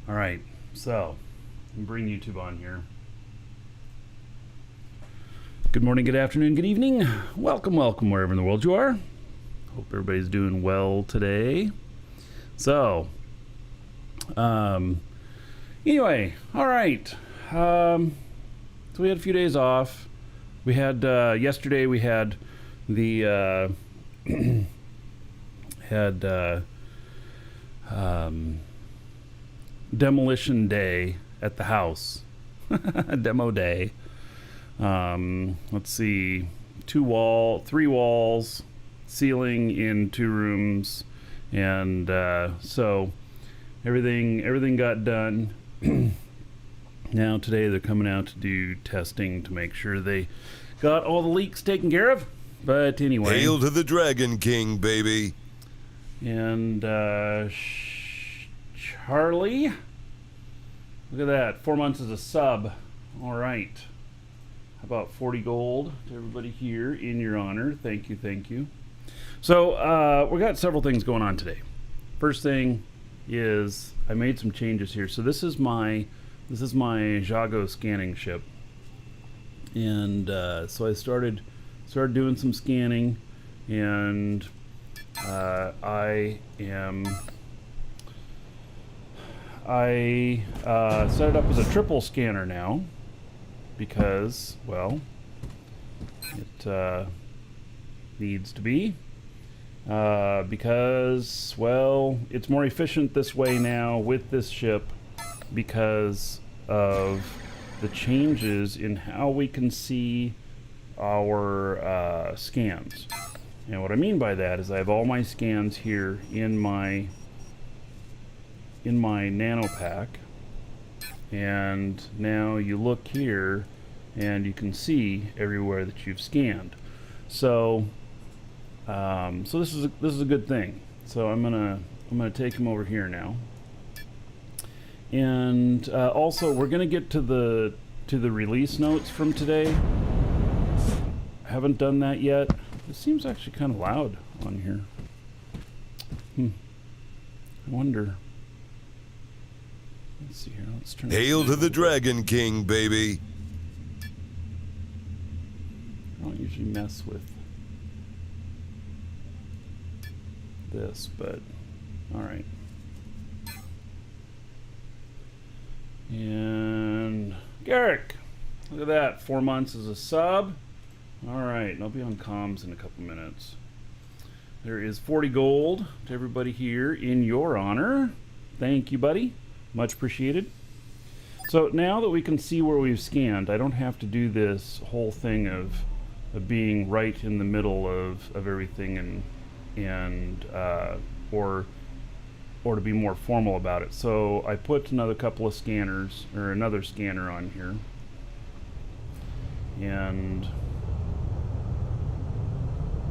All right, so bring YouTube on here. Good morning, good afternoon, good evening. Welcome, wherever in the world you are. Hope everybody's doing well today. So, anyway, all right. So we had a few days off. We had yesterday. We had the demolition day at the house. Demo day. Let's see, three walls, ceiling in 2 rooms, and so everything got done. Now today they're coming out to do testing to make sure they got all the leaks taken care of. But anyway, hail to the Dragon King, baby. And Charlie, look at that, 4 months as a sub. All right. How about 40 gold to everybody here in your honor? Thank you. So we got several things going on today. First thing is I made some changes here. So this is my Jago scanning ship, and so I started doing some scanning, and I set it up as a triple scanner now because, well, it needs to be. Because, well, it's more efficient this way now with this ship because of the changes in how we can see our scans. And what I mean by that is I have all my scans here in my nano pack, and now you look here and you can see everywhere that you've scanned. So so this is a good thing. So I'm gonna take him over here now, and also we're gonna get to the release notes from today. I haven't done that yet. This seems actually kind of loud on here. I wonder. Let's see here. Let's turn. Hail to the Dragon King, baby. I don't usually mess with this, but all right. And Garrick, look at that, 4 months as a sub. All right, and I'll be on comms in a couple minutes. There is 40 gold to everybody here in your honor. Thank you, buddy. Much appreciated. So now that we can see where we've scanned, I don't have to do this whole thing of being right in the middle of everything or to be more formal about it. So I put another couple of scanners, or another scanner on here, and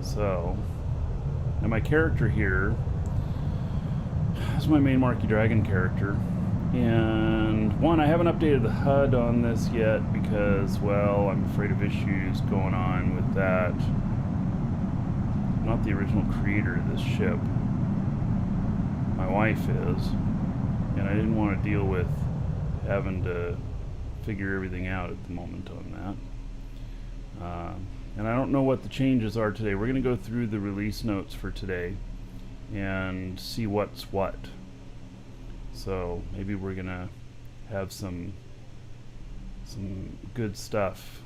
so now my character here is my main Marquee Dragon character, and I haven't updated the HUD on this yet because, well, I'm afraid of issues going on with that. I'm not the original creator of this ship. My wife is, and I didn't want to deal with having to figure everything out at the moment on that. And I don't know what the changes are today. We're going to go through the release notes for today and see what's what. So maybe we're going to have some good stuff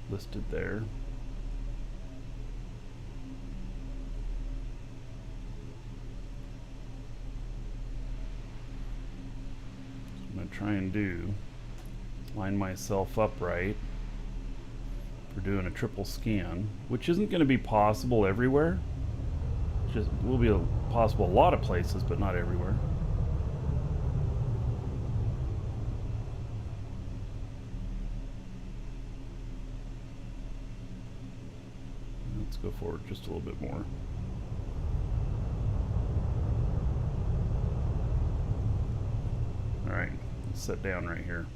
listed there. I'm going to try and line myself up right for doing a triple scan, which isn't going to be possible everywhere. Just will be possible a lot of places, but not everywhere. Let's go forward just a little bit more. All right, let's sit down right here.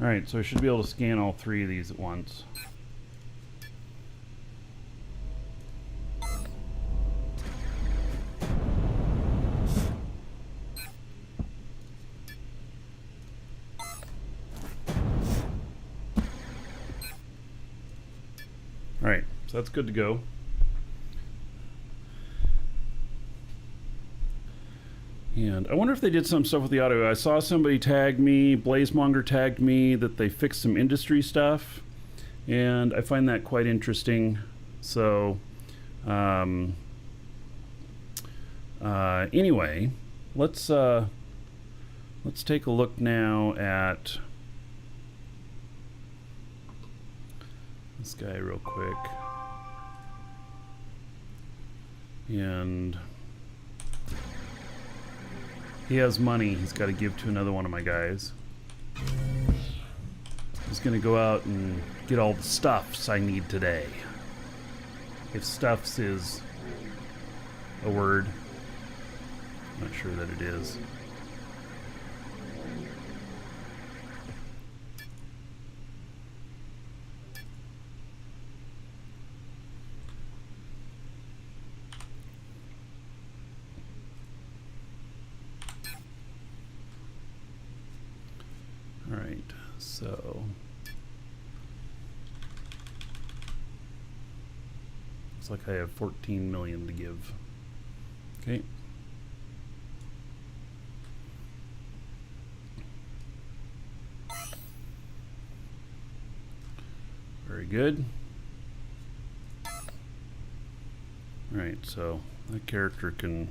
All right, so I should be able to scan all 3 of these at once. All right, so that's good to go. And I wonder if they did some stuff with the audio. I saw somebody tag me, Blazemonger tagged me, that they fixed some industry stuff, and I find that quite interesting. So, anyway, let's take a look now at this guy real quick. And he has money he's got to give to another one of my guys. He's going to go out and get all the stuffs I need today. If stuffs is a word, I'm not sure that it is. Alright, so looks like I have 14 million to give. Okay. Very good. Alright, so that character can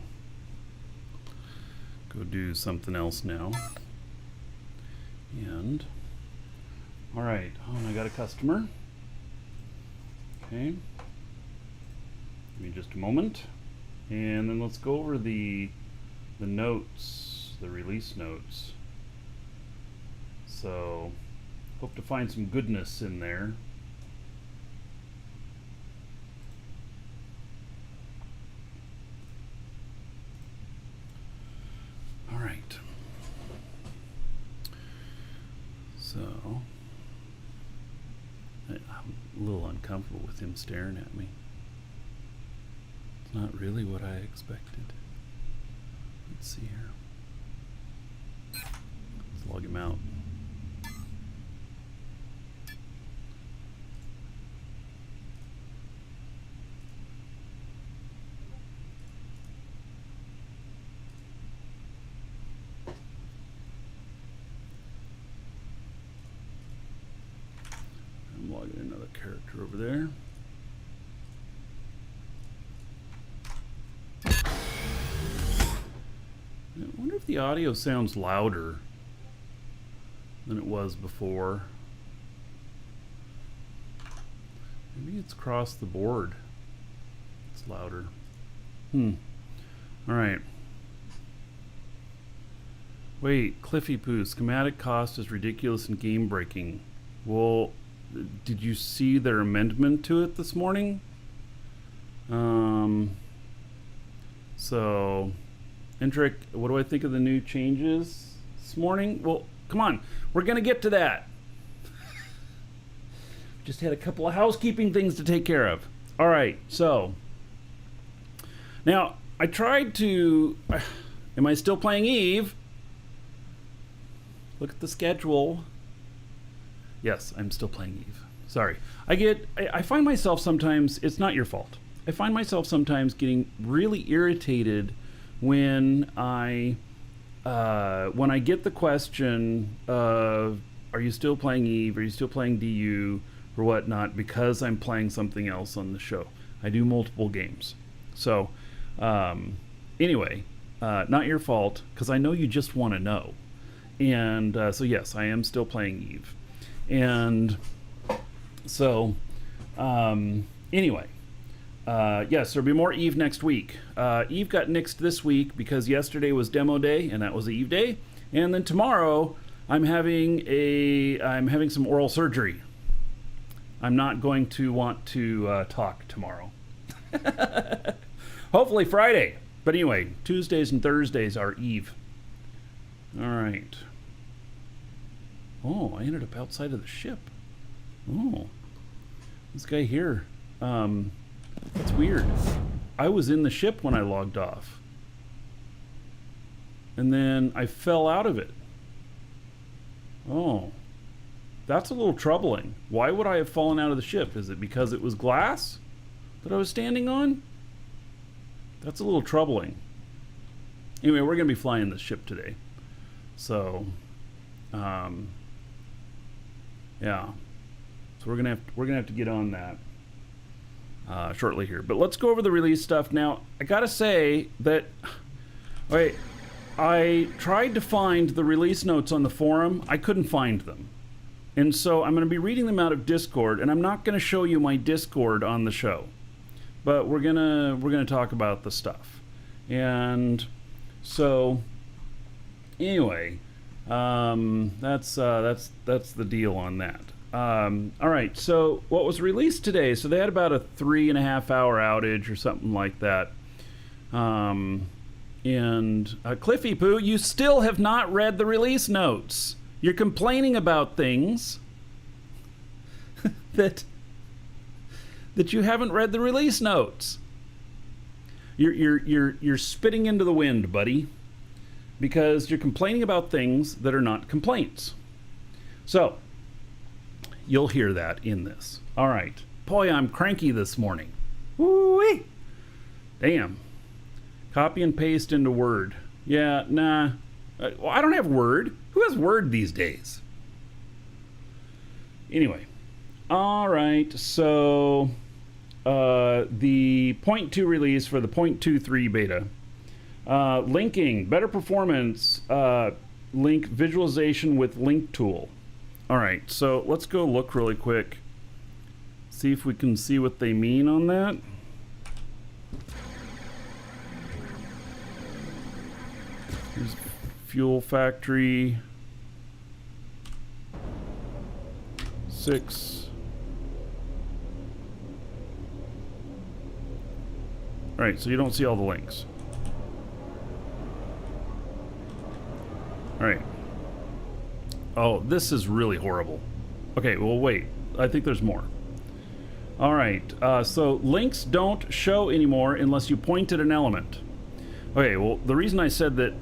go do something else now. And all right, I got a customer. Okay, give me just a moment, and then let's go over the notes, the release notes. So hope to find some goodness in there. All right. So, I'm a little uncomfortable with him staring at me. It's not really what I expected. Let's see here. Let's log him out. I'm logging another character over there. I wonder if the audio sounds louder than it was before. Maybe it's across the board. It's louder. All right. Wait, Cliffy Poo, schematic cost is ridiculous and game breaking. Well, did you see their amendment to it this morning? So, Entric, what do I think of the new changes this morning? Well, come on, we're gonna get to that. Just had a couple of housekeeping things to take care of. All right, so now I tried to. Am I still playing Eve? Look at the schedule. Yes, I'm still playing Eve. Sorry. I find myself sometimes, it's not your fault. I find myself sometimes getting really irritated when I get the question of, are you still playing Eve? Are you still playing DU or whatnot? Because I'm playing something else on the show. I do multiple games. So, anyway, not your fault, because I know you just want to know. And so yes, I am still playing Eve. And so, anyway, yes, there'll be more Eve next week. Eve got nixed this week because yesterday was demo day, and that was the Eve day. And then tomorrow, I'm having some oral surgery. I'm not going to want to talk tomorrow. Hopefully Friday. But anyway, Tuesdays and Thursdays are Eve. All right. Oh, I ended up outside of the ship. Oh, this guy here. That's weird. I was in the ship when I logged off. And then I fell out of it. Oh. That's a little troubling. Why would I have fallen out of the ship? Is it because it was glass that I was standing on? That's a little troubling. Anyway, we're going to be flying this ship today. So, yeah. So we're gonna have to get on that shortly here. But let's go over the release stuff now. I gotta say that, wait, I tried to find the release notes on the forum. I couldn't find them, and so I'm going to be reading them out of Discord. And I'm not going to show you my Discord on the show, but we're gonna talk about the stuff. And so, anyway, that's the deal on that. All right, so what was released today? So they had about a 3.5 hour outage or something like that. And Cliffy Poo, you still have not read the release notes. You're complaining about things that you haven't read the release notes. You're spitting into the wind, buddy, because you're complaining about things that are not complaints. So you'll hear that in this. All right. Boy, I'm cranky this morning. Woo-wee. Damn. Copy and paste into Word. Yeah, nah. Well, I don't have Word. Who has Word these days? Anyway. All right. So the 0.2 release for the 0.23 beta. Linking, better performance, link visualization with link tool. All right, so let's go look really quick. See if we can see what they mean on that. Here's Fuel Factory 6. All right, so you don't see all the links. All right. Oh, this is really horrible. Okay, well, wait. I think there's more. All right. So links don't show anymore unless you point at an element. Okay, well, the reason I said that,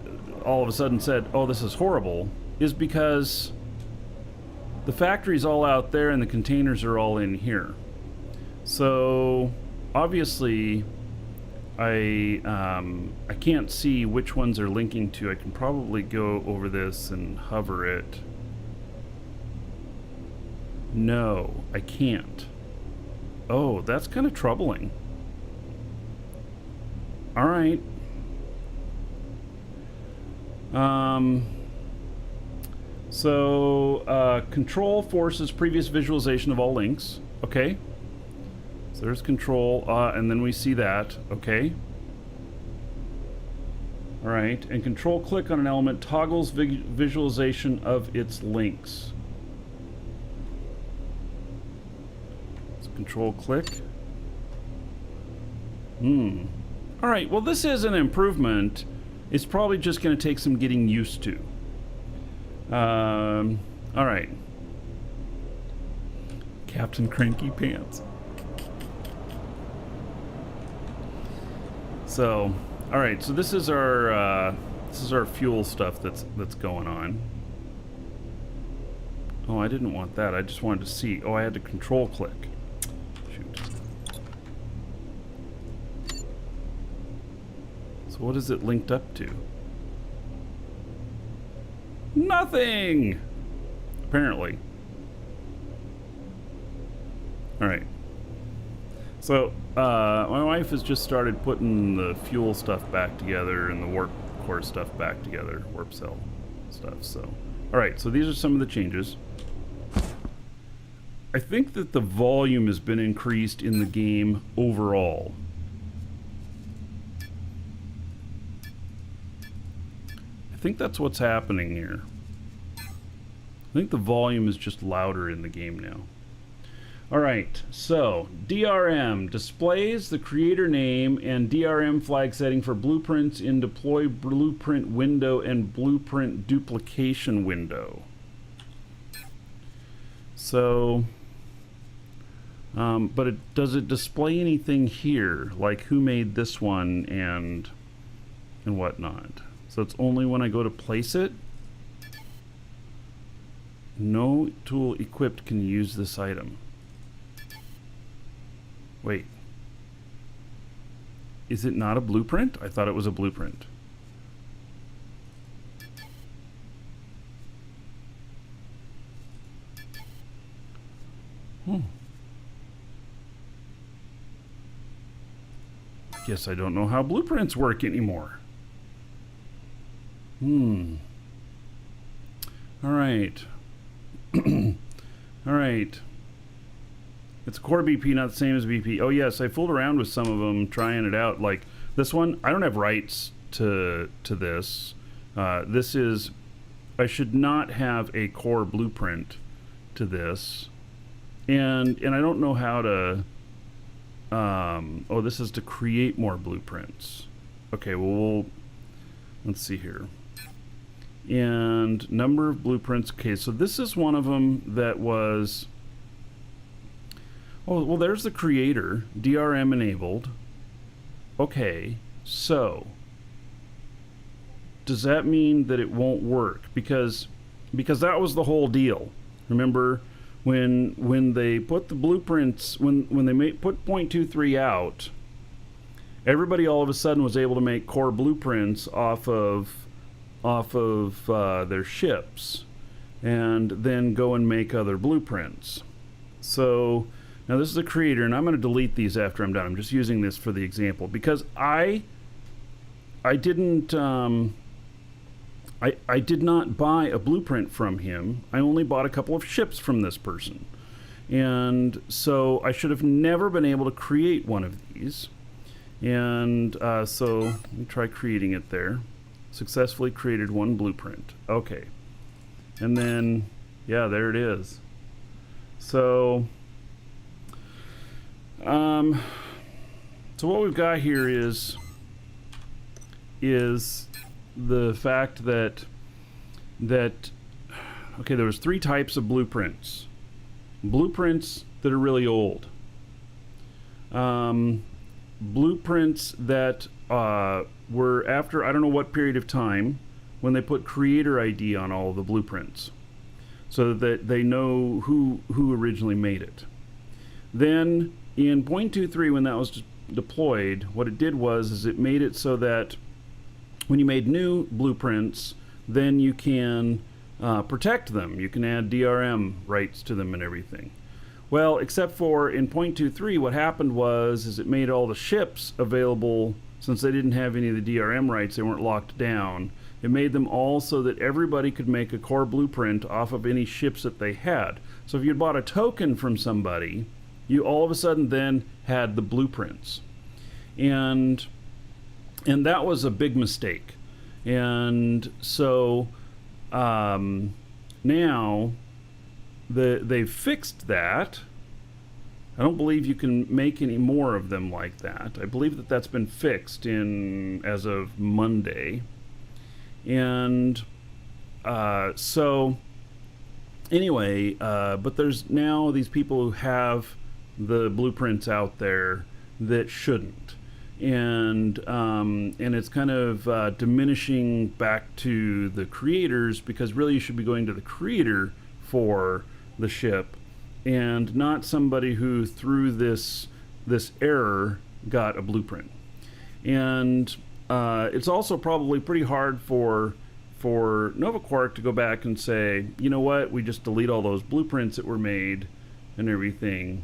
all of a sudden said, oh, this is horrible, is because the factory's all out there and the containers are all in here. So, obviously, I can't see which ones are linking to. I can probably go over this and hover it. No, I can't. Oh, that's kind of troubling. All right. Control forces previous visualization of all links. Okay. So there's control, and then we see that. Okay. All right, and control click on an element toggles visualization of its links. So control click. All right, well, this is an improvement. It's probably just going to take some getting used to. All right. Captain Cranky Pants. So, all right. So this is our fuel stuff that's going on. Oh, I didn't want that. I just wanted to see. Oh, I had to control click. Shoot. So what is it linked up to? Nothing. Apparently. All right. So, my wife has just started putting the fuel stuff back together and the warp core stuff back together, warp cell stuff. So, all right, so these are some of the changes. I think that the volume has been increased in the game overall. I think that's what's happening here. I think the volume is just louder in the game now. All right, so DRM displays the creator name and DRM flag setting for blueprints in deploy blueprint window and blueprint duplication window. So, but does it display anything here, like who made this one and whatnot? So it's only when I go to place it. No tool equipped can use this item. Wait. Is it not a blueprint? I thought it was a blueprint. Guess I don't know how blueprints work anymore. Alright. Alright. It's a core BP, not the same as BP. Oh yes, I fooled around with some of them, trying it out. Like this one, I don't have rights to this. This is... I should not have a core blueprint to this. And I don't know how to... oh, this is to create more blueprints. Okay, well, let's see here. And number of blueprints. Okay, so this is one of them that was... Oh, well, there's the creator, DRM enabled. Okay, so does that mean that it won't work? Because that was the whole deal. Remember, when they put the blueprints, when they put 0.23 out, everybody all of a sudden was able to make core blueprints off of their ships, and then go and make other blueprints. So now this is a creator, and I'm going to delete these after I'm done. I'm just using this for the example because I didn't I did not buy a blueprint from him. I only bought a couple of ships from this person, and so I should have never been able to create one of these. And so let me try creating it there. Successfully created one blueprint. Okay, and then yeah, there it is. So so what we've got here is the fact that okay, there was 3 types of blueprints. Blueprints that are really old. Blueprints that were after I don't know what period of time when they put creator ID on all of the blueprints so that they know who originally made it. Then in 0.23, when that was deployed, what it did was it made it so that when you made new blueprints, then you can protect them. You can add DRM rights to them and everything. Well, except for in 0.23, what happened was it made all the ships available. Since they didn't have any of the DRM rights, they weren't locked down. It made them all so that everybody could make a core blueprint off of any ships that they had. So if you bought a token from somebody, you all of a sudden then had the blueprints. And that was a big mistake. And so now they've fixed that. I don't believe you can make any more of them like that. I believe that that's been fixed as of Monday. And so anyway, but there's now these people who have the blueprints out there that shouldn't. And it's kind of diminishing back to the creators, because really you should be going to the creator for the ship and not somebody who through this error got a blueprint. And it's also probably pretty hard for NovaQuark to go back and say, you know what, we just delete all those blueprints that were made and everything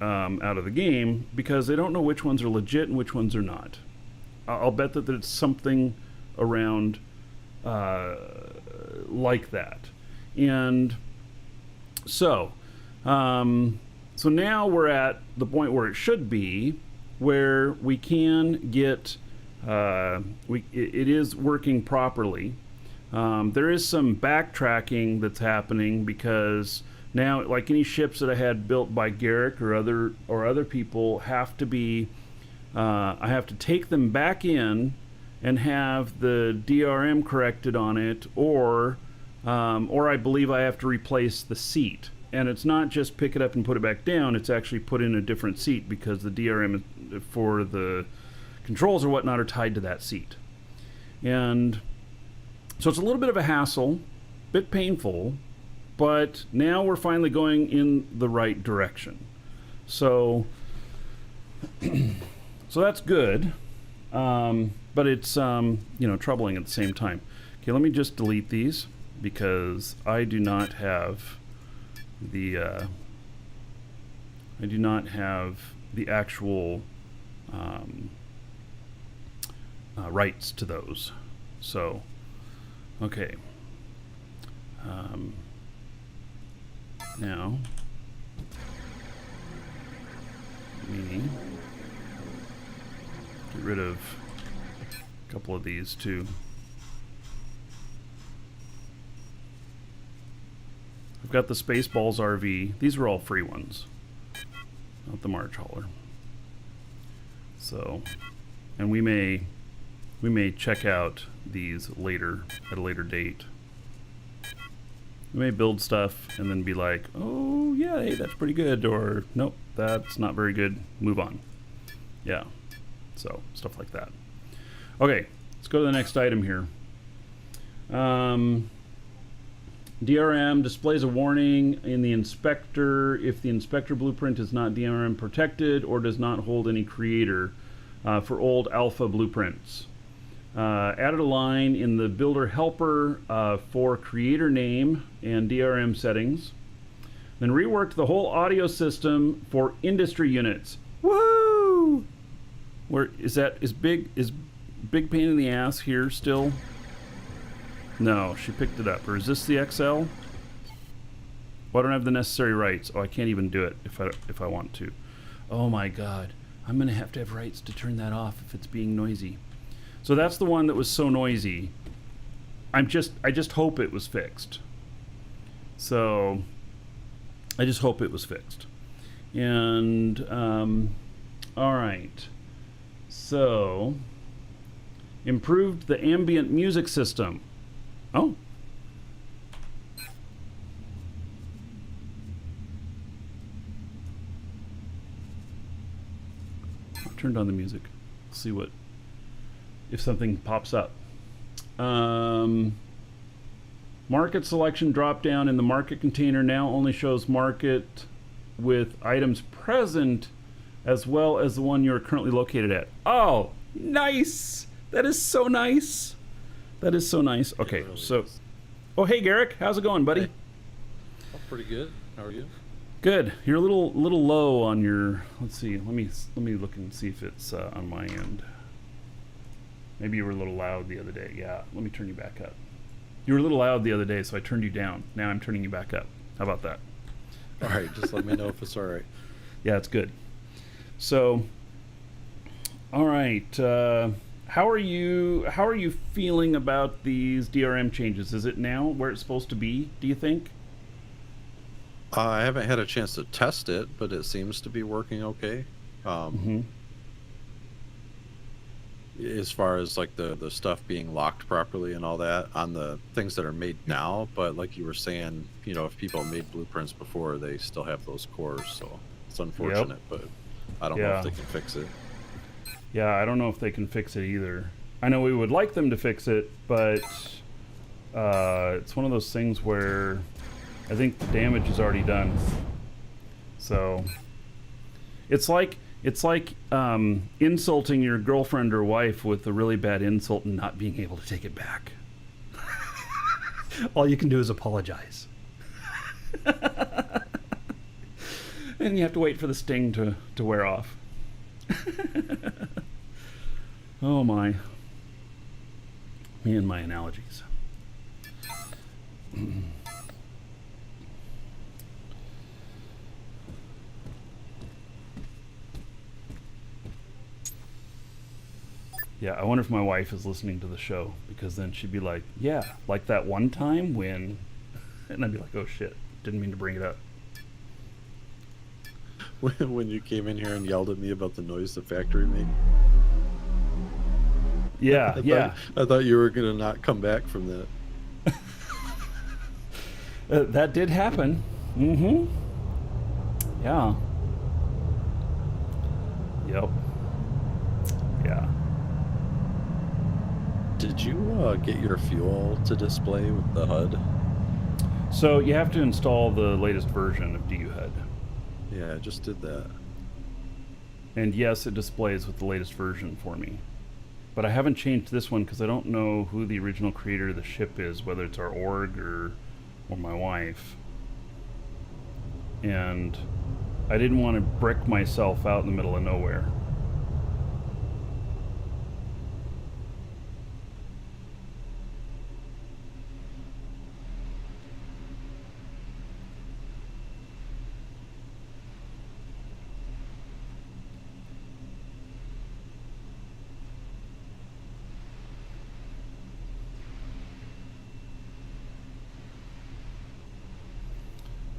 out of the game, because they don't know which ones are legit and which ones are not. I'll bet that it's something around like that. And so now we're at the point where it should be, where we can get it is working properly. There is some backtracking that's happening, because now, like any ships that I had built by Garrick or other people, have to be I have to take them back in and have the DRM corrected on it, or I believe I have to replace the seat. And it's not just pick it up and put it back down, it's actually put in a different seat, because the DRM for the controls or whatnot are tied to that seat. And so it's a little bit of a hassle, bit painful, but now we're finally going in the right direction. So, so that's good, but it's troubling at the same time. Okay, let me just delete these because I do not have the actual rights to those. So, okay. Now, let me get rid of a couple of these too. I've got the Spaceballs RV. These are all free ones, not the March Hauler. So, and we may check out these later at a later date. We may build stuff and then be like, oh yeah, hey, that's pretty good, or nope, that's not very good, move on. Yeah, so stuff like that. Okay, let's go to the next item here. DRM displays a warning in the inspector if the inspector blueprint is not DRM protected or does not hold any creator for old alpha blueprints. Added a line in the builder helper for creator name and DRM settings. Then reworked the whole audio system for industry units. Woo! Where is that? Is big pain in the ass here still? No, she picked it up. Or is this the XL? Well, I don't have the necessary rights. Oh, I can't even do it if I want to. Oh my God, I'm gonna have to have rights to turn that off if it's being noisy. So that's the one that was so noisy. I just hope it was fixed. So I just hope it was fixed. And all right. So improved the ambient music system. Oh. I turned on the music. Let's see if something pops up. Market selection drop down in the market container now only shows market with items present as well as the one you're currently located at. Oh, nice! That is so nice. That is so nice. Okay, really so... is. Oh, hey, Garrick. How's it going, buddy? Hey. Oh, pretty good. How are you? Good. You're a little low on your... Let's see. Let me look and see if it's on my end. Maybe you were a little loud the other day. Yeah, let me turn you back up. You were a little loud the other day, so I turned you down. Now I'm turning you back up. How about that? All right, just let me know if it's all right. Yeah, it's good. So, all right. How are you feeling about these DRM changes? Is it now where it's supposed to be, do you think? I haven't had a chance to test it, but it seems to be working okay. As far as like the stuff being locked properly and all that on the things that are made now, but like you were saying, if people made blueprints before, they still have those cores, so it's unfortunate. But I don't know if they can fix it. Yeah, I don't know if they can fix it either. I know we would like them to fix it, but it's one of those things where I think the damage is already done. So it's like insulting your girlfriend or wife with a really bad insult and not being able to take it back. All you can do is apologize. And you have to wait for the sting to wear off. Oh my. Me and my analogies. Yeah, I wonder if my wife is listening to the show, because then she'd be like, yeah, like that one time when... And I'd be like, oh shit, didn't mean to bring it up. When you came in here and yelled at me about the noise the factory made. Yeah, I thought you were going to not come back from that. That did happen. Mm-hmm. Yeah. Yep. Yeah. Did you get your fuel to display with the HUD? So you have to install the latest version of DUHUD. Yeah, I just did that. And yes, it displays with the latest version for me. But I haven't changed this one because I don't know who the original creator of the ship is, whether it's our org or my wife. And I didn't want to brick myself out in the middle of nowhere.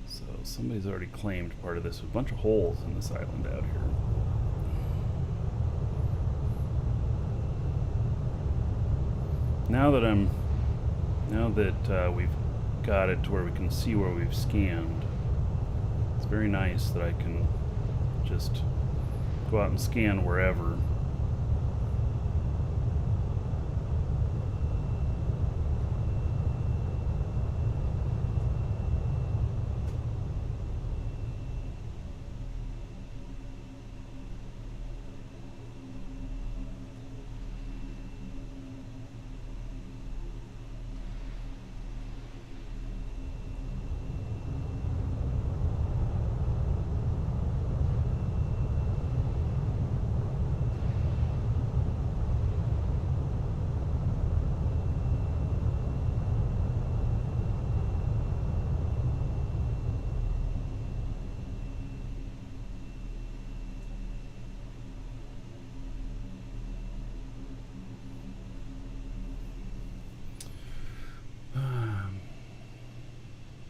So somebody's already claimed part of this. There's a bunch of holes in this island out here. Now that we've got it to where we can see where we've scanned, it's very nice that I can just go out and scan wherever.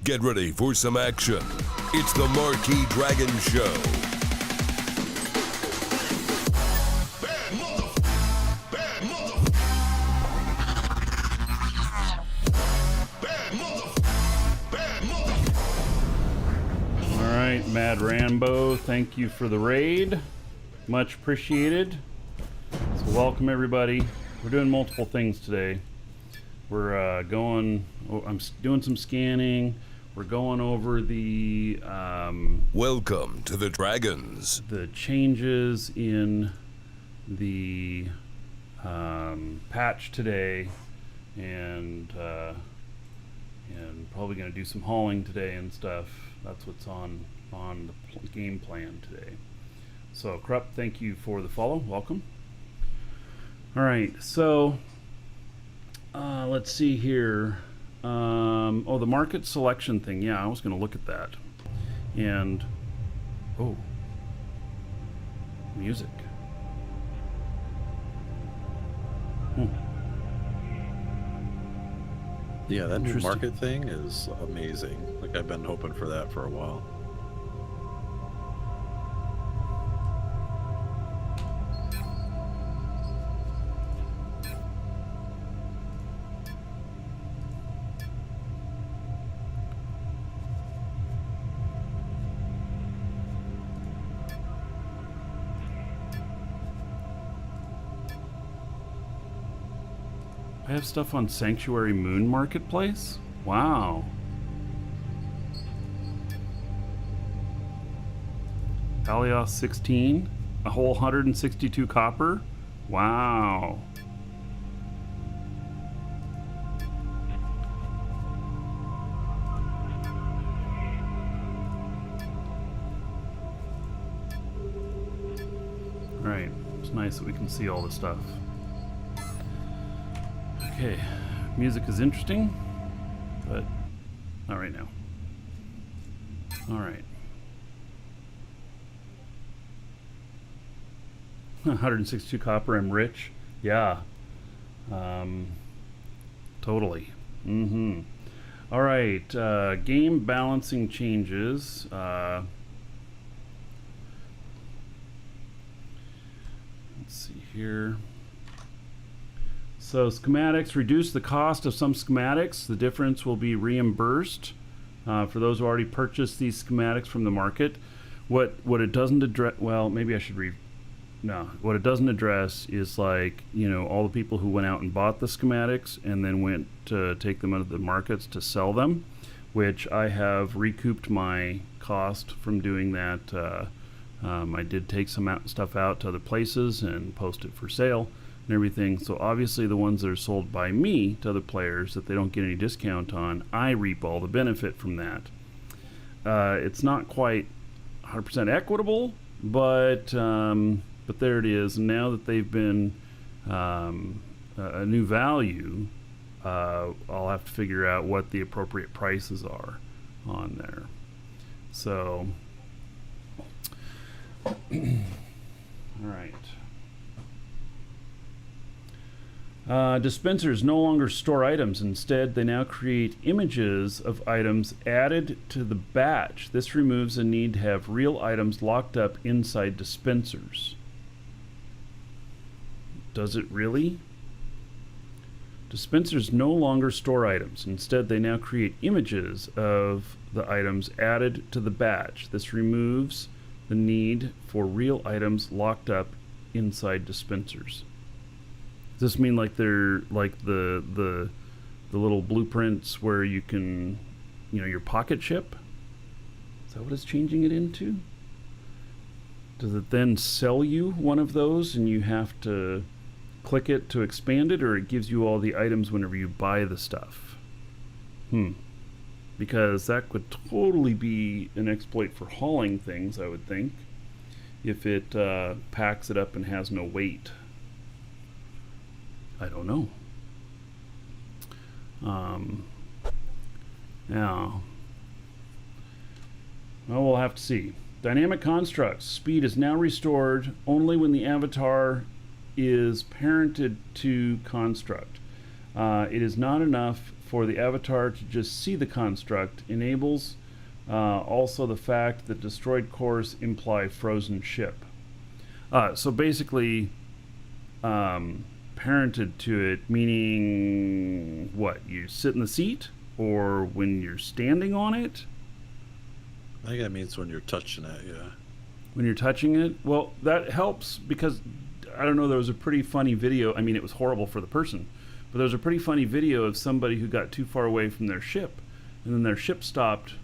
Get ready for some action. It's the Marquis Dragon Show. Bad mother, bad mother, bad mother, bad mother. All right, Mad Rambo, thank you for the raid. Much appreciated. So welcome everybody. We're doing multiple things today. We're I'm doing some scanning. We're going over the Welcome to the Dragons. the changes in the patch today, and probably going to do some hauling today and stuff. That's what's on the game plan today. So Krupp, thank you for the follow. Welcome. All right, so let's see here. Oh, the market selection thing. Yeah, I was going to look at that. And, oh, music. Yeah, that new Interesting. market thing is amazing. Like, I've been hoping for that for a while. I have stuff on Sanctuary Moon Marketplace? Wow. Halios 16, a whole 162 copper? Wow. Alright, it's nice that we can see all the stuff. Okay, music is interesting, but not right now. Alright. 162 copper, I'm rich. Yeah. Totally. Alright, game balancing changes. Let's see here. So schematics, reduce the cost of some schematics. The difference will be reimbursed for those who already purchased these schematics from the market. What it doesn't address, well, maybe I should what it doesn't address is, like, you know, all the people who went out and bought the schematics and then went to take them out of the markets to sell them. which I have recouped my cost from doing that. I did take some stuff out to other places and post it for sale and everything. So obviously the ones that are sold by me to other players that they don't get any discount on, I reap all the benefit from that. It's not quite 100% equitable, but there it is. And now that they've been a new value, I'll have to figure out what the appropriate prices are on there. So, all right. Dispensers no longer store items. Instead, they now create images of items added to the batch. This removes the need to have real items locked up inside dispensers. Does it really? Dispensers no longer store items. Instead, they now create images of the items added to the batch. This removes the need for real items locked up inside dispensers. Does this mean like they're like the little blueprints where you can, your pocket chip? Is that what it's changing it into? Does it then sell you one of those and you have to click it to expand it, or it gives you all the items whenever you buy the stuff? Because that could totally be an exploit for hauling things, I would think, if it packs it up and has no weight. I don't know. Yeah. Well, we'll have to see. Dynamic constructs. Speed is now restored only when the avatar is parented to construct. It is not enough for the avatar to just see the construct. Enables also the fact that destroyed cores imply frozen ship. So basically, parented to it, meaning what? You sit in the seat, or when you're standing on it? I think that means when you're touching it, yeah. When you're touching it? Well, that helps because, I don't know, there was a pretty funny video. I mean, it was horrible for the person, but there was a pretty funny video of somebody who got too far away from their ship, and then their ship stopped,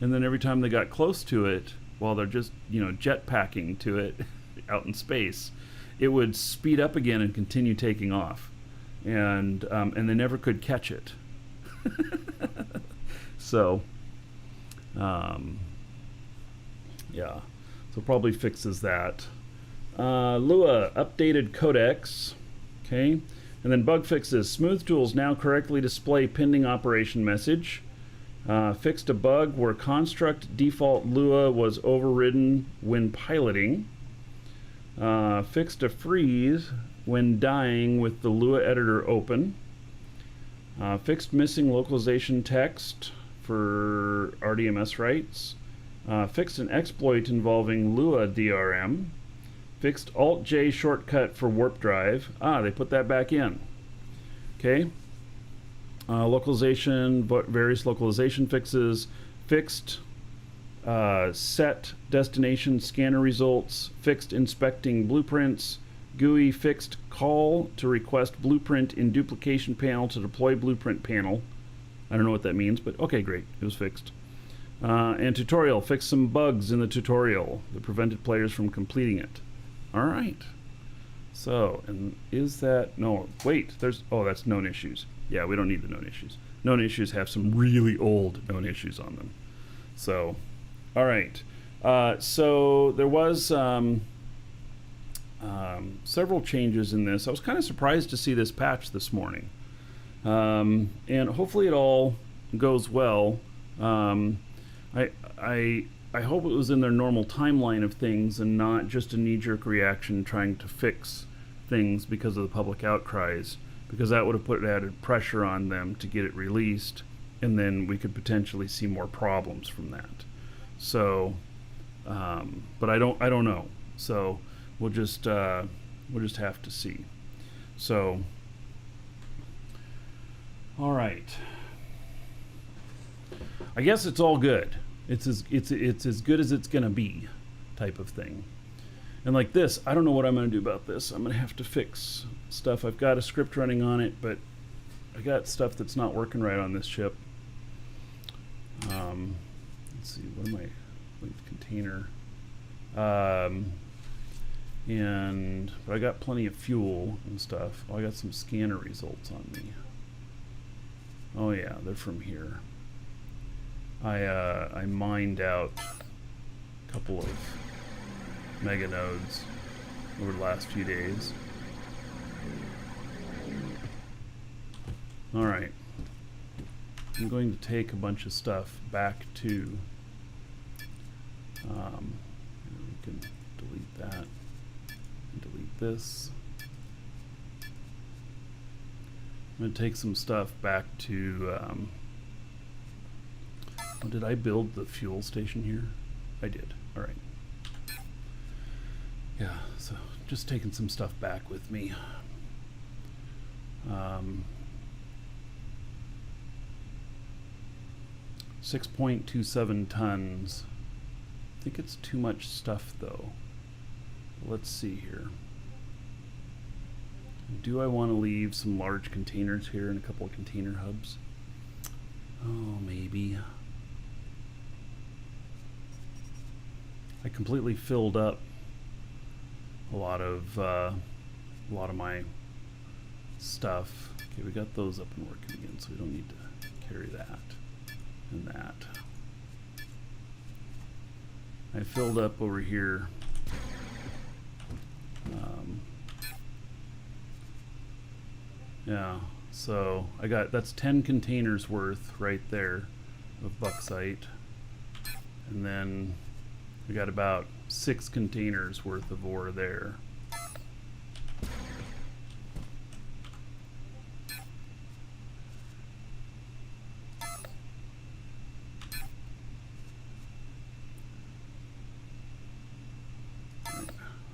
and then every time they got close to it, while they're just, jet packing to it out in space, it would speed up again and continue taking off, and they never could catch it. So, yeah, so probably fixes that. Lua updated codecs, okay, and then bug fixes. Smooth tools now correctly display pending operation message. Fixed a bug where construct default Lua was overridden when piloting. Fixed a freeze when dying with the Lua editor open. Fixed missing localization text for RDMS rights. Fixed an exploit involving Lua DRM. Fixed Alt-J shortcut for warp drive. They put that back in. Okay. Localization, various localization fixes. Fixed set destination scanner results. Fixed inspecting blueprints. GUI fixed call to request blueprint in duplication panel to deploy blueprint panel. I don't know what that means, but okay, great. It was fixed. And tutorial, fixed some bugs in the tutorial that prevented players from completing it. All right. So, and is that, no, wait, that's known issues. Yeah, we don't need the known issues. Known issues have some really old known issues on them. So, all right. So there was several changes in this. I was kind of surprised to see this patch this morning. And hopefully it all goes well. I hope it was in their normal timeline of things and not just a knee-jerk reaction trying to fix things because of the public outcries, because that would have put added pressure on them to get it released, and then we could potentially see more problems from that. So, but I don't know. So we'll just have to see. So, all right. I guess it's all good. It's as good as it's gonna be, type of thing. And like this, I don't know what I'm gonna do about this. I'm gonna have to fix stuff. I've got a script running on it, but I got stuff that's not working right on this chip. Let's see, what am I? Linked container. But I got plenty of fuel and stuff. Oh, I got some scanner results on me. Oh yeah, they're from here. I mined out a couple of mega nodes over the last few days. All right. I'm going to take a bunch of stuff back to, we can delete that, and delete this. I'm going to take some stuff back to, oh, did I build the fuel station here? I did. All right. Yeah, so just taking some stuff back with me. 6.27 tons. I think it's too much stuff though. Let's see here. Do I want to leave some large containers here and a couple of container hubs? Oh, maybe. I completely filled up a lot of my stuff. Okay, we got those up and working again, so we don't need to carry that and that. I filled up over here. Yeah, so I got, that's 10 containers worth right there of bauxite, and then we got about 6 containers worth of ore there.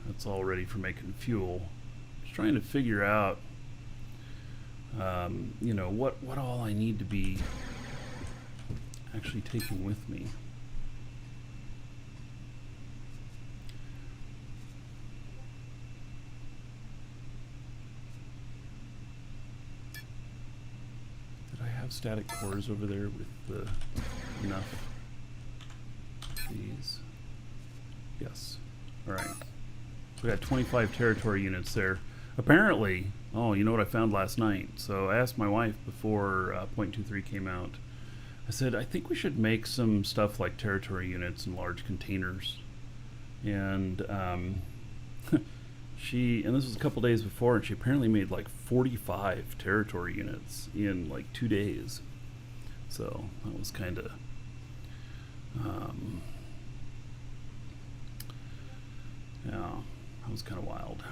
That's all ready for making fuel. Just trying to figure out, you know, what all I need to be actually taking with me. Did I have static cores over there with the enough of these? Yes. All right. So we got 25 territory units there. Apparently, oh, you know what I found last night? So I asked my wife before 0.23 came out. I said, I think we should make some stuff like territory units and large containers. And she, and this was a couple days before, and she apparently made like 45 territory units in like 2 days. So that was kind of, yeah, that was kind of wild.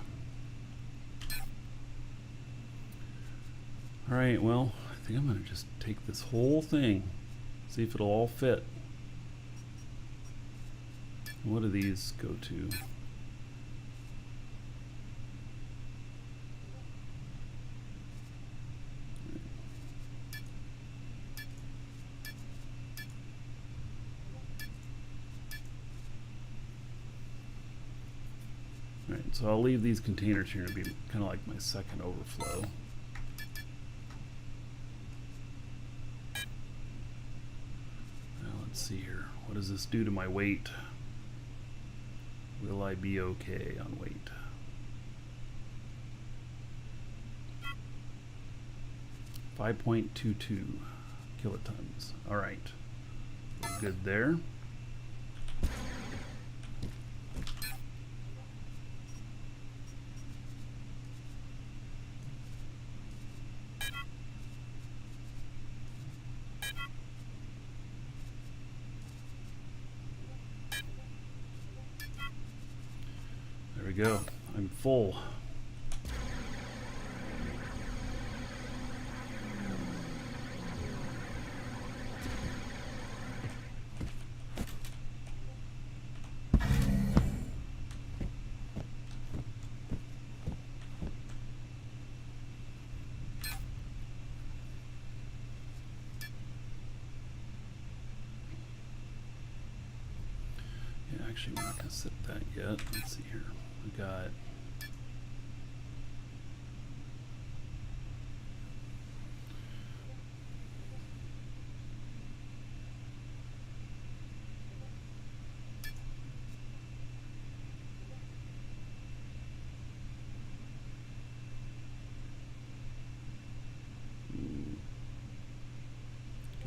All right, well, I think I'm going to just take this whole thing, see if it'll all fit. What do these go to? All right, so I'll leave these containers here to be kind of like my second overflow. Let's see here. What does this do to my weight? Will I be okay on weight? .22 kilotons. All right. We're good there. There we go. I'm full. Yeah, actually, we're not going to set that yet. Let's see here. We got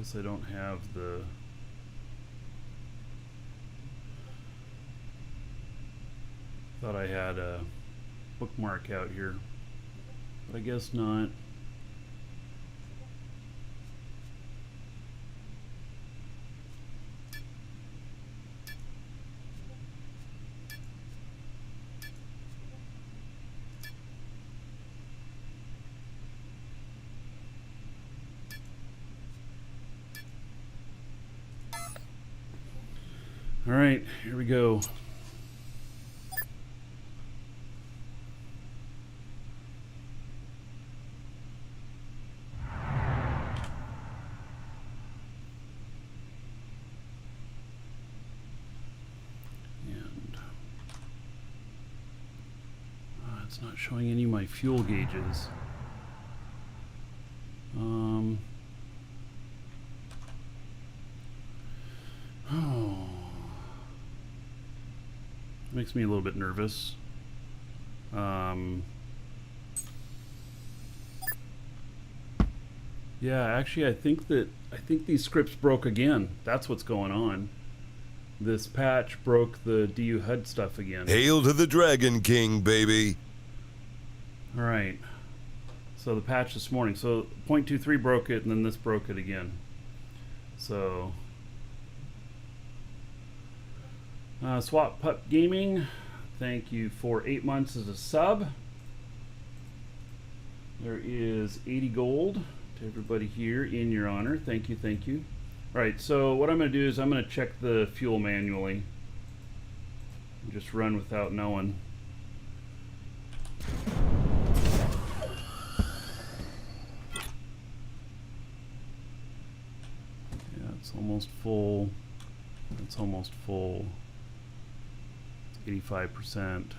Guess I don't have the... Thought I had a bookmark out here, but I guess not. All right, here we go. It's not showing any of my fuel gauges. Oh, makes me a little bit nervous. Yeah, actually, I think these scripts broke again. That's what's going on. This patch broke the DU HUD stuff again. Hail to the Dragon King, baby. All right. So the patch this morning. So 0.23 broke it, and then this broke it again. So Swap Pup Gaming, thank you for 8 months as a sub. There is 80 gold to everybody here in your honor. Thank you, thank you. All right, so what I'm going to do is I'm going to check the fuel manually. Just run without knowing. Yeah, it's almost full. It's almost full. It's 85%.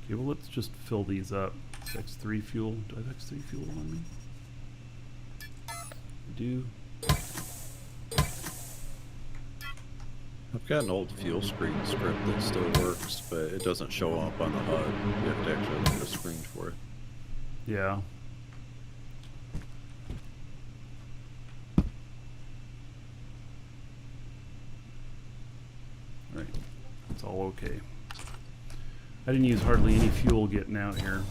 Okay, well, let's just fill these up. It's X3 fuel. Do I have X3 fuel on me? I do. I've got an old fuel screen script that still works, but it doesn't show up on the HUD. You have to actually look at the screen for it. Yeah. Right. It's all okay. I didn't use hardly any fuel getting out here.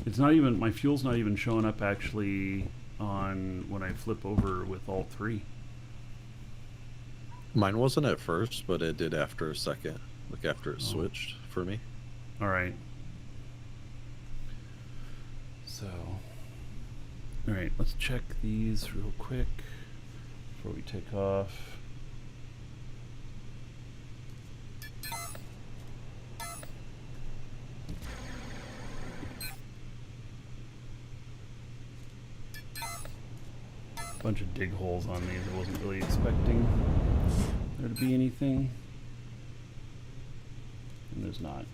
It's not even, my fuel's not even showing up actually on when I flip over with Alt 3. Mine wasn't at first, but it did after a second, like after it switched for me. All right. So, all right, let's check these real quick before we take off. Bunch of dig holes on these. I wasn't really expecting there to be anything, and there's not.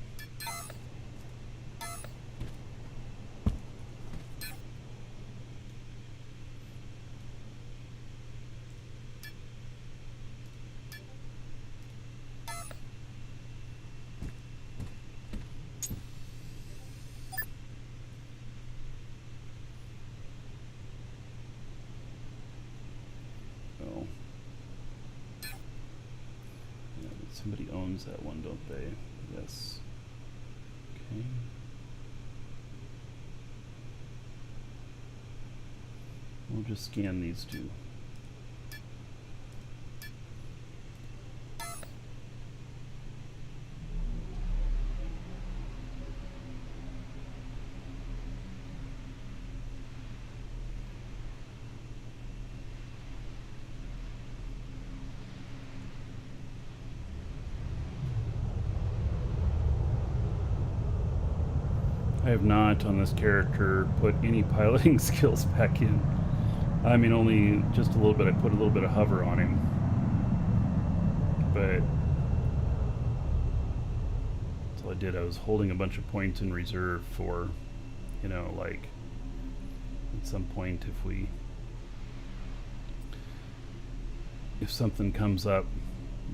Somebody owns that one, don't they? Yes. Okay. We'll just scan these two. I have not on this character put any piloting skills back in. I mean, only just a little bit. I put a little bit of hover on him, but that's all I did. I was holding a bunch of points in reserve for, you know, like at some point if something comes up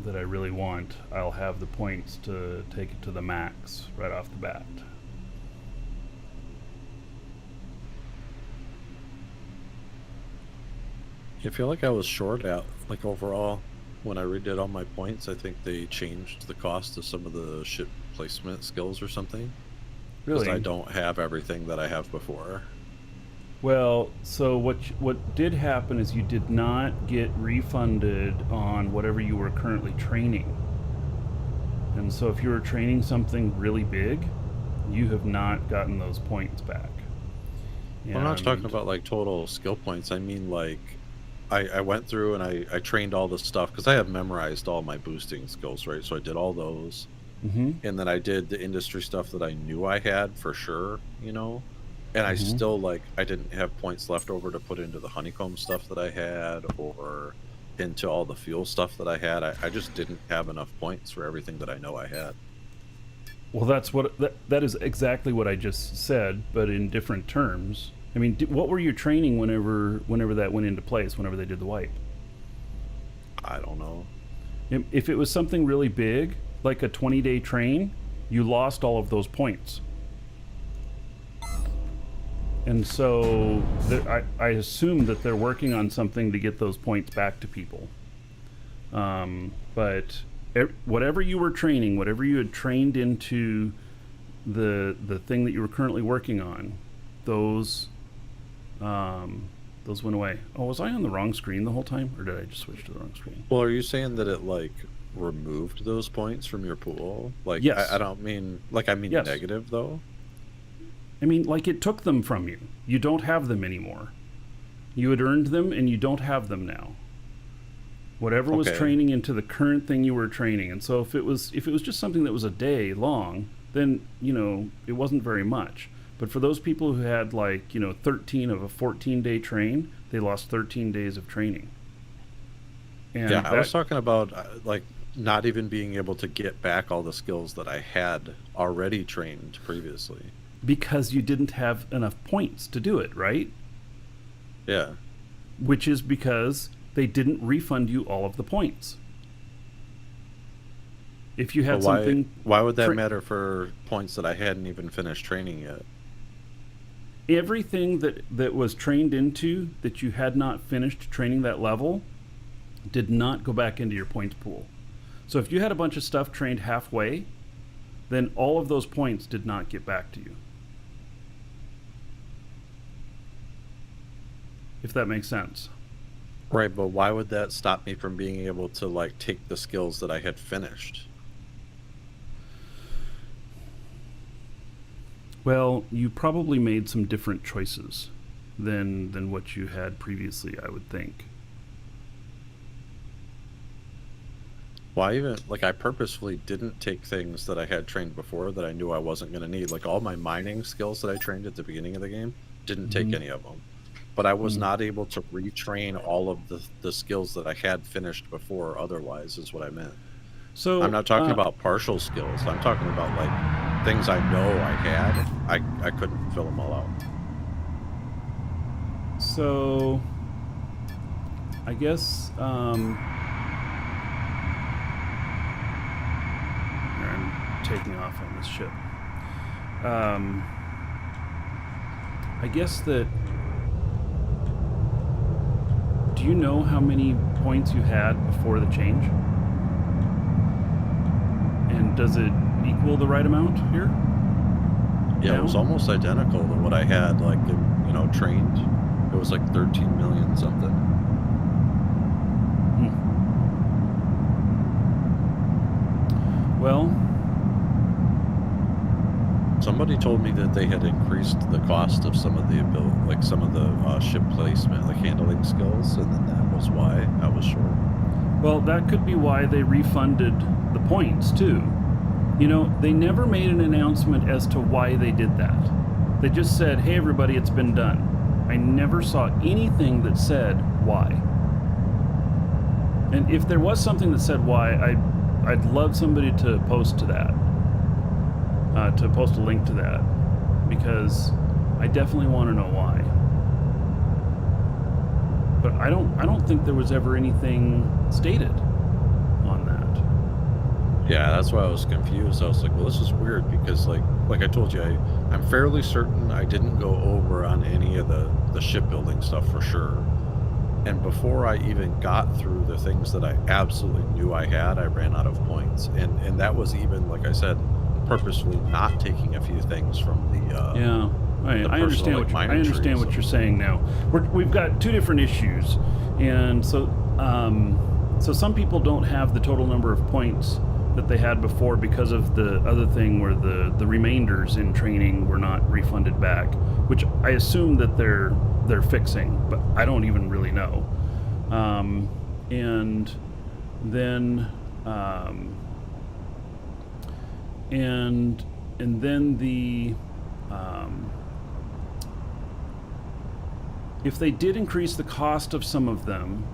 that I really want, I'll have the points to take it to the max right off the bat. I feel like I was short out, like overall, when I redid all my points. I think they changed the cost of some of the ship placement skills or something because I Really? don't have everything that I have before. Well, so what did happen is you did not get refunded on whatever you were currently training. And so if you were training something really big, you have not gotten those points back. I'm not talking And about like total skill points. I mean, like, I went through and I trained all the stuff because I have memorized all my boosting skills, right? So I did all those. mhm. And then I did the industry stuff that I knew I had for sure, you know? And I Mhm. still like I didn't have points left over to put into the honeycomb stuff that I had or into all the fuel stuff that I had. I just didn't have enough points for everything that I know I had. Well, that is exactly what I just said, but in different terms. I mean, what were you training whenever that went into place? Whenever they did the wipe? I don't know. If it was something really big, like a 20-day train, you lost all of those points. And so I assume that they're working on something to get those points back to people. But whatever you were training, whatever you had trained into the thing that you were currently working on, those those went away. Oh, was I on the wrong screen the whole time, or did I just switch to the wrong screen? Well, are you saying that it like removed those points from your pool? Like Yes. I don't mean like I mean Yes. negative though. I mean, like it took them from you. You don't have them anymore. You had earned them, and you don't have them now. Whatever was Okay. training into the current thing you were training. And so if it was just something that was a day long, then it wasn't very much. But for those people who had 13 of a 14-day train, they lost 13 days of training. And Yeah, I was that talking about like not even being able to get back all the skills that I had already trained previously. because you didn't have enough points to do it, right? Yeah. Which is because they didn't refund you all of the points. If you But had something why would that tra- matter for points that I hadn't even finished training yet? everything that was trained into that you had not finished training that level did not go back into your points pool. So if you had a bunch of stuff trained halfway, then all of those points did not get back to you. If that makes sense. Right, but why would that stop me from being able to like take the skills that I had finished? Well, you probably made some different choices than what you had previously, I would think. Well, I even like I purposefully didn't take things that I had trained before that I knew I wasn't going to need. Like all my mining skills that I trained at the beginning of the game, didn't take Mhm. any of them. But I was Mm. not able to retrain all of the skills that I had finished before otherwise is what I meant. I'm So, not talking about partial skills. I'm talking about like things I know I had. I couldn't fill them all out. so I guess here, I'm taking off on this ship. Um, I guess that. Do you know how many points you had before the change? And does it equal the right amount here? Yeah, it was Now? almost identical to what I had like trained. It was like 13 million something. Hmm. Well, Somebody told me that they had increased the cost of some of the ability, like some of the ship placement, like handling skills, and then that was why I was short. that could be why they refunded the points too. They never made an announcement as to why they did that. They just said, "Hey, everybody, it's been done." I never saw anything that said why. And if there was something that said why, I'd love somebody to post to that, to post a link to that, because I definitely want to know why. But I don't think there was ever anything stated on that. Yeah, that's why I was confused. I was like, well, this is weird because like I told you, I'm fairly certain I didn't go over on any of the shipbuilding stuff for sure. And before I even got through the things that I absolutely knew I had, I ran out of points. And that was even, like I said, purposefully not taking a few things from Yeah, I understand what I understand what you're saying now. We've got two different issues, and so so some people don't have the total number of points that they had before because of the other thing where the remainders in training were not refunded back, which I assume that they're fixing, but I don't even really know. And then and then the if they did increase the cost of some of them,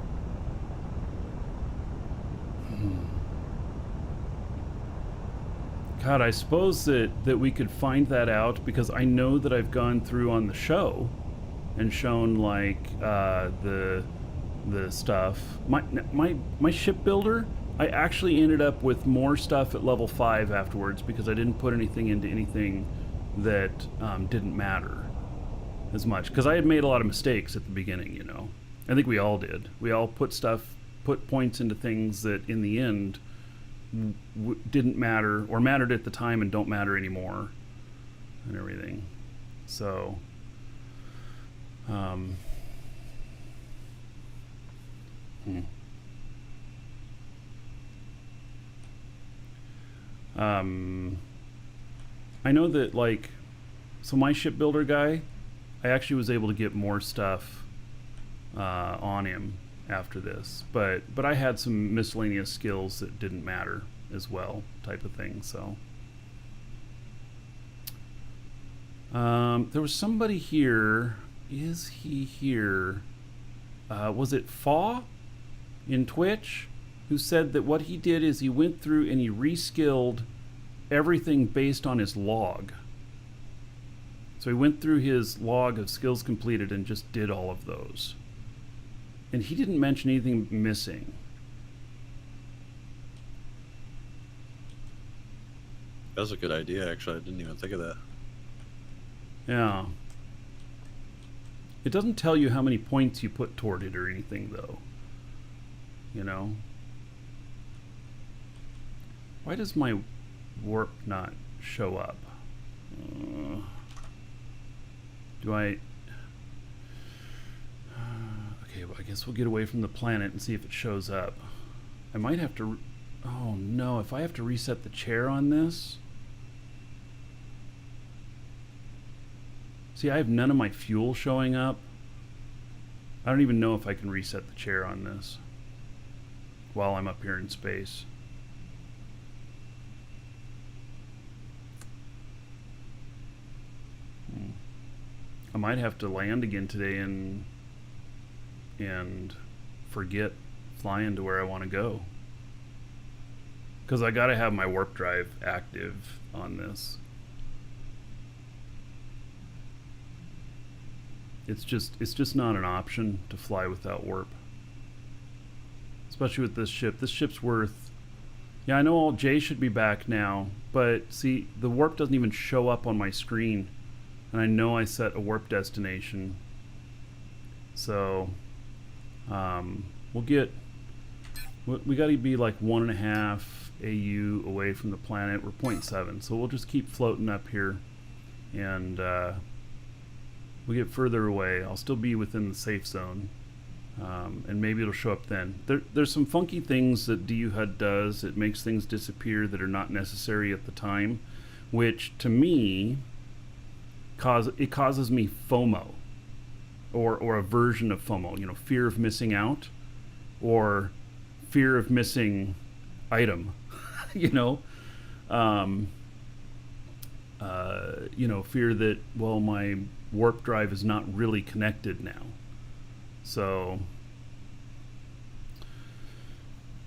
God, I suppose that we could find that out, because I know that I've gone through on the show and shown like the stuff. My shipbuilder, I actually ended up with more stuff at level 5 afterwards because I didn't put anything into anything that didn't matter as much, because I had made a lot of mistakes at the beginning, you know. I think we all did. We all put points into things that in the end didn't matter, or mattered at the time and don't matter anymore, and everything. So I know that, like, so my shipbuilder guy, I actually was able to get more stuff on him after this, but I had some miscellaneous skills that didn't matter as well, type of thing. So there was somebody here. Is he here? Was it Faw in Twitch, who said that what he did is he went through and he reskilled everything based on his log. So he went through his log of skills completed and just did all of those. And he didn't mention anything missing. That's a good idea, actually. I didn't even think of that. Yeah. It doesn't tell you how many points you put toward it or anything, though. You know? Why does my warp not show up? Do I... Okay, well, I guess we'll get away from the planet and see if it shows up. I might have to... Oh, no. If I have to reset the chair on this... See, I have none of my fuel showing up. I don't even know if I can reset the chair on this while I'm up here in space. I might have to land again today and forget flying to where I want to go, because I gotta have my warp drive active on this. It's just not an option to fly without warp, especially with this ship. This ship's worth... Yeah, I know all Jay should be back now, but see, the warp doesn't even show up on my screen, and I know I set a warp destination. So we got to be like 1.5 AU away from the planet. We're 0.7, so we'll just keep floating up here, and we get further away. I'll still be within the safe zone, and maybe it'll show up then. There's some funky things that DU HUD does. It makes things disappear that are not necessary at the time, which to me causes me FOMO, or a version of FOMO. You know, fear of missing out, or fear of missing item. You know, fear that, well, my warp drive is not really connected now. So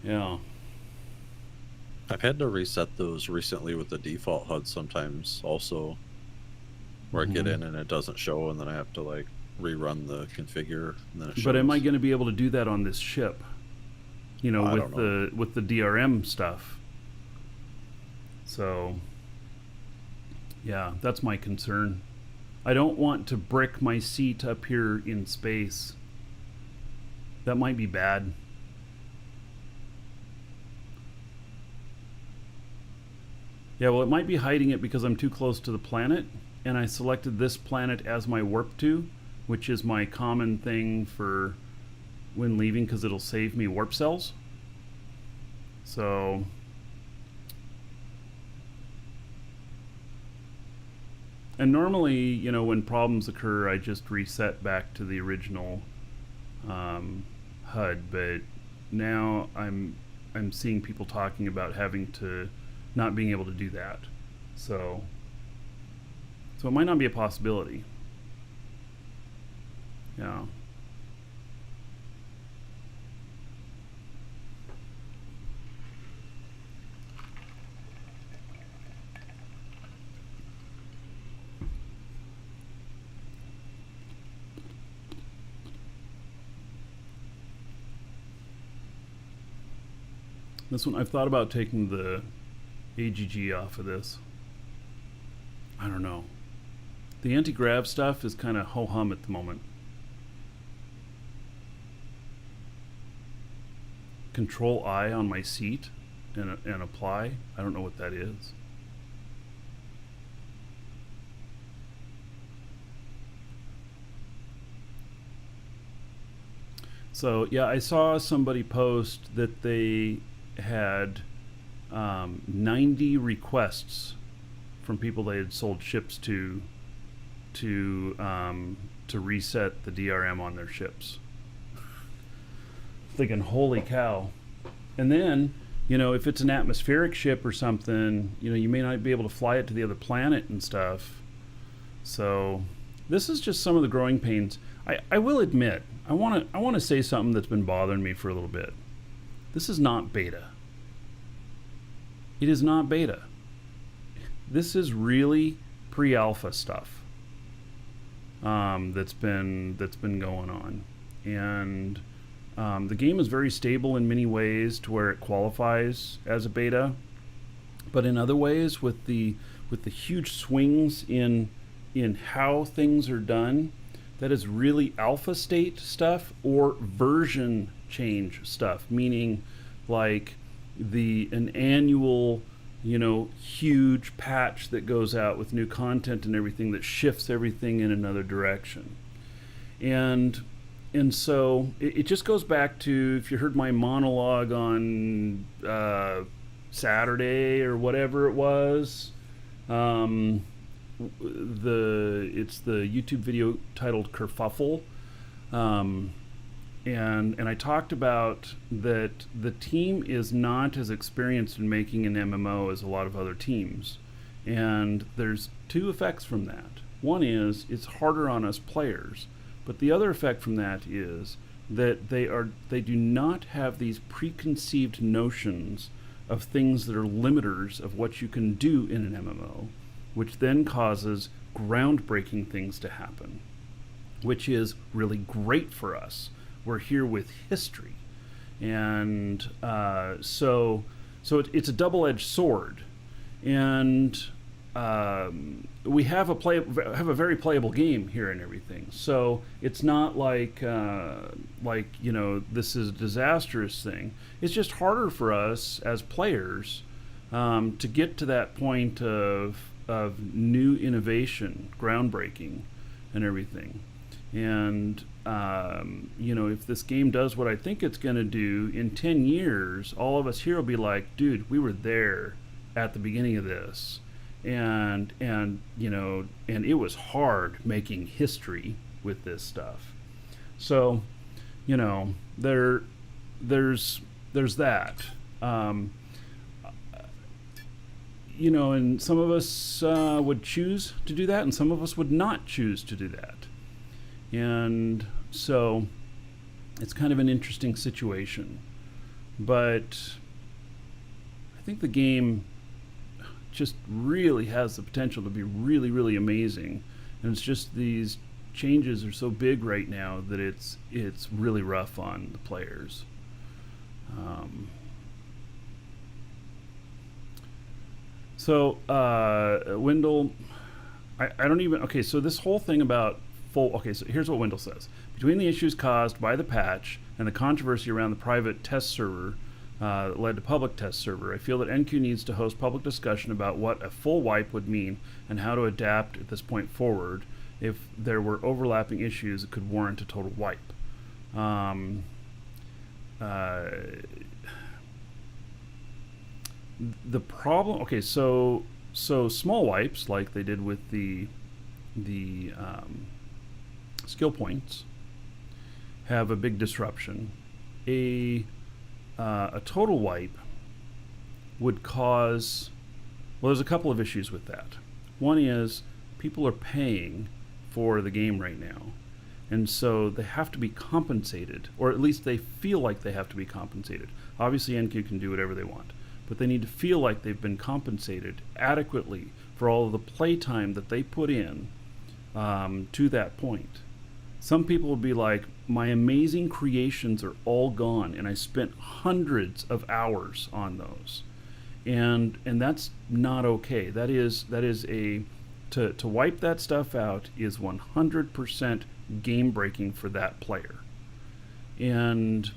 yeah, I've had to reset those recently with the default HUD sometimes also, where I get in and it doesn't show, and then I have to like rerun the configure, and then it shows. But am I going to be able to do that on this ship, you know, with the DRM stuff? So yeah, that's my concern. I don't want to brick my seat up here in space That might be bad. Yeah, well, it might be hiding it because I'm too close to the planet, and I selected this planet as my warp to, which is my common thing for when leaving because it'll save me warp cells. So and normally, you know, when problems occur, I just reset back to the original HUD, but now I'm seeing people talking about having to not being able to do that. So it might not be a possibility. Yeah. This one, I've thought about taking the AGG off of this. I don't know. The anti-grav stuff is kind of ho-hum at the moment. Control I on my seat and apply. I don't know what that is. So yeah, I saw somebody post that they had 90 requests from people they had sold ships to reset the DRM on their ships. Thinking, holy cow. And then, you know, if it's an atmospheric ship or something, you know, you may not be able to fly it to the other planet and stuff. So this is just some of the growing pains. I will admit, I want to say something that's been bothering me for a little bit. This is not beta. It is not beta. This is really pre-alpha stuff that's been going on, and the game is very stable in many ways to where it qualifies as a beta, but in other ways, with the huge swings in how things are done, that is really alpha state stuff or version change stuff, meaning like an annual, you know, huge patch that goes out with new content and everything that shifts everything in another direction. And so it just goes back to, if you heard my monologue on Saturday or whatever it was, it's the YouTube video titled Kerfuffle. And I talked about that the team is not as experienced in making an MMO as a lot of other teams. And there's two effects from that. One is it's harder on us players, but the other effect from that is that they do not have these preconceived notions of things that are limiters of what you can do in an MMO, which then causes groundbreaking things to happen, which is really great for us. We're here with history, and so it's a double-edged sword, and we have a very playable game here and everything. So it's not like you know, this is a disastrous thing. It's just harder for us as players to get to that point of new innovation, groundbreaking, and everything. And you know, if this game does what I think it's going to do, in 10 years, all of us here will be like, dude, we were there at the beginning of this. And you know, and it was hard making history with this stuff. So, you know, there's that. You know, and some of us would choose to do that, and some of us would not choose to do that. And so it's kind of an interesting situation. But I think the game just really has the potential to be really, really amazing. And it's just these changes are so big right now that it's really rough on the players. So Wendell, I don't even, okay, so this whole thing about full. Okay, so here's what Wendell says. Between the issues caused by the patch and the controversy around the private test server that led to public test server, I feel that NQ needs to host public discussion about what a full wipe would mean and how to adapt at this point forward if there were overlapping issues that could warrant a total wipe. The problem, okay, so small wipes like they did with the skill points have a big disruption. A total wipe would cause, well, there's a couple of issues with that. One is people are paying for the game right now, and so they have to be compensated, or at least they feel like they have to be compensated. Obviously NQ can do whatever they want, but they need to feel like they've been compensated adequately for all of the playtime that they put in to that point. Some people will be like, my amazing creations are all gone and I spent hundreds of hours on those. And that's not okay. That is a to wipe that stuff out is 100% game breaking for that player. And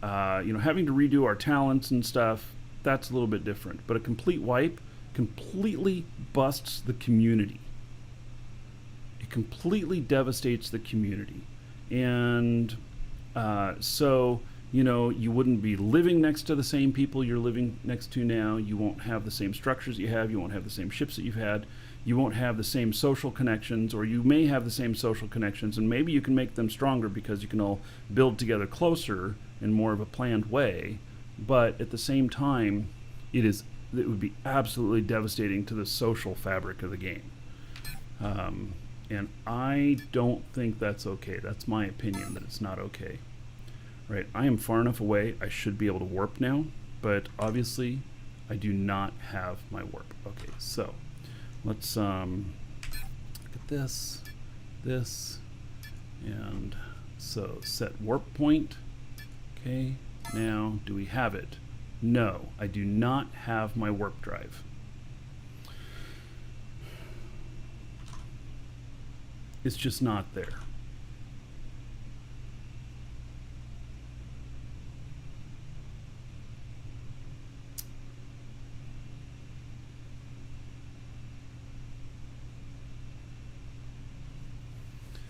having to redo our talents and stuff, that's a little bit different. But a complete wipe completely busts the community. It completely devastates the community. And so, you wouldn't be living next to the same people you're living next to now. You won't have the same structures you have. You won't have the same ships that you've had. You won't have the same social connections, or you may have the same social connections, and maybe you can make them stronger because you can all build together closer in more of a planned way. But at the same time, it would be absolutely devastating to the social fabric of the game. And I don't think that's okay. That's my opinion, that it's not okay. Right, I am far enough away, I should be able to warp now, but obviously I do not have my warp. Okay, so let's look at this, and so set warp point. Okay, now do we have it? No, I do not have my warp drive. It's just not there.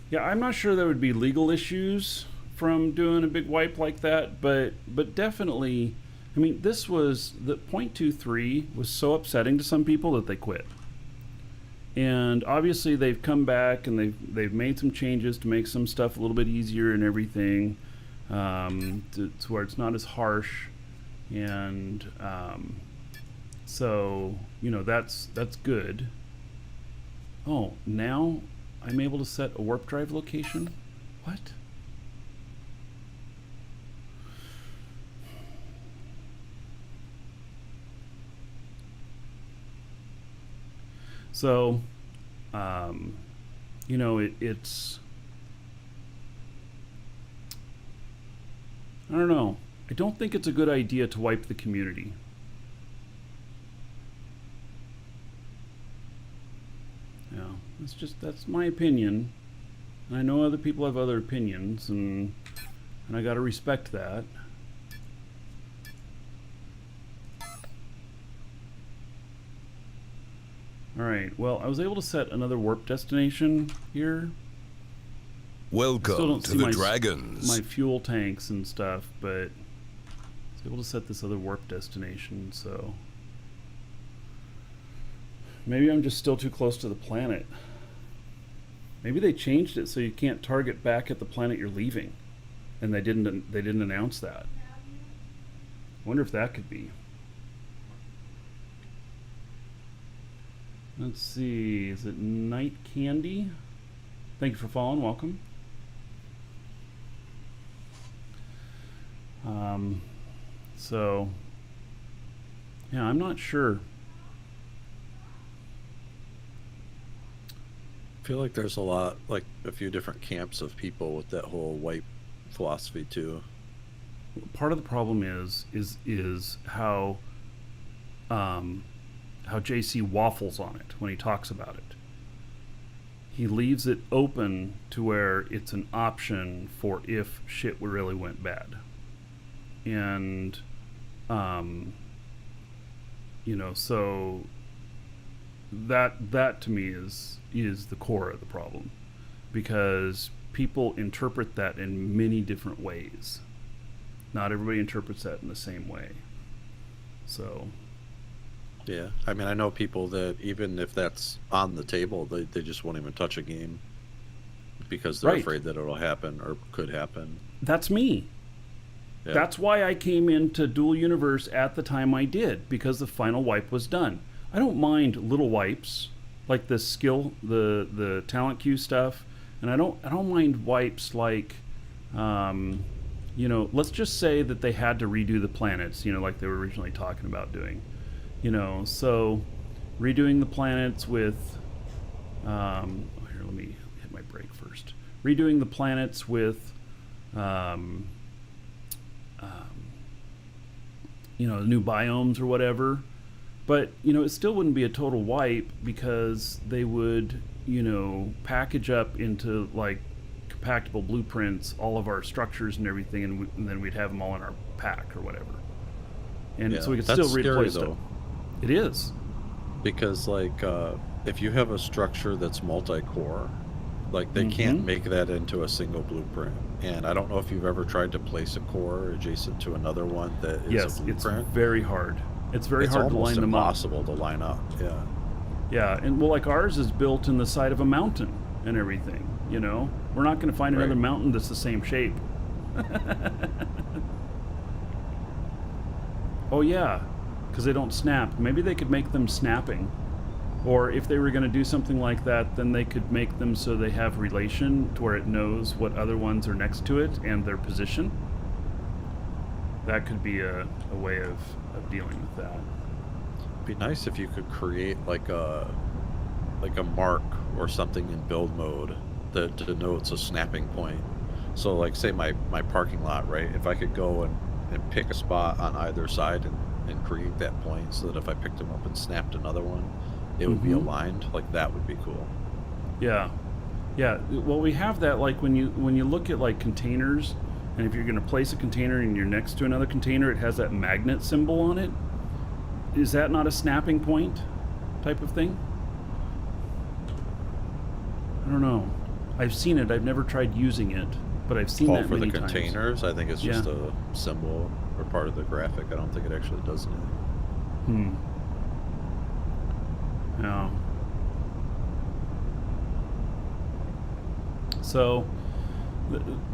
Yeah, I'm not sure there would be legal issues from doing a big wipe like that, but definitely, I mean, this was, the 0.23 was so upsetting to some people that they quit. And obviously they've come back and they've made some changes to make some stuff a little bit easier and everything, to where it's not as harsh. And so, that's good. Oh, now I'm able to set a warp drive location? What? So, it's, I don't know. I don't think it's a good idea to wipe the community. Yeah, that's my opinion. And I know other people have other opinions, and I gotta respect that. Alright, well, I was able to set another warp destination here. Welcome to the Dragons. My fuel tanks and stuff, but I was able to set this other warp destination, so maybe I'm just still too close to the planet. Maybe they changed it so you can't target back at the planet you're leaving, and they didn't announce that. I wonder if that could be. Let's see, is it Night Candy? Thank you for following, welcome. So, yeah, I'm not sure. I feel like there's a few different camps of people with that whole wipe philosophy too. Part of the problem is how JC waffles on it when he talks about it. he leaves it open to where it's an option for if shit really went bad. And so that to me is the core of the problem, because people interpret that in many different ways. Not everybody interprets that in the same way. So Yeah, I mean, I know people that even if that's on the table, they just won't even touch a game because they're Right. afraid that it'll happen or could happen. that's me. Yeah. That's why I came into Dual Universe at the time I did, because the final wipe was done. I don't mind little wipes like the skill, the talent queue stuff, and I don't mind wipes like, let's just say that they had to redo the planets, like they were originally talking about doing, so redoing the planets with, here, let me hit my brake first. Redoing the planets with, new biomes or whatever. But, it still wouldn't be a total wipe, because they would, package up into, like, compactable blueprints all of our structures and everything, and then we'd have them all in our pack or whatever. And Yeah, so we could that's still scary, replace though. them. It is. Because like if you have a structure that's multi-core, like they can't make that into a single blueprint. And I don't know if you've ever tried to place a core adjacent to another one that is Yes, a it's blueprint. very hard. It's very It's hard to almost line them up. impossible to line up. Yeah. Yeah, and well, like ours is built in the side of a mountain and everything, We're not going to find another Right. mountain that's the same shape. Oh, yeah, because they don't snap. Maybe they could make them snapping. Or if they were going to do something like that, then they could make them so they have relation to where it knows what other ones are next to it and their position. That could be a way of dealing with that. It'd be nice if you could create like a mark or something in build mode that denotes a snapping point. So like say my parking lot, right? If I could go and pick a spot on either side and create that point so that if I picked them up and snapped another one, it would be aligned, like that would be cool. Yeah. Well, we have that, like when you look at like containers, and if you're going to place a container and you're next to another container, it has that magnet symbol on it. Is that not a snapping point type of thing? I don't know. I've seen it. I've never tried using it, but I've seen that For the many times. containers, I think it's just Yeah. a symbol or part of the graphic. I don't think it actually does anything. Yeah. So,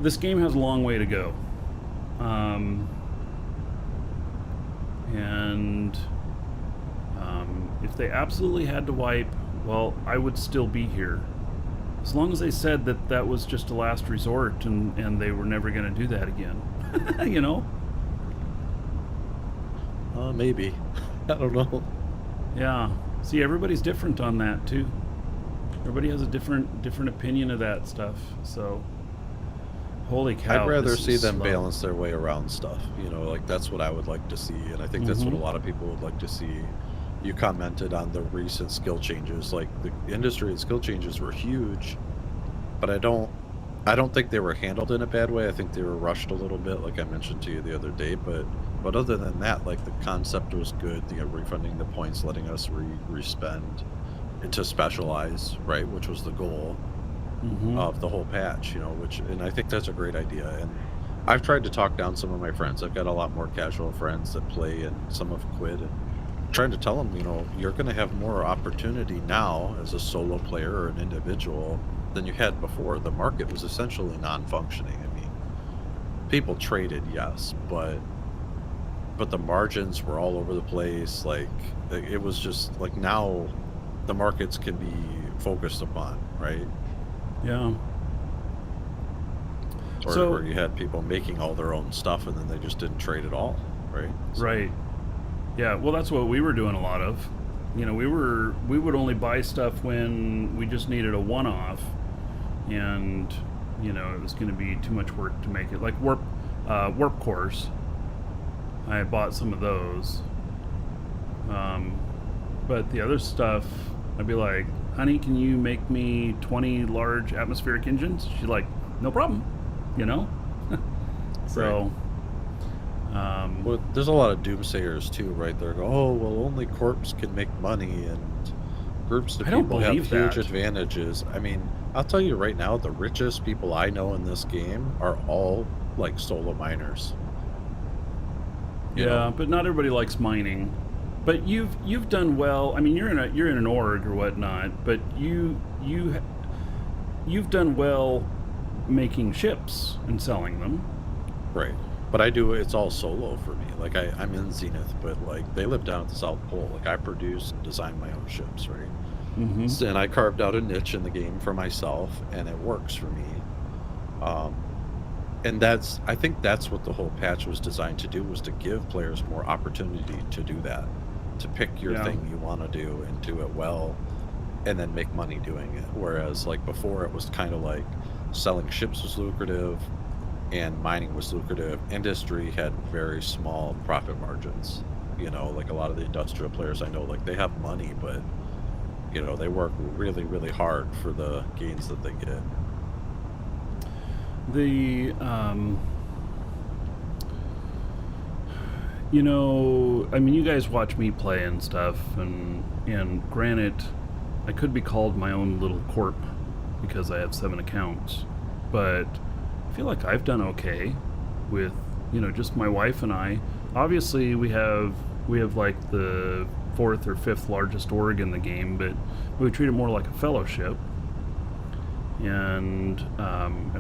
this game has a long way to go. If they absolutely had to wipe, well, I would still be here. As long as they said that that was just a last resort and they were never going to do that again. Maybe. I don't know. Yeah. See, everybody's different on that too. Everybody has a different opinion of that stuff. So, holy cow! I'd rather this see is them slow. balance their way around stuff. Like that's what I would like to see, and I think that's what a lot of people would like to see. You commented on the recent skill changes. Like the industry and skill changes were huge, but I don't think they were handled in a bad way. I think they were rushed a little bit, like I mentioned to you the other day. But other than that, like the concept was good. Refunding the points, letting us respend to specialize, right, which was the goal of the whole patch. And I think that's a great idea. And I've tried to talk down some of my friends. I've got a lot more casual friends that play, and some have quit. And trying to tell them, you're going to have more opportunity now as a solo player or an individual than you had before. The market was essentially non-functioning. I mean, people traded, yes, but the margins were all over the place. Like it was just like now the markets can be focused upon, right? Yeah. Or where you had people making all their own stuff and then they just didn't trade at all, right? Right. Yeah. Well, that's what we were doing a lot of. We would only buy stuff when we just needed a one-off, and it was going to be too much work to make it. Like warp cores. I bought some of those. But the other stuff, I'd be like, honey, can you make me 20 large atmospheric engines? She's like, no problem, you know? So, Well, there's a lot of doomsayers too, right? They're go, oh, well, only corps can make money, and groups of I don't people have believe huge that. advantages. I mean, I'll tell you right now, the richest people I know in this game are all like solo miners. You Yeah, know? but not everybody likes mining. But you've done well. I mean, you're in an org or whatnot, but you've done well making ships and selling them. Right. But I do, it's all solo for me. Like I'm in Zenith, but like they live down at the South Pole. Like I produce and design my own ships, right? Mm-hmm. And I carved out a niche in the game for myself, and it works for me. Um, and I think that's what the whole patch was designed to do, was to give players more opportunity to do that, to pick your Yeah. thing you want to do and do it well, and then make money doing it. Whereas like before, it was kind of like selling ships was lucrative and mining was lucrative. Industry had very small profit margins. You know, like a lot of the industrial players I know, like they have money, but you know, they work really, really hard for the gains that they get. The you know, I mean, you guys watch me play and stuff, and granted, I could be called my own little corp because I have 7 accounts, but I feel like I've done okay with, you know, just my wife and I. Obviously, we have like the 4th or 5th largest org in the game, but we treat it more like a fellowship. And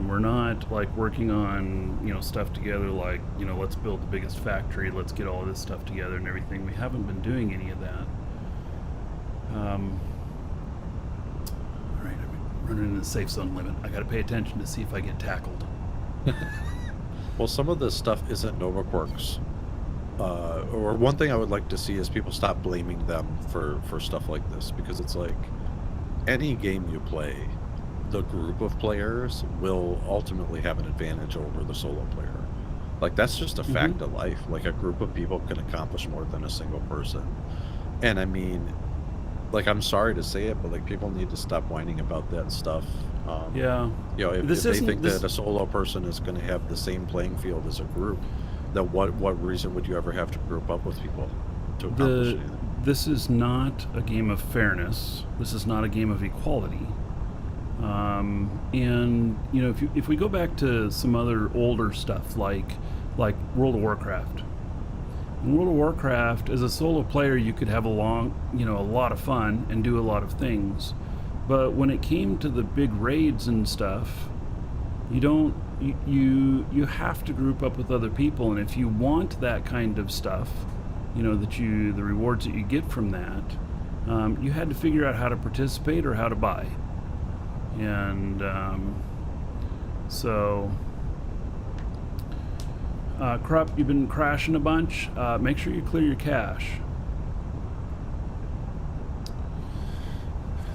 we're not like working on, you know, stuff together like, you know, let's build the biggest factory, let's get all of this stuff together and everything. We haven't been doing any of that. All right, I'm running in the safe zone limit. I got to pay attention to see if I get tackled. Well, some of this stuff isn't Nova Quarks. Or one thing I would like to see is people stop blaming them for stuff like this, because it's like any game you play, the group of players will ultimately have an advantage over the solo player. Like that's just a fact of life. Like a group of people can accomplish more than a single person. And I mean, like I'm sorry to say it, but like people need to stop whining about that stuff. Yeah. You know, if This they isn't- think this- that a solo person is going to have the same playing field as a group, then what reason would you ever have to group up with people to accomplish anything? This is not a game of fairness. This is not a game of equality. And you know, if we go back to some other older stuff like World of Warcraft. In World of Warcraft, as a solo player, you could have a lot of fun and do a lot of things. But when it came to the big raids and stuff, you have to group up with other people, and if you want that kind of stuff, you know, the rewards that you get from that, you had to figure out how to participate or how to buy. And so Krupp, you've been crashing a bunch. Make sure you clear your cache.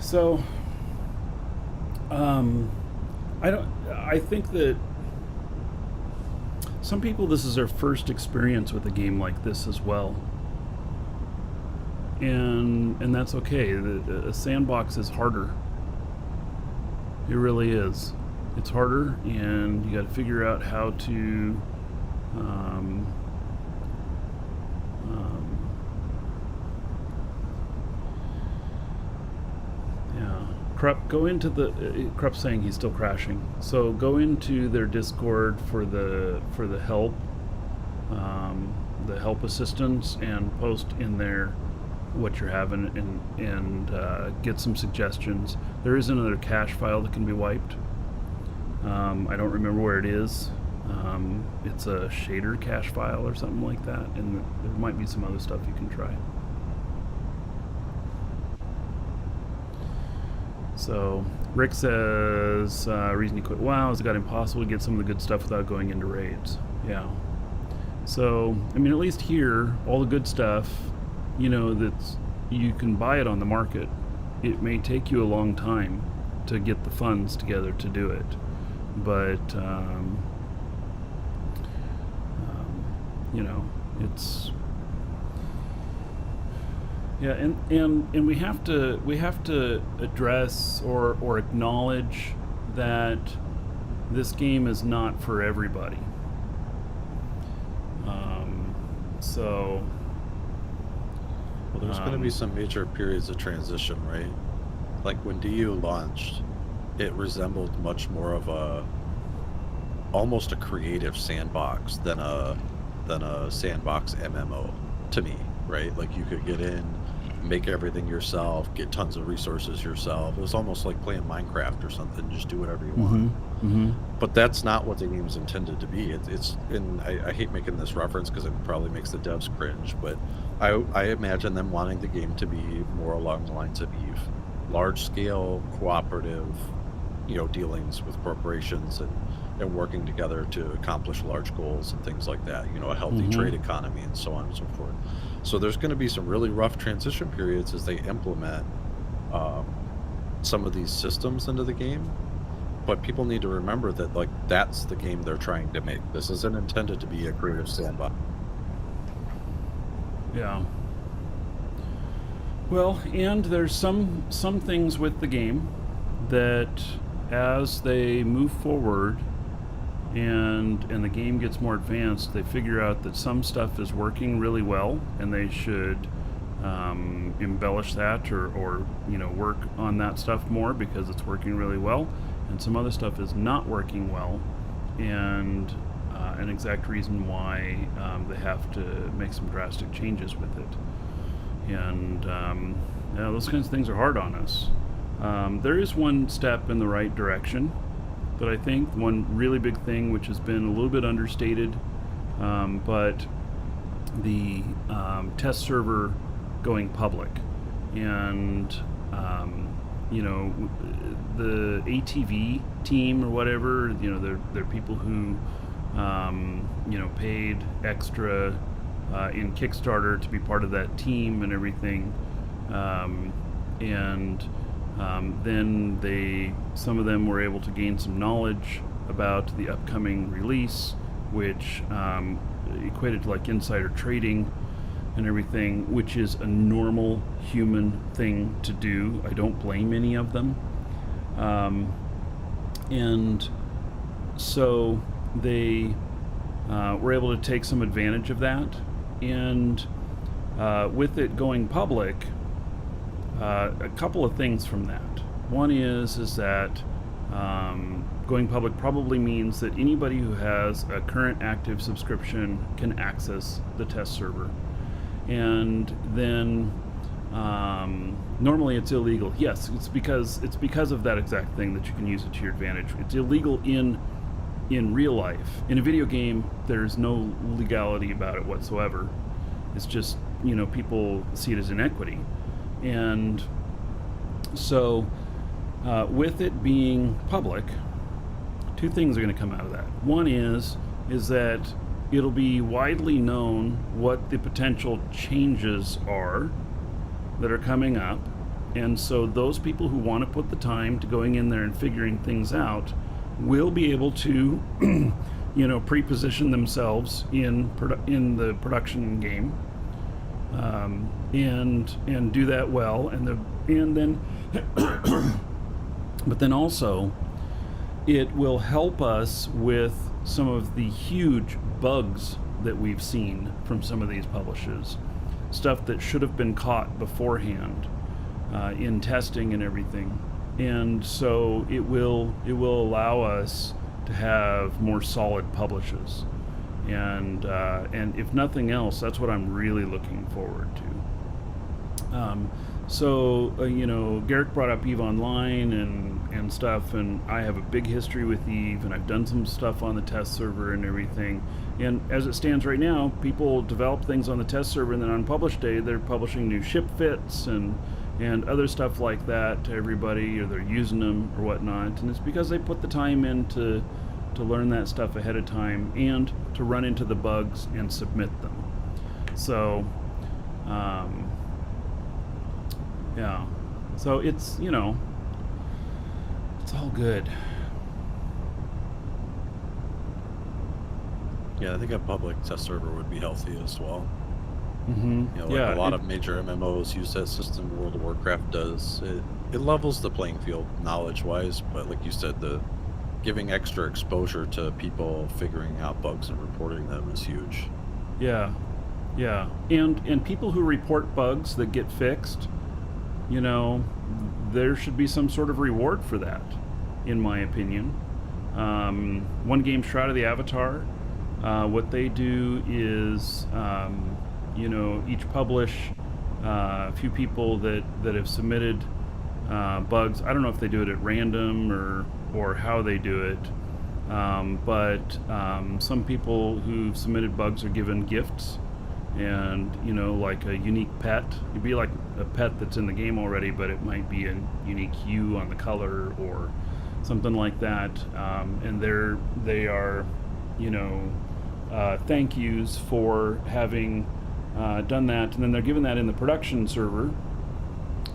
So I think that some people, this is their first experience with a game like this as well, and that's okay. A sandbox is harder. It really is. It's harder, and you got to figure out how to yeah. Krupp, go into the Krupp's saying he's still crashing. So go into their Discord for the help, the help assistance, and post in there what you're having, and get some suggestions. There is another cache file that can be wiped. I don't remember where it is. It's a shader cache file or something like that, and there might be some other stuff you can try. So Rick says reason he quit WoW is it got impossible to get some of the good stuff without going into raids. Yeah. So I mean, at least here, all the good stuff, you know, that's you can buy it on the market. It may take you a long time to get the funds together to do it, but you know, Yeah, and we have to address or acknowledge that this game is not for everybody. So Well, there's going to be some major periods of transition, right? Like when DU launched, it resembled much more of a almost a creative sandbox than a sandbox MMO to me, right? Like you could get in, make everything yourself, get tons of resources yourself. It was almost like playing Minecraft or something, just do whatever you want. But that's not what the game's intended to be. It's and I hate making this reference because it probably makes the devs cringe, but I imagine them wanting the game to be more along the lines of Eve, large scale cooperative, dealings with corporations and working together to accomplish large goals and things like that. A healthy trade economy and so on and so forth. So there's going to be some really rough transition periods as they implement some of these systems into the game. But people need to remember that, like, that's the game they're trying to make. This isn't intended to be a creative sandbox. Yeah. Well, and there's some things with the game that as they move forward and the game gets more advanced, they figure out that some stuff is working really well and they should embellish that or work on that stuff more because it's working really well, and some other stuff is not working well, and an exact reason why they have to make some drastic changes with it. And those kinds of things are hard on us. There is one step in the right direction, but I think one really big thing, which has been a little bit understated, but the test server going public, and the ATV team or whatever, they're people who paid extra in Kickstarter to be part of that team and everything, and then some of them were able to gain some knowledge about the upcoming release, which equated to like insider trading and everything, which is a normal human thing to do. I don't blame any of them. And so they were able to take some advantage of that. And with it going public, a couple of things from that. One is that going public probably means that anybody who has a current active subscription can access the test server. And then normally it's illegal. Yes, it's because of that exact thing that you can use it to your advantage. It's illegal in real life. In a video game, there's no legality about it whatsoever. It's just, people see it as inequity. And so with it being public, two things are going to come out of that. One is that it'll be widely known what the potential changes are that are coming up. And so those people who want to put the time to going in there and figuring things out will be able to, pre-position themselves in the production game, and do that well. And then, but then also, it will help us with some of the huge bugs that we've seen from some of these publishers, stuff that should have been caught beforehand in testing and everything. And so it will allow us to have more solid publishers, and if nothing else, that's what I'm really looking forward to. Garrick brought up EVE Online and stuff, and I have a big history with EVE, and I've done some stuff on the test server and everything. And as it stands right now, people develop things on the test server, and then on publish day, they're publishing new ship fits and other stuff like that to everybody, or they're using them or whatnot. And it's because they put the time in to learn that stuff ahead of time and to run into the bugs and submit them. So, yeah. So it's, it's all good. Yeah, I think a public test server would be healthy as well. Mm-hmm. You know, like Yeah. a lot of major MMOs use that system. World of Warcraft does. It levels the playing field knowledge-wise, but like you said, the giving extra exposure to people figuring out bugs and reporting them is huge. Yeah. Yeah. And people who report bugs that get fixed, you know, there should be some sort of reward for that, in my opinion. One game, Shroud of the Avatar, what they do is, you know, each publish a few people that have submitted bugs. I don't know if they do it at random or how they do it, but some people who've submitted bugs are given gifts, and you know, like a unique pet. It'd be like a pet that's in the game already, but it might be a unique hue on the color or something like that. And they are, you know, thank yous for having done that, and then they're given that in the production server,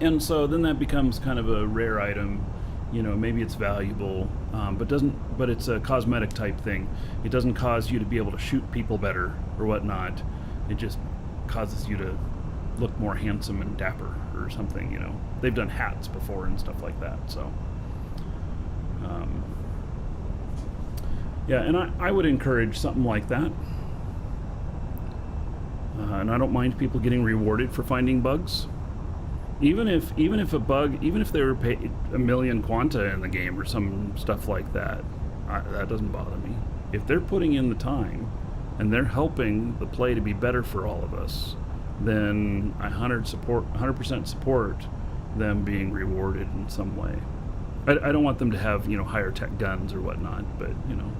and so then that becomes kind of a rare item. You know, maybe it's valuable, but it's a cosmetic type thing. It doesn't cause you to be able to shoot people better or whatnot. It just causes you to look more handsome and dapper or something. You know, they've done hats before and stuff like that. So, yeah, and I would encourage something like that. And I don't mind people getting rewarded for finding bugs. Even if a bug, even if they were paid 1,000,000 quanta in the game or some stuff like that, that doesn't bother me. If they're putting in the time and they're helping the play to be better for all of us, then I 100% support them being rewarded in some way. I don't want them to have, you know, higher tech guns or whatnot, but you know,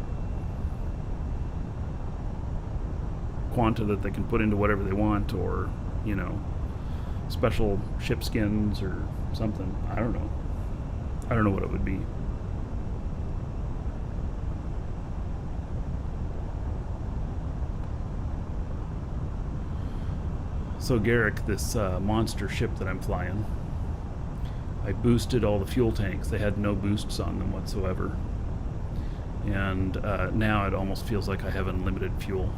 quanta that they can put into whatever they want, or you know, special ship skins or something. I don't know what it would be. So Garrick, this monster ship that I'm flying, I boosted all the fuel tanks. They had no boosts on them whatsoever, and now it almost feels like I have unlimited fuel.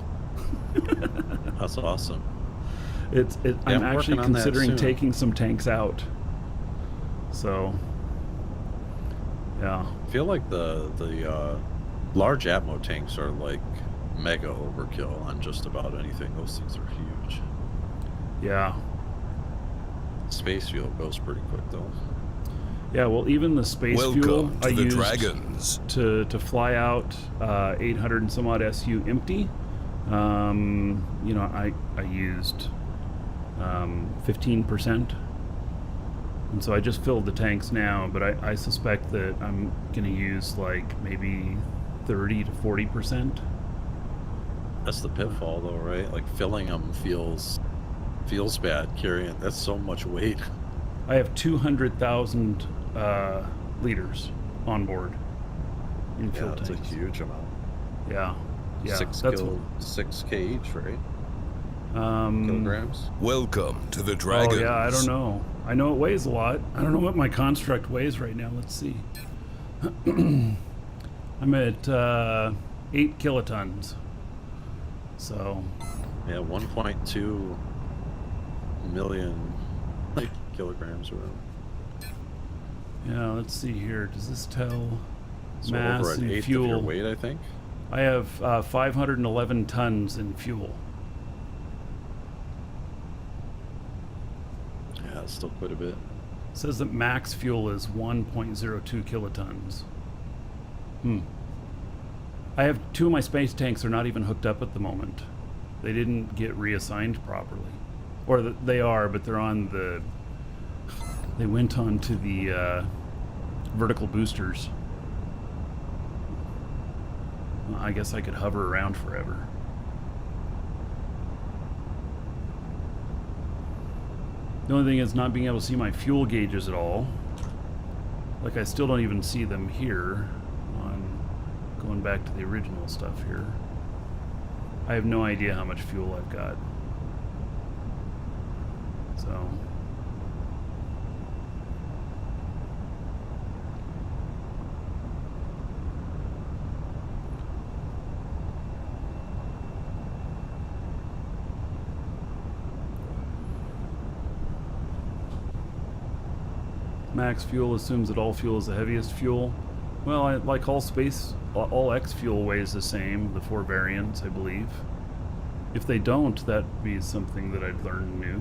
That's awesome. I'm I'm actually working on that considering soon. taking some tanks out. So, yeah. I feel like the large Atmo tanks are like mega overkill on just about anything. Those things are huge. Yeah. Space fuel goes pretty quick though. Yeah, well, even the space fuel Welcome I to the used Dragons. to fly out 800 and some odd SU empty. You know, I used 15%. And so I just filled the tanks now, but I suspect that I'm going to use like maybe 30 to 40%. That's the pitfall though, right? Like filling them feels bad carrying. That's so much weight. I have 200,000 liters on board in fuel That's a tanks. huge amount. Yeah. Yeah. 6 k each, right? Um, Kilograms. Welcome to the Oh Dragons. yeah, I don't know. I know it weighs a lot. I don't know what my construct weighs right now. Let's see. I'm at 8 kilotons. So Yeah, 1.2 million like kilograms or whatever. yeah, let's see here. Does this tell So mass over an and eighth fuel? of your weight, I think. I have 511 tons in fuel. Yeah, it's still quite a bit. It says that max fuel is 1.02 kilotons. I have 2 of my space tanks are not even hooked up at the moment. They didn't get reassigned properly. Or they are, but they're on the... They went on to the vertical boosters. Well, I guess I could hover around forever. The only thing is not being able to see my fuel gauges at all. Like, I still don't even see them here on going back to the original stuff here. I have no idea how much fuel I've got. So... Max fuel assumes that all fuel is the heaviest fuel. Well, like all space, all X fuel weighs the same, the 4 variants, I believe. If they don't, that'd be something that I'd learn new.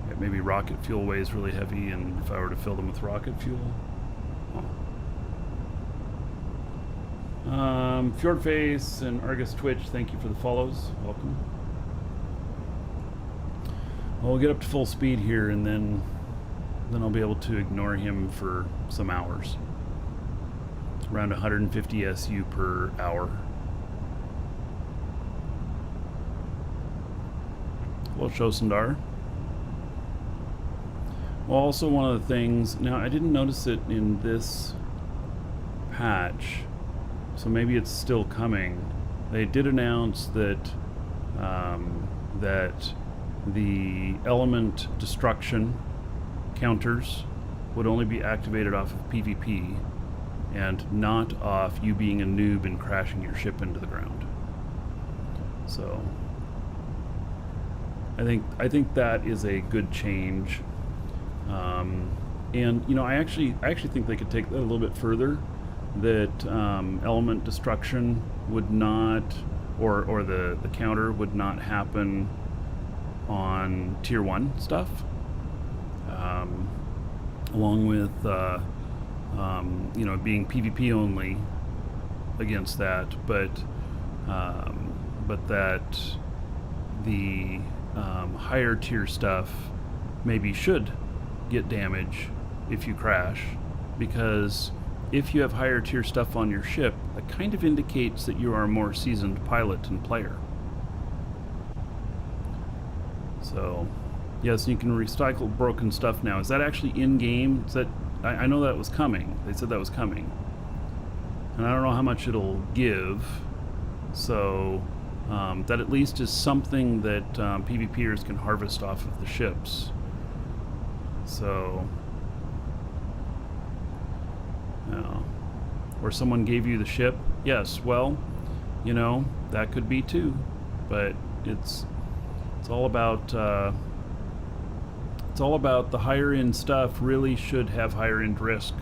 Yeah, maybe rocket fuel weighs really heavy, and if I were to fill them with rocket fuel. Fjordface and Argus Twitch, thank you for the follows. Welcome. Well, we'll get up to full speed here, and then I'll be able to ignore him for some hours. Around 150 SU per hour. Well, Shosundar. Well, also one of the things, now I didn't notice it in this patch, so maybe it's still coming. They did announce that that the element destruction counters would only be activated off of PvP and not off you being a noob and crashing your ship into the ground. So I think that is a good change. And you know, I actually think they could take that a little bit further. That element destruction would not, or the counter would not happen on tier 1 stuff, along with you know, being PvP only against that, but that the higher tier stuff maybe should get damage if you crash, because if you have higher tier stuff on your ship, that kind of indicates that you are a more seasoned pilot and player. So, yes, you can recycle broken stuff now. Is that actually in game? Is that, I know that was coming. They said that was coming, and I don't know how much it'll give. So that at least is something that PvPers can harvest off of the ships. So, or someone gave you the ship. Yes, well, you know, that could be too, but it's all about the higher end stuff really should have higher end risk.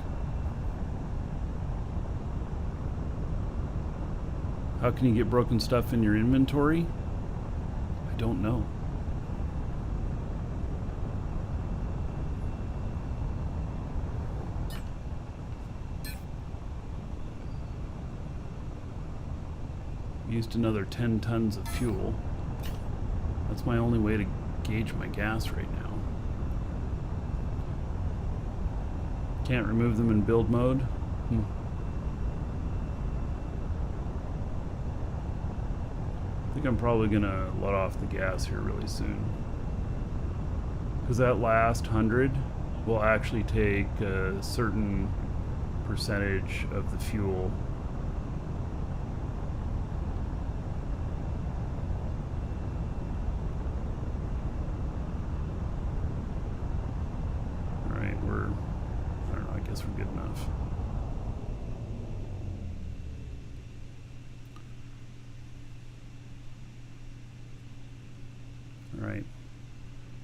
How can you get broken stuff in your inventory? I don't know. Used another 10 tons of fuel. That's my only way to gauge my gas right now. Can't remove them in build mode. I think I'm probably gonna let off the gas here really soon, because that last 100 will actually take a certain percentage of the fuel. We're good enough. All right,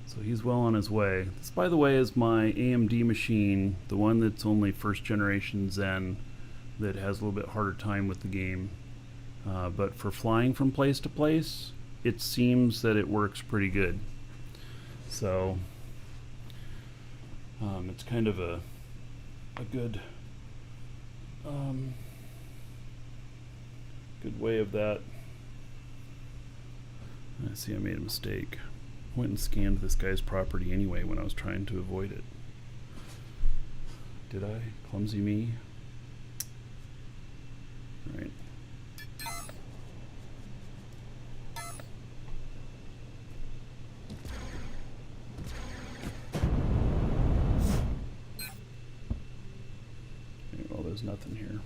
so he's well on his way. This, by the way, is my AMD machine, the one that's only first generation Zen, that has a little bit harder time with the game. But for flying from place to place, it seems that it works pretty good. So it's kind of a good good way of that. I see I made a mistake. Went and scanned this guy's property anyway when I was trying to avoid it. Did I? Clumsy me. All right. Well, there's nothing here.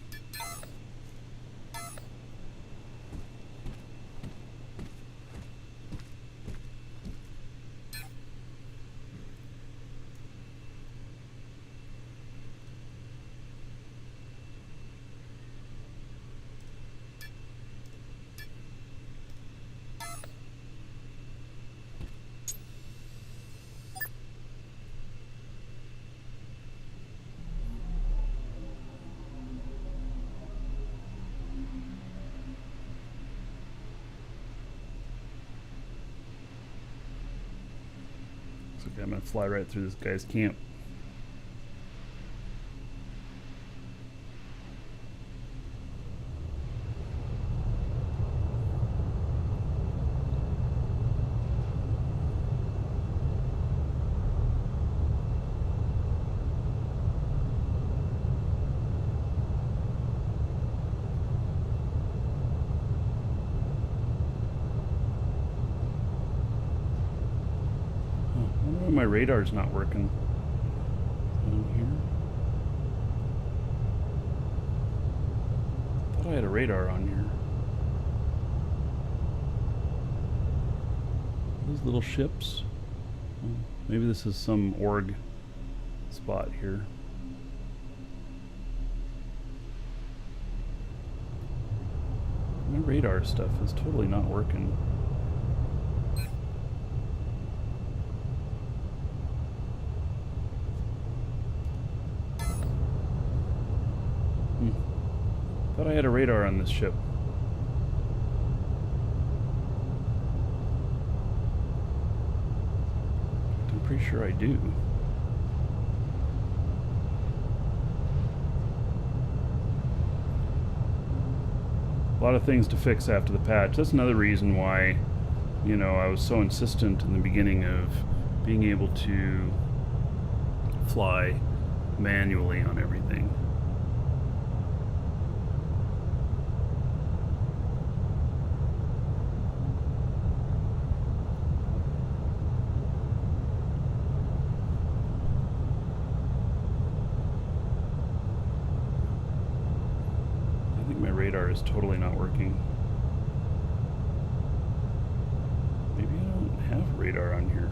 Okay, I'm gonna fly right through this guy's camp. I wonder why my radar's not working. On here. Thought I had a radar on here. These little ships. Oh, maybe this is some org spot here. My radar stuff is totally not working. Thought I had a radar on this ship. I'm pretty sure I do. A lot of things to fix after the patch. That's another reason why, you know, I was so insistent in the beginning of being able to fly manually on everything. Radar is totally not working. Maybe I don't have radar on here.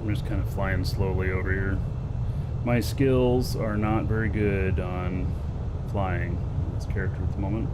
I'm just kind of flying slowly over here. My skills are not very good on flying this character at the moment.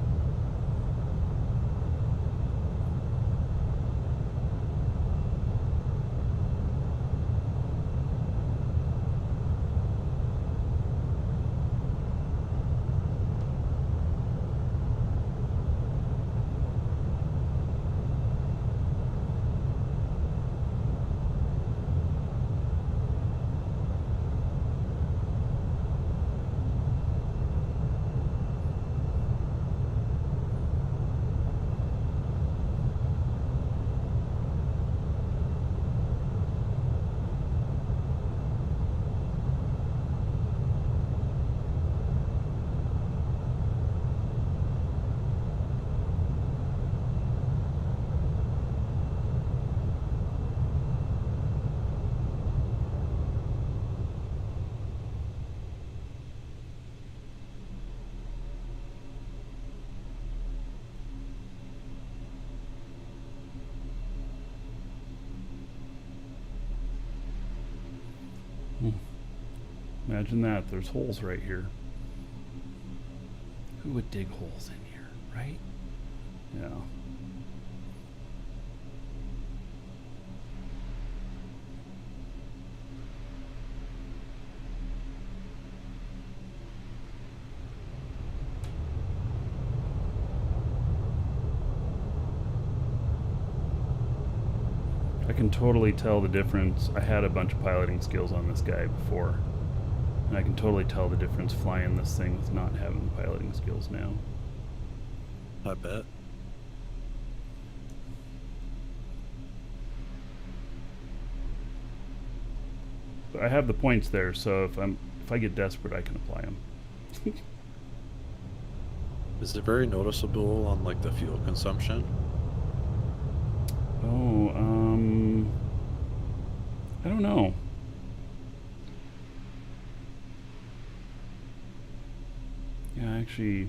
Imagine that. There's holes right here. Who would dig holes in here, right? Yeah. I can totally tell the difference. I had a bunch of piloting skills on this guy before. And I can totally tell the difference flying this thing with not having the piloting skills now. I bet. But I have the points there, so if I get desperate, I can apply them. Is it very noticeable on like the fuel consumption? Oh, I don't know. Yeah, I actually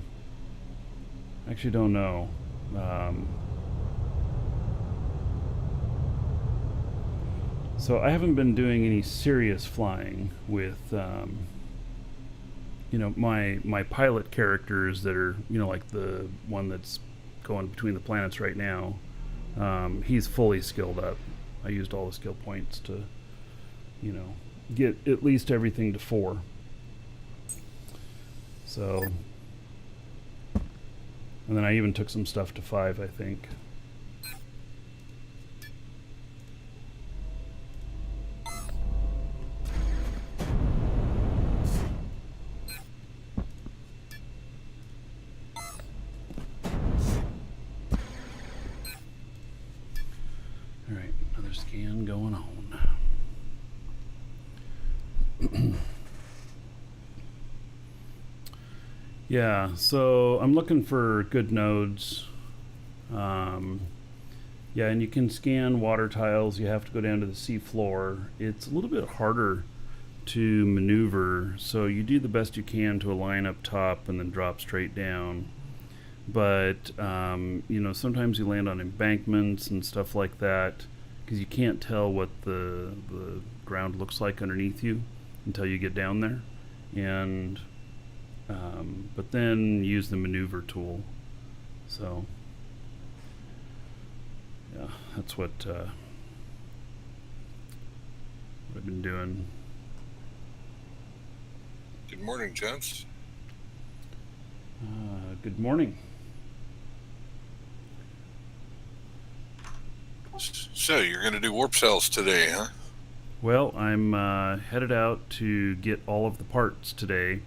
don't know. So I haven't been doing any serious flying with my pilot characters that are, like the one that's going between the planets right now, he's fully skilled up. I used all the skill points to, get at least everything to 4. So, and then I even took some stuff to 5, I think. All right, another scan going on. Yeah, so I'm looking for good nodes. Yeah, and you can scan water tiles. You have to go down to the sea floor. It's a little bit harder to maneuver, so you do the best you can to align up top and then drop straight down. But, sometimes you land on embankments and stuff like that because you can't tell what the ground looks like underneath you until you get down there. And but then use the maneuver tool. So yeah, that's what I've been doing. Good morning, gents. Good morning. So you're going to do warp cells today, huh? Well, I'm headed out to get all of the parts today.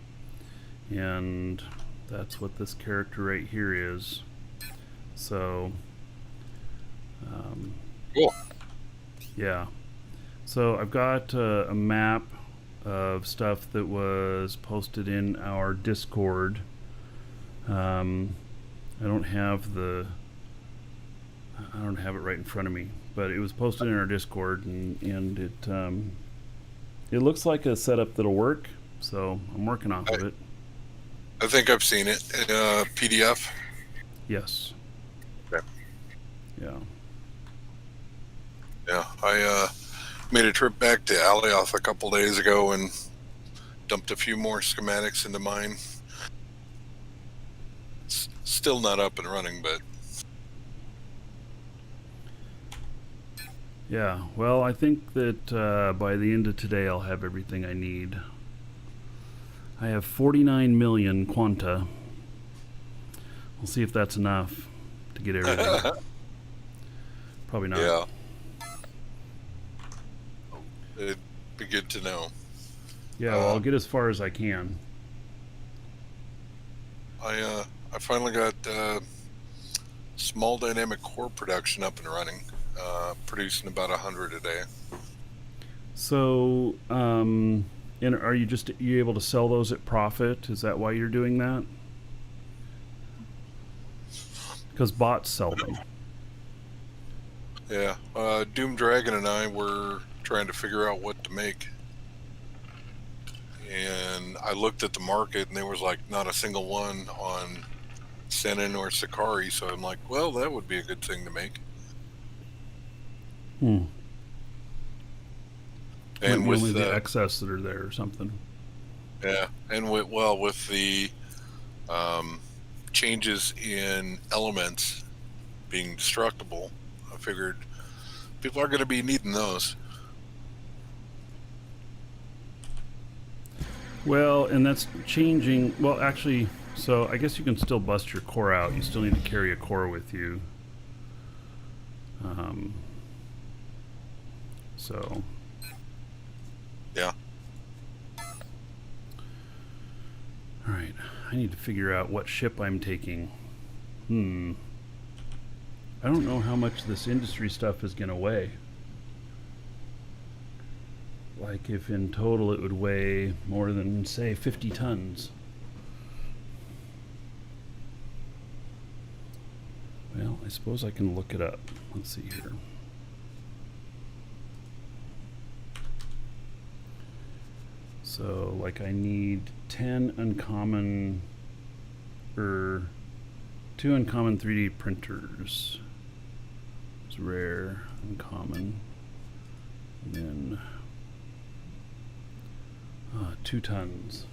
And that's what this character right here is. So, Cool. Yeah. So I've got a map of stuff that was posted in our Discord. I don't have it right in front of me, but it was posted in our Discord, and it looks like a setup that'll work. So I'm working off of it. I think I've seen it. PDF. Yes. Okay. Yeah. Yeah, I made a trip back to Alioth a couple days ago and dumped a few more schematics into mine. It's still not up and running, but Yeah. Well, I think that by the end of today, I'll have everything I need. I have 49 million quanta. We'll see if that's enough to get everything. Probably not. yeah, it'd be good to know. Yeah, well, I'll get as far as I can. I finally got small dynamic core production up and running, producing about 100 a day. So, and are you able to sell those at profit? Is that why you're doing that? Because bots sell them. Yeah, Doom Dragon and I were trying to figure out what to make. And I looked at the market and there was like not a single one on Senin or Sakari, so I'm like, well, that would be a good thing to make. And with only the excess that are there or something. Yeah, and with the changes in elements being destructible, I figured people are going to be needing those. Well, and that's changing. Well, actually, so I guess you can still bust your core out. You still need to carry a core with you. So. Yeah. All right. I need to figure out what ship I'm taking. I don't know how much this industry stuff is going to weigh. Like if in total it would weigh more than, say, 50 tons. Well, I suppose I can look it up. Let's see here. So, like, I need 10 uncommon, or 2 uncommon 3D printers. It's rare, uncommon, and then 2 tons.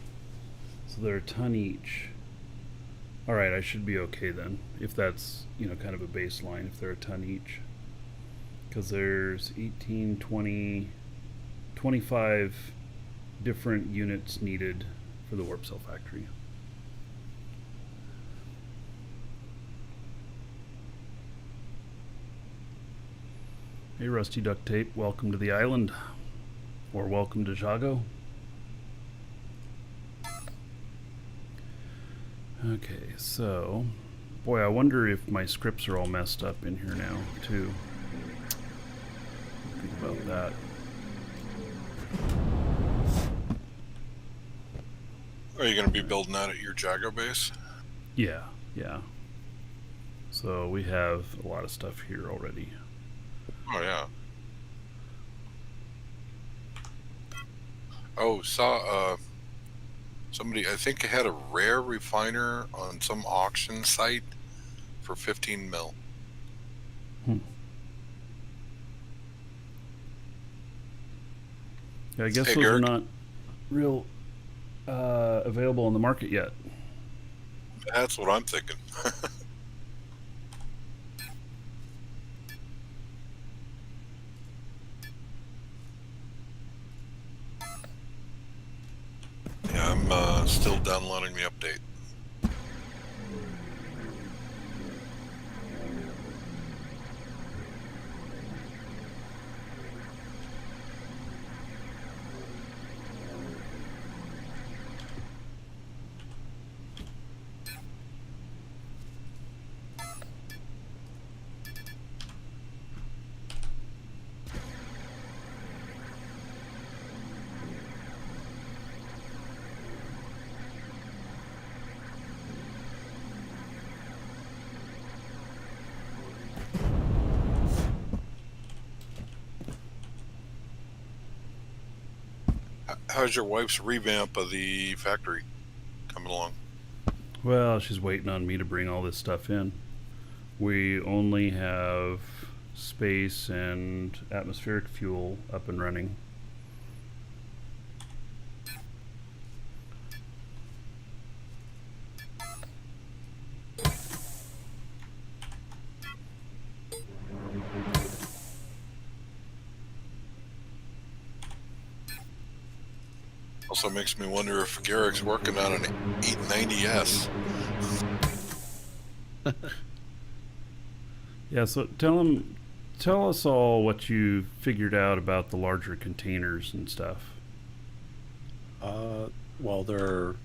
So they're a ton each. All right, I should be okay then, if that's, you know, kind of a baseline, if they're a ton each. Because there's 18, 20, 25 different units needed for the warp cell factory. Hey, Rusty Duct Tape, welcome to the island. Or welcome to Jago. Okay, so, boy, I wonder if my scripts are all messed up in here now, too. Think about that. Are you going to be building that at your Jago base? Yeah, yeah. So we have a lot of stuff here already. Oh, yeah. Oh, saw somebody, I think, had a rare refiner on some auction site for 15 mil. Yeah, I guess Hey, those are Garrick. not real available on the market yet. That's what I'm thinking. Yeah, I'm still downloading the update. How's your wife's revamp of the factory coming along? Well, she's waiting on me to bring all this stuff in. We only have space and atmospheric fuel up and running. Also makes me wonder if Garrick's working on an 890S. Yeah, so tell us all what you figured out about the larger containers and stuff. Well, they're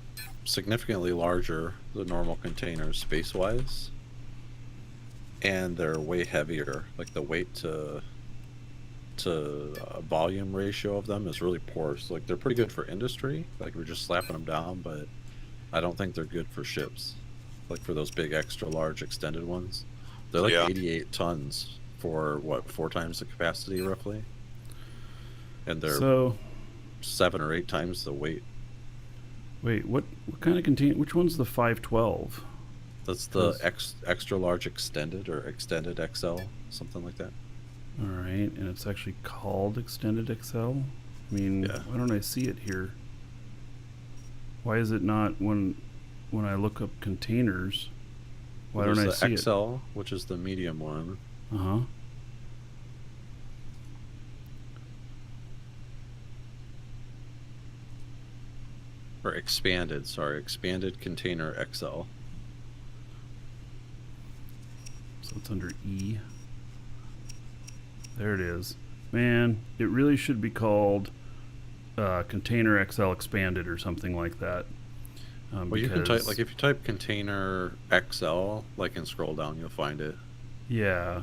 significantly larger than normal containers space-wise, and they're way heavier. Like the weight to volume ratio of them is really poor. So like they're pretty good for industry. Like we're just slapping them down, but I don't think they're good for ships. Like for those big extra large extended ones, they're like Yeah. 88 tons for what, 4 times the capacity roughly, and they're So, 7 or 8 times the weight. wait, what kind of container? Which one's the 512? That's the Cause- extra large extended or extended XL, something like that. All right, and it's actually called Extended XL. I mean, Yeah. why don't I see it here? Why is it not when I look up containers? Why There's don't I the see XL, which is the medium one. it? Uh-huh. Or expanded, sorry, expanded container XL. So it's under E. There it is. Man, it really should be called Container XL Expanded or something like that. Well, you can type, like, if you type container XL, like, and scroll down, you'll find it. Yeah,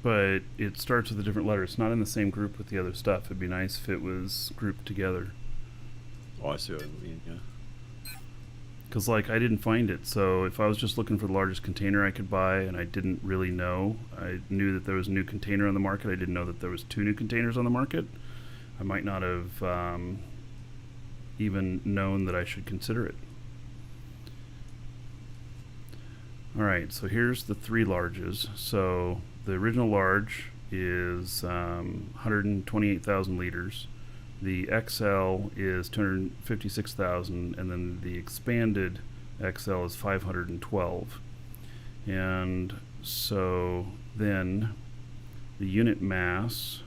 but it starts with a different letter. It's not in the same group with the other stuff. It'd be nice if it was grouped together. Oh, I see what you mean, yeah. Because, like, I didn't find it. So if I was just looking for the largest container I could buy and I didn't really know, I knew that there was a new container on the market. I didn't know that there was 2 new containers on the market. I might not have even known that I should consider it. All right, so here's the 3 larges. So the original large is 128,000 liters. The XL is 256,000, and then the expanded XL is 512. And so then the unit mass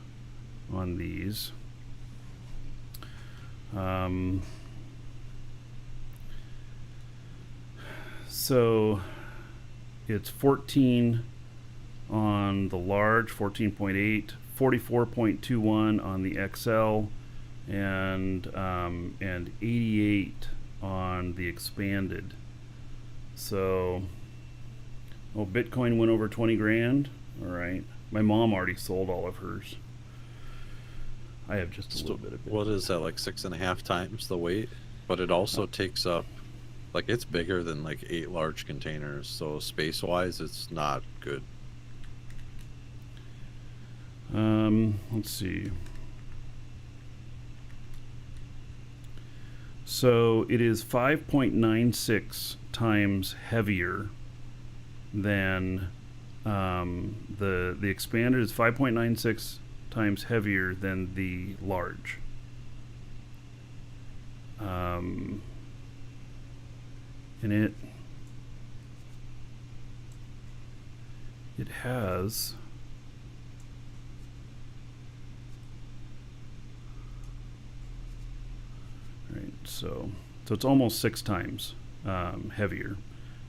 on these, so it's 14 on the large, 14.8, 44.21 on the XL, and 88 on the expanded. So, oh, Bitcoin went over 20 grand. All right, my mom already sold all of hers. I have just a little bit of Bitcoin. What is that, like 6.5 times the weight? But it also takes up, like, it's bigger than like 8 large containers. So space wise, it's not good. Let's see. So it is 5.96 times heavier than the expanded is 5.96 times heavier than the large. And it has so it's almost 6 times heavier.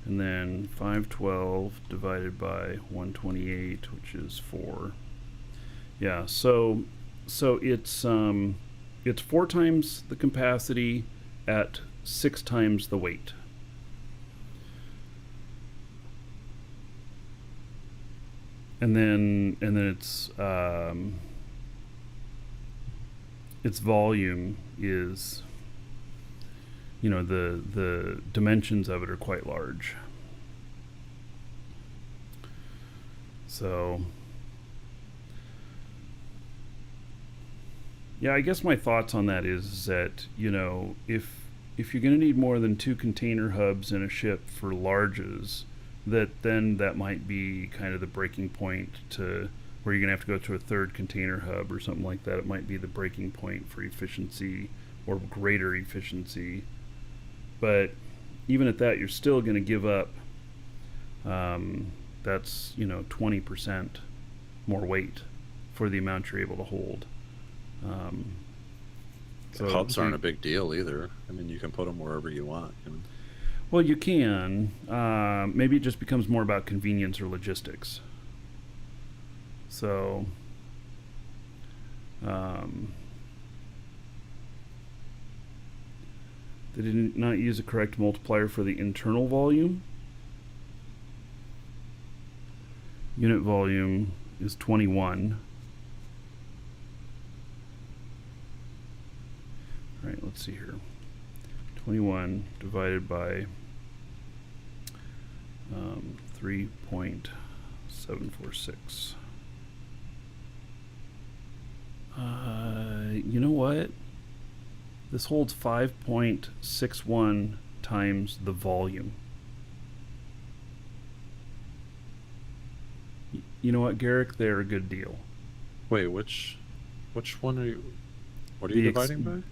And then 512 divided by 128, which is 4. Yeah, so it's 4 times the capacity at 6 times the weight. And then its volume is, you know, the dimensions of it are quite large. So yeah, I guess my thoughts on that is that, you know, if you're going to need more than 2 container hubs in a ship for larges, that might be kind of the breaking point to where you're going to have to go to a 3rd container hub or something like that. It might be the breaking point for efficiency or greater efficiency. But even at that, you're still going to give up, that's, you know, 20% more weight for the amount you're able to hold. So hubs aren't a big deal either. I mean, you can put them wherever you want. Well, you can. Maybe it just becomes more about convenience or logistics. So, they did not use a correct multiplier for the internal volume. Unit volume is 21. All right, let's see here. 21 divided by 3.746. You know what? This holds 5.61 times the volume. You know what, Garrick? They're a good deal. Wait, which one are you? What are you dividing by?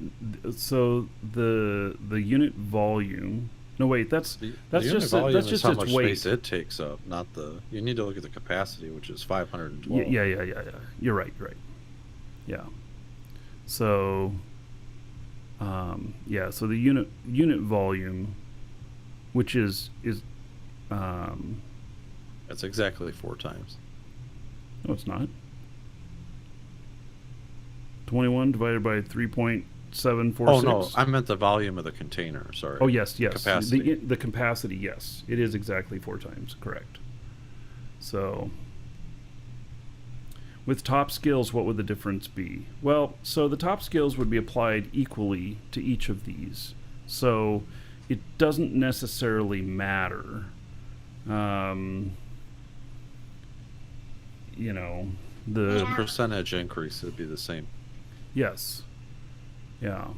So the unit volume. No, wait. That's the just unit volume that's is just how its much weight. space it takes up, not the. You need to look at the capacity, which is 512. Yeah. You're right. Yeah. So, yeah. So the unit volume, which is That's exactly 4 times. no, it's not. 21 divided by 3.746. Oh no, I meant the volume of the container. Sorry. Oh yes. Capacity. The capacity, yes, it is exactly 4 times correct. So, with top skills, what would the difference be? Well, so the top skills would be applied equally to each of these. So, it doesn't necessarily matter. You know, The percentage increase would be the same. yes, yeah.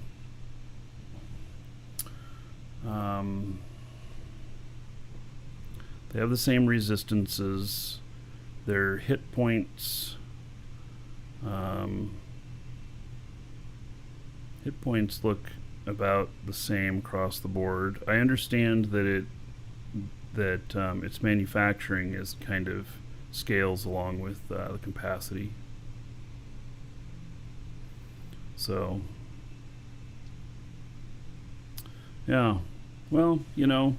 They have the same resistances. Their hit points. Hit points look about the same across the board. I understand that its manufacturing is kind of scales along with the capacity. So, yeah. Well, in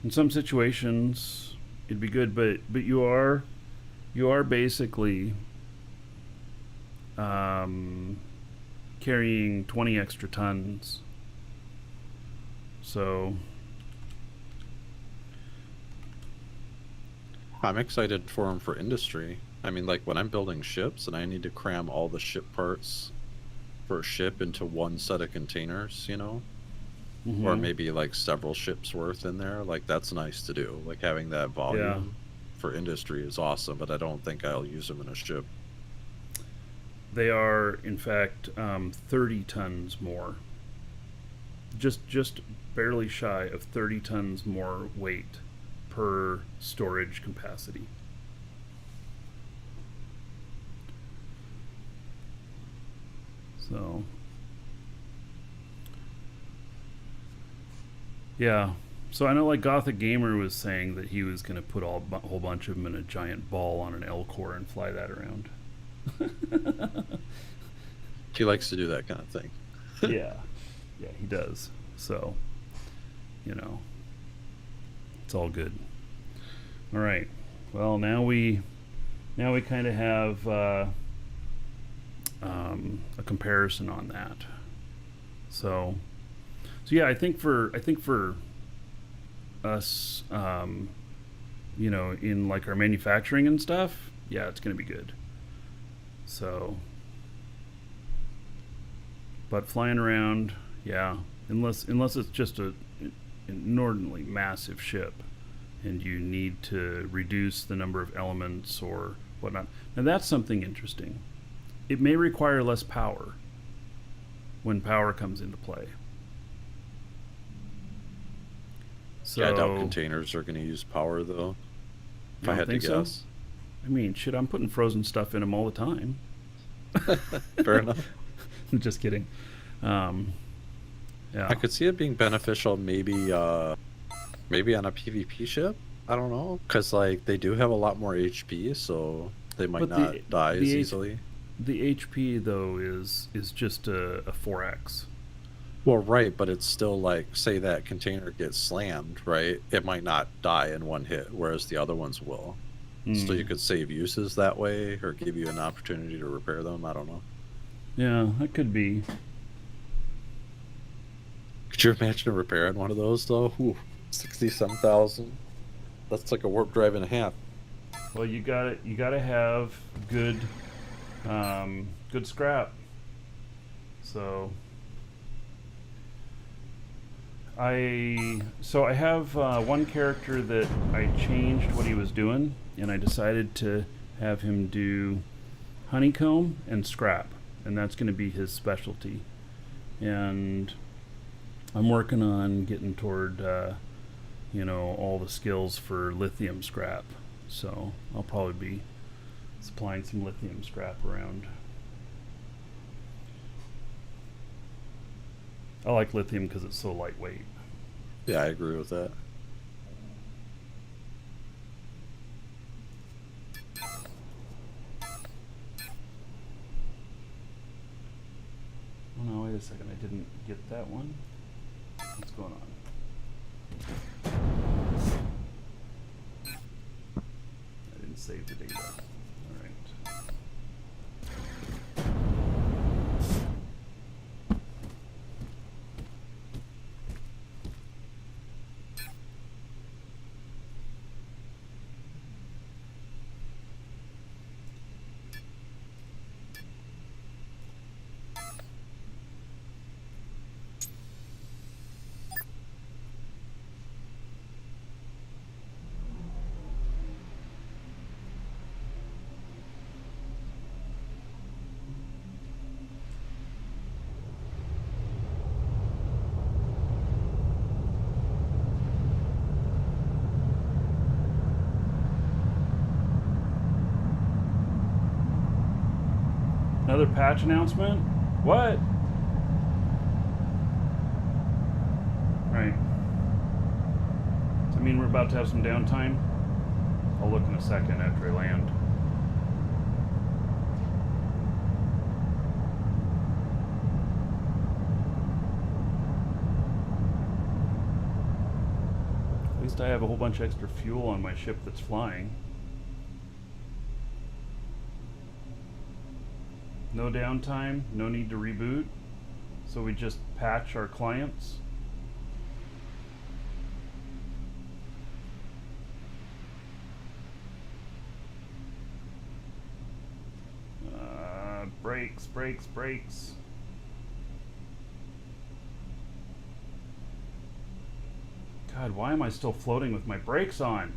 some situations it'd be good, but you are basically carrying 20 extra tons. So I'm excited for them for industry. I mean, like when I'm building ships and I need to cram all the ship parts for a ship into one set of containers, or maybe like several ships worth in there, like that's nice to do. Like having that volume for industry is awesome, but I don't think I'll use them in a ship. They are, in fact, 30 tons more. Just barely shy of 30 tons more weight per storage capacity. So, yeah. So I know, like Gothic Gamer was saying that he was going to put a whole bunch of them in a giant ball on an L-core and fly that around. He likes to do that kind of thing. Yeah, he does. So, it's all good. All right. Well, now we kind of have a comparison on that. So yeah, I think for us, in like our manufacturing and stuff, yeah, it's gonna be good. So, but flying around, yeah, unless it's just an inordinately massive ship, and you need to reduce the number of elements or whatnot. Now that's something interesting. It may require less power when power comes into play. So, yeah, I doubt containers are going to use power though. If I had to guess. So? I mean, shit, I'm putting frozen stuff in them all the time. Fair enough. Just kidding. Yeah. I could see it being beneficial maybe on a PvP ship. I don't know, because like they do have a lot more HP, so they might not die as easily. The HP though is just a 4x. Well, right, but it's still like, say that container gets slammed, right? It might not die in one hit, whereas the other ones will. So you could save uses that way, or give you an opportunity to repair them. I don't know. Yeah, that could be. Could you imagine repairing one of those though? Ooh, 60-some thousand. That's like a warp drive and a half. Well, you gotta have good scrap. So I have one character that I changed what he was doing, and I decided to have him do honeycomb and scrap, and that's going to be his specialty. And I'm working on getting toward all the skills for lithium scrap, so I'll probably be supplying some lithium scrap around. I like lithium because it's so lightweight. Yeah, I agree with that. Oh no, wait a second, I didn't get that one. What's going on? I didn't save the data. Alright. Another patch announcement? What? Right. Does that mean we're about to have some downtime? I'll look in a second after I land. At least I have a whole bunch of extra fuel on my ship that's flying. No downtime, no need to reboot. So we just patch our clients. Brakes, brakes, brakes. God, why am I still floating with my brakes on?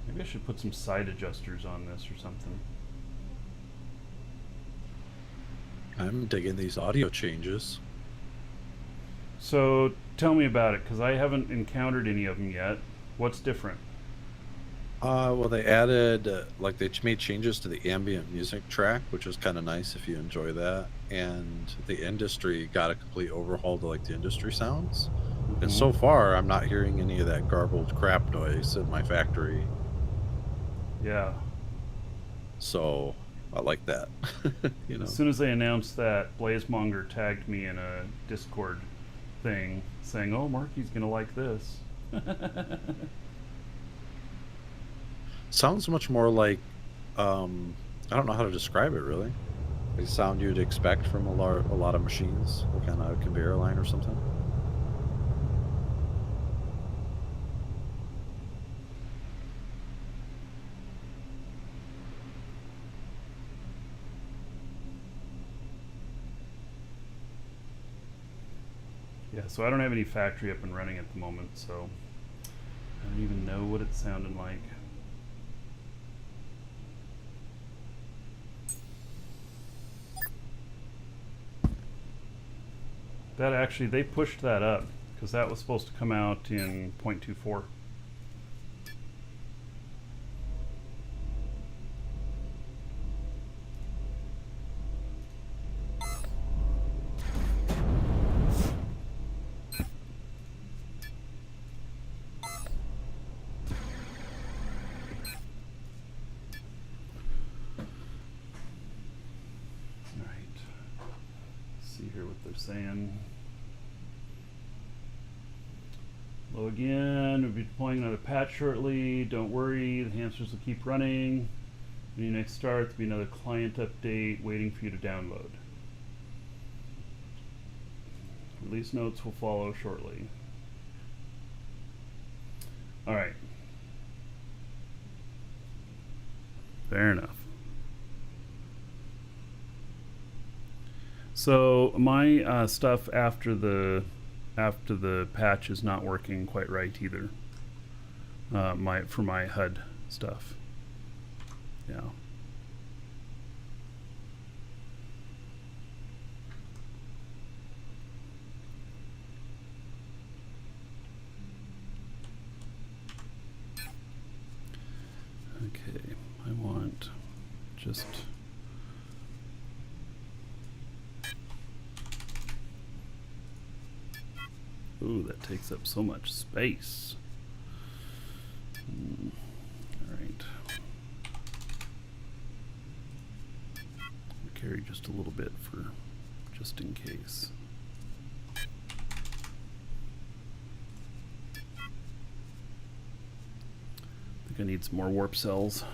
Maybe I should put some side adjusters on this or something. I'm digging these audio changes. So tell me about it, because I haven't encountered any of them yet. What's different? Well, they added, like, they made changes to the ambient music track, which was kind of nice if you enjoy that. And the industry got a complete overhaul to, like, the industry sounds. And so far, I'm not hearing any of that garbled crap noise in my factory. Yeah. So I like that. You know, As soon as they announced that, Blazemonger tagged me in a Discord thing saying, "Oh, Marky's gonna like this." sounds much more like, I don't know how to describe it really. The sound you'd expect from a lot of machines, like on a conveyor line or something. Yeah, so I don't have any factory up and running at the moment, so I don't even know what it's sounding like. That actually, they pushed that up because that was supposed to come out in 0.24. See here what they're saying. Hello again. We'll be deploying another patch shortly. Don't worry, the hamsters will keep running. When you next start, there'll be another client update waiting for you to download. Release notes will follow shortly. Alright. Fair enough. So my stuff after the patch is not working quite right either. For my HUD stuff. Yeah. Okay, I want just ooh, that takes up so much space. All right. I'll carry just a little bit for just in case. I think I need some more warp cells.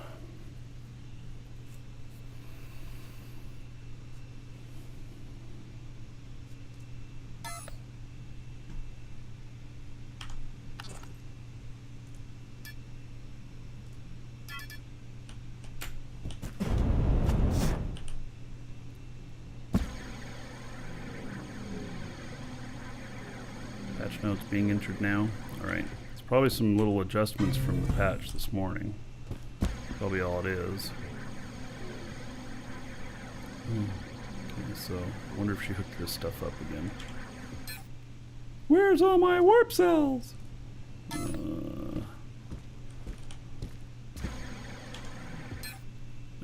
Patch notes being entered now. All right. It's probably some little adjustments from the patch this morning. Probably all it is. Okay, so I wonder if she hooked this stuff up again. Where's all my warp cells? There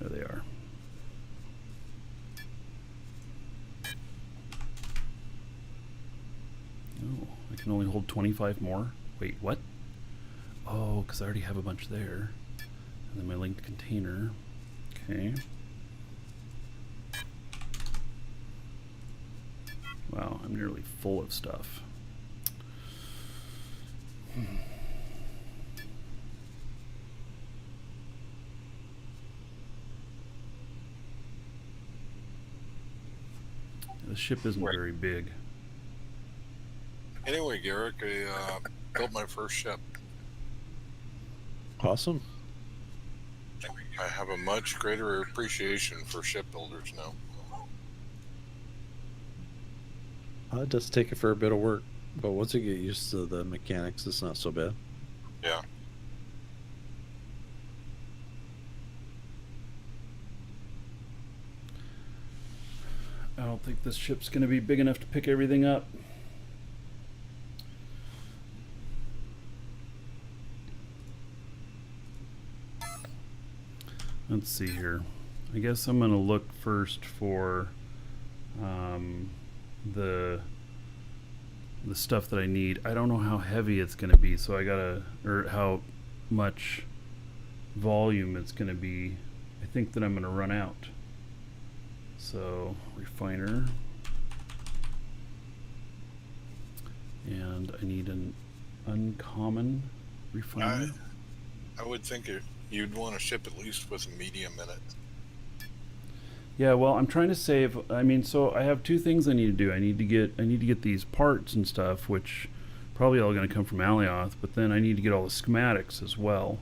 they are. can only hold 25 more. Wait, what? Oh, because I already have a bunch there. And then my linked container. Okay. Wow, I'm nearly full of stuff. The ship isn't Right. very big. Anyway, Garrick, I built my first ship. Awesome. I have a much greater appreciation for shipbuilders now. It does take a fair bit of work, but once you get used to the mechanics, it's not so bad. Yeah. I don't think this ship's going to be big enough to pick everything up. Let's see here. I guess I'm going to look first for the stuff that I need. I don't know how heavy it's going to be, so I gotta, or how much volume it's going to be. I think that I'm going to run out. So, refiner. And I need an uncommon refiner. I would think you'd want a ship at least with a medium in it. Yeah, well, I'm trying to save. I mean, so I have two things I need to do. I need to get these parts and stuff, which probably all going to come from Alioth. But then I need to get all the schematics as well.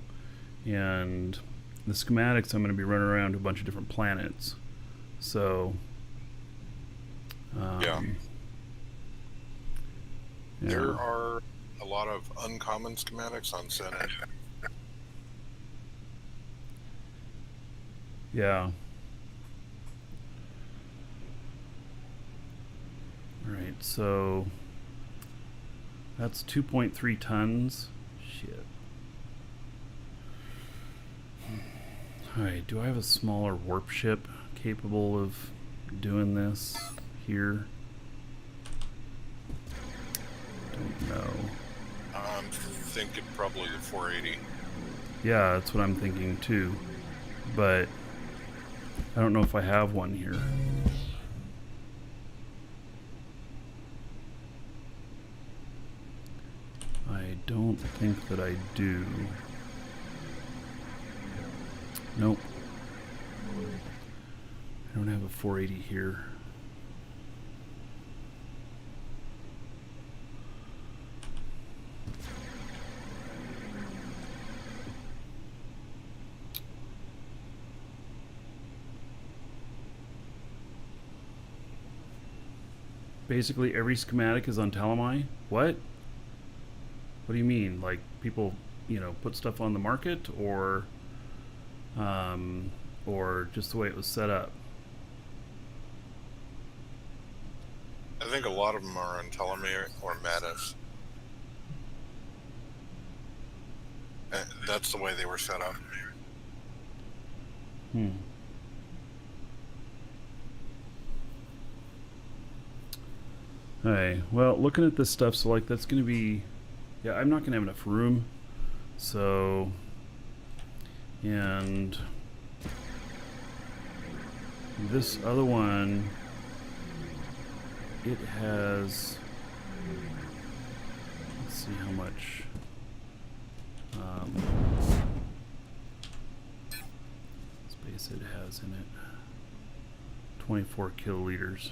And the schematics, I'm going to be running around to a bunch of different planets. So, Yeah. yeah. There are a lot of uncommon schematics on Senate. Yeah. All right, so that's 2.3 tons. Shit. All right, do I have a smaller warp ship capable of doing this here? Don't know. I'm thinking probably the 480. Yeah, that's what I'm thinking too. But I don't know if I have one here. I don't think that I do. Nope. I don't have a 480 here. Basically every schematic is on Talamai? What? What do you mean? Like people, put stuff on the market, or just the way it was set up? I think a lot of them are on Telemere or Mattis. That's the way they were set up. Hey, well, looking at this stuff, so like that's gonna be, yeah, I'm not gonna have enough room. So, and this other one, it has, let's see how much space it has in it. 24 kiloliters.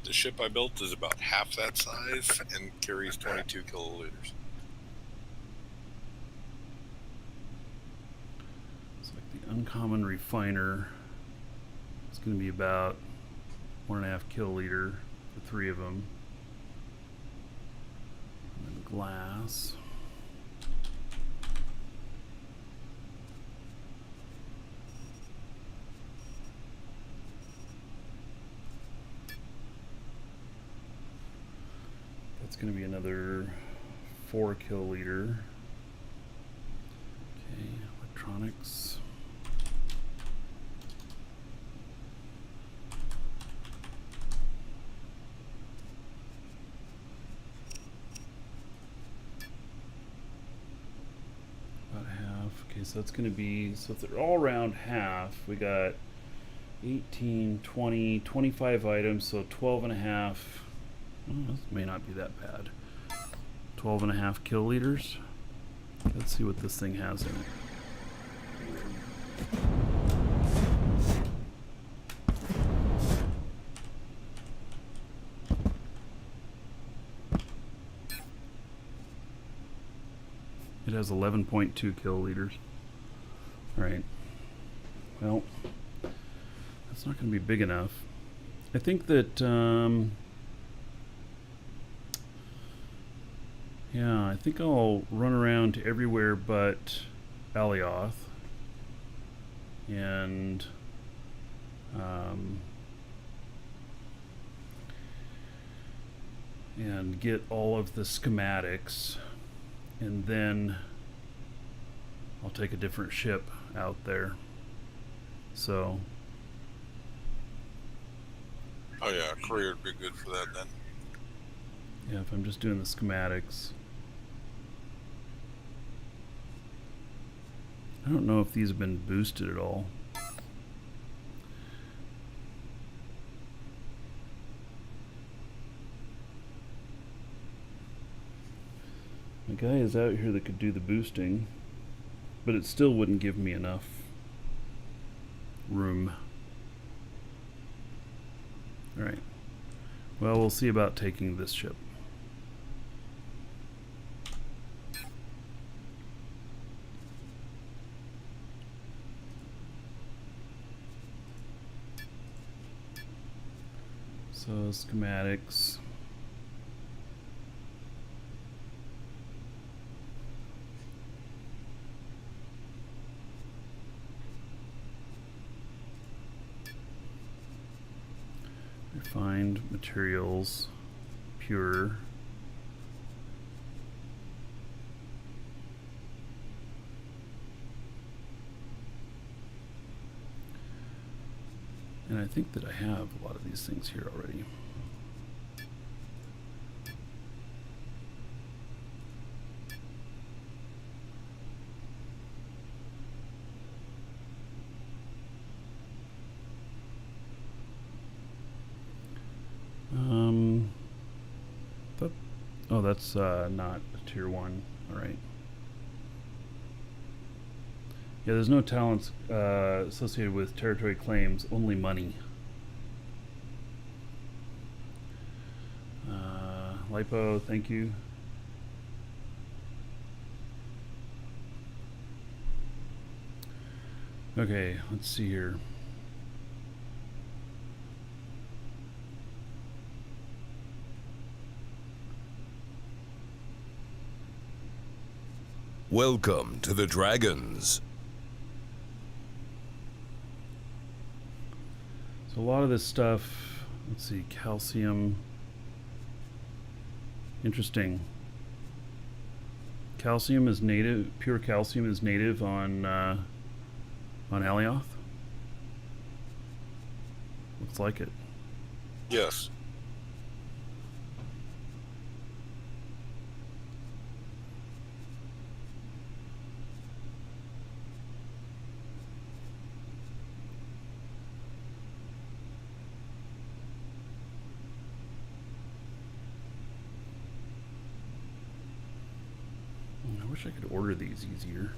The ship I built is about half that size and carries 22 kiloliters. It's like the uncommon refiner. It's going to be about 1.5 kiloliter for 3 of them. And then glass. That's going to be another 4 kill leader. Okay, electronics. About half. Okay, so that's going to be, so if they're all around half, we got 18, 20, 25 items, so 12 and a half. Oh, this may not be that bad. 12 and a half kill leaders. Let's see what this thing has in it. It has 11.2 kill leaders. Alright. Well, that's not going to be big enough. I think that, yeah, I think I'll run around to everywhere but Alioth. And, get all of the schematics. And then I'll take a different ship out there. So. Oh yeah, courier would be good for that then. Yeah, if I'm just doing the schematics. I don't know if these have been boosted at all. The guy is out here that could do the boosting, but it still wouldn't give me enough room. Alright. Well, we'll see about taking this ship. So, schematics. Refined materials, pure. And I think that I have a lot of these things here already. Oh, that's not a tier 1. Alright. Yeah, there's no talents associated with territory claims, only money. Lipo, thank you. Okay, let's see here. Welcome to the Dragons. So a lot of this stuff, let's see, calcium. Interesting. Calcium is native, pure calcium is native on Alioth. Looks like it. Yes. I wish I could order these easier.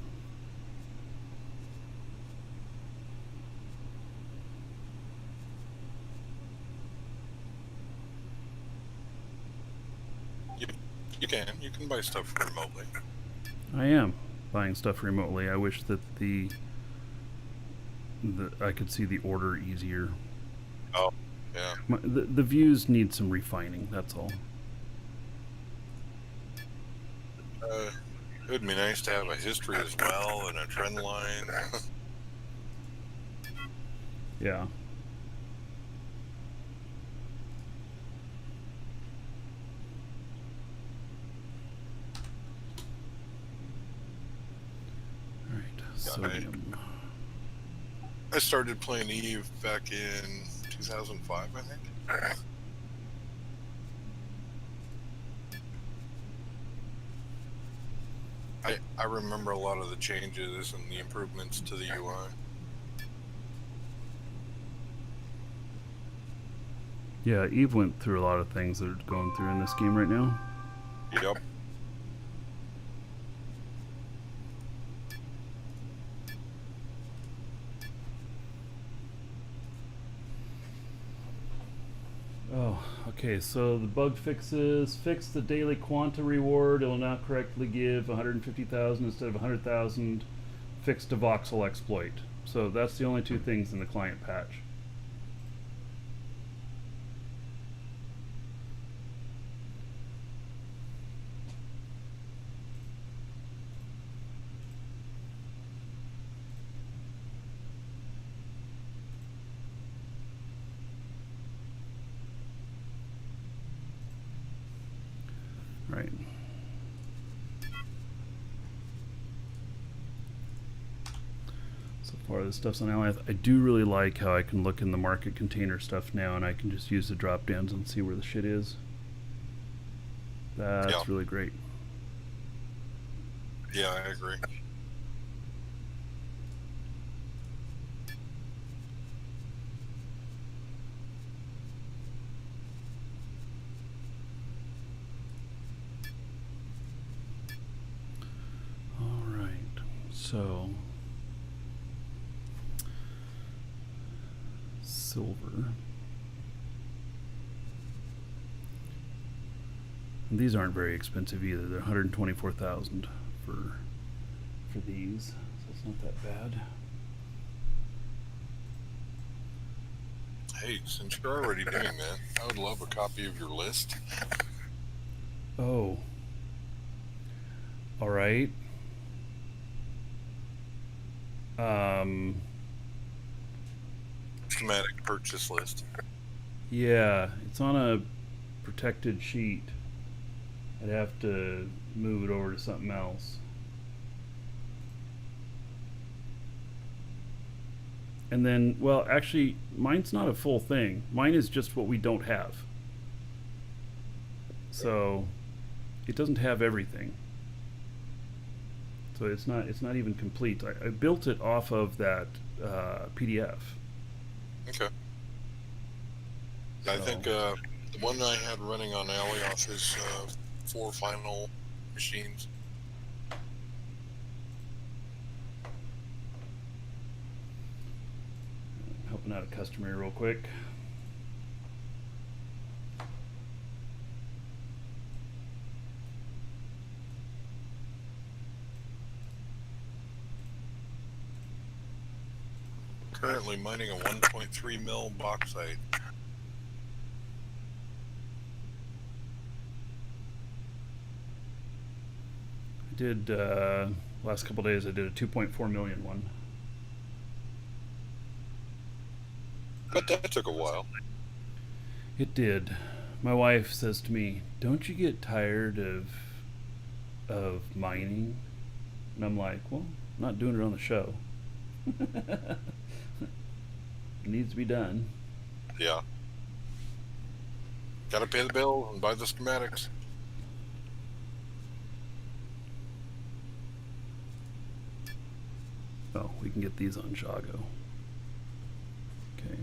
You can buy stuff remotely. I am buying stuff remotely. I wish that I could see the order easier. Oh, yeah. The views need some refining, that's all. It would be nice to have a history as well and a trend line. Yeah. Sodium. I started playing Eve back in 2005, I think. I remember a lot of the changes and the improvements to the UI. Yeah, Eve went through a lot of things that are going through in this game right now. Yep. Oh, okay, so the bug fixes. Fix the daily quanta reward. It will now correctly give 150,000 instead of 100,000. Fixed a voxel exploit. So that's the only two things in the client patch. Right. So far this stuff's on Ally. I do really like how I can look in the market container stuff now and I can just use the drop downs and see where the shit is. That's Yeah. really great. Yeah, I agree. Alright, so silver. And these aren't very expensive either. They're 124,000 for these, so it's not that bad. Hey, since you're already doing that, I would love a copy of your list. Oh. Alright. Schematic purchase list. Yeah, it's on a protected sheet. I'd have to move it over to something else. And then, well, actually, mine's not a full thing. Mine is just what we don't have. So, it doesn't have everything. So it's not even complete. I built it off of that PDF. Okay. I think the one I had running on Alioth is 4 final machines. Helping out a customer real quick. Currently mining a 1.3 mil bauxite. I did last couple days. I did a 2.4 million one. But that took a while. It did. My wife says to me, "Don't you get tired of mining?" And I'm like, "Well, I'm not doing it on the show." It needs to be done. Yeah. Gotta pay the bill and buy the schematics. Oh, we can get these on Jago. Okay.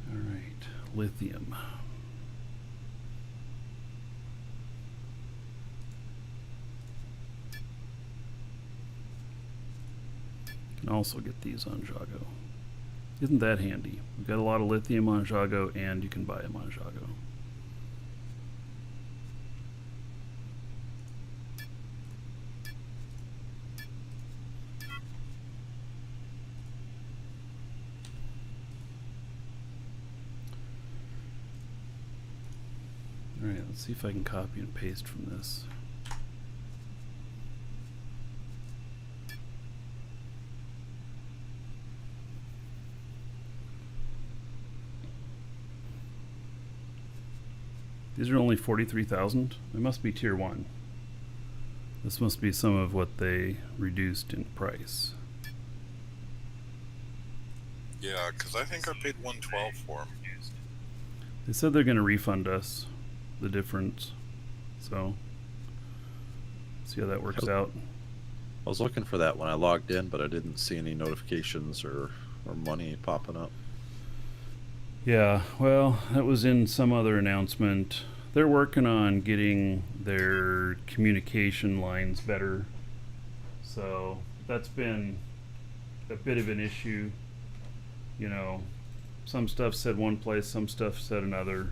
All right, lithium. Can also get these on Jago. Isn't that handy? We've got a lot of lithium on Jago, and you can buy them on Jago. All right, Let's see if I can copy and paste from this. These are only 43,000. It must be tier 1. This must be some of what they reduced in price. Yeah, because I think I paid 112 for them. They said they're going to refund us the difference. So, see how that works out. I was looking for that when I logged in, but I didn't see any notifications or money popping up. Yeah, well, that was in some other announcement. They're working on getting their communication lines better. So that's been a bit of an issue. You know, some stuff said one place, some stuff said another,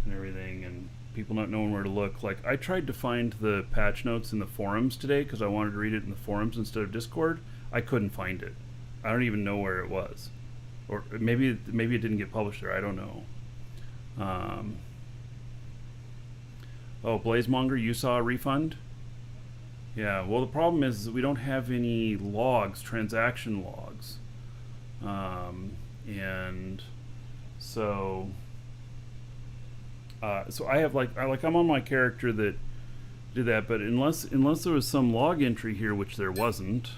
and everything, and people not knowing where to look. Like, I tried to find the patch notes in the forums today because I wanted to read it in the forums instead of Discord. I couldn't find it. I don't even know where it was. Or maybe it didn't get published there. I don't know. Oh, Blazemonger, you saw a refund? Yeah. Well, the problem is that we don't have any logs, transaction logs, and so I have I'm on my character that did that, but unless there was some log entry here, which there wasn't,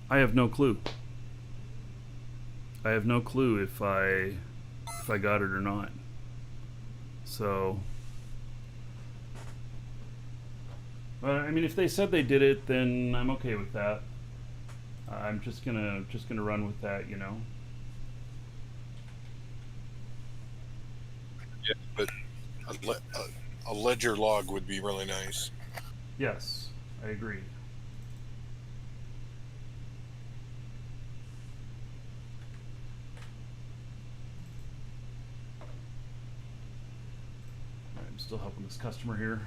I have no clue. I have no clue if I got it or not. So, but I mean, if they said they did it, then I'm okay with that. I'm just gonna run with that, you know. Yeah, but a ledger log would be really nice. Yes, I agree. I'm still helping this customer here.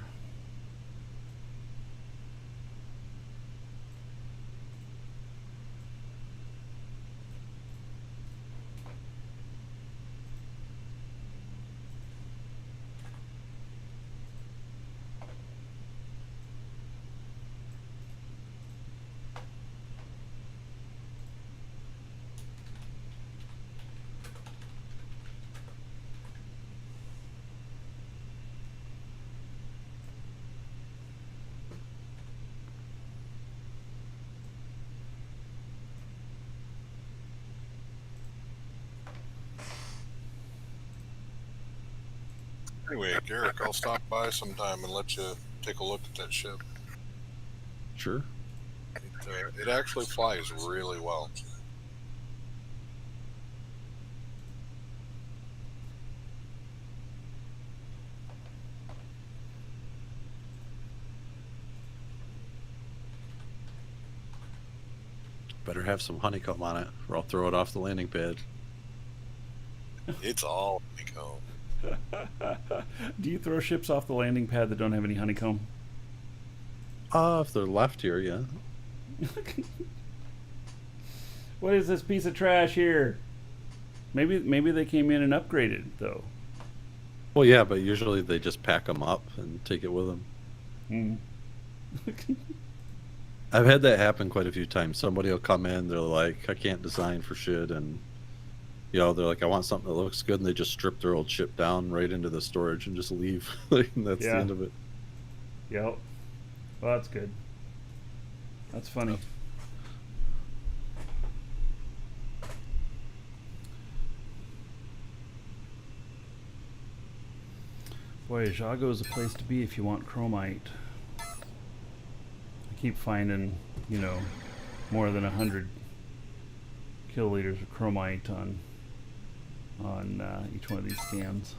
Anyway, Garrick, I'll stop by sometime and let you take a look at that ship. Sure. It actually flies really well. Better have some honeycomb on it, or I'll throw it off the landing pad. It's all honeycomb. Do you throw ships off the landing pad that don't have any honeycomb? If they're left here, yeah. What is this piece of trash here? Maybe they came in and upgraded though. Well, yeah, but usually they just pack them up and take it with them. I've had that happen quite a few times. Somebody will come in, they're like, I can't design for shit, and you know, they're like, I want something that looks good, and they just strip their old ship down right into the storage and just leave. And that's the end of it. Yep. Well, that's good. That's funny. Boy, Jago is a place to be if you want chromite. I keep finding, you know, more than 100 kiloliters of chromite on each one of these scans.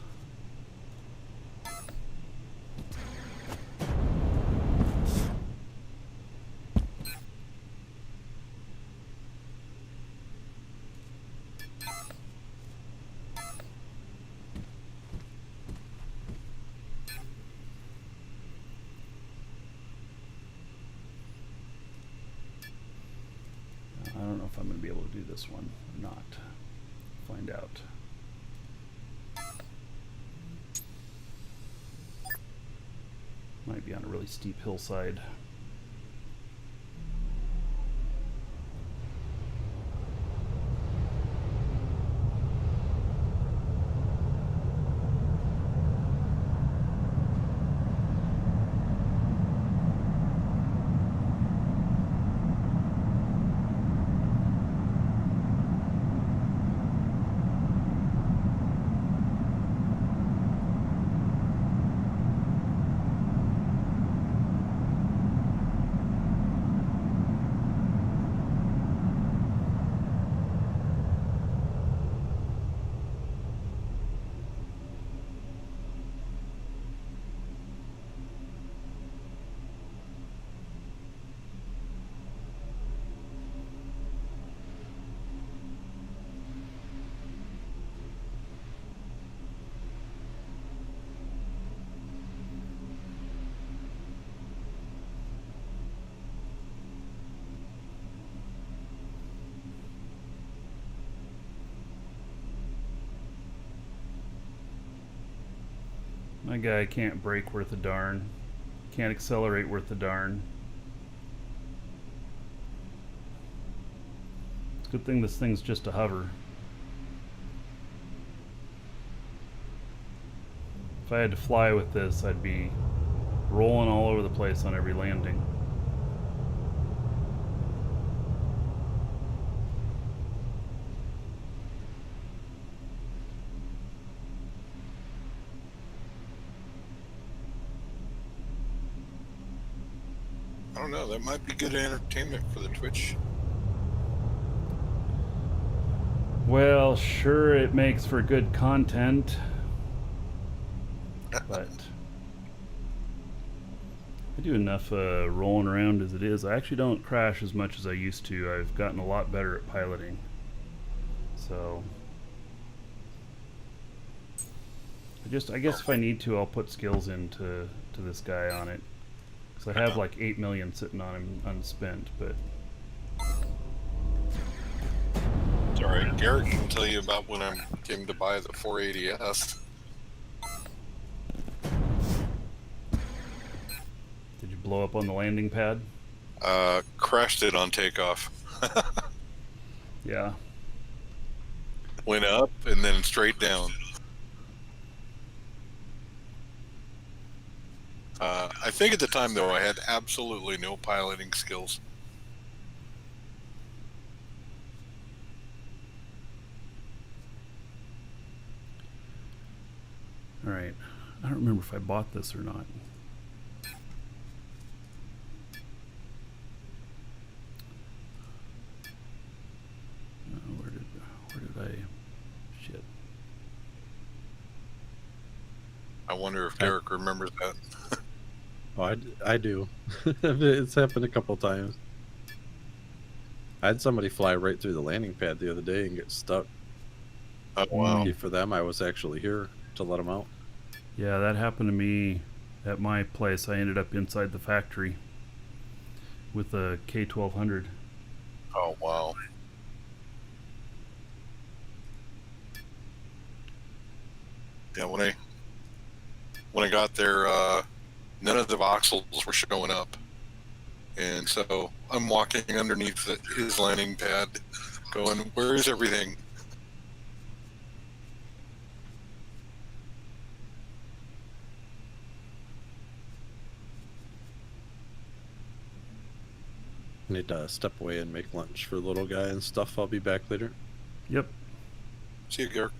I don't know if I'm going to be able to do this one or not. Find out. Might be on a really steep hillside. My guy can't brake worth a darn. Can't accelerate worth a darn. It's a good thing this thing's just a hover. If I had to fly with this, I'd be rolling all over the place on every landing. I don't know. That might be good entertainment for the Twitch. Well, sure, it makes for good content, but I do enough rolling around as it is. I actually don't crash as much as I used to. I've gotten a lot better at piloting. So I guess if I need to, I'll put skills into this guy on it. Because I have like 8 million sitting on him unspent, but It's all right. Garrett can tell you about when I came to buy the 480S. did you blow up on the landing pad? Crashed it on takeoff. Yeah. Went up and then straight down. I think at the time, though, I had absolutely no piloting skills. Alright. I don't remember if I bought this or not. Where did I... Shit. I wonder if Derek remembers that. Oh, I do. It's happened a couple times. I had somebody fly right through the landing pad the other day and get stuck. Oh, wow. Lucky for them, I was actually here to let them out. Yeah, that happened to me at my place. I ended up inside the factory with a K1200. Oh, wow. Yeah, when I got there, none of the voxels were showing up. And so I'm walking underneath his landing pad going, where is everything? I need to step away and make lunch for the little guy and stuff. I'll be back later. Yep. See you, Garrett.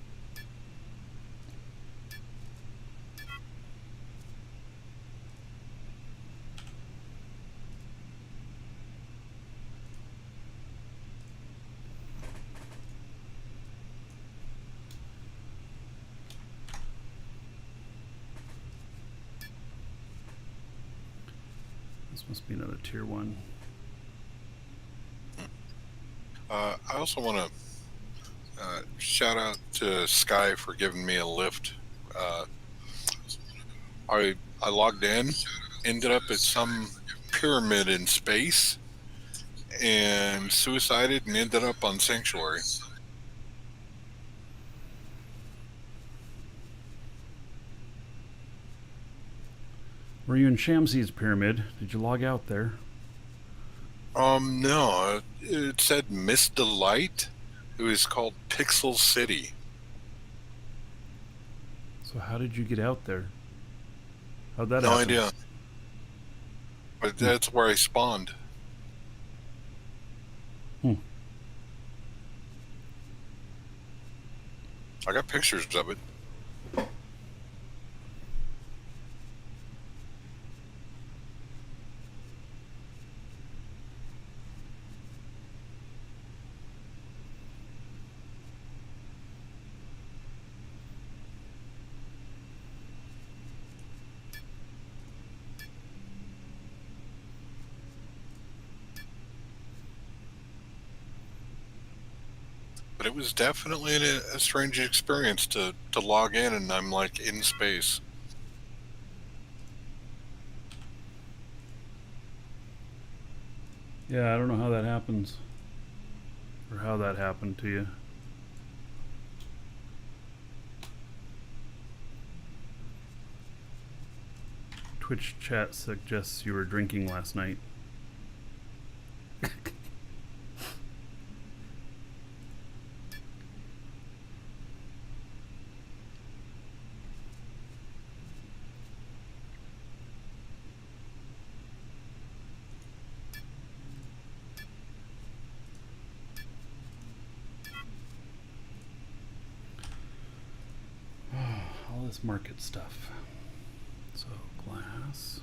This must be another tier 1. I also want to shout out to Sky for giving me a lift. I logged in, ended up at some pyramid in space, and suicided and ended up on Sanctuary. Were you in Shamsi's pyramid? Did you log out there? No. It said Miss Delight. It was called Pixel City. So how did you get out there? How'd that No happen? idea. But that's where I spawned. Hmm. I got pictures of it. But it was definitely a strange experience to log in and I'm like in space. Yeah, I don't know how that happens. Or how that happened to you. Twitch chat suggests you were drinking last night. All this market stuff. So, glass.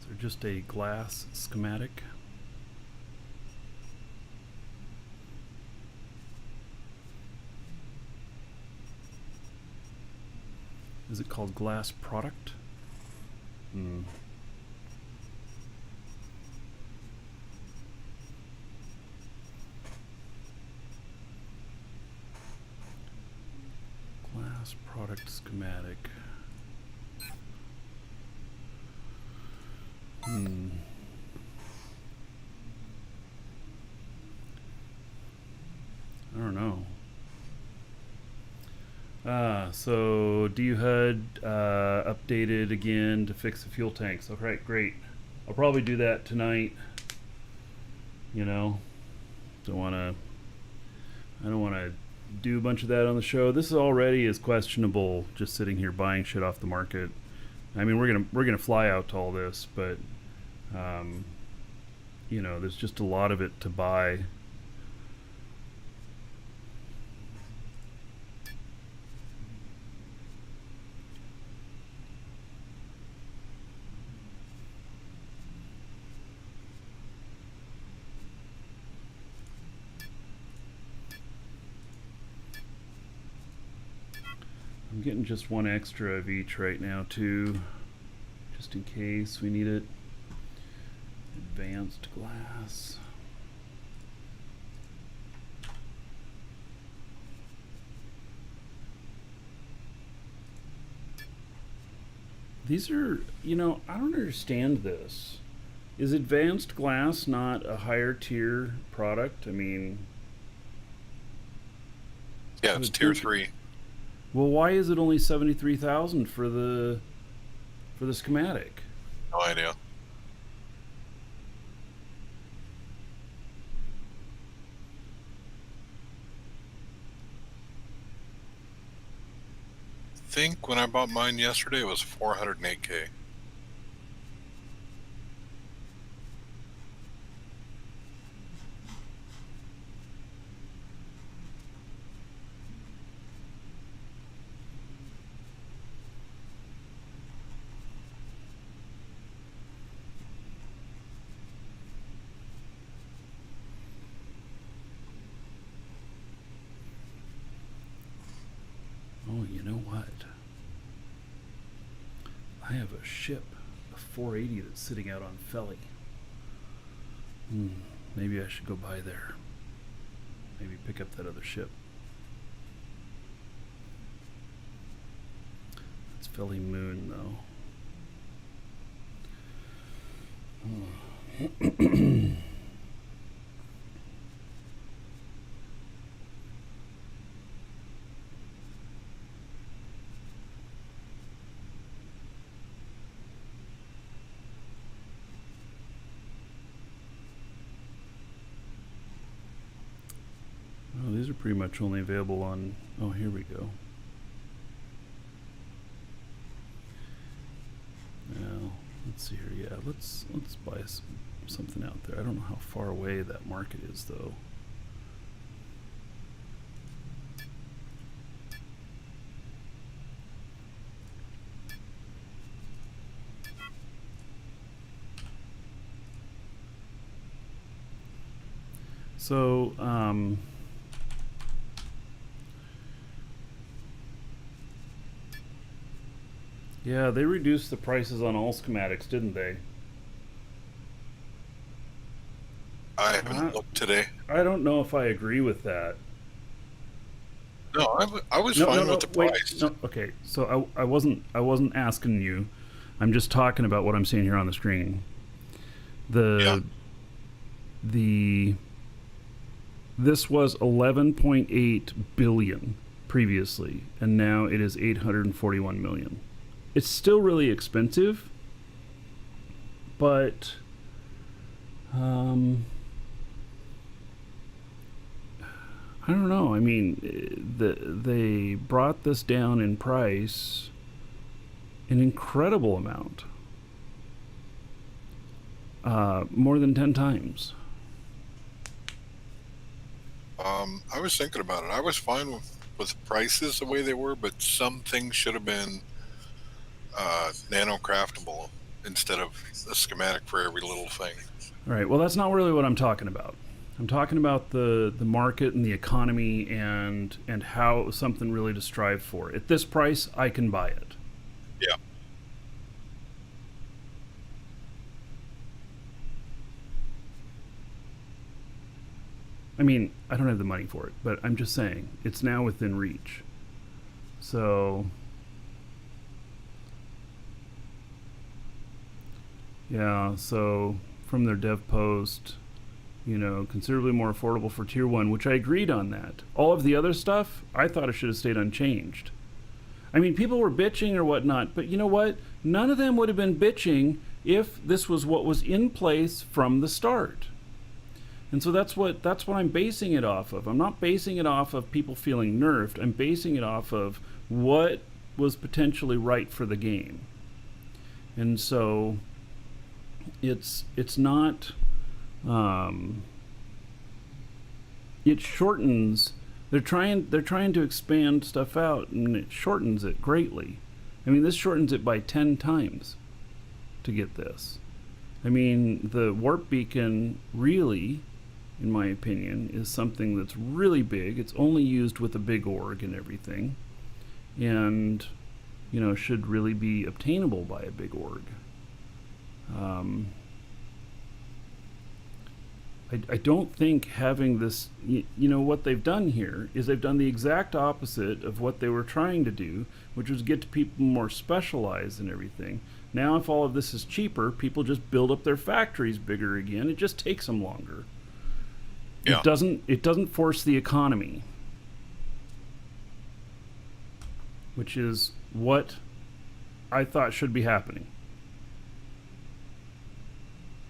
Is there just a glass schematic? Is it called glass product? Hmm. Glass product schematic. Hmm. I don't know. So DUHUD updated again to fix the fuel tanks. Okay, great. I'll probably do that tonight. You know, I don't want to do a bunch of that on the show. This already is questionable. Just sitting here buying shit off the market. I mean, we're gonna fly out to all this, but you know, there's just a lot of it to buy. I'm getting just one extra of each right now too, just in case we need it. Advanced glass. These are, you know, I don't understand this. Is advanced glass not a higher tier product? I mean, Yeah, it's tier 3. well, why is it only 73,000 for the schematic? No idea. I think when I bought mine yesterday it was 408K. Oh, you know what? I have a ship, a 480 that's sitting out on Felly. Maybe I should go by there. Maybe pick up that other ship. It's Felly Moon, though. are pretty much only available on. Oh, here we go. Now, let's see here. Yeah, let's buy something out there. I don't know how far away that market is, though. So, yeah, they reduced the prices on all schematics, didn't they? I haven't looked today. I don't know if I agree with that. No, I was fine with the wait, price. no, okay, so I wasn't asking you. I'm just talking about what I'm seeing here on the screen. This was 11.8 billion previously, and now it is 841 million. It's still really expensive, but I don't know. I mean, they brought this down in price an incredible amount, more than 10 times. I was thinking about it. I was fine with prices the way they were, but some things should have been nano craftable instead of a schematic for every little thing. All right. Well, that's not really what I'm talking about. I'm talking about the market and the economy and how it was something really to strive for. At this price, I can buy it. Yeah. I mean, I don't have the money for it, but I'm just saying it's now within reach. So, yeah, so from their dev post, you know, considerably more affordable for tier 1, which I agreed on that. All of the other stuff, I thought it should have stayed unchanged. I mean, people were bitching or whatnot, but you know what? None of them would have been bitching if this was what was in place from the start. And so that's what I'm basing it off of. I'm not basing it off of people feeling nerfed. I'm basing it off of what was potentially right for the game. And so it's not it shortens. They're trying to expand stuff out, and it shortens it greatly. I mean, this shortens it by 10 times to get this. I mean, the warp beacon really, in my opinion, is something that's really big. It's only used with a big org and everything, and you know, should really be obtainable by a big org. I don't think having this, you know, what they've done here is they've done the exact opposite of what they were trying to do, which was get to people more specialized and everything. Now, if all of this is cheaper, people just build up their factories bigger again. It just takes them longer. Yeah. It doesn't force the economy, which is what I thought should be happening,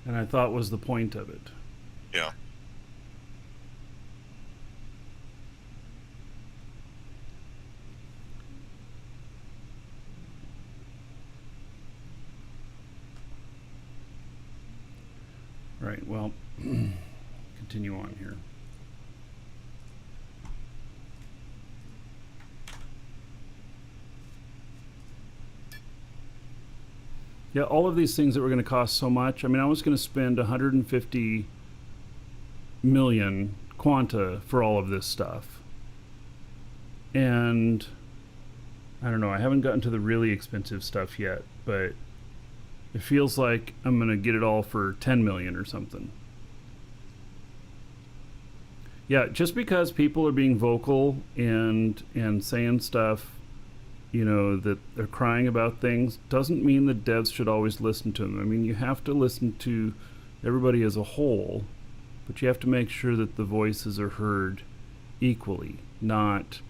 and I thought was the point of it. Yeah. Right, well, continue on here. Yeah, all of these things that were going to cost so much. I mean, I was going to spend 150 million quanta for all of this stuff. And I don't know, I haven't gotten to the really expensive stuff yet, but it feels like I'm going to get it all for 10 million or something. Yeah, just because people are being vocal and saying stuff, you know, that they're crying about things, doesn't mean that devs should always listen to them. I mean, you have to listen to everybody as a whole, but you have to make sure that the voices are heard equally, not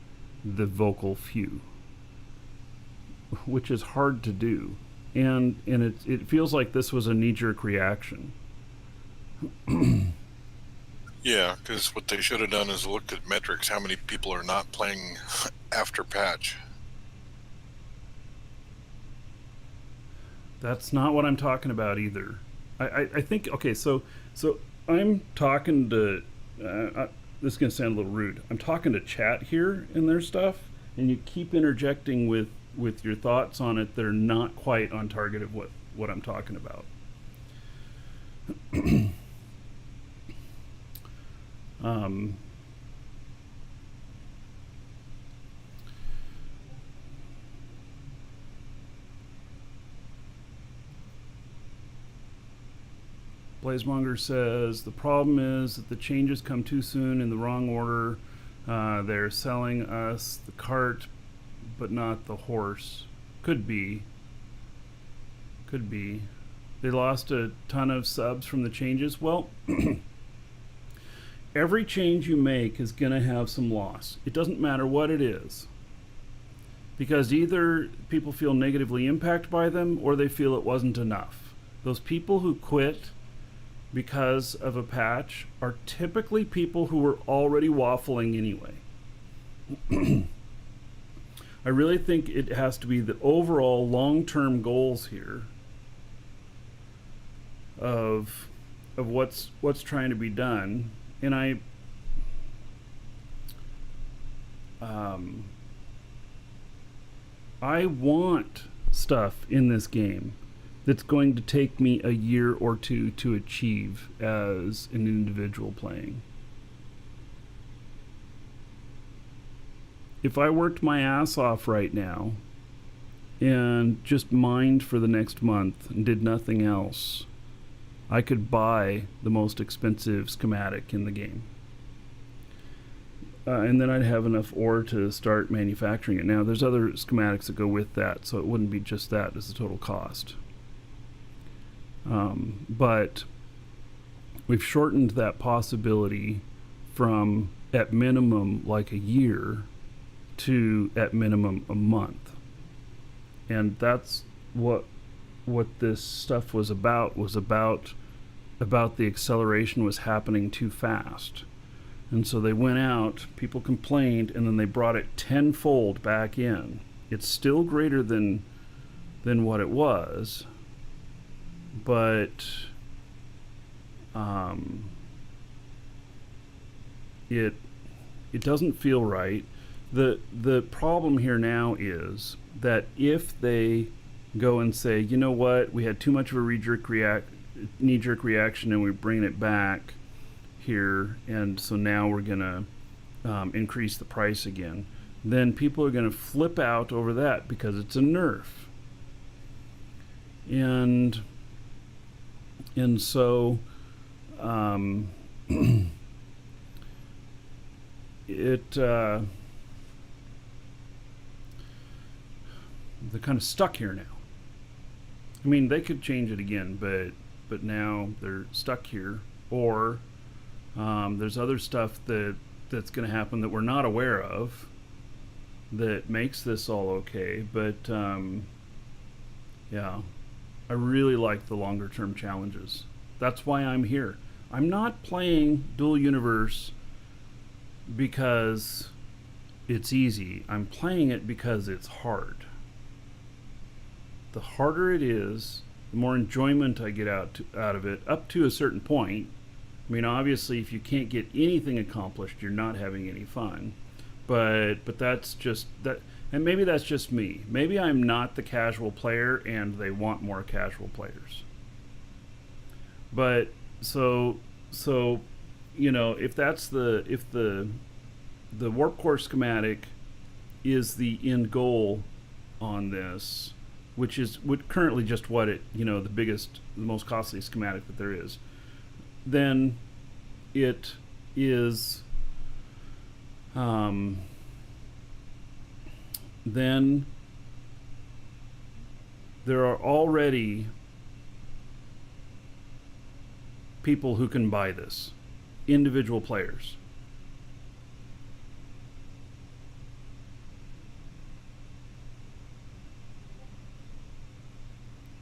the vocal few, which is hard to do. And it feels like this was a knee-jerk reaction. Yeah, because what they should have done is looked at metrics. How many people are not playing after patch? That's not what I'm talking about either. I think okay. So I'm talking to. This is gonna sound a little rude. I'm talking to chat here in their stuff, and you keep interjecting with your thoughts on it. They're not quite on target of what I'm talking about. um, Blazemonger says the problem is that the changes come too soon in the wrong order. They're selling us the cart, but not the horse. Could be. Could be. They lost a ton of subs from the changes. Well, every change you make is going to have some loss. It doesn't matter what it is. Because either people feel negatively impacted by them or they feel it wasn't enough. Those people who quit because of a patch are typically people who were already waffling anyway. I really think it has to be the overall long-term goals here of what's trying to be done, and I want stuff in this game that's going to take me a year or two to achieve as an individual playing. If I worked my ass off right now and just mined for the next month and did nothing else, I could buy the most expensive schematic in the game. And then I'd have enough ore to start manufacturing it. Now, there's other schematics that go with that, so it wouldn't be just that as the total cost. But we've shortened that possibility from at minimum like a year to at minimum a month. And that's what this stuff was about the acceleration was happening too fast. And so they went out, people complained, and then they brought it tenfold back in. It's still greater than what it was, but it doesn't feel right. The problem here now is that if they go and say, you know what, we had too much of a knee-jerk reaction and we're bringing it back here, and so now we're gonna increase the price again, then people are gonna flip out over that because it's a nerf. And so they're kind of stuck here now. I mean, they could change it again, but now they're stuck here. Or there's other stuff that's going to happen that we're not aware of that makes this all okay. But yeah, I really like the longer term challenges. That's why I'm here. I'm not playing Dual Universe because it's easy. I'm playing it because it's hard. The harder it is, the more enjoyment I get out of it, up to a certain point. I mean, obviously, if you can't get anything accomplished, you're not having any fun. But that's just that, and maybe that's just me. Maybe I'm not the casual player, and they want more casual players. But so you know, if the Warp Core schematic is the end goal on this, which is currently just what it, you know, the most costly schematic that there is, then it is, then there are already people who can buy this, individual players.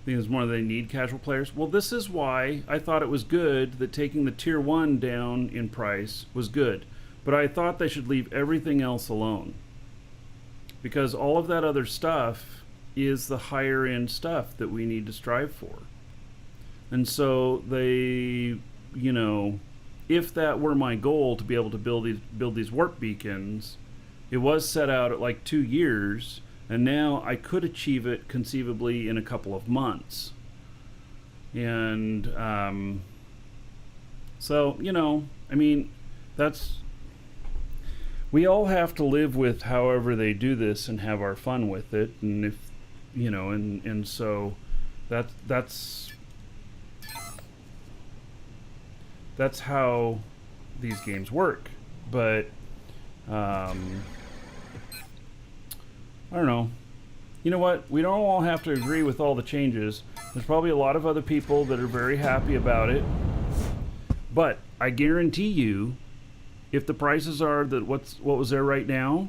think it's more they need casual players. Well, this is why I thought it was good that taking the tier 1 down in price was good. But I thought they should leave everything else alone. Because all of that other stuff is the higher end stuff that we need to strive for. And so they, you know, if that were my goal to be able to build these warp beacons, it was set out at like 2 years, and now I could achieve it conceivably in a couple of months. And so, you know, I mean, we all have to live with however they do this and have our fun with it. And if, you know, and so that's how these games work. But I don't know. You know what? We don't all have to agree with all the changes. There's probably a lot of other people that are very happy about it. But I guarantee you, if the prices are that what was there right now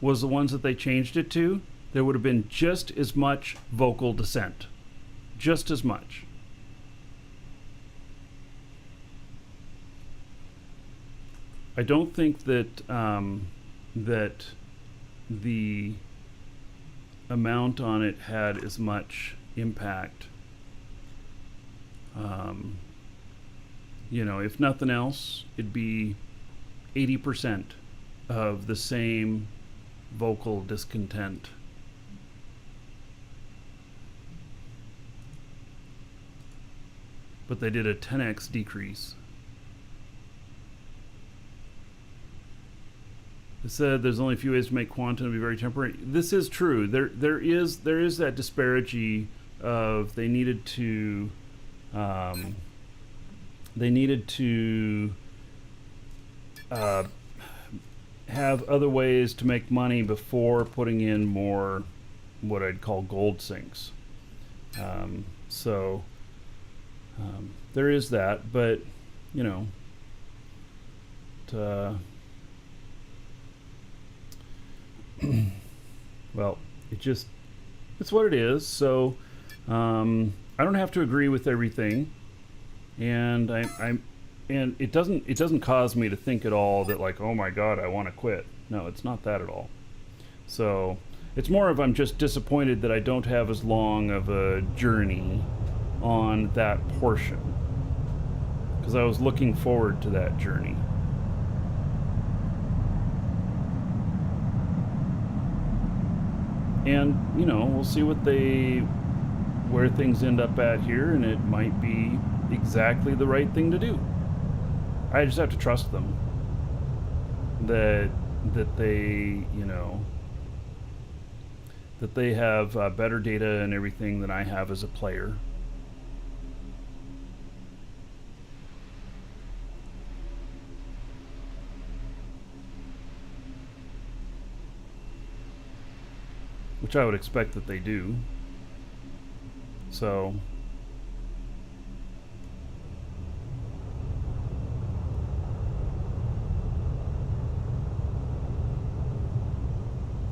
was the ones that they changed it to, there would have been just as much vocal dissent. Just as much. I don't think that that the amount on it had as much impact. You know, if nothing else, it'd be 80% of the same vocal discontent. But they did a 10x decrease. It said there's only a few ways to make quantum be very temporary. This is true. There is that disparity of they needed to have other ways to make money before putting in more what I'd call gold sinks. So there is that, but you know, well, it's what it is. So I don't have to agree with everything, and and it doesn't cause me to think at all that like, oh my god, I want to quit. No, it's not that at all. So it's more of I'm just disappointed that I don't have as long of a journey on that portion, because I was looking forward to that journey. And you know, we'll see where things end up at here, and it might be exactly the right thing to do. I just have to trust them that they, you know, that they have better data and everything than I have as a player. Which I would expect that they do. So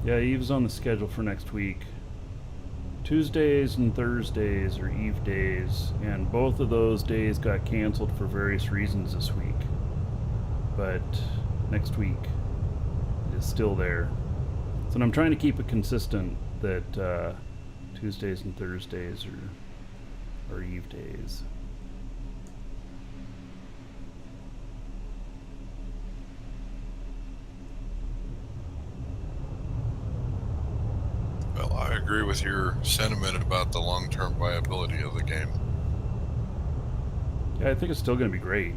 yeah, Eve's on the schedule for next week. Tuesdays and Thursdays are Eve days, and both of those days got canceled for various reasons this week. But next week it is still there. So I'm trying to keep it consistent that Tuesdays and Thursdays are Eve days. Well, I agree with your sentiment about the long-term viability of the game. Yeah, I think it's still going to be great.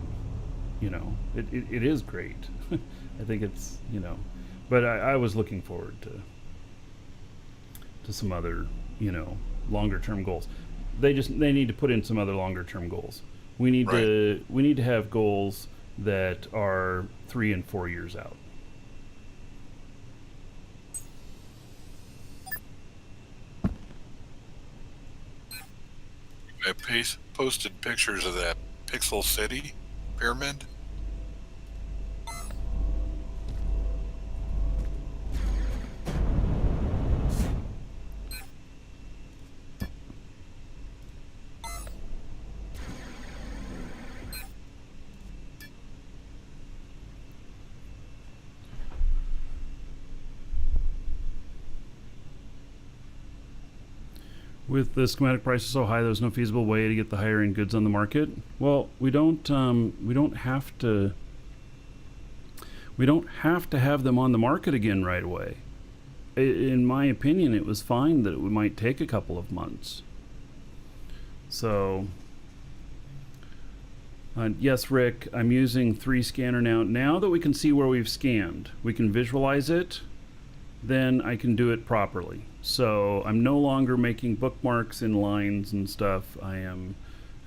You know, it is great. I think it's, you know, but I was looking forward to some other, you know, longer term goals. They need to put in some other longer term goals. We need to have goals that are 3 and 4 years out. I posted pictures of that Pixel City pyramid. with the schematic prices so high, there's no feasible way to get the higher end goods on the market. Well, we don't have to have them on the market again right away. In my opinion, it was fine that it might take a couple of months. So, yes, Rick, I'm using 3Scanner now. Now that we can see where we've scanned, we can visualize it, then I can do it properly. So I'm no longer making bookmarks in lines and stuff. I am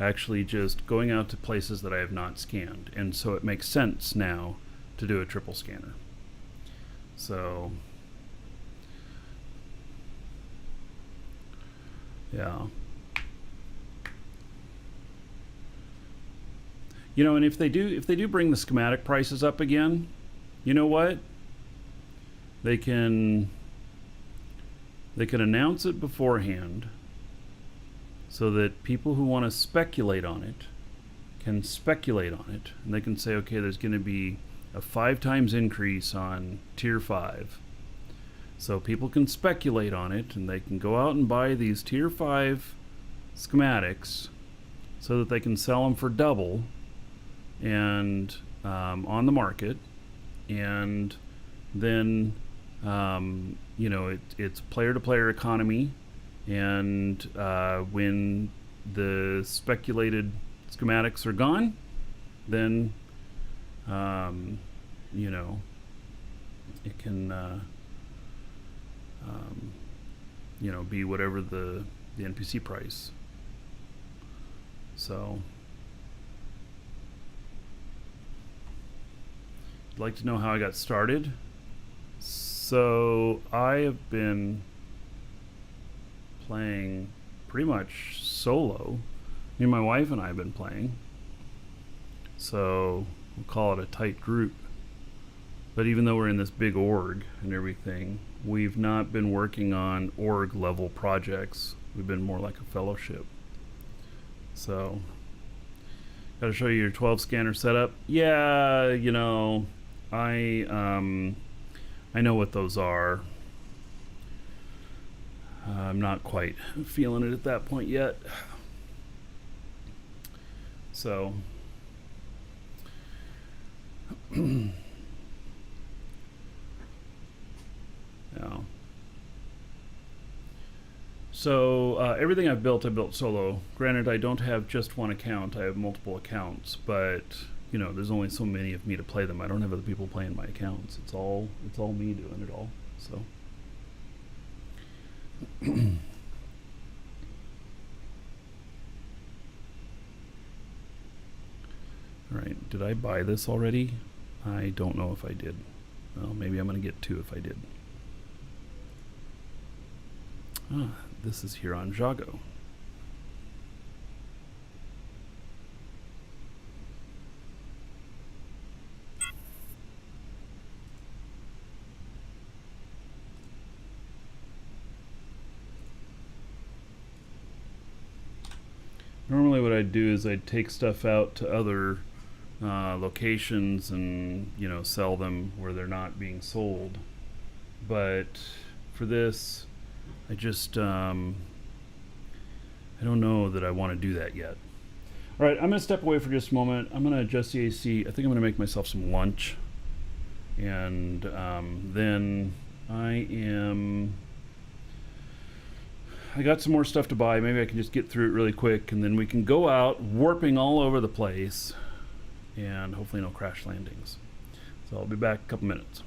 actually just going out to places that I have not scanned. And so it makes sense now to do a triple scanner. So, yeah. You know, and if they do bring the schematic prices up again, you know what? They can announce it beforehand so that people who want to speculate on it can speculate on it, and they can say, okay, there's going to be a 5 times increase on tier 5. So people can speculate on it, and they can go out and buy these tier 5 schematics so that they can sell them for double and on the market, and then you know, it's player-to-player economy, and when the speculated schematics are gone, then you know, it can you know, be whatever the NPC price. So I'd like to know how I got started. So I have been playing pretty much solo. Me and my wife and I have been playing. So we'll call it a tight group. But even though we're in this big org and everything, we've not been working on org level projects. We've been more like a fellowship. So, gotta show you your 12 scanner setup. Yeah, you know, I know what those are. I'm not quite feeling it at that point yet. So, yeah. So everything I've built, I built solo. Granted, I don't have just one account. I have multiple accounts, but you know, there's only so many of me to play them. I don't have other people playing my accounts. It's all me doing it all. So. Alright, did I buy this already? I don't know if I did. Well, maybe I'm going to get 2 if I did. Ah, this is here on Jago. Normally what I'd do is I'd take stuff out to other locations and, you know, sell them where they're not being sold. But for this, I just, I don't know that I want to do that yet. All right, I'm going to step away for just a moment. I'm going to adjust the AC. I think I'm going to make myself some lunch. And then I got some more stuff to buy. Maybe I can just get through it really quick, and then we can go out warping all over the place, and hopefully no crash landings. So I'll be back in a couple minutes.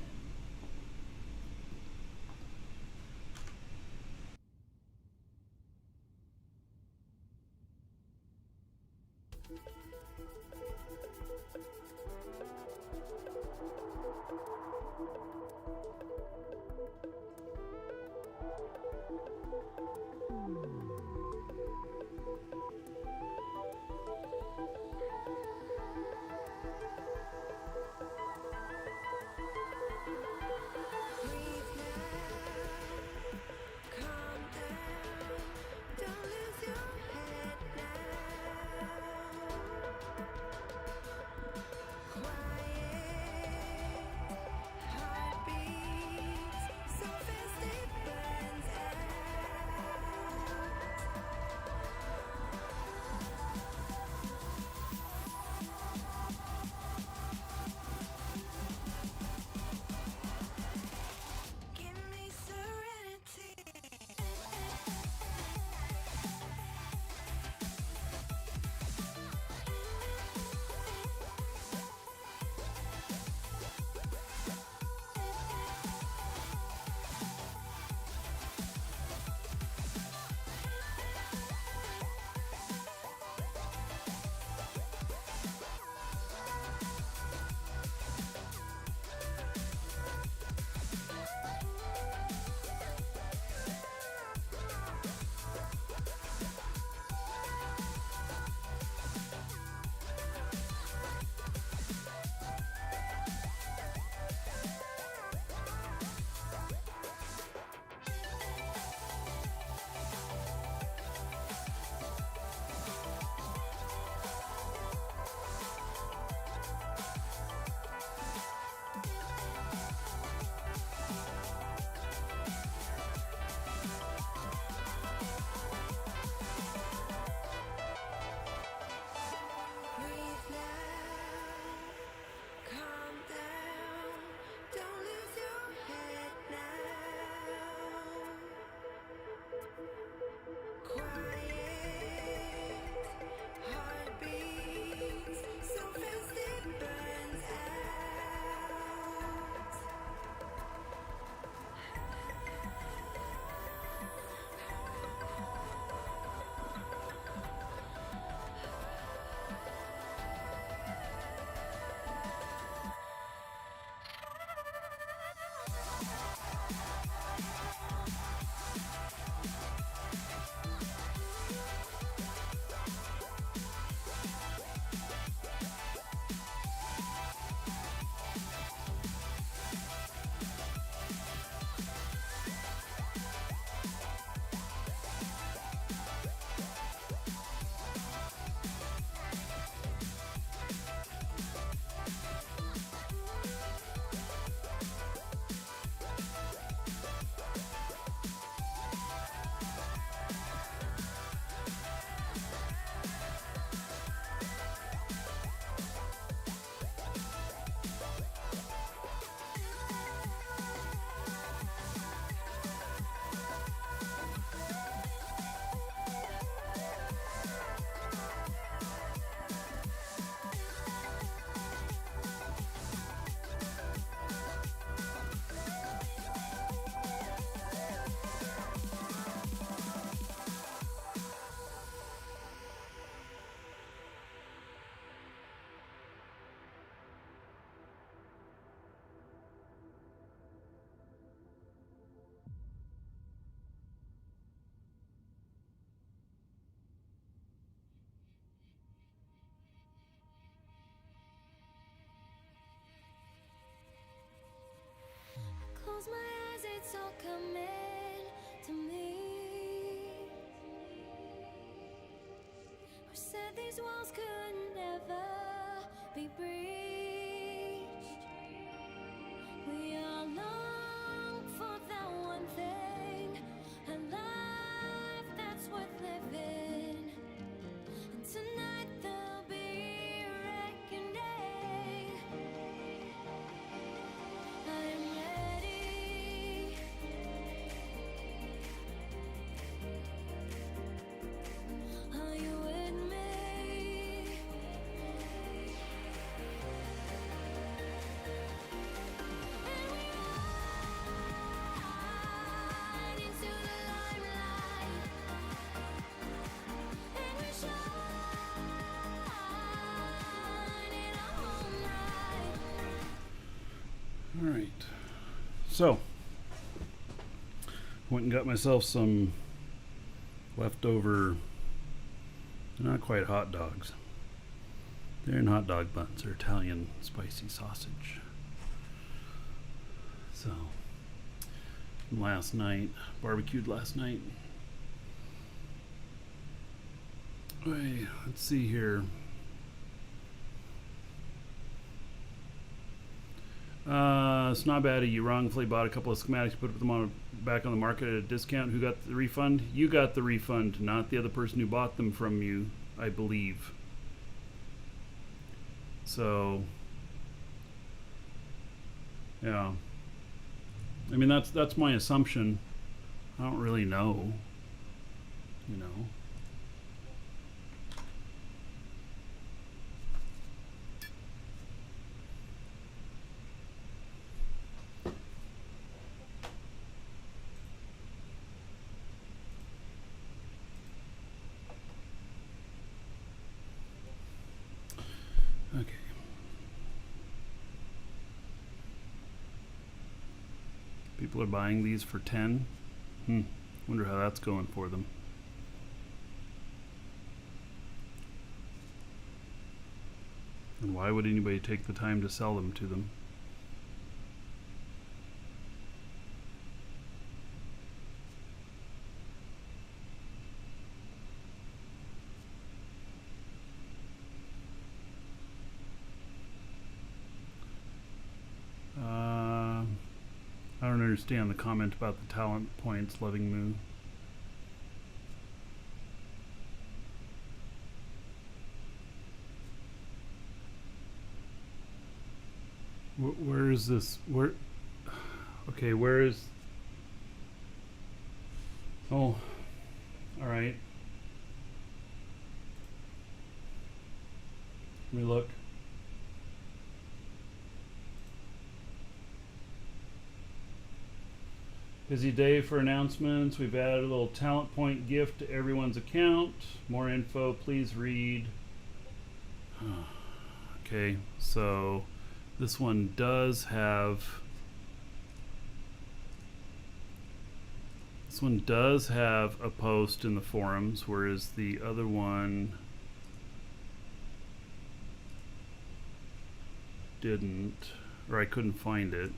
that these walls could never be breached. We all long for that one thing, a life that's worth living. And tonight there'll be reckoning. I'm ready. Are you with me? And we ride into the limelight, and we shine in our own light. All right. So, went and got myself some leftover, they're not quite hot dogs. They're in hot dog buns. They're Italian spicy sausage. So, from last night, barbecued last night. Wait, let's see here. Snob Addy, you wrongfully bought a couple of schematics, put them on back on the market at a discount. Who got the refund? You got the refund, not the other person who bought them from you, I believe. So, yeah. I mean, that's my assumption. I don't really know, you know. Okay. People are buying these for 10. Wonder how that's going for them. And why would anybody take the time to sell them to them? I don't understand the comment about the talent points, Loving Moo. Where is this? Where? Okay, where is? Oh, all right. Let me look. Busy day for announcements. We've added a little talent point gift to everyone's account. More info, please read. Okay, so this one does have a post in the forums, whereas the other one didn't, or I couldn't find it.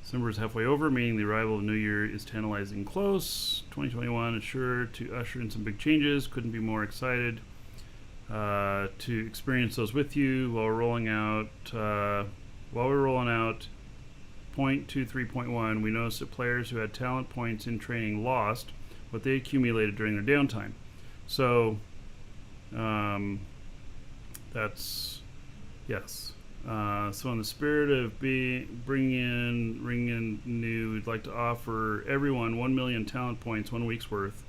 December is halfway over, meaning the arrival of New Year is tantalizing close. 2021 is sure to usher in some big changes. Couldn't be more excited to experience those with you while we're rolling out. Point 2.3.1, we noticed that players who had talent points in training lost what they accumulated during their downtime. So that's yes. So in the spirit of bringing in new, we'd like to offer everyone 1 million talent points, 1 week's worth,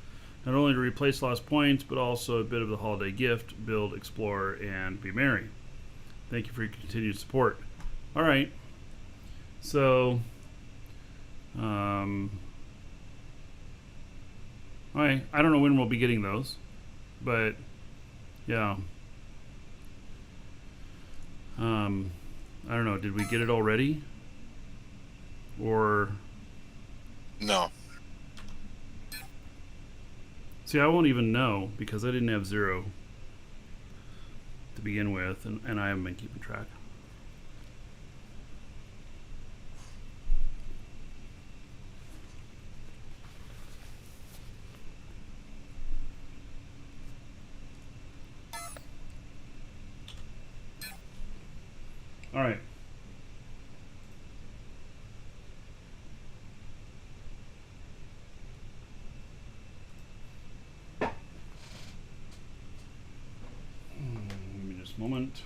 not only to replace lost points, but also a bit of the holiday gift, build, explore, and be merry. Thank you for your continued support. All right. So, all right. I don't know when we'll be getting those, but yeah. I don't know. Did we get it already? Or No. see, I won't even know because I didn't have 0 to begin with, and I haven't been keeping track. All right. Give me just a moment.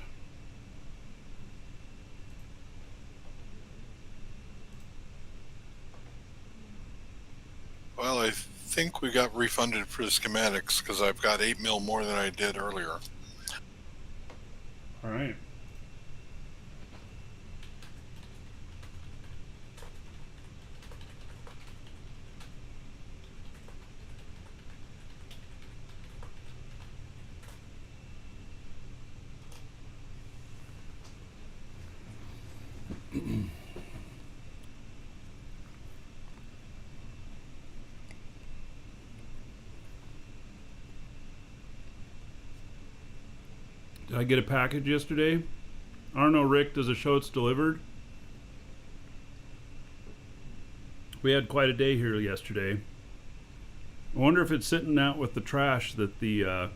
Well, I think we got refunded for the schematics because I've got 8 mil more than I did earlier. All right. Did I get a package yesterday? I don't know, Rick. Does it show it's delivered? We had quite a day here yesterday. I wonder if it's sitting out with the trash that the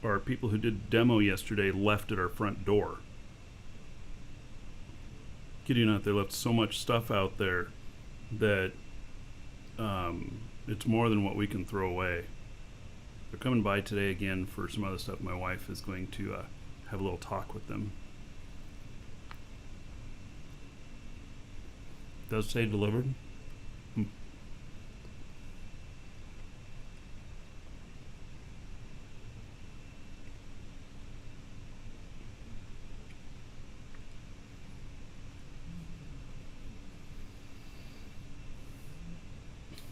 our people who did demo yesterday left at our front door. Kid you not, they left so much stuff out there that it's more than what we can throw away. They're coming by today again for some other stuff. My wife is going to have a little talk with them. Does say delivered?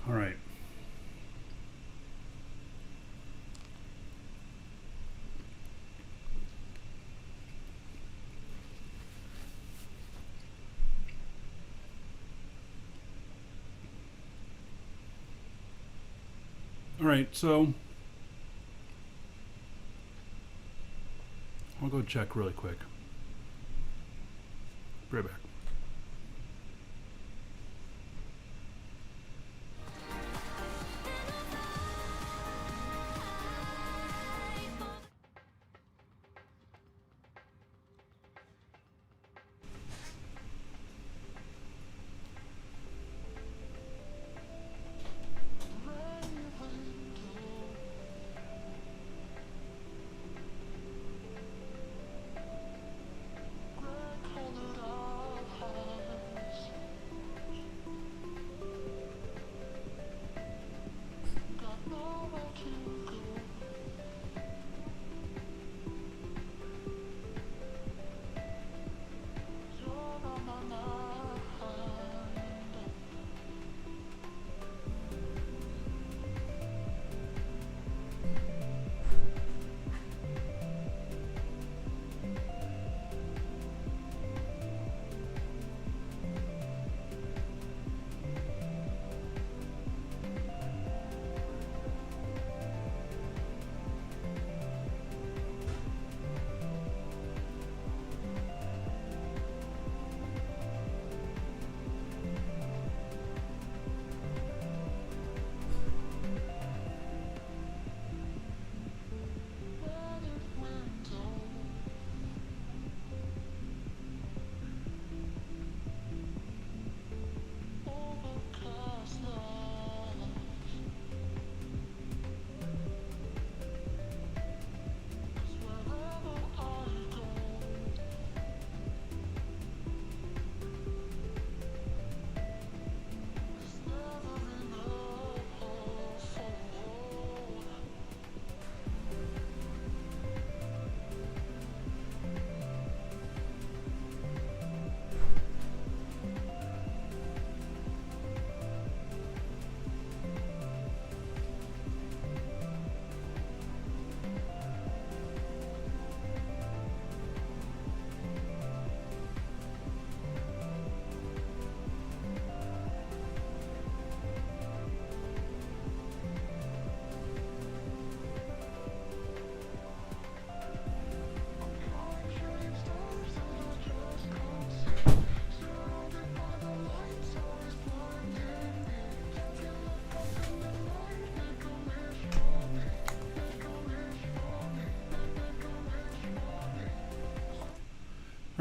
All right. All right, so I'll go check really quick. Be right back.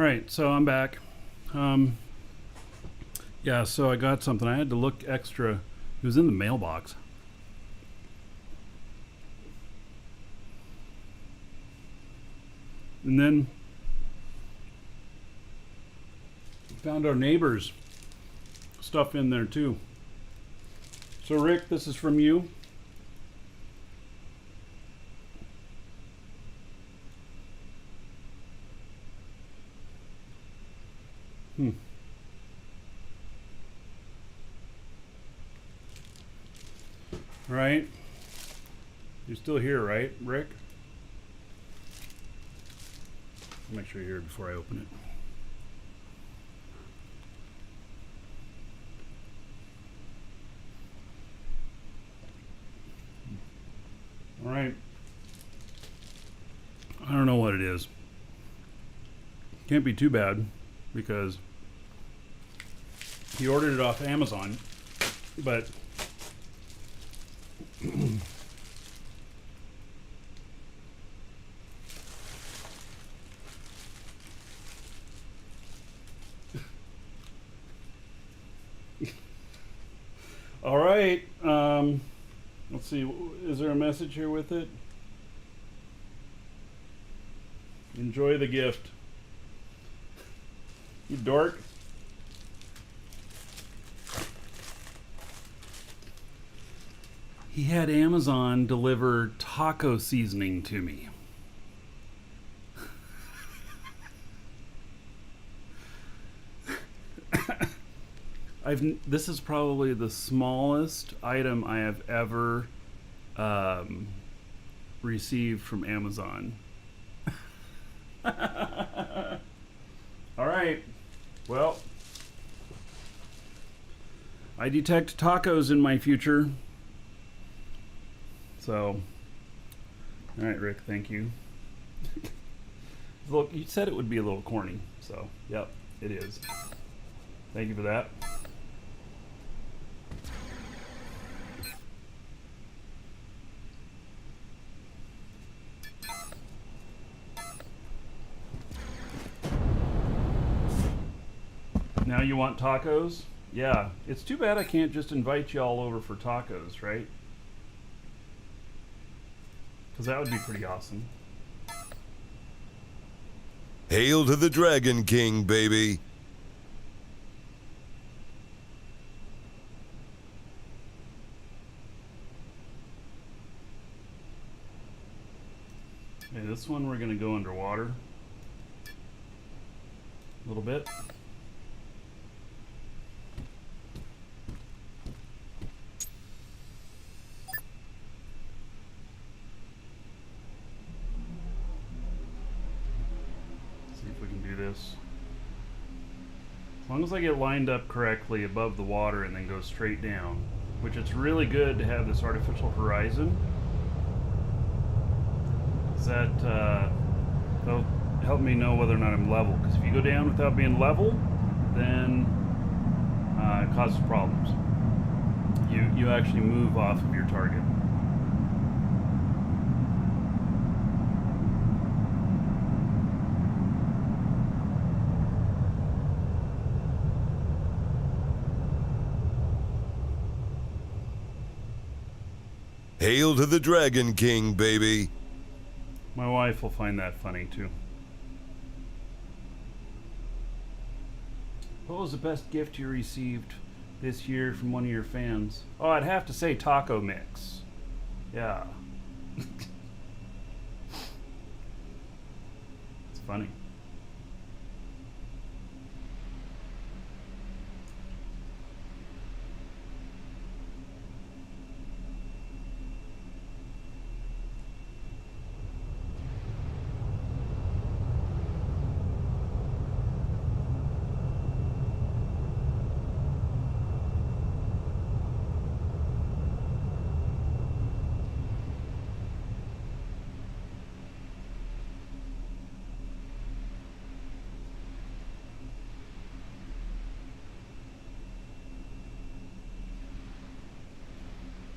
All right, so I'm back. Yeah, so I got something. I had to look extra. It was in the mailbox. And then found our neighbors' stuff in there too. So Rick, this is from you. Right? You're still here, right, Rick? Make sure you're here before I open it. All right. I don't know what it is. Can't be too bad because he ordered it off Amazon, but all right. Let's see. Is there a message here with it? Enjoy the gift. You dork. He had Amazon deliver taco seasoning to me. This is probably the smallest item I have ever received from Amazon. All right. Well, I detect tacos in my future. So, all right, Rick, thank you. Look, you said it would be a little corny, so yep, it is. Thank you for that. Now you want tacos? Yeah, it's too bad I can't just invite you all over for tacos, right? Because that would be pretty awesome. Hail to the Dragon King, baby. Okay, this one we're going to go underwater a little bit. See if we can do this. As long as I get lined up correctly above the water and then go straight down, which it's really good to have this artificial horizon. That'll help me know whether or not I'm level. Because if you go down without being level, then it causes problems. You actually move off of your target. Hail to the Dragon King, baby. My wife will find that funny too. What was the best gift you received this year from one of your fans? Oh, I'd have to say taco mix. Yeah. It's funny.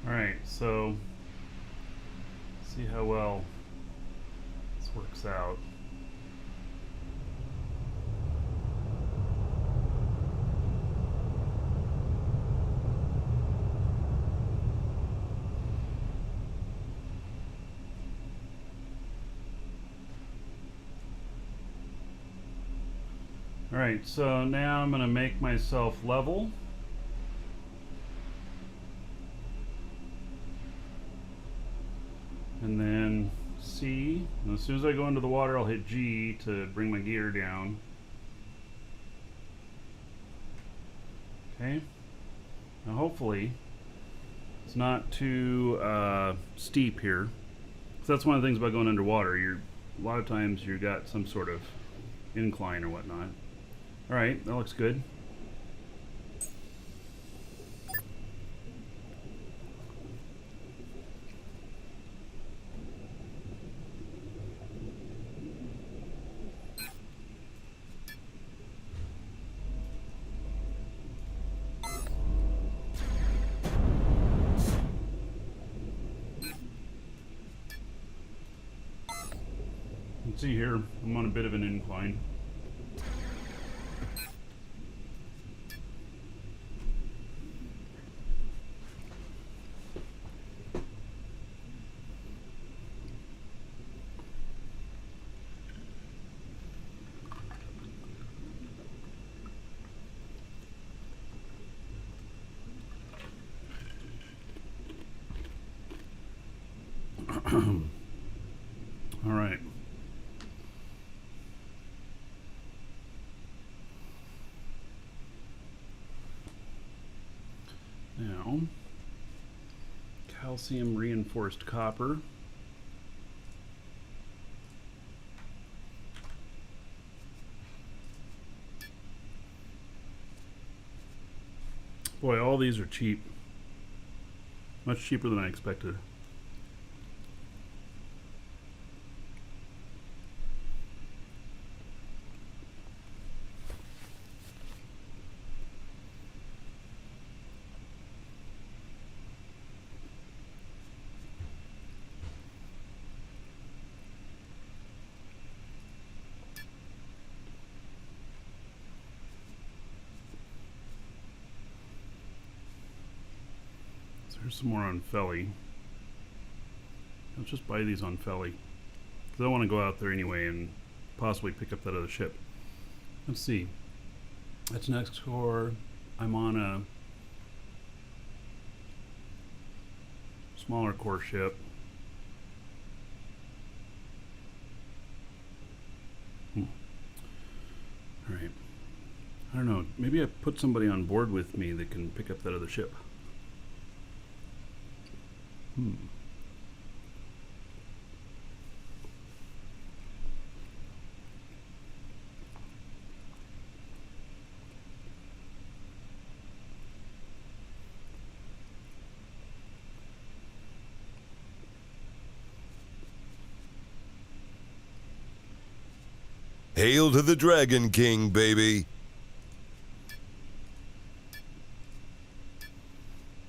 Alright, so see how well this works out. Alright, so now I'm going to make myself level. And then C. And as soon as I go into the water, I'll hit G to bring my gear down. Okay. Now hopefully it's not too steep here. So that's one of the things about going underwater. A lot of times you got some sort of incline or whatnot. All right, that looks good. You can see here, I'm on a bit of an incline. All right. Now, calcium reinforced copper. Boy, all these are cheap. Much cheaper than I expected. There's some more on Felly. Let's just buy these on Felly, because I want to go out there anyway and possibly pick up that other ship. Let's see. That's next core. I'm on a smaller core ship. Alright. I don't know. Maybe I put somebody on board with me that can pick up that other ship. Hail to the Dragon King, baby.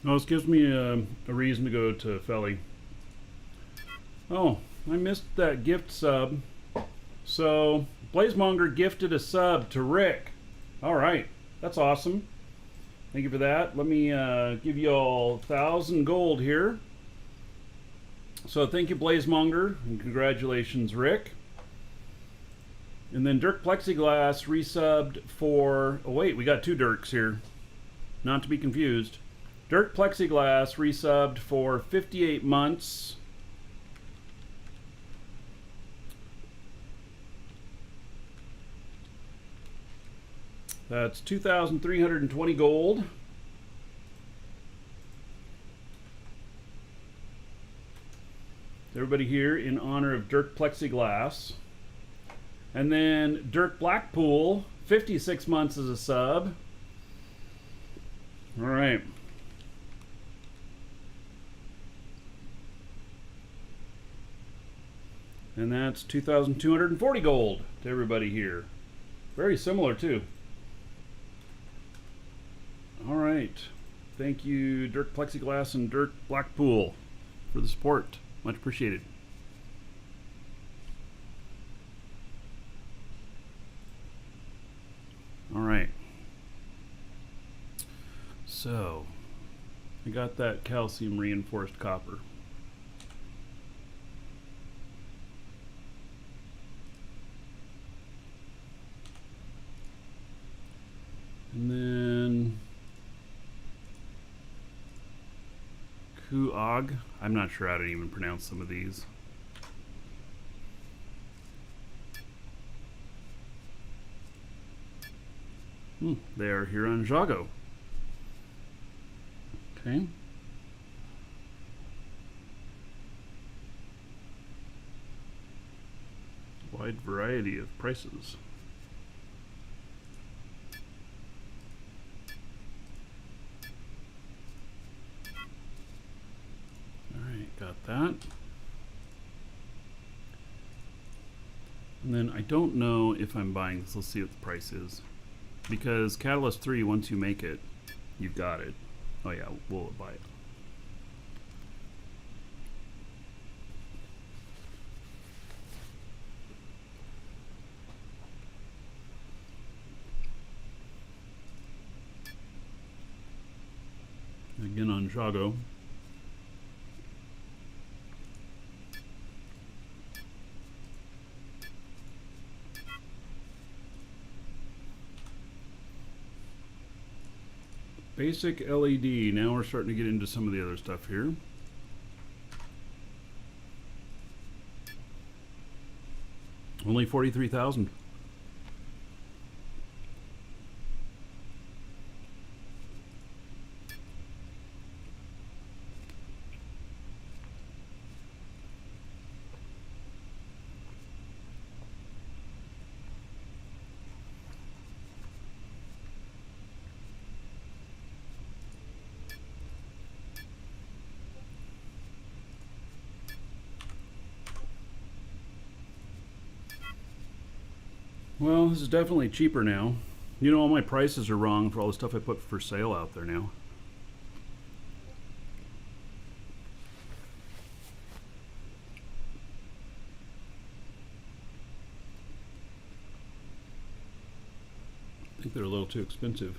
Oh, this gives me a reason to go to Felly. Oh, I missed that gift sub. So, Blazemonger gifted a sub to Rick. Alright, that's awesome. Thank you for that. Let me give you all 1,000 gold here. So, thank you, Blazemonger, and congratulations, Rick. And then Dirk Plexiglass resubbed for... Oh, wait, we got two Dirks here. Not to be confused. Dirk Plexiglass resubbed for 58 months. That's 2,320 gold. Everybody here in honor of Dirk Plexiglass. And then Dirk Blackpool, 56 months as a sub. All right. And that's 2,240 gold to everybody here. Very similar too. All right. Thank you, Dirk Plexiglass and Dirk Blackpool, for the support. Much appreciated. All right. So, I got that calcium reinforced copper. Huog. I'm not sure how to even pronounce some of these. They are here on Jago. Okay. Wide variety of prices. Alright, got that. And then I don't know if I'm buying this. Let's see what the price is. Because Catalyst 3, once you make it, you've got it. Oh yeah, we'll buy it. Again on Jago. Basic LED. Now we're starting to get into some of the other stuff here. Only 43,000. Well, this is definitely cheaper now. You know, all my prices are wrong for all the stuff I put for sale out there now. I think they're a little too expensive.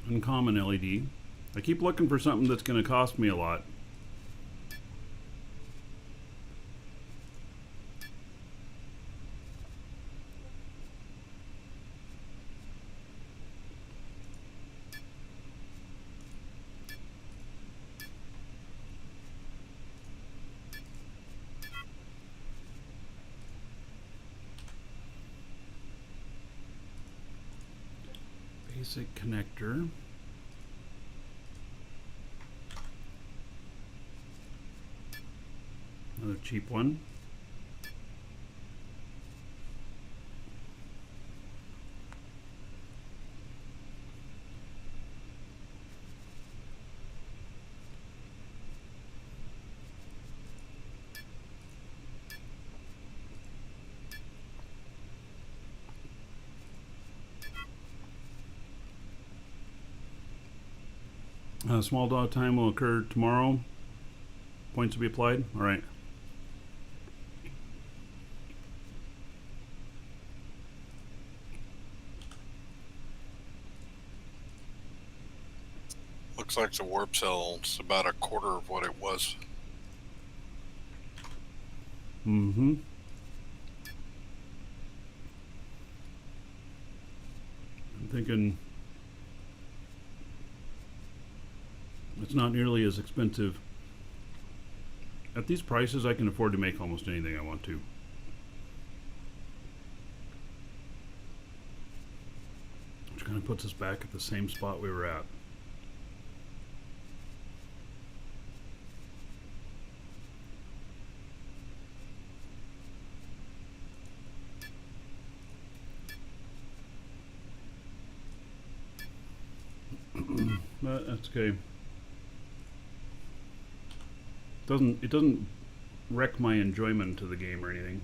Uncommon LED. I keep looking for something that's going to cost me a lot. Basic connector. Another cheap one. Small dog time will occur tomorrow. Points to be applied. All right. Looks like the warp cell's about a quarter of what it was. Mm-hmm. I'm thinking it's not nearly as expensive. At these prices, I can afford to make almost anything I want to. Which kind of puts us back at the same spot we were at. But that's okay. It doesn't wreck my enjoyment of the game or anything.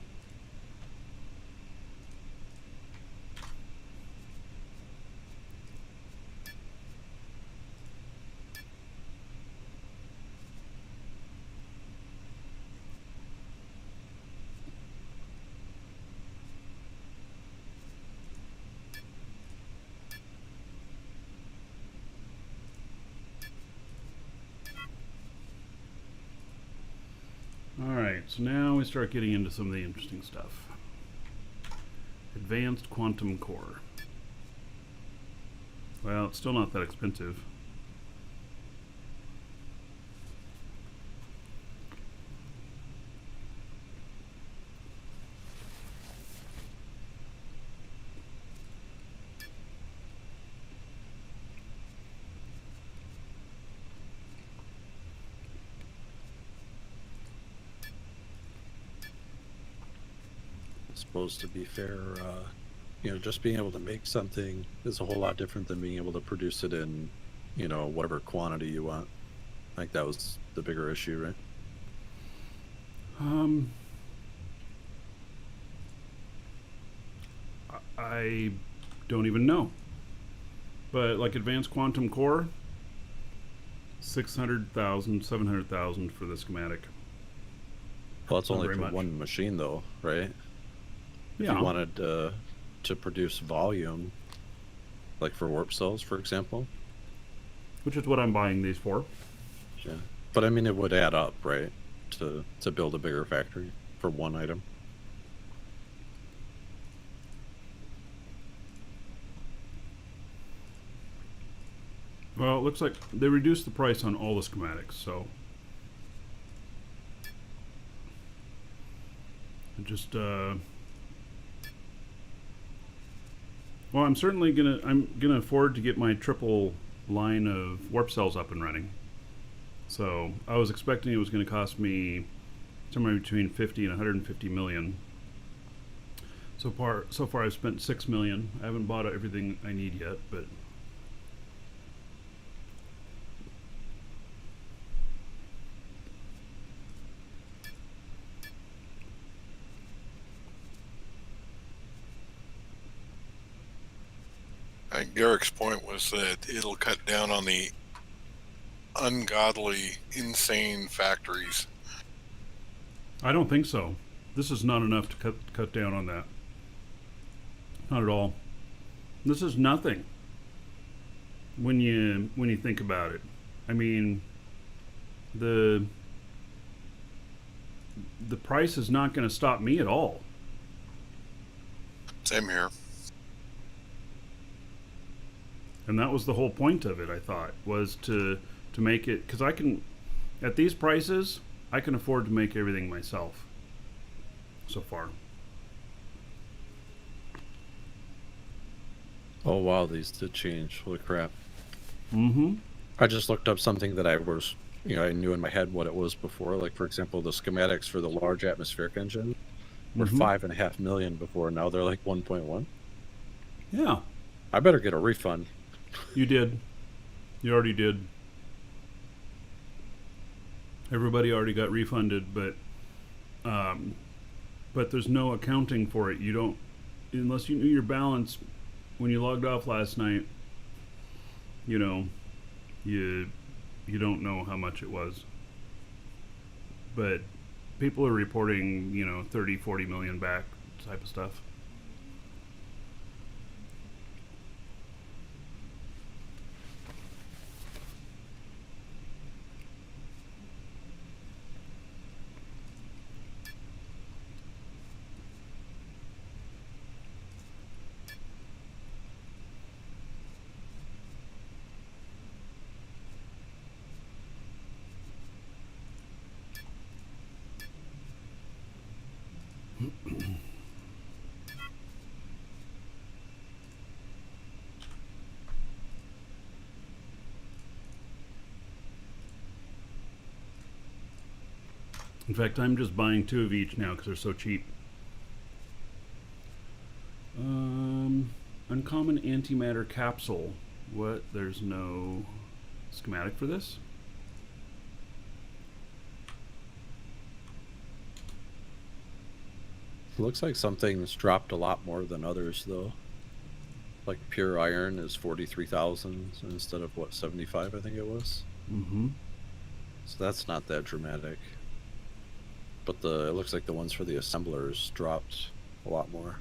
Alright, so now we start getting into some of the interesting stuff. Advanced quantum core. Well, it's still not that expensive. I suppose to be fair, just being able to make something is a whole lot different than being able to produce it in, whatever quantity you want. I think that was the bigger issue, right? Um, I don't even know. But like Advanced Quantum Core, 600,000, 700,000 for the schematic. Well, it's Not only very for much. one machine, though, right? If Yeah. you wanted to produce volume, like for warp cells, for example, Which is what I'm buying these for. yeah. But I mean, it would add up, right, to build a bigger factory for one item. Well, it looks like they reduced the price on all the schematics, so just well, I'm gonna afford to get my triple line of warp cells up and running. So I was expecting it was going to cost me somewhere between 50 and 150 million. So far I've spent 6 million. I haven't bought everything I need yet, but I think Garrick's point was that it'll cut down on the ungodly, insane factories. I don't think so. This is not enough to cut down on that. Not at all. This is nothing when you think about it. I mean, the price is not going to stop me at all. Same here. And that was the whole point of it, I thought, was to make it, because I can, at these prices, I can afford to make everything myself so far. Oh wow, these did change. Holy crap! Mm-hmm. I just looked up something that I was, I knew in my head what it was before. Like for example, the schematics for the large atmospheric engine were Mhm. 5.5 million before. Now they're like 1.1. Yeah, I better get a refund. you did. You already did. Everybody already got refunded, but there's no accounting for it. You don't, unless you knew your balance when you logged off last night. You know, you don't know how much it was. But people are reporting, 30, 40 million back type of stuff. In fact, I'm just buying 2 of each now because they're so cheap. Uncommon antimatter capsule. What? There's no schematic for this? It looks like something's dropped a lot more than others though. Like pure iron is 43,000 instead of what 75 I think it was. Mm-hmm. So that's not that dramatic. But it looks like the ones for the assemblers dropped a lot more.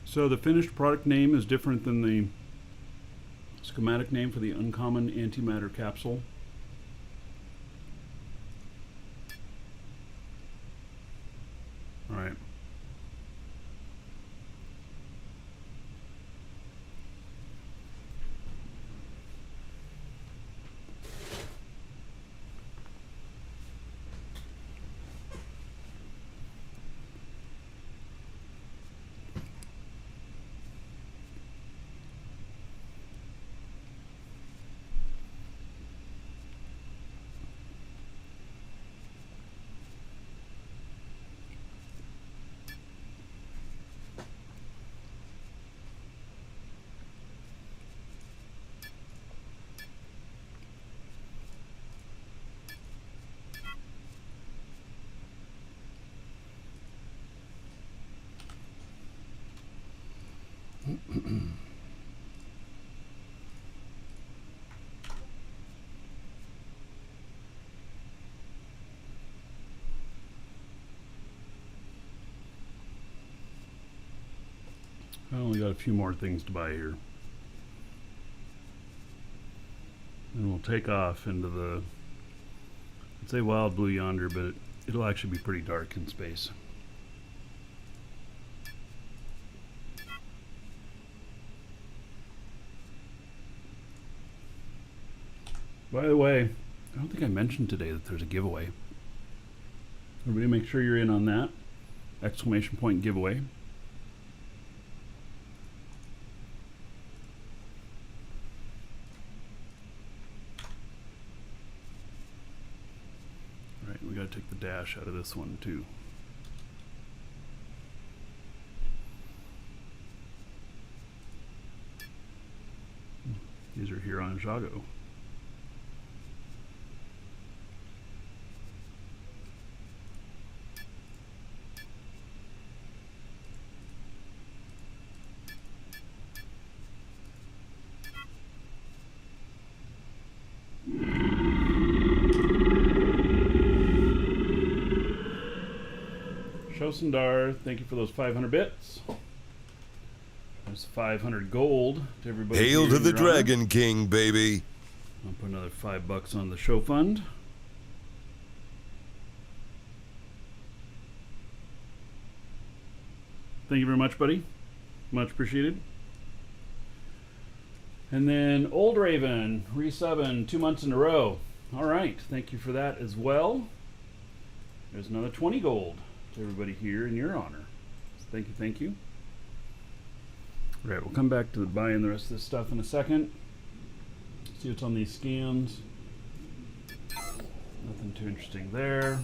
So the finished product name is different than the schematic name for the uncommon antimatter capsule. All right. I only got a few more things to buy here. And we'll take off into the, I'd say wild blue yonder, but it'll actually be pretty dark in space. By the way, I don't think I mentioned today that there's a giveaway. Everybody make sure you're in on that. Exclamation point giveaway. Alright, we gotta take the dash out of this one too. These are here on Jago. Shosundar, thank you for those 500 bits. There's 500 gold to everybody. Hail here to in the your honor. Dragon King, baby. I'll put another $5 on the show fund. Thank you very much, buddy. Much appreciated. And then Old Raven, resubbing 2 months in a row. All right, thank you for that as well. There's another 20 gold to everybody here in your honor. So thank you, thank you. All right, we'll come back to buying the rest of this stuff in a second. See what's on these scans. Nothing too interesting there.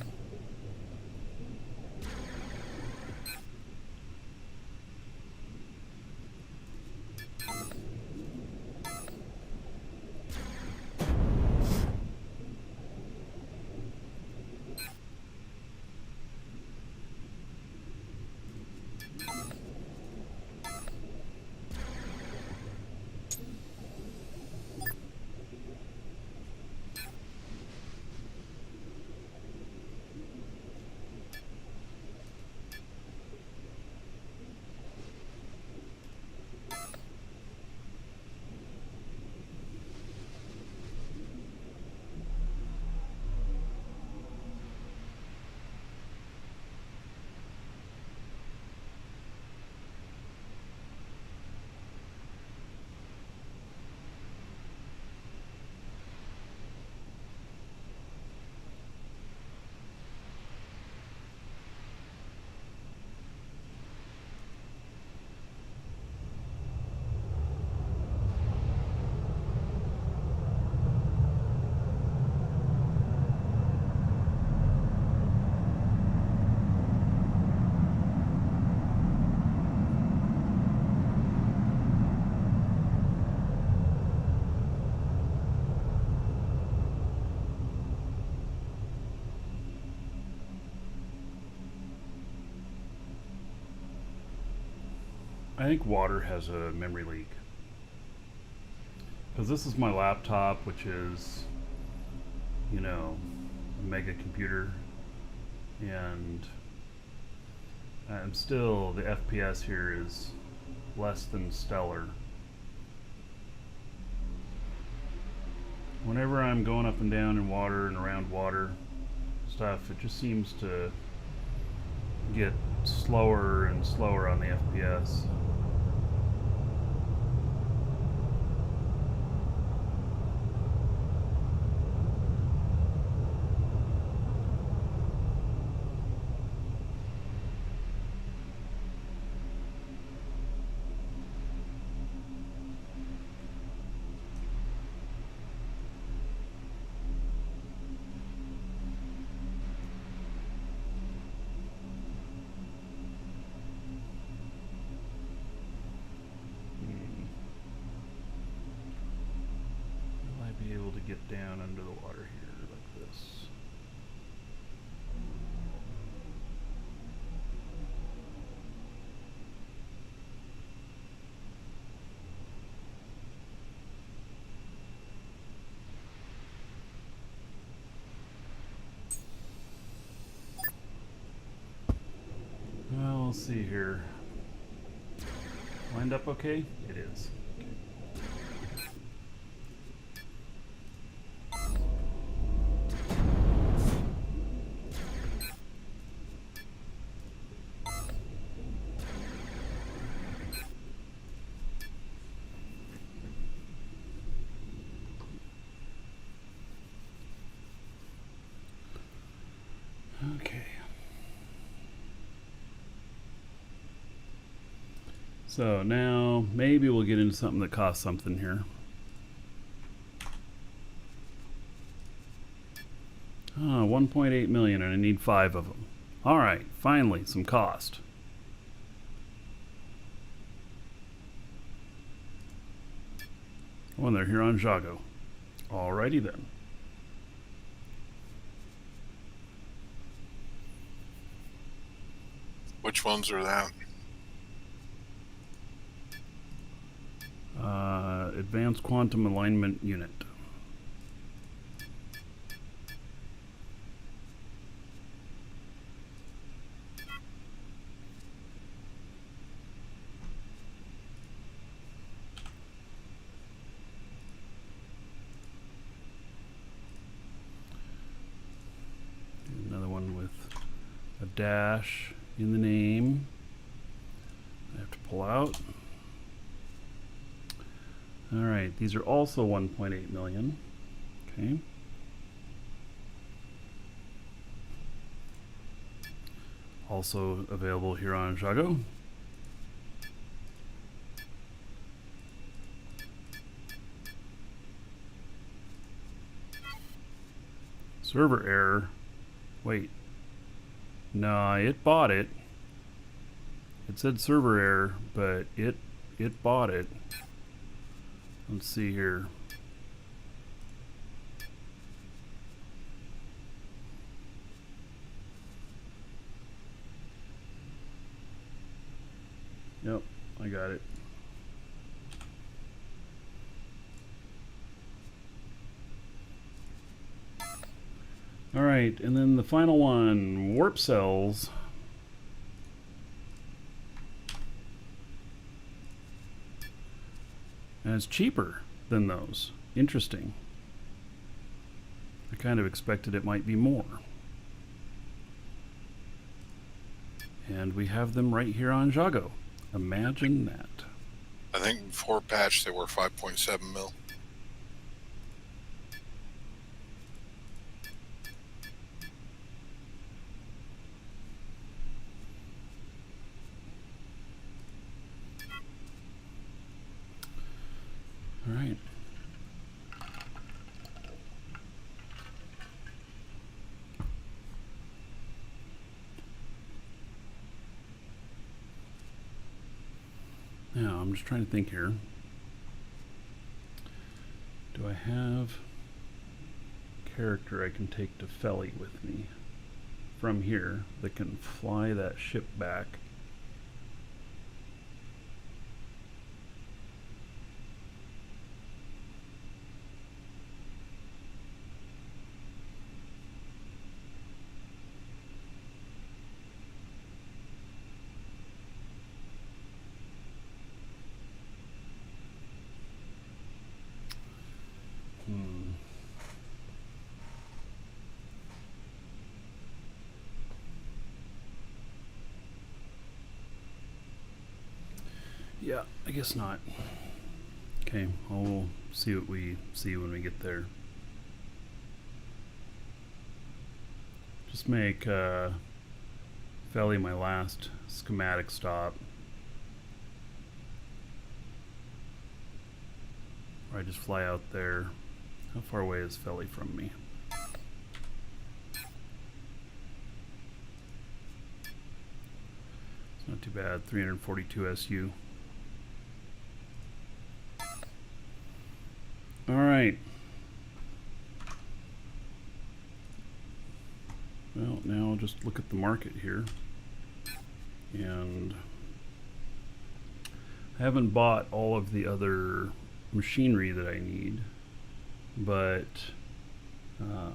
I think water has a memory leak. Because this is my laptop, which is, you know, a mega computer. And I'm still, the FPS here is less than stellar. Whenever I'm going up and down in water and around water stuff, it just seems to get slower and slower on the FPS. Will I be able to get down under the water here like this? Well, we'll see here. Lined up okay? It is. Okay. So now maybe we'll get into something that costs something here. Ah, 1.8 million, and I need 5 of them. All right, finally some cost. Oh, and they're here on Jago. Alrighty then. Which ones are that? Advanced Quantum Alignment Unit. Another one with a dash in the name. I have to pull out. All right, these are also 1.8 million. Okay. Also available here on Jago. Server error. Wait. Nah, it bought it. It said server error, but it bought it. Let's see here. Yep, I got it. All right, and then the final one, warp cells. And it's cheaper than those. Interesting. I kind of expected it might be more. And we have them right here on Jago. Imagine that. I think before patch they were 5.7 mil. All right. Now, I'm just trying to think here. Do I have a character I can take to Felly with me from here that can fly that ship back? Yeah, I guess not. Okay, I'll see what we see when we get there. Just make Felly my last schematic stop. Or I just fly out there. How far away is Felly from me? It's not too bad. 342 SU. All right. Well, now I'll just look at the market here. And I haven't bought all of the other machinery that I need, but I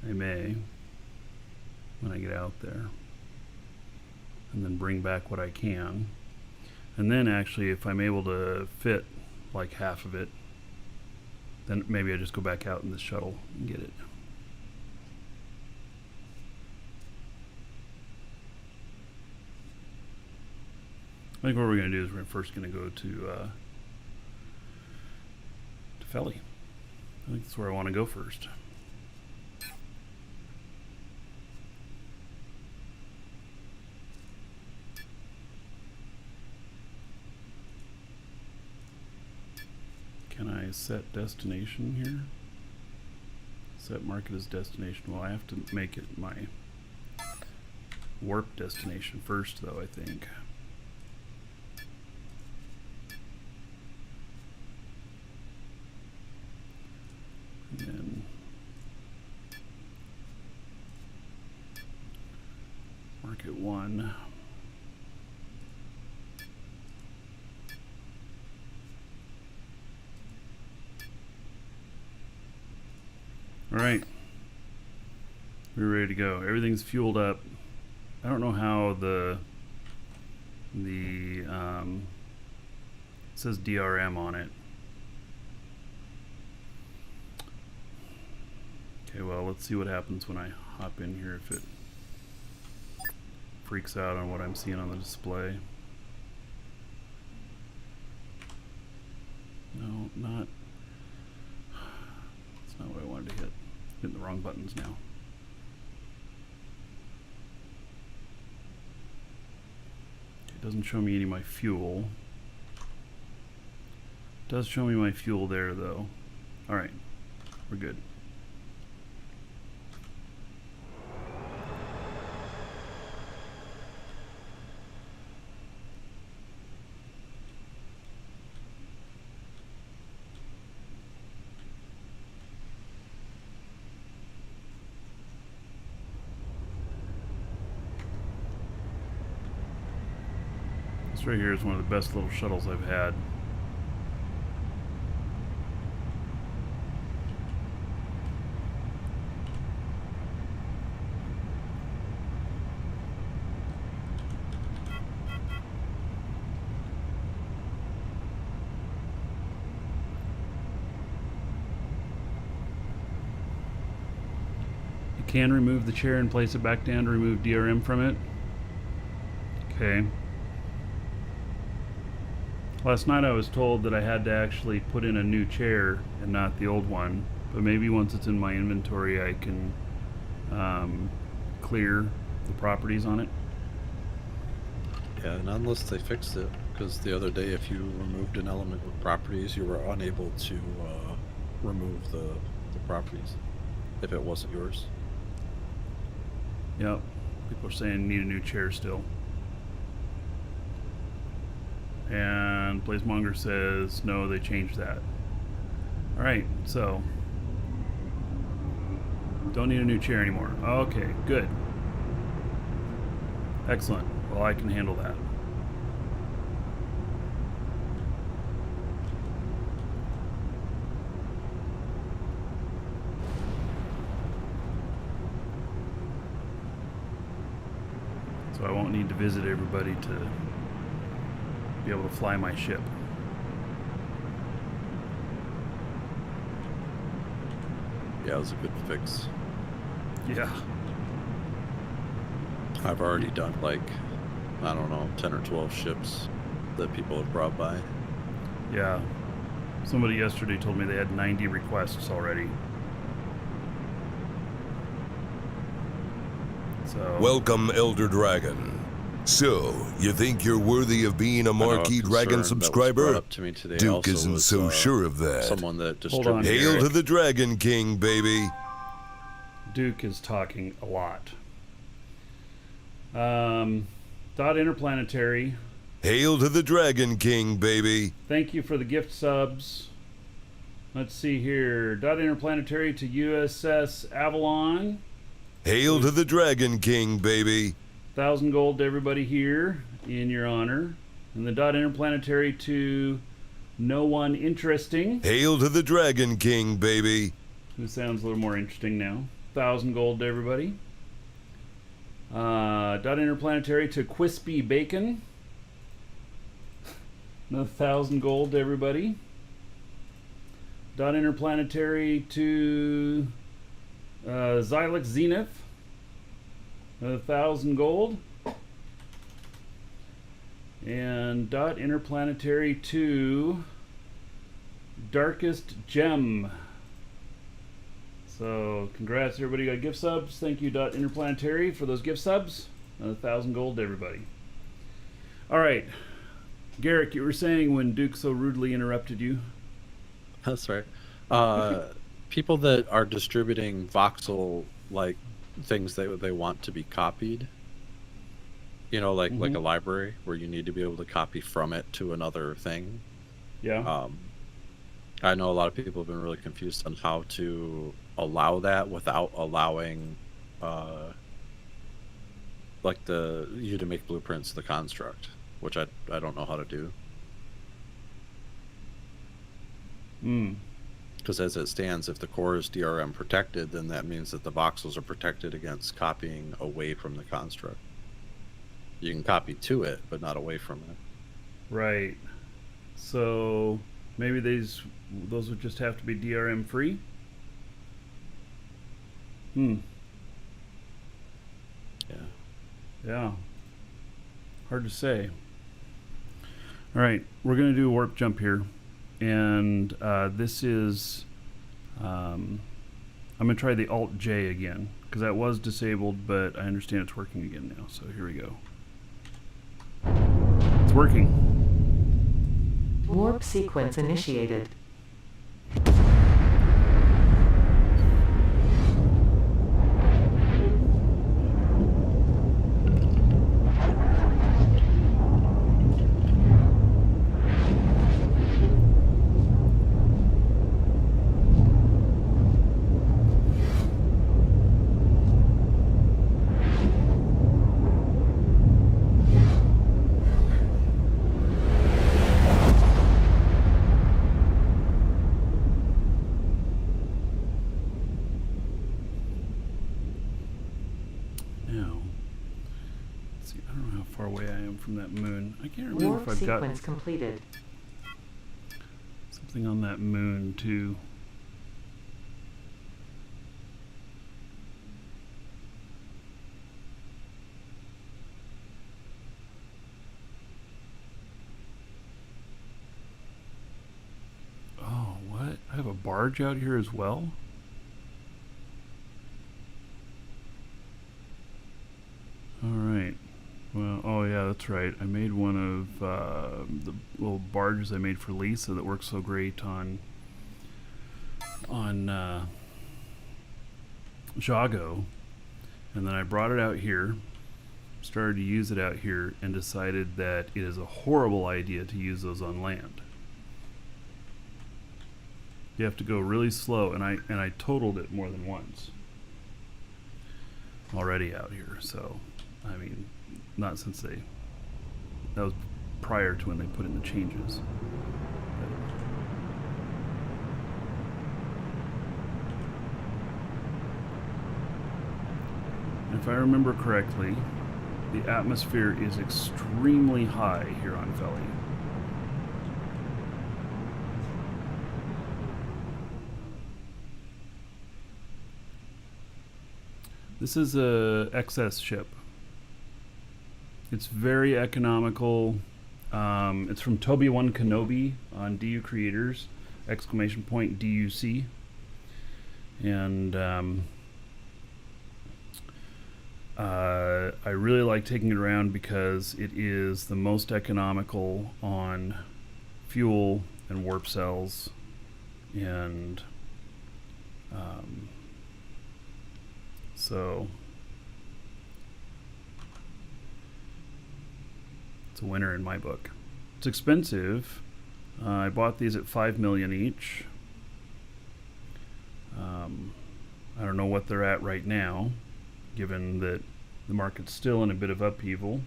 may when I get out there, and then bring back what I can. And then actually, if I'm able to fit like half of it, then maybe I just go back out in this shuttle and get it. I think what we're going to do is we're first going to go to Felly. I think that's where I want to go first. Can I set destination here? Set market as destination. Well, I have to make it my warp destination first, though, I think. And then market 1. All right, we're ready to go. Everything's fueled up. I don't know how the it says DRM on it. Okay, well, let's see what happens when I hop in here, if it freaks out on what I'm seeing on the display. No, not. That's not what I wanted to hit. Hitting the wrong buttons now. It doesn't show me any of my fuel. It does show me my fuel there, though. All right, we're good. This right here is one of the best little shuttles I've had. You can remove the chair and place it back down to remove DRM from it. Okay. Last night I was told that I had to actually put in a new chair and not the old one, but maybe once it's in my inventory I can clear the properties on it. Yeah, and unless they fixed it, because the other day if you removed an element with properties, you were unable to remove the properties if it wasn't yours. Yep, people are saying need a new chair still. And Blazemonger says no, they changed that. Alright, so don't need a new chair anymore. Okay, good. Excellent. Well, I can handle that. So I won't need to visit everybody to be able to fly my ship. Yeah, it was a good fix. Yeah. I've already done like I don't know, 10 or 12 ships that people have brought by. Yeah. Somebody yesterday told me they had 90 requests already. So Welcome, Elder Dragon. So, you think you're worthy of being a I know a Marquee concern Dragon that was subscriber? brought up to me today Duke also isn't was, so sure of that. Someone that Hold on. distributed. Hail to the Dragon King, baby. Duke is talking a lot. Dot Interplanetary. Hail to the Dragon King, baby. Thank you for the gift subs. Let's see here. Dot Interplanetary to USS Avalon. Hail to the Dragon King, baby. 1,000 gold to everybody here in your honor. And the Dot Interplanetary to No One Interesting, Hail to the Dragon King, baby. who sounds a little more interesting now. 1,000 gold to everybody. Dot Interplanetary to Quispy Bacon. Another 1,000 gold to everybody. Dot Interplanetary to Xylix Zenith. Another 1,000 gold. And Dot Interplanetary to Darkest Gem. So congrats everybody got gift subs. Thank you Dot Interplanetary for those gift subs. Another 1,000 gold to everybody. All right, Garrick, you were saying when Duke so rudely interrupted you. That's right. People that are distributing voxel like things that they want to be copied. You know, like a library where you need to be able to copy from it to another thing. Yeah. I know a lot of people have been really confused on how to allow that without allowing like you to make blueprints of the construct, which I don't know how to do. Because as it stands, if the core is DRM protected, then that means that the voxels are protected against copying away from the construct. You can copy to it, but not away from it. Right. So maybe those would just have to be DRM free. Yeah. Yeah. Hard to say. All right, we're gonna do a warp jump here, and this is I'm gonna try the Alt J again because that was disabled, but I understand it's working again now. So here we go. It's working. Warp sequence initiated. Now, let's see. I don't know how far away I am from that moon. I can't remember Warp if I've got sequence completed. something on that moon too. Oh, what? I have a barge out here as well? Alright. Well, oh yeah, that's right. I made one of the little barges I made for Lisa that works so great on Jago. And then I brought it out here, started to use it out here, and decided that it is a horrible idea to use those on land. You have to go really slow, and I totaled it more than once already out here. So, I mean, not since that was prior to when they put in the changes. But if I remember correctly, the atmosphere is extremely high here on Feli. This is a XS ship. It's very economical. It's from Toby One Kenobi on DU Creators, exclamation point DUC. And I really like taking it around because it is the most economical on fuel and warp cells, and so it's a winner in my book. It's expensive. I bought these at 5 million each. I don't know what they're at right now, given that the market's still in a bit of upheaval.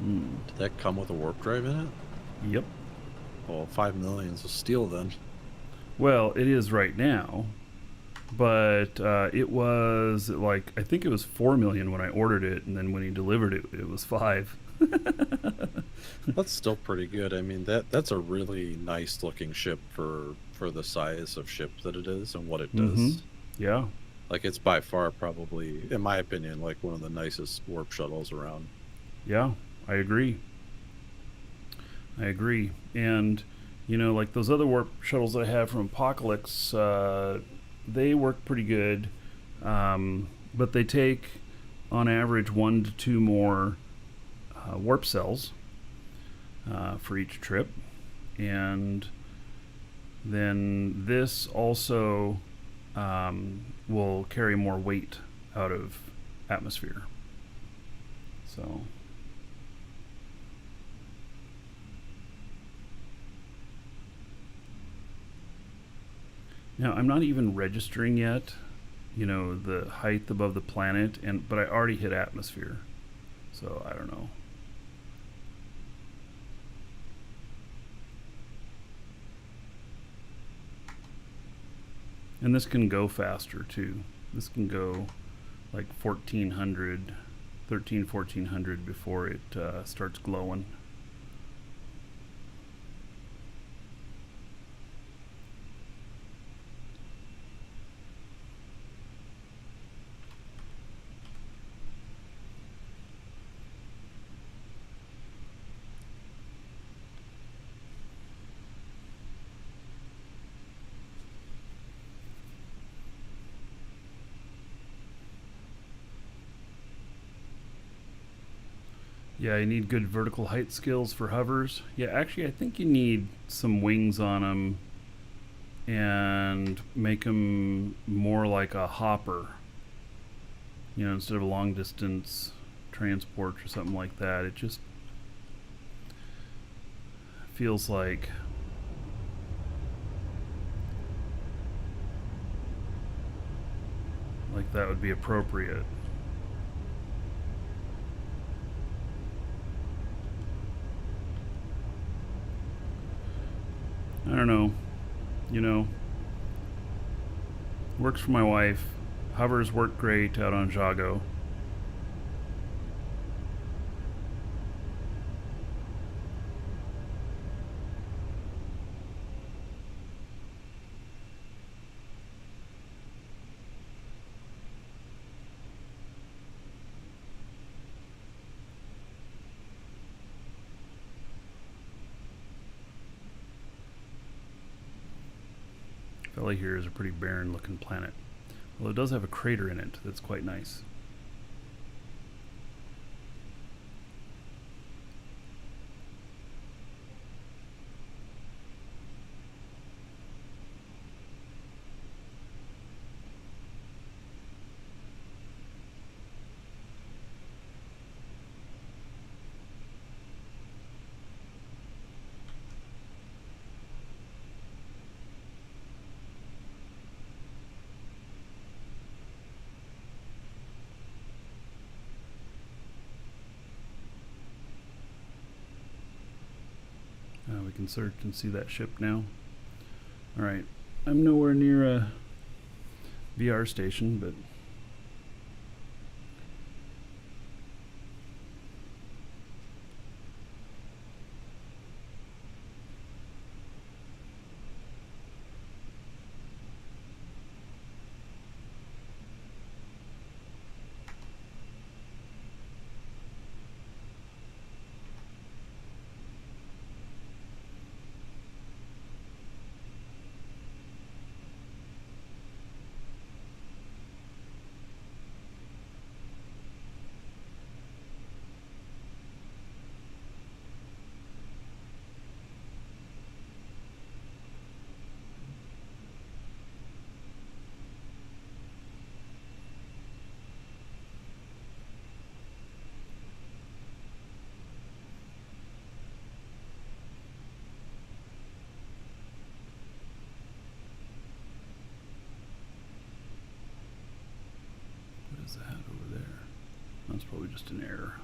Did that come with a warp drive in it? Yep. Well, 5 million's a steal then. Well, it is right now, but it was like, I think it was 4 million when I ordered it, and then when he delivered it, it was 5. That's still pretty good. I mean, that's a really nice looking ship for the size of ship that it is and what it does. Mhm. Yeah. Like, it's by far probably, in my opinion, like one of the nicest warp shuttles around. Yeah, I agree. I agree. And, you know, like those other warp shuttles that I have from Apocalypse, they work pretty good. But they take, on average, 1 to 2 more warp cells for each trip. And then this also will carry more weight out of atmosphere. So now I'm not even registering yet, you know, the height above the planet, but I already hit atmosphere. So I don't know. And this can go faster too. This can go like 1400, 1400 before it starts glowing. Yeah, you need good vertical height skills for hovers. Yeah, actually, I think you need some wings on them and make them more like a hopper. You know, instead of a long distance transport or something like that. It just feels like that would be appropriate. I don't know, you know, works for my wife. Hovers work great out on Jago. Vela here is a pretty barren looking planet, although it does have a crater in it that's quite nice. We can search and see that ship now. Alright, I'm nowhere near a VR station, but That's probably just an error.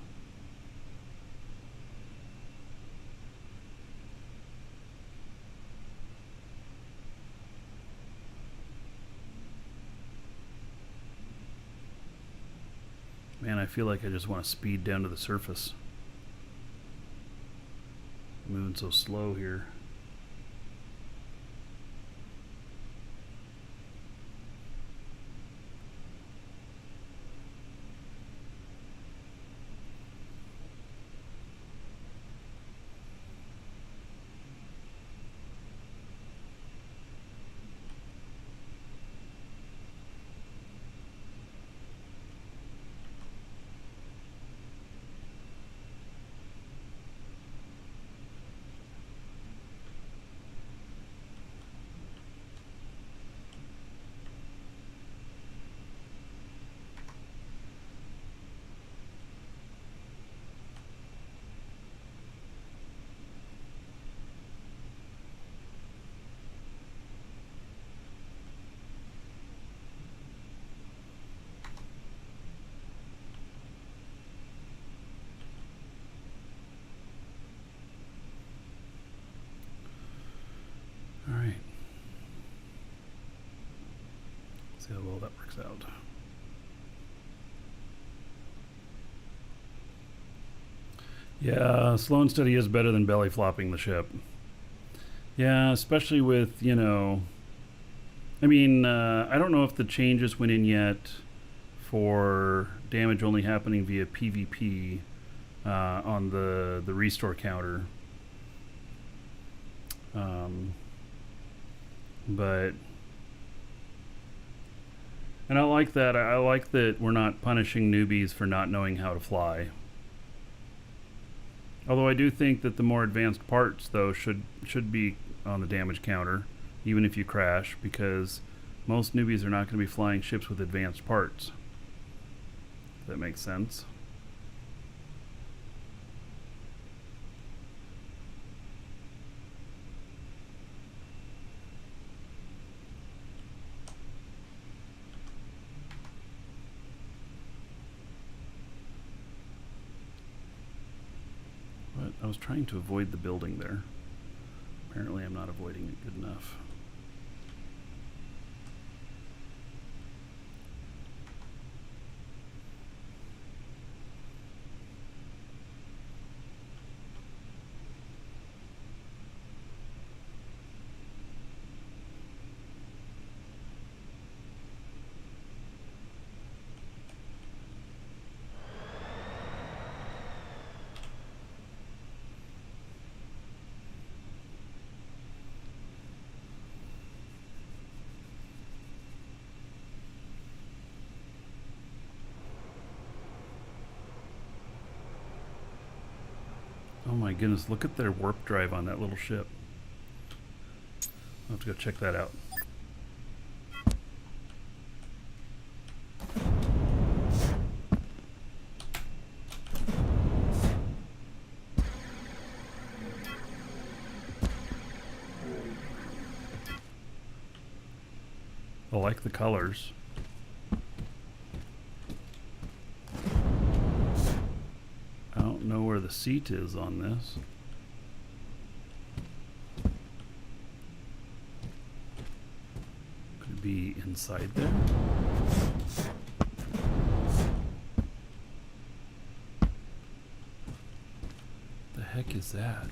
Man, I feel like I just want to speed down to the surface. Moving so slow here. All right. See how well that works out. Yeah, slow and steady is better than belly flopping the ship. Yeah, especially with, you know, I mean, I don't know if the changes went in yet for damage only happening via PvP on the restore counter. But, and I like that. I like that we're not punishing newbies for not knowing how to fly. Although I do think that the more advanced parts, though, should be on the damage counter, even if you crash, because most newbies are not going to be flying ships with advanced parts. If that makes sense. But I was trying to avoid the building there. Apparently I'm not avoiding it good enough. Oh my goodness, look at their warp drive on that little ship. I'll have to go check that out. I like the colors. I don't know where the seat is on this. Could it be inside there? The heck is that?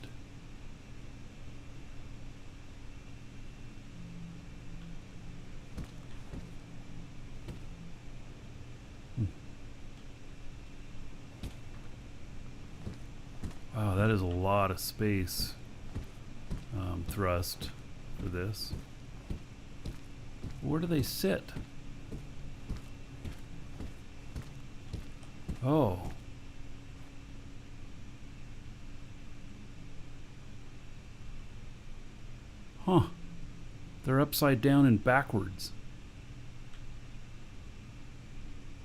Wow, that is a lot of space thrust for this. Where do they sit? Oh. Huh. They're upside down and backwards.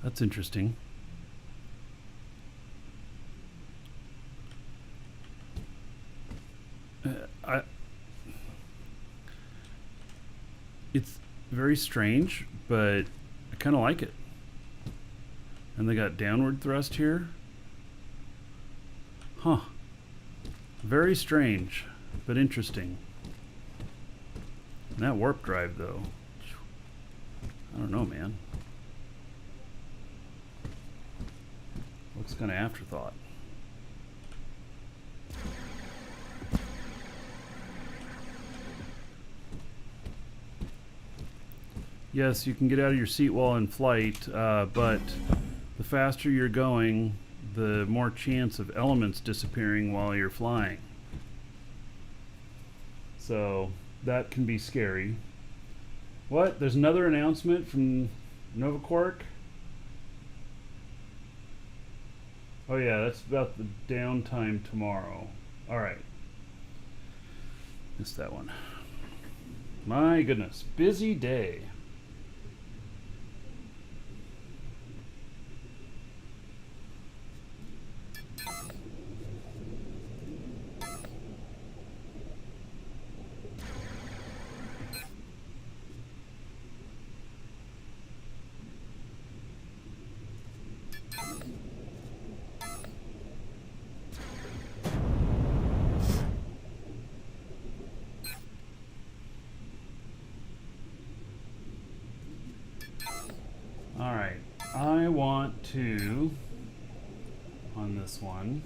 That's interesting. It's very strange, but I kind of like it. And they got downward thrust here. Huh. Very strange, but interesting. And that warp drive, though. I don't know, man. Looks kind of afterthought. Yes, you can get out of your seat while in flight, but the faster you're going, the more chance of elements disappearing while you're flying. So that can be scary. What? There's another announcement from NovaQuark? Oh yeah, that's about the downtime tomorrow. Alright. Missed that one. My goodness. Busy day. Alright, I want to, on this one,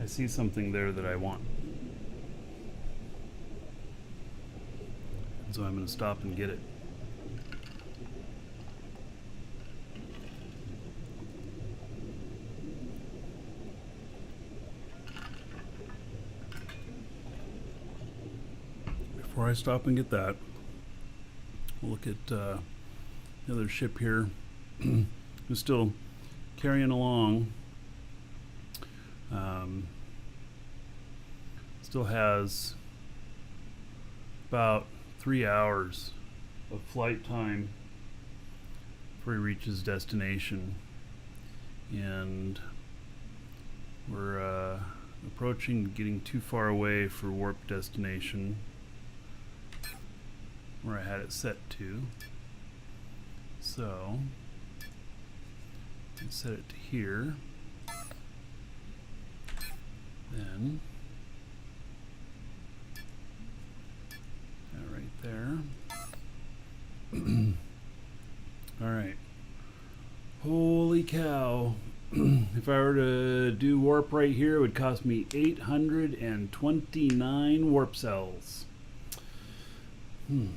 I see something there that I want. So I'm going to stop and get it. Before I stop and get that, we'll look at the other ship here. Who's still carrying along. Still has about 3 hours of flight time before he reaches destination, and we're approaching getting too far away for warp destination where I had it set to. So I set it to here. Then that right there. All right. Holy cow. If I were to do warp right here, it would cost me 829 warp cells. I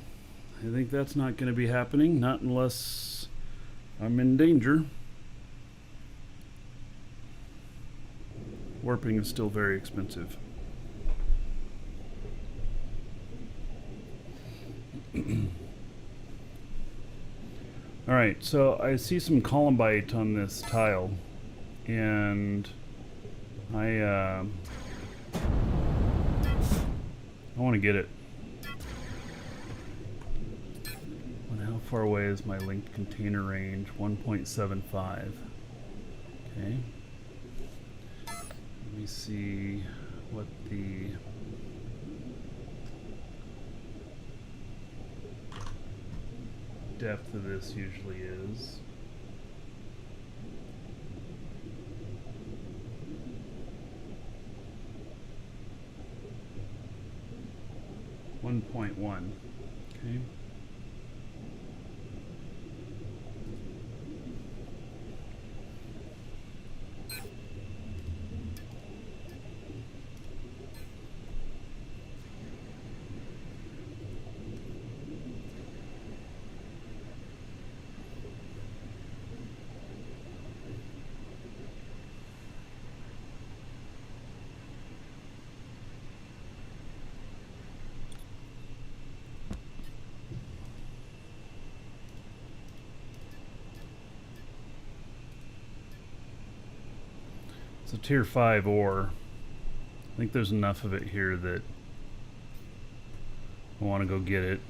think that's not going to be happening, not unless I'm in danger. Warping is still very expensive. Alright, so I see some columbite on this tile, and I want to get it. And how far away is my linked container range? 1.75. Okay. Let me see what the depth of this usually is. .1. Okay. It's a tier 5 ore. I think there's enough of it here that I want to go get it.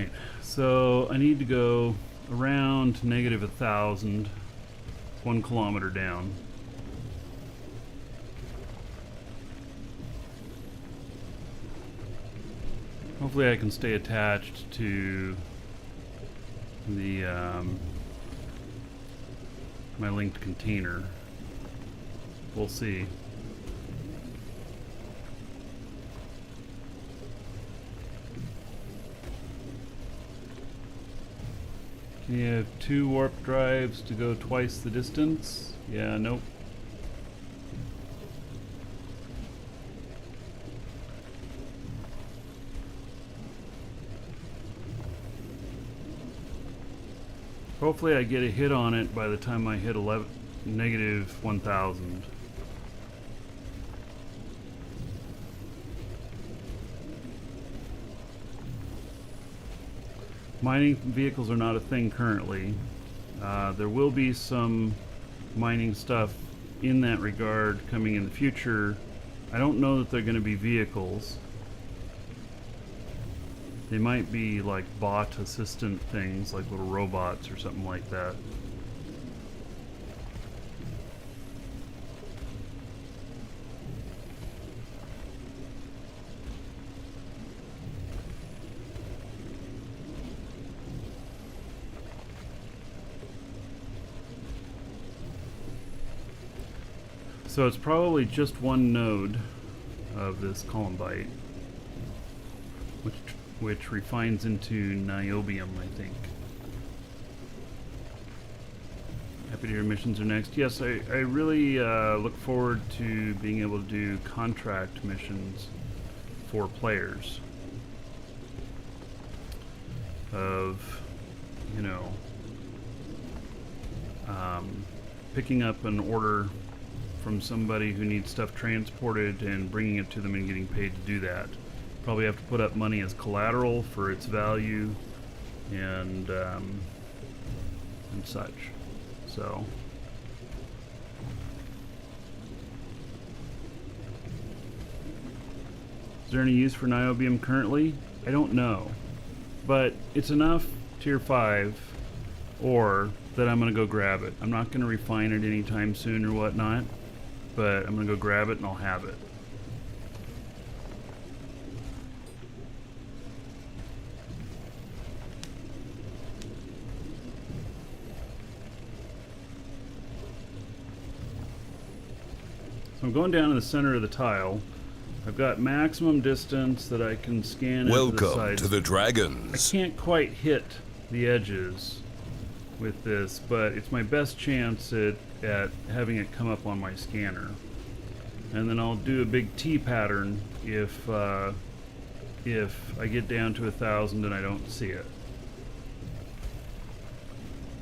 right, so I need to go around negative 1,000, 1 kilometer down. Hopefully I can stay attached to the my linked container. We'll see. Can you have 2 warp drives to go twice the distance? Yeah, nope. Hopefully I get a hit on it by the time I hit negative 1,000. Mining vehicles are not a thing currently. There will be some mining stuff in that regard coming in the future. I don't know that they're going to be vehicles. They might be like bot assistant things, like little robots or something like that. So it's probably just one node of this columbite, which refines into niobium, I think. Happy to hear missions are next. Yes, I really look forward to being able to do contract missions for players. Of, you know, picking up an order from somebody who needs stuff transported and bringing it to them and getting paid to do that. Probably have to put up money as collateral for its value and such. So is there any use for niobium currently? I don't know, but it's enough tier 5 ore that I'm gonna go grab it. I'm not gonna refine it anytime soon or whatnot, but I'm gonna go grab it and I'll have it. So I'm going down to the center of the tile. I've got maximum distance that I can scan into the Welcome sides. to the I Dragons. can't quite hit the edges with this, but it's my best chance at having it come up on my scanner. And then I'll do a big T pattern if I get down to 1,000 and I don't see it.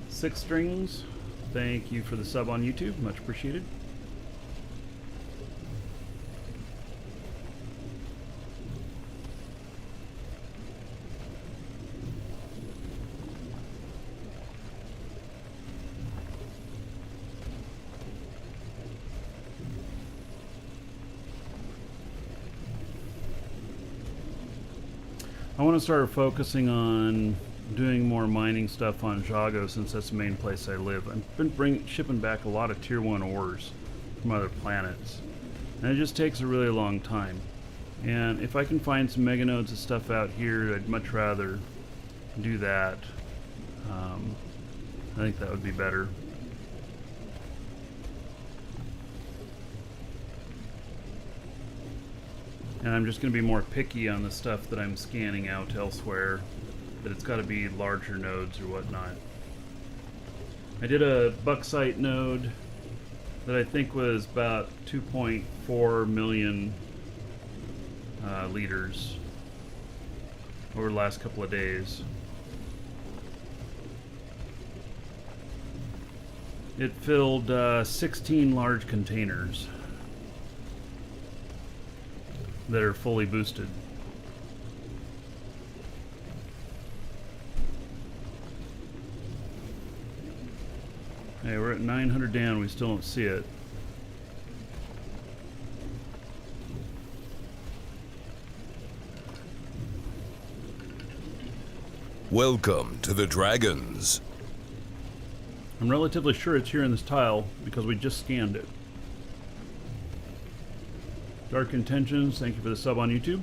6 strings, thank you for the sub on YouTube, much appreciated. I want to start focusing on doing more mining stuff on Jago since that's the main place I live. I've been shipping back a lot of tier 1 ores from other planets, and it just takes a really long time. And if I can find some mega nodes and stuff out here, I'd much rather do that. I think that would be better. And I'm just going to be more picky on the stuff that I'm scanning out elsewhere, that it's got to be larger nodes or whatnot. I did a bauxite node that I think was about 2.4 million liters over the last couple of days. It filled 16 large containers that are fully boosted. Hey, we're at 900 down, we still don't see it. Welcome to the Dragons. I'm relatively sure it's here in this tile because we just scanned it. Dark Intentions, thank you for the sub on YouTube.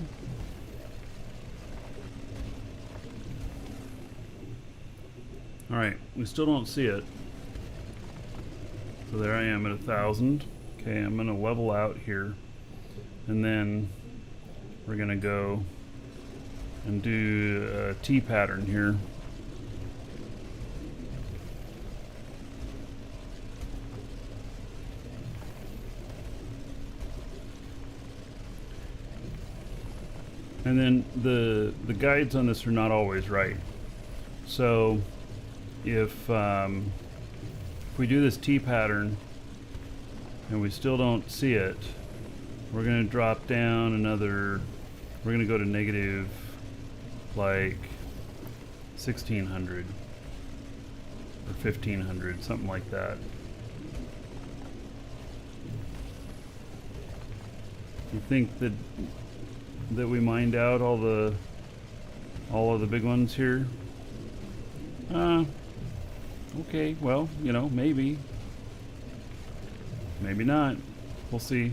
Alright, we still don't see it. So there I am at 1,000. Okay, I'm gonna level out here. And then we're gonna go and do a T pattern here. And then the guides on this are not always right. So if we do this T pattern and we still don't see it, we're going to drop down another, we're going to go to negative like 1600 or 1500, something like that. You think that we mined out all of the big ones here? Okay, well, you know, maybe not. We'll see.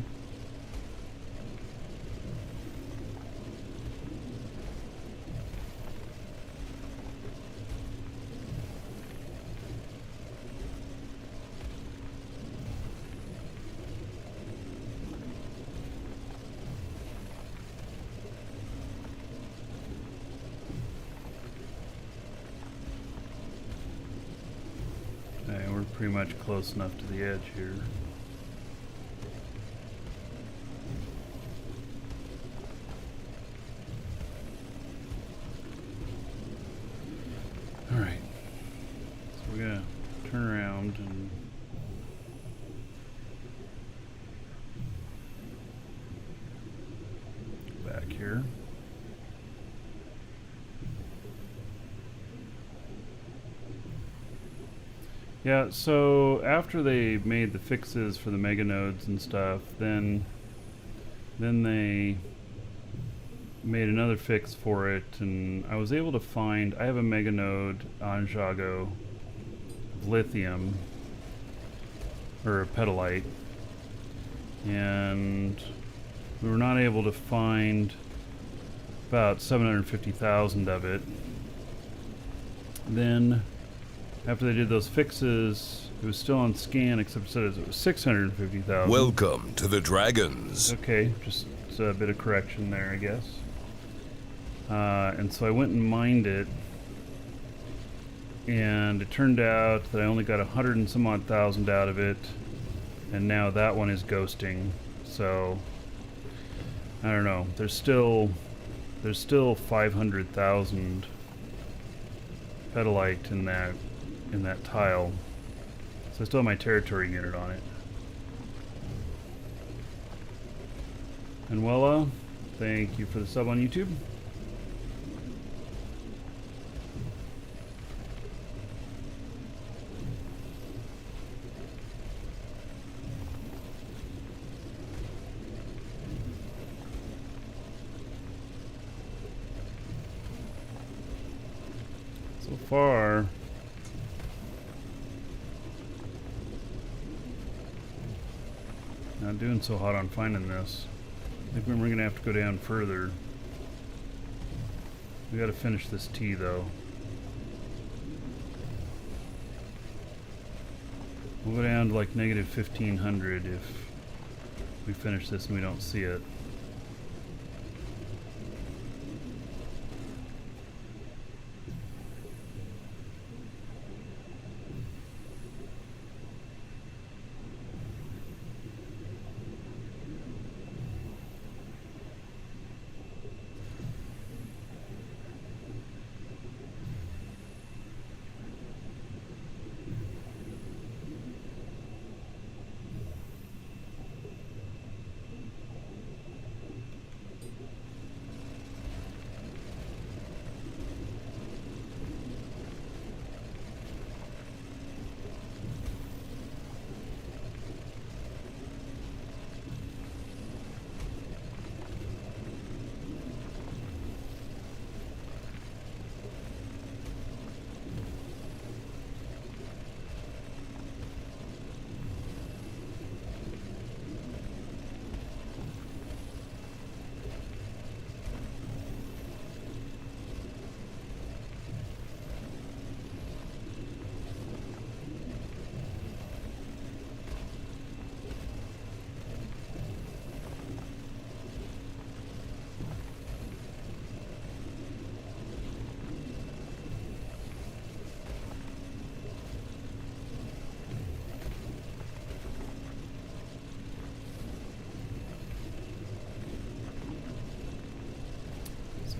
We're pretty much close enough to the edge here. Alright. So we're gonna turn around and go back here. Yeah, so after they made the fixes for the mega nodes and stuff, then they made another fix for it, and I was able to find, I have a mega node on Jago of lithium, or a petalite, and we were not able to find about 750,000 of it. Then after they did those fixes, it was still on scan, except it said it was 650,000. Welcome to the Dragons. Okay, just a bit of correction there, I guess. And so I went and mined it, and it turned out that I only got 100 and some odd thousand out of it, and now that one is ghosting. So I don't know. There's still 500,000 petalite in that tile. So I still have my territory unit on it. And Wella, thank you for the sub on YouTube. So far, not doing so hot on finding this. I think we're gonna have to go down further. We gotta finish this T though. We'll go down to like negative 1500 if we finish this and we don't see it.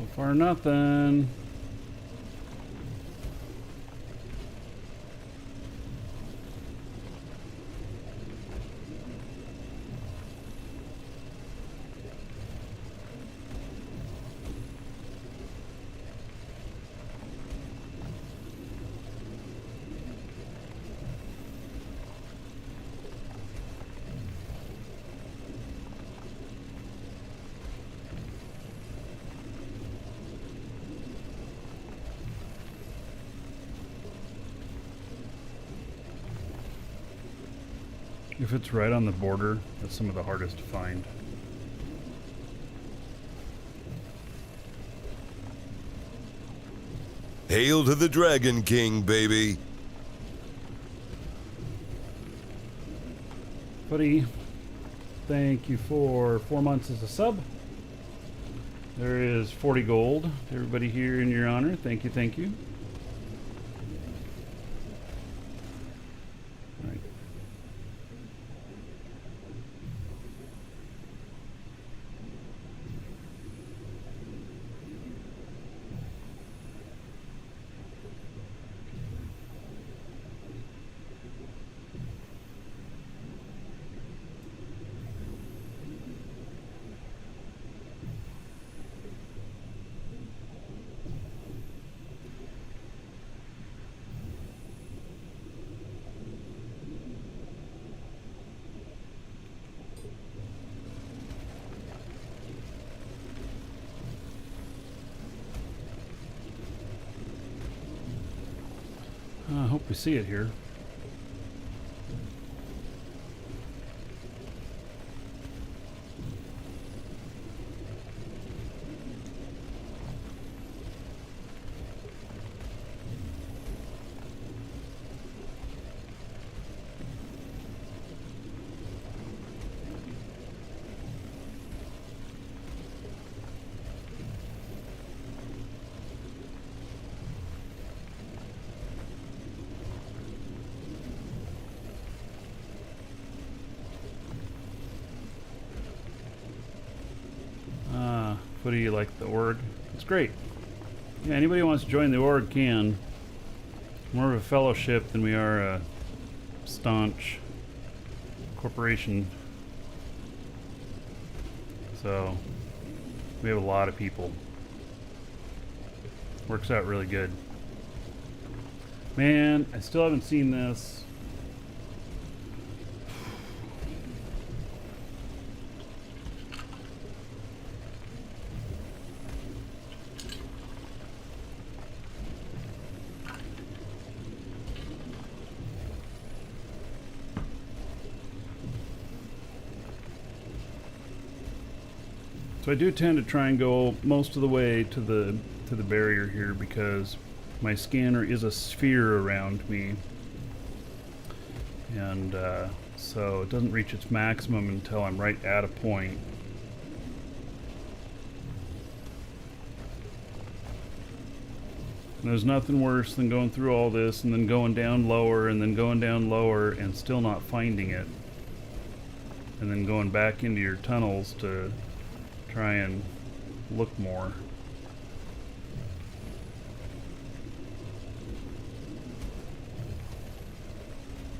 So far, nothing. If it's right on the border, that's some of the hardest to find. Hail to the Dragon King, baby. Buddy, thank you for 4 months as a sub. There is 40 gold to everybody here in your honor. Thank you, thank you. All right. I hope we see it here. What do you like, the org? It's great. Yeah, anybody who wants to join the org can. More of a fellowship than we are a staunch corporation. So we have a lot of people. Works out really good. Man, I still haven't seen this. So I do tend to try and go most of the way to the barrier here because my scanner is a sphere around me, and so it doesn't reach its maximum until I'm right at a point. And there's nothing worse than going through all this and then going down lower and then going down lower and still not finding it, and then going back into your tunnels to try and look more.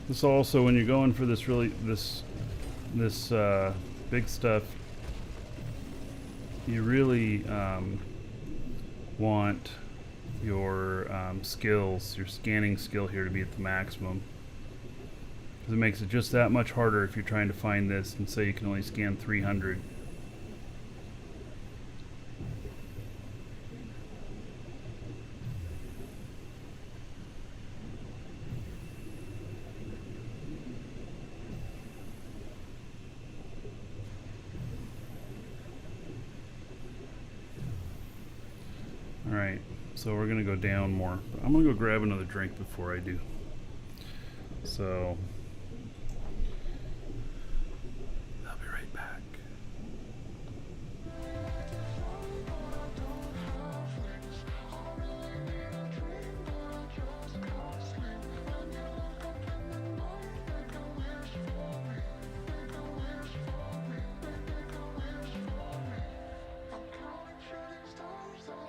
This also, when you're going for this big stuff, you really want your skills, your scanning skill here to be at the maximum, because it makes it just that much harder if you're trying to find this and say you can only scan 300. Alright, so we're gonna go down more. But I'm gonna go grab another drink before I do. So I'll be right back. I'm counting shooting stars.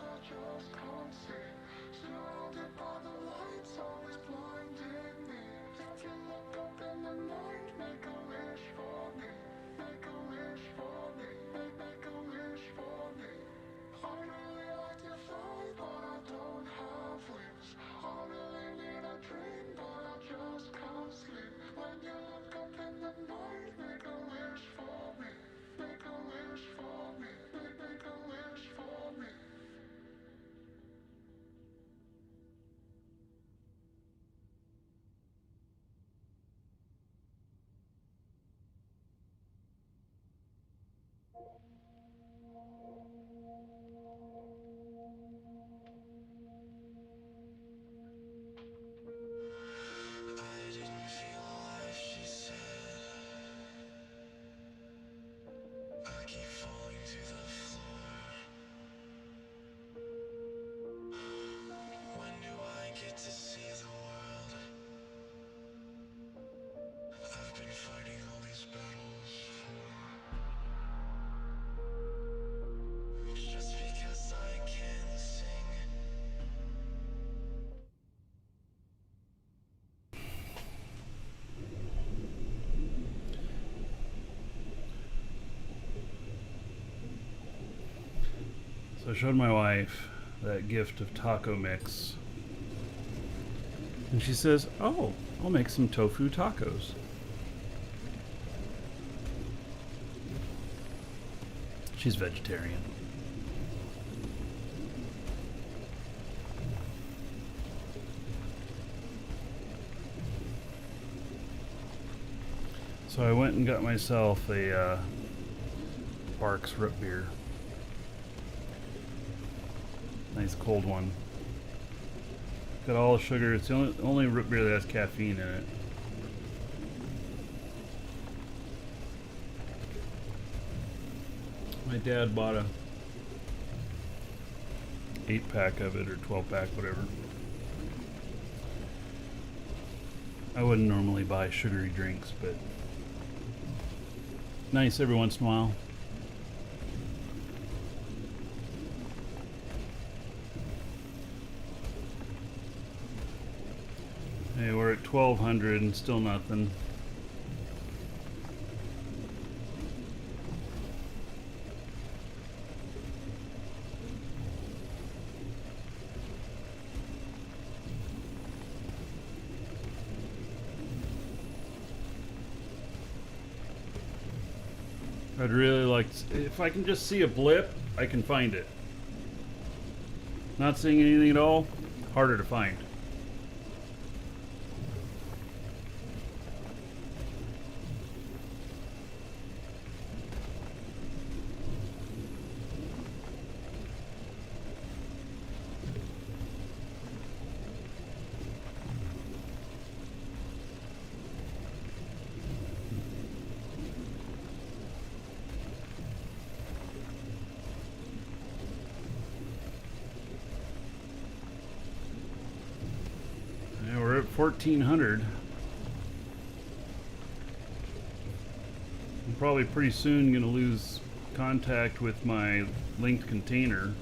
When do I get to see the world? I've been fighting all these battles for just because I can sing. So I showed my wife that gift of taco mix. And she says, "Oh, I'll make some tofu tacos." She's vegetarian. So I went and got myself a Barks root beer. Nice cold one. Got all the sugar. It's the only root beer that has caffeine in it. My dad bought a 8-pack of it, or 12-pack, whatever. I wouldn't normally buy sugary drinks, but nice every once in a while. Hey, we're at 1200 and still nothing. I'd really like to, if I can just see a blip, I can find it. Not seeing anything at all, harder to find. Yeah, we're at 1400. I'm probably pretty soon going to lose contact with my linked container.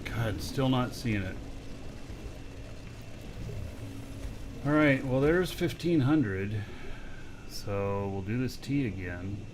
God, still not seeing it. Alright, well there's 1500. So we'll do this tea again.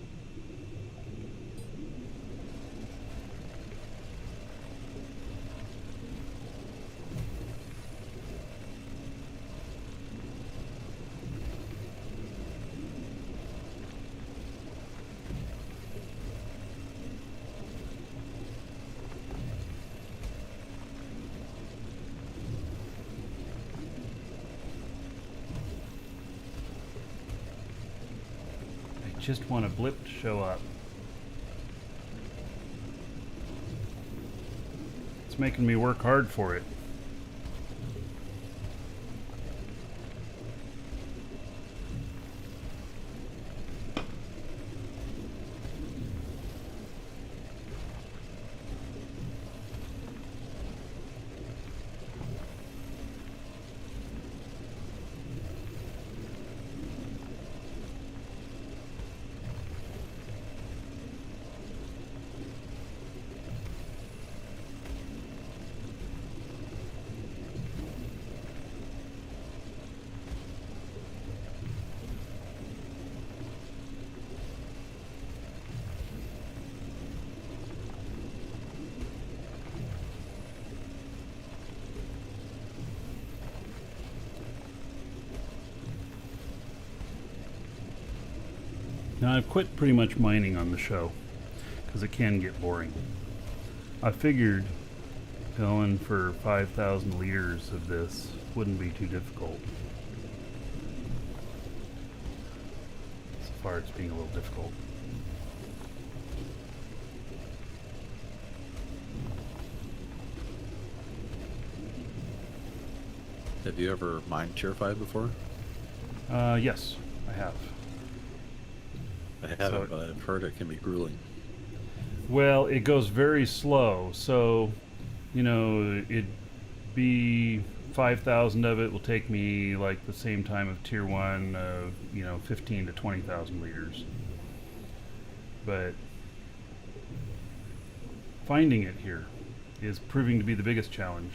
Just want a blip to show up. It's making me work hard for it. Now I've quit pretty much mining on the show because it can get boring. I figured going for 5,000 liters of this wouldn't be too difficult. So far it's being a little difficult. Have you ever mined tier 5 before? Yes, I have. I haven't, but I've heard it can be grueling. Well, it goes very slow, so it'd be 5,000 of it will take me like the same time of tier 1 of 15 to 20,000 liters. But finding it here is proving to be the biggest challenge.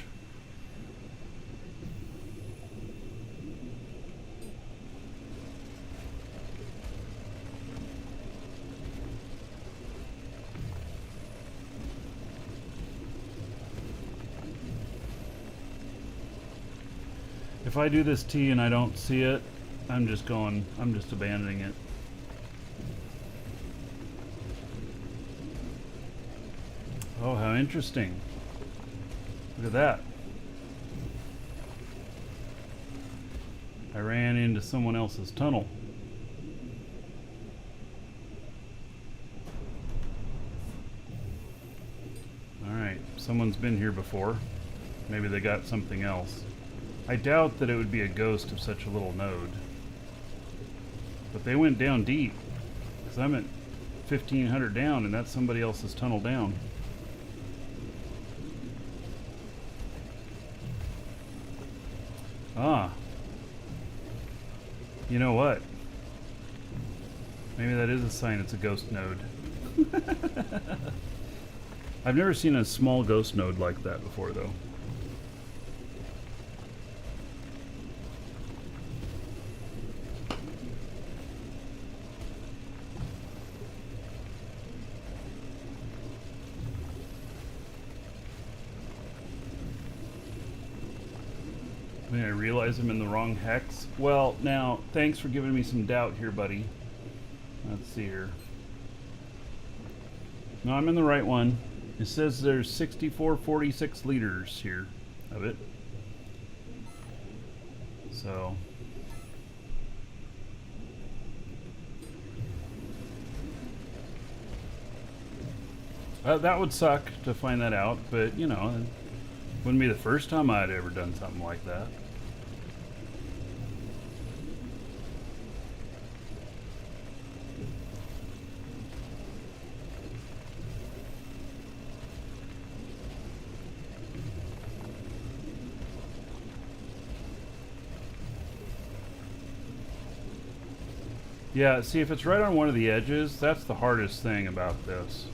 If I do this T and I don't see it, I'm just abandoning it. Oh, how interesting. Look at that. I ran into someone else's tunnel. Alright, someone's been here before. Maybe they got something else. I doubt that it would be a ghost of such a little node. But they went down deep. Because I'm at 1,500 down and that's somebody else's tunnel down. Ah. You know what? Maybe that is a sign it's a ghost node. I've never seen a small ghost node like that before, though. I mean, I realize I'm in the wrong hex. Well, now, thanks for giving me some doubt here, buddy. Let's see here. No, I'm in the right one. It says there's 6446 liters here of it. So. That would suck to find that out, but it wouldn't be the first time I'd ever done something like that. Yeah, see, if it's right on one of the edges, that's the hardest thing about this.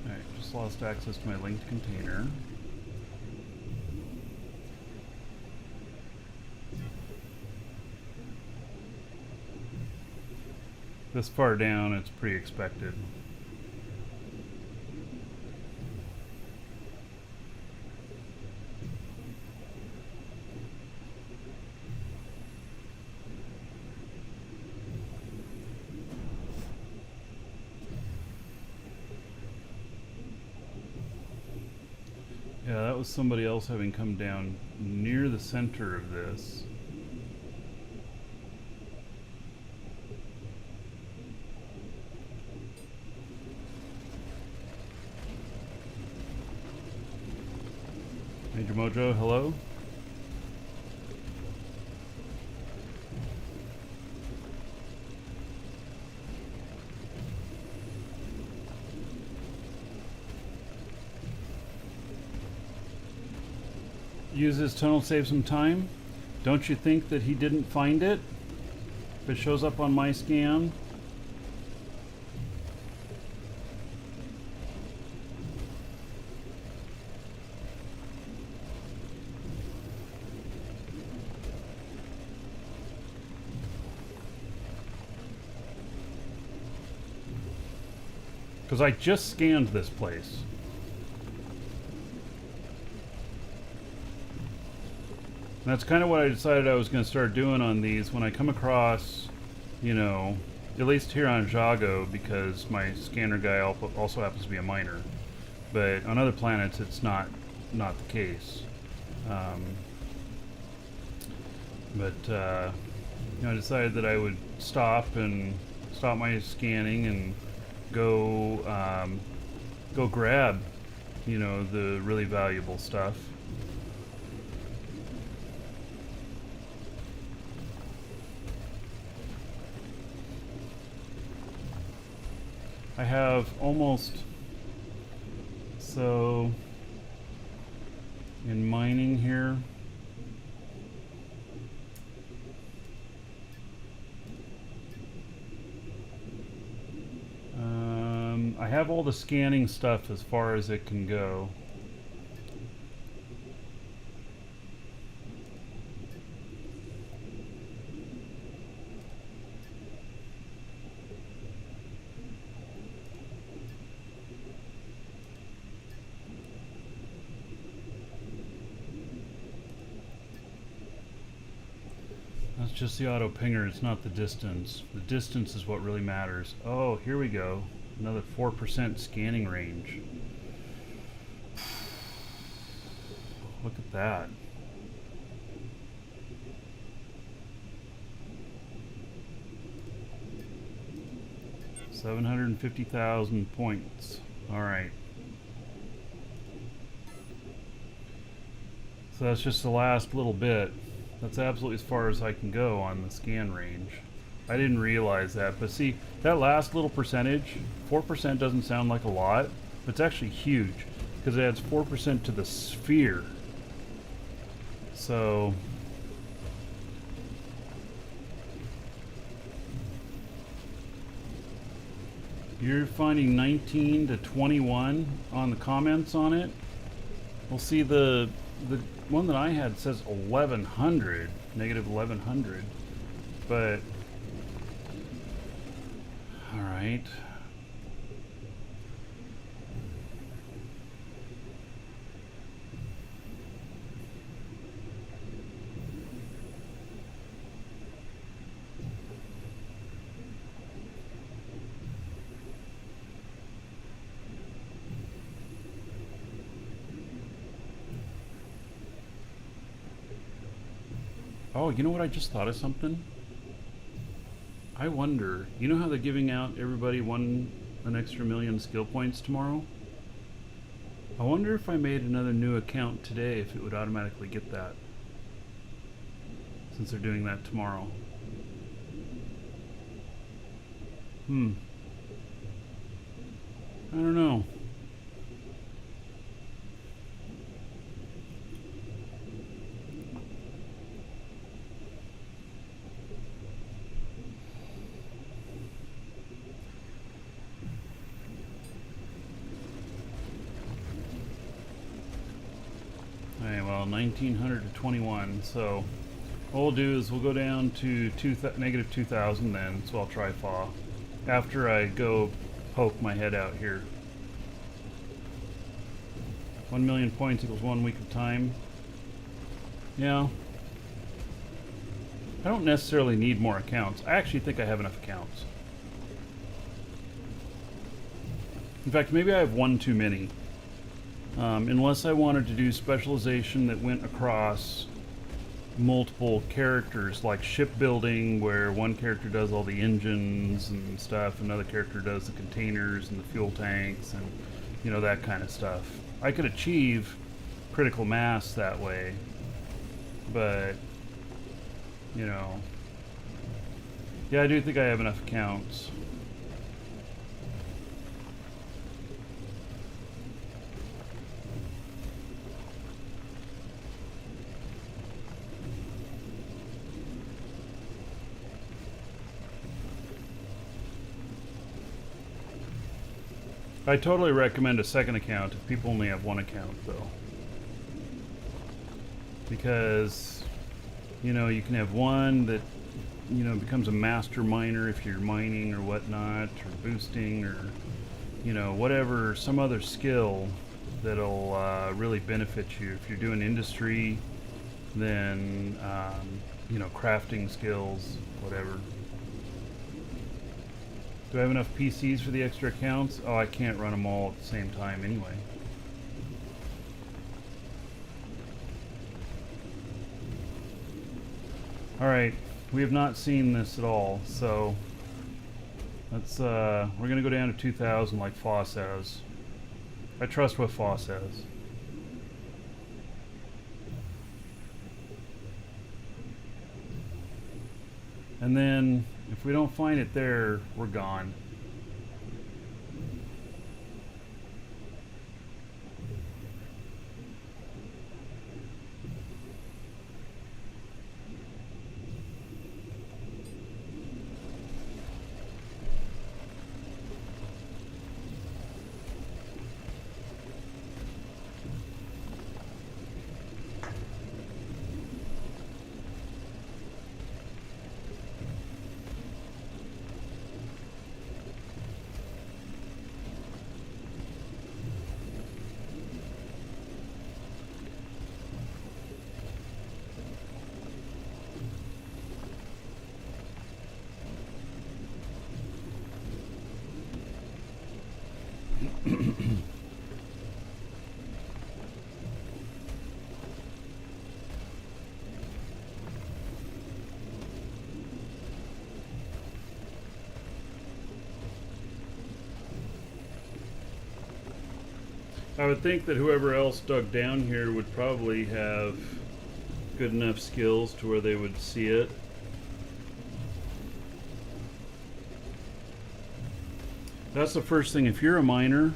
Alright, just lost access to my linked container. This far down, it's pretty expected. Yeah, that was somebody else having come down near the center of this. Major Mojo, hello? Use his tunnel, save some time. Don't you think that he didn't find it? If it shows up on my scan. Because I just scanned this place. And that's kind of what I decided I was going to start doing on these when I come across, at least here on Jago, because my scanner guy also happens to be a miner. But on other planets, it's not the case. I decided that I would stop my scanning and go grab, you know, the really valuable stuff. I have almost, so in mining here, I have all the scanning stuff as far as it can go. That's just the auto pinger, it's not the distance. The distance is what really matters. Oh, here we go. Another 4% scanning range. Look at that. $750,000 points. Alright. So that's just the last little bit. That's absolutely as far as I can go on the scan range. I didn't realize that, but see, that last little percentage, 4% doesn't sound like a lot, but it's actually huge, because it adds 4% to the sphere. So, you're finding 19 to 21 on the comments on it. We'll see the one that I had says 1100, negative 1100, but all right. Oh, you know what? I just thought of something. I wonder, you know how they're giving out everybody an extra million skill points tomorrow? I wonder if I made another new account today, if it would automatically get that. Since they're doing that tomorrow. I don't know. Okay, well, 1900 to 21. So what we'll do is we'll go down to negative 2000 then. So I'll try FA after I go poke my head out here. 1 million points equals 1 week of time. Yeah. I don't necessarily need more accounts. I actually think I have enough accounts. In fact, maybe I have one too many. Unless I wanted to do specialization that went across multiple characters, like shipbuilding, where one character does all the engines and stuff, another character does the containers and the fuel tanks and, you know, that kind of stuff. I could achieve critical mass that way, but, you know, yeah, I do think I have enough accounts. I totally recommend a second account if people only have one account, though. Because, you know, you can have one that, you know, becomes a master miner if you're mining or whatnot, or boosting, or, you know, whatever, some other skill that'll really benefit you. If you're doing industry, then, you know, crafting skills, whatever. Do I have enough PCs for the extra accounts? Oh, I can't run them all at the same time anyway. Alright, we have not seen this at all, so Let's we're gonna go down to 2,000 like Fa says. I trust what Fa says. And then if we don't find it there, we're gone. I would think that whoever else dug down here would probably have good enough skills to where they would see it. That's the first thing. If you're a miner,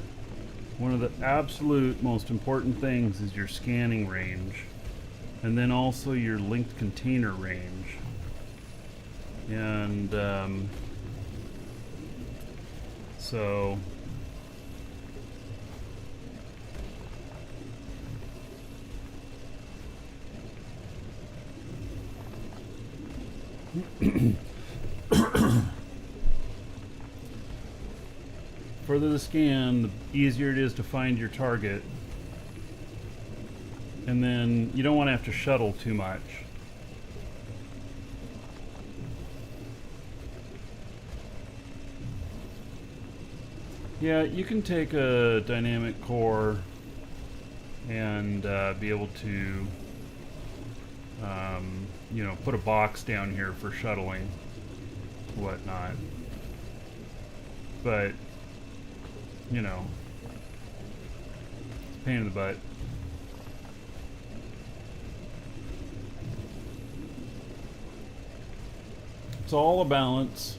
one of the absolute most important things is your scanning range, and then also your linked container range. And so further the scan, the easier it is to find your target. And then you don't want to have to shuttle too much. Yeah, you can take a dynamic core and be able to you know, put a box down here for shuttling, whatnot. But, you know, it's a pain in the butt. It's all a balance.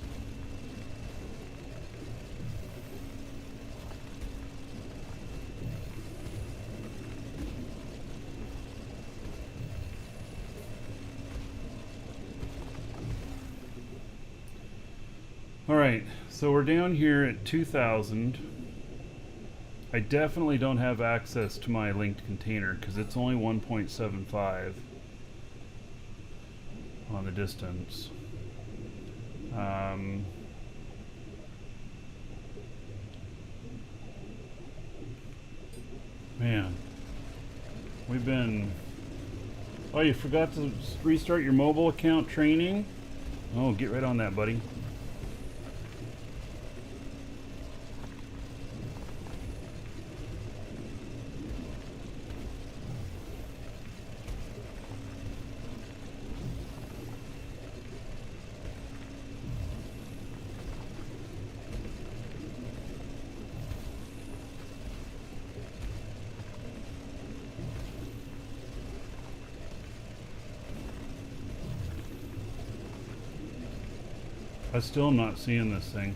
Alright, so we're down here at 2,000. I definitely don't have access to my linked container because it's only 1.75 on the distance. Man, we've been... Oh, you forgot to restart your mobile account training? Oh, get right on that, buddy. I still am not seeing this thing.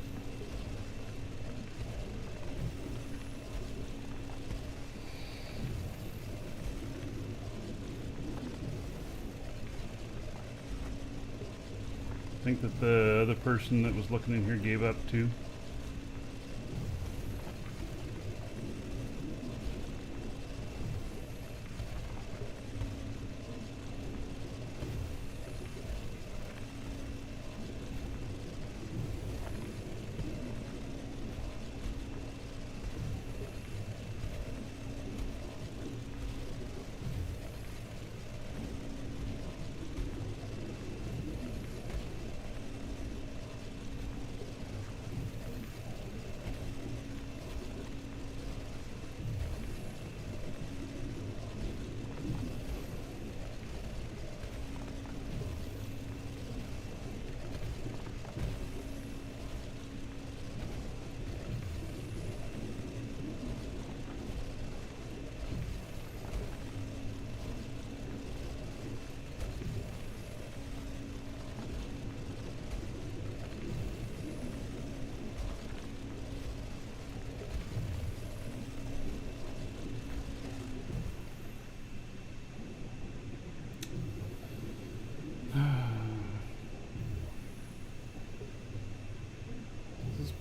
I think that the other person that was looking in here gave up too.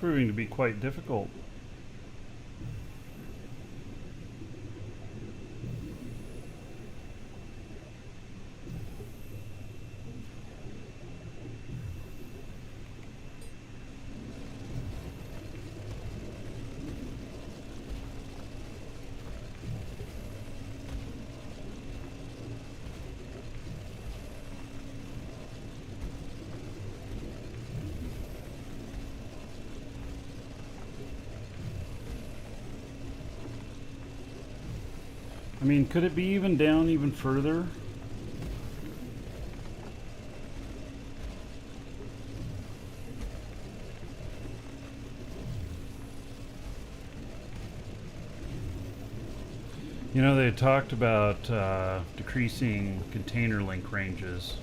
proving to be quite difficult. I mean, could it be even down even further? You know, they had talked about decreasing container link ranges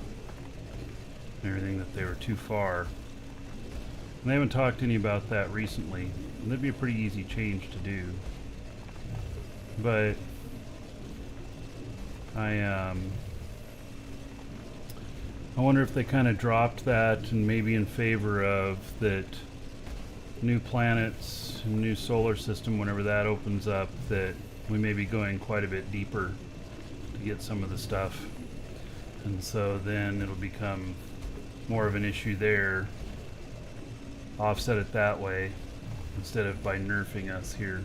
and everything, that they were too far. And they haven't talked to any about that recently. And that'd be a pretty easy change to do. But I wonder if they kind of dropped that and maybe in favor of that new planets, new solar system, whenever that opens up, that we may be going quite a bit deeper to get some of the stuff. And so then it'll become more of an issue there. Offset it that way instead of by nerfing us here.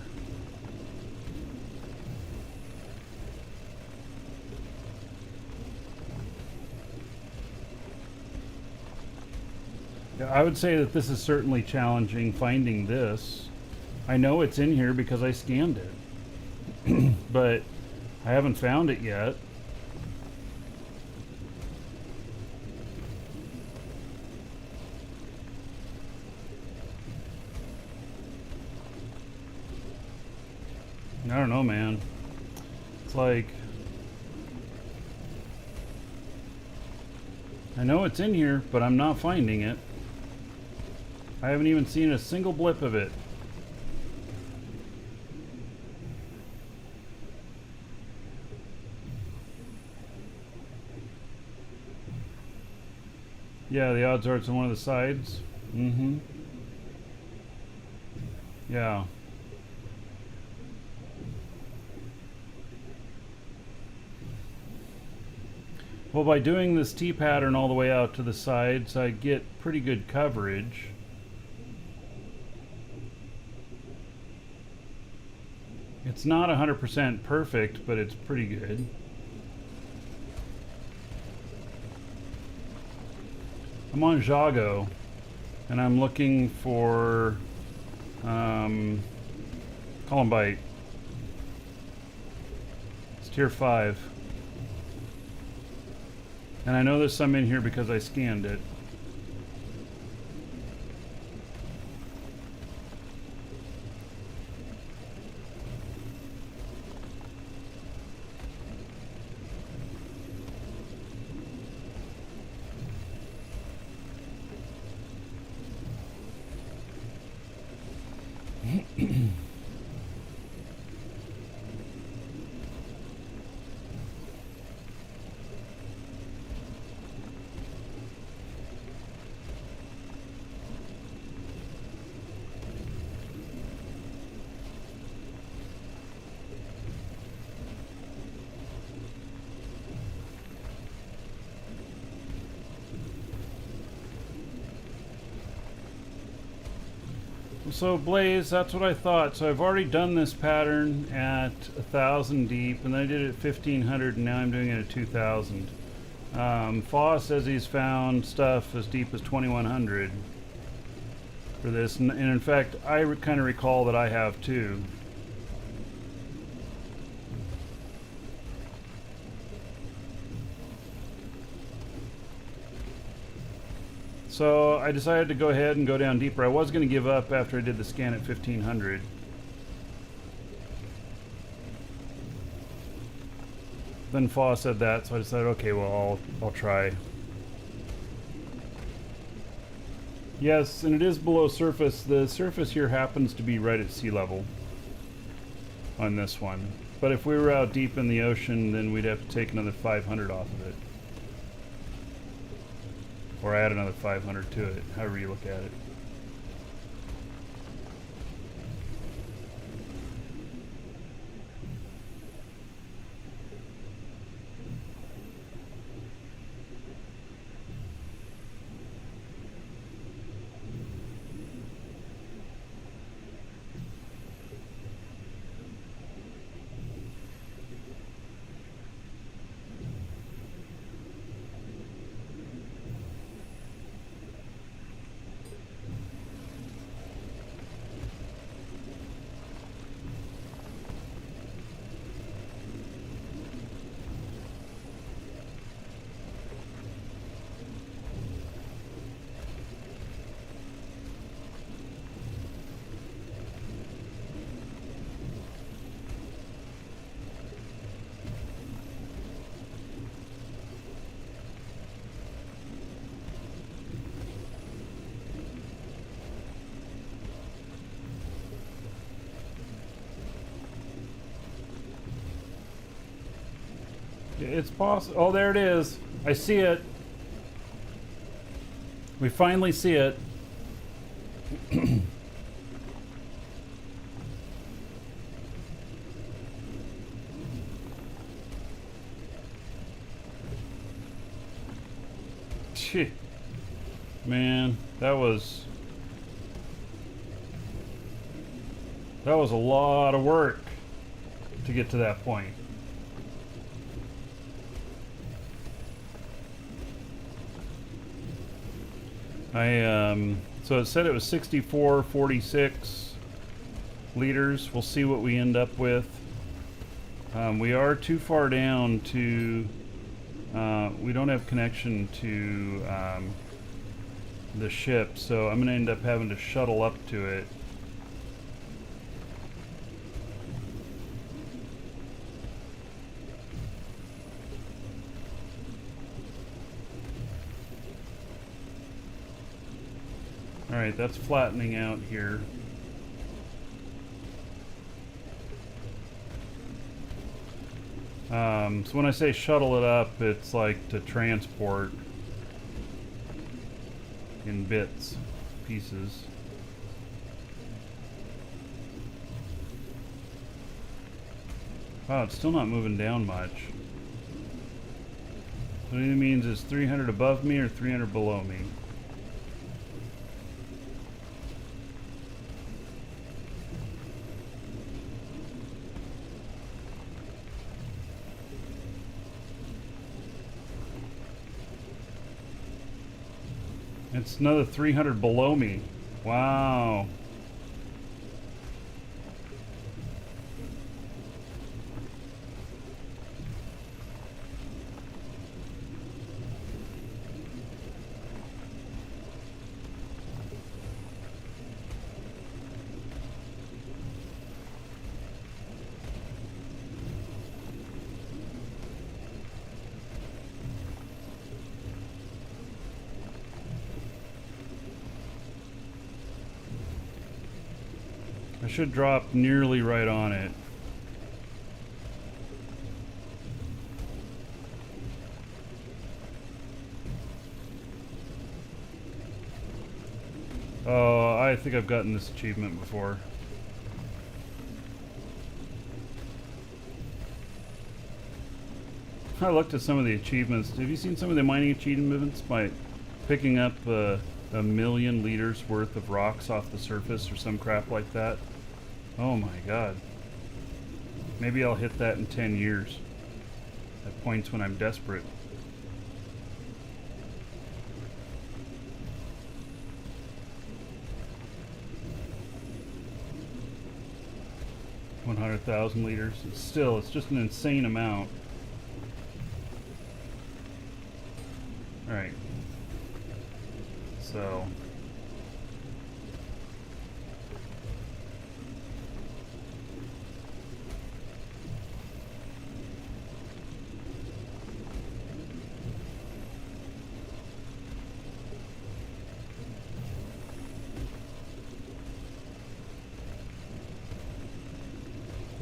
Yeah, I would say that this is certainly challenging finding this. I know it's in here because I scanned it, but I haven't found it yet. I don't know, man. It's like, I know it's in here, but I'm not finding it. I haven't even seen a single blip of it. Yeah, the odds are it's on one of the sides. Mm-hmm. Yeah. Well, by doing this T pattern all the way out to the sides, I get pretty good coverage. It's not 100% perfect, but it's pretty good. I'm on Jago, and I'm looking for Columbite. It's tier 5. And I know there's some in here because I scanned it. So Blaze, that's what I thought. So I've already done this pattern at 1,000 deep, and then I did it at 1,500, and now I'm doing it at 2,000. Foss says he's found stuff as deep as 2,100 for this, and in fact, I kind of recall that I have too. So I decided to go ahead and go down deeper. I was going to give up after I did the scan at 1,500. Then Foss said that, so I decided, okay, well, I'll try. Yes, and it is below surface. The surface here happens to be right at sea level on this one. But if we were out deep in the ocean, then we'd have to take another 500 off of it. Or add another 500 to it, however you look at it. It's possible. Oh, there it is. I see it. We finally see it. Gee. Man, that was a lot of work to get to that point. So it said it was 64.46 liters. We'll see what we end up with. We are too far down to, we don't have connection to the ship, so I'm gonna end up having to shuttle up to it. Alright, that's flattening out here. So when I say shuttle it up, it's like to transport in bits, pieces. Wow, it's still not moving down much. What it means is 300 above me or 300 below me. It's another 300 below me. Wow. I should drop nearly right on it. Oh, I think I've gotten this achievement before. I looked at some of the achievements. Have you seen some of the mining achievements by picking up a million liters worth of rocks off the surface or some crap like that? Oh my god. Maybe I'll hit that in 10 years. At points when I'm desperate. $100,000 liters. It's just an insane amount. Alright. So.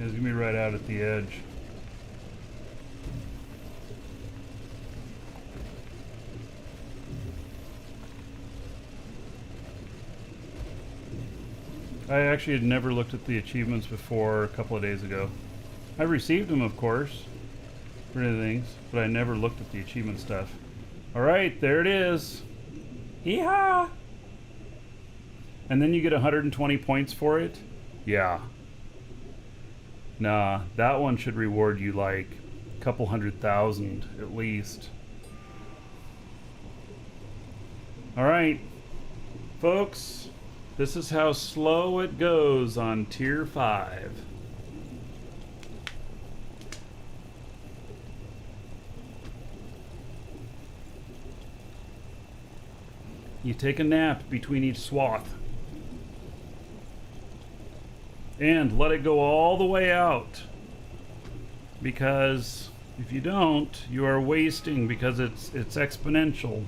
It's gonna be right out at the edge. I actually had never looked at the achievements before a couple of days ago. I received them, of course, for things, but I never looked at the achievement stuff. Alright, there it is. Yeehaw! And then you get 120 points for it? Yeah. Nah, that one should reward you like a couple 100,000 at least. Alright, folks, this is how slow it goes on Tier 5. You take a nap between each swath. And let it go all the way out. Because if you don't, you are wasting because it's exponential.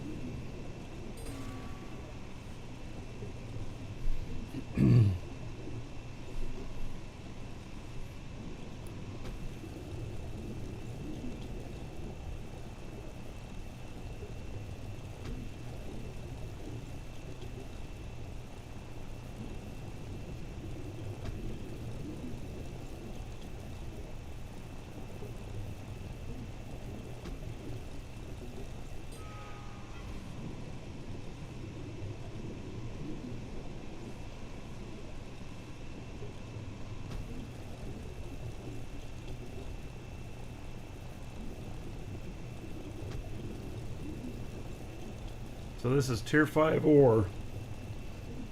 So this is tier 5 ore.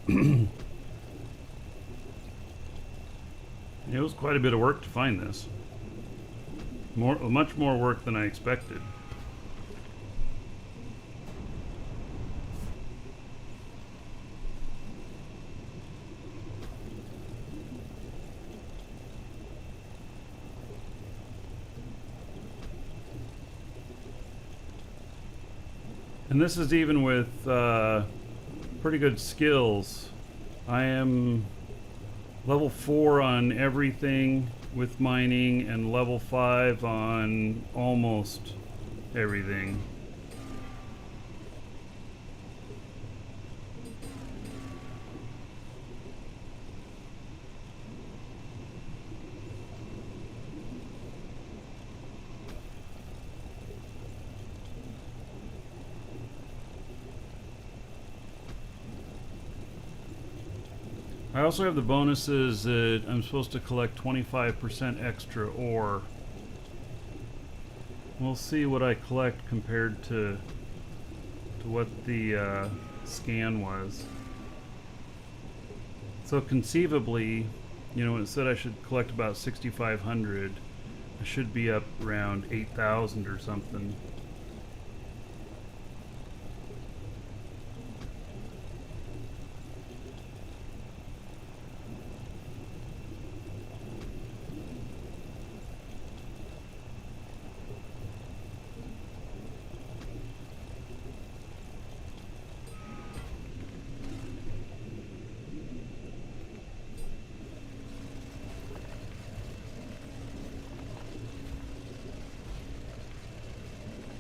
It was quite a bit of work to find this. Much more work than I expected. And this is even with pretty good skills. I am level 4 on everything with mining and level 5 on almost everything. I also have the bonuses that I'm supposed to collect 25% extra ore. We'll see what I collect compared to what the scan was. So conceivably, you know, when it said I should collect about 6,500, I should be up around 8,000 or something.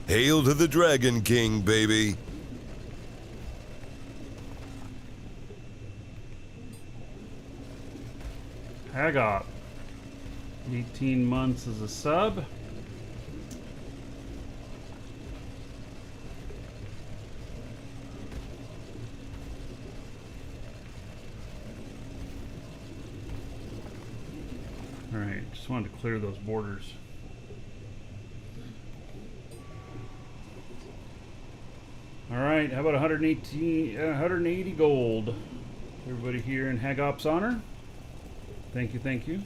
Hail to the Dragon King, baby. Hagop. 18 months as a sub. Alright, just wanted to clear those borders. Alright, how about 180 gold? Everybody here in Hagop's honor. Thank you, thank you.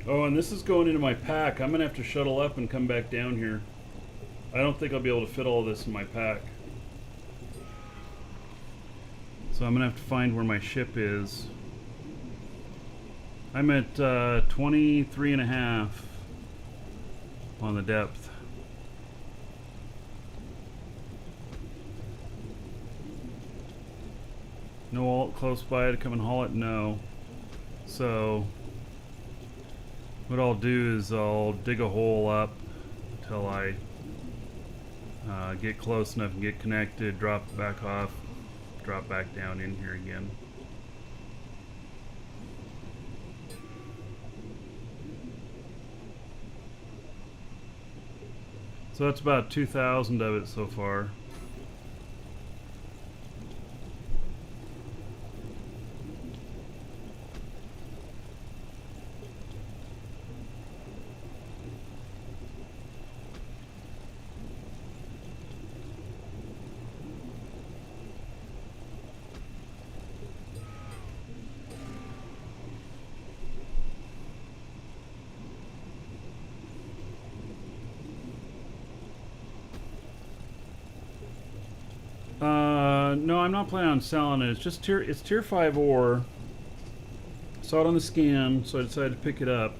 Oh, and this is going into my pack. I'm gonna have to shuttle up and come back down here. I don't think I'll be able to fit all this in my pack. So I'm gonna have to find where my ship is. I'm at 23 and a half on the depth. No alt close by to come and haul it? No. So what I'll do is I'll dig a hole up until I get close enough and get connected, drop it back off, drop back down in here again. So that's about 2,000 of it so far. No, I'm not planning on selling it. It's just tier 5 ore. Saw it on the scan, so I decided to pick it up.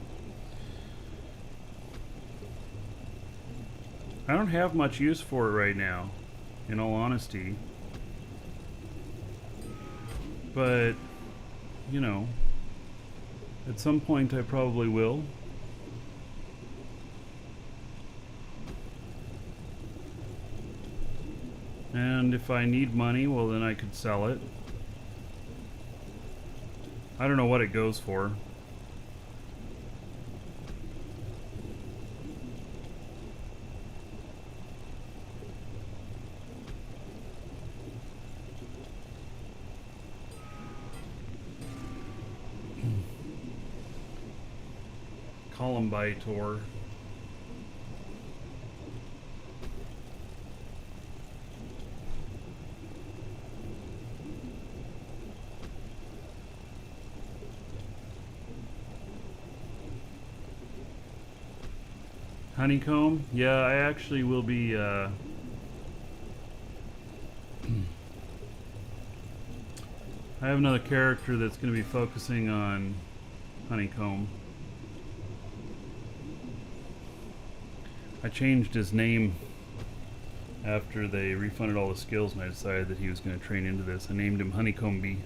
I don't have much use for it right now, in all honesty. But, you know, At some point I probably will. And if I need money, well then I could sell it. I don't know what it goes for. Columbitor. Honeycomb? Yeah, I actually will be I have another character that's going to be focusing on Honeycomb. I changed his name after they refunded all the skills and I decided that he was going to train into this. I named him Honeycomb Bee.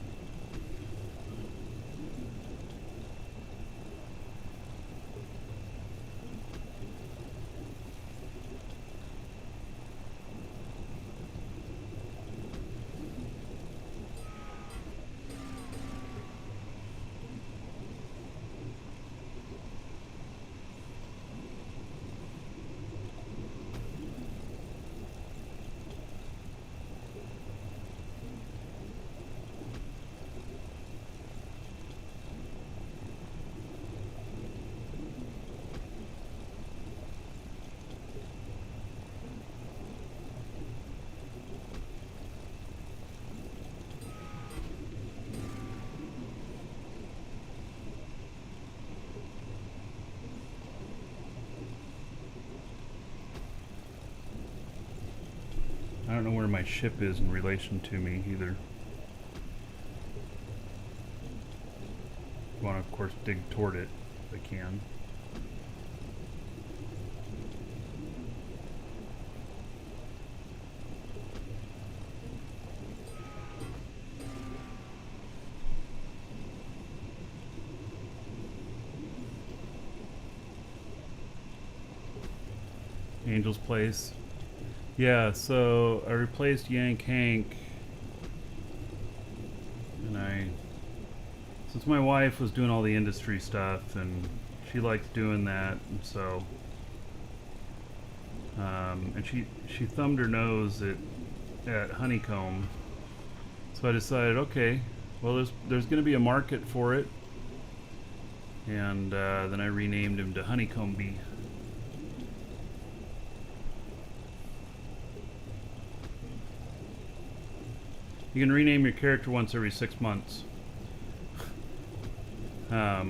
I don't know where my ship is in relation to me either. I want to, of course, dig toward it if I can. Angel's Place. Yeah, so I replaced Yank Hank, and since my wife was doing all the industry stuff, and she likes doing that, and so, and she thumbed her nose at Honeycomb, so I decided, okay, well there's going to be a market for it, and then I renamed him to Honeycomb Bee. You can rename your character once every 6 months. Yeah,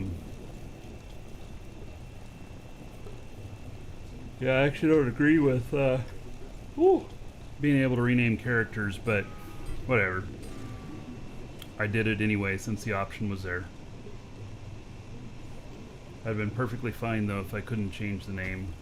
I actually don't agree with being able to rename characters, but whatever. I did it anyway since the option was there. I'd been perfectly fine though if I couldn't change the name.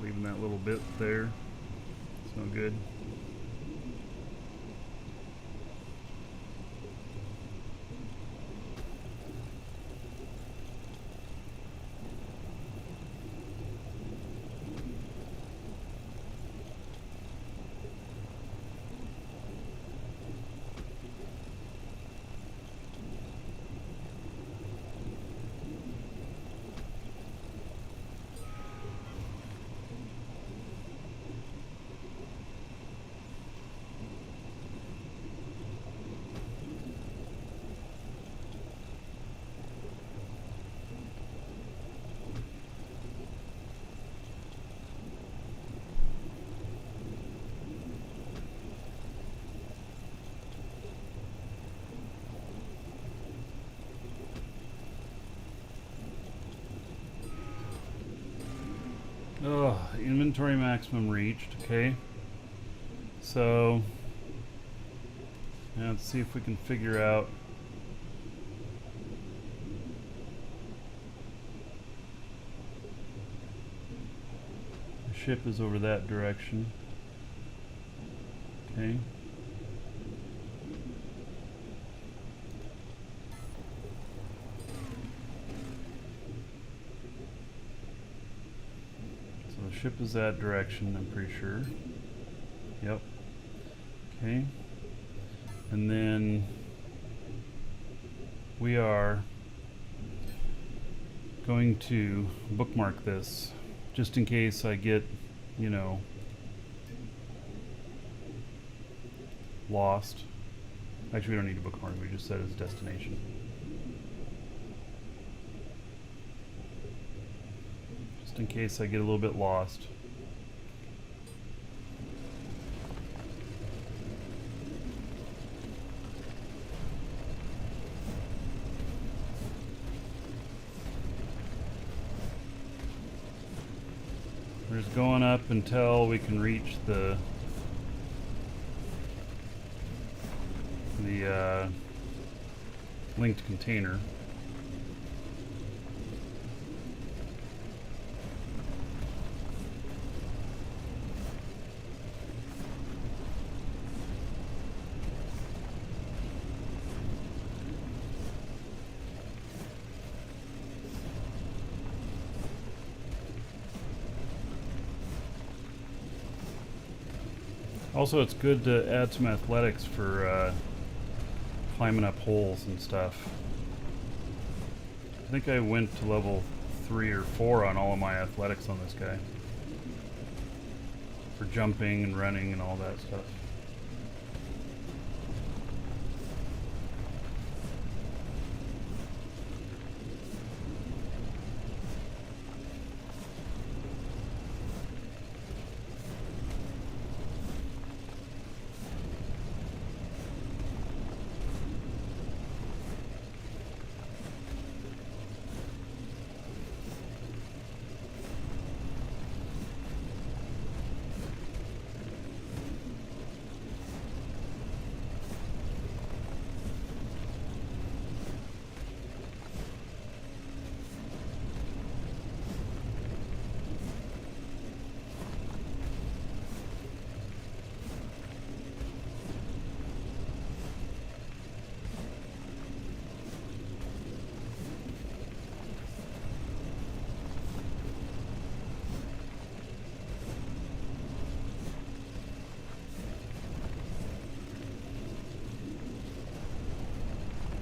Leaving that little bit there. It's no good. Oh, inventory maximum reached. Okay. So Now let's see if we can figure out. The ship is over that direction. Okay. So the ship is that direction, I'm pretty sure. Yep. Okay. And then we are going to bookmark this just in case I get, you know, lost. Actually, we don't need a bookmark, we just set it as destination. Just in case I get a little bit lost. We're just going up until we can reach the linked container. Also, it's good to add some athletics for climbing up holes and stuff. I think I went to level 3 or 4 on all of my athletics on this guy. For jumping and running and all that stuff.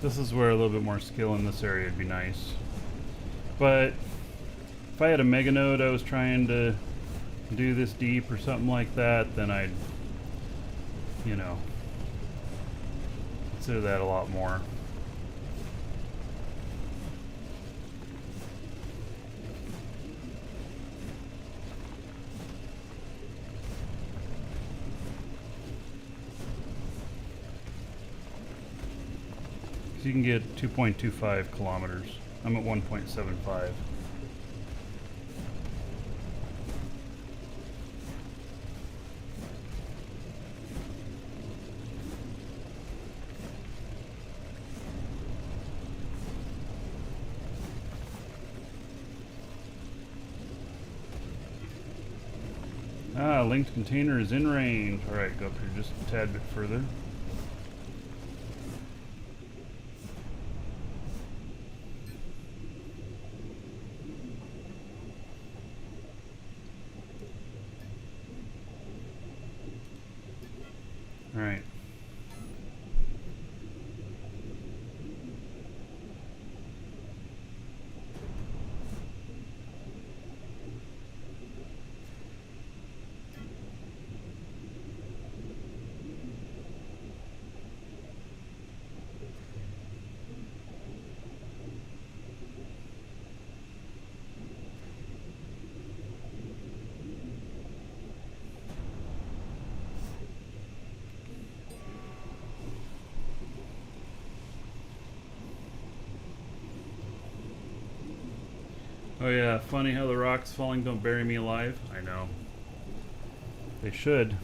This is where a little bit more skill in this area would be nice. But if I had a Mega Node I was trying to do this deep or something like that, then I'd, you know, consider that a lot more. So you can get 2.25 kilometers. I'm at 1.75. Ah, linked container is in range. Alright, go up here just a tad bit further. Alright. Oh yeah, funny how the rocks falling don't bury me alive. I know. They should.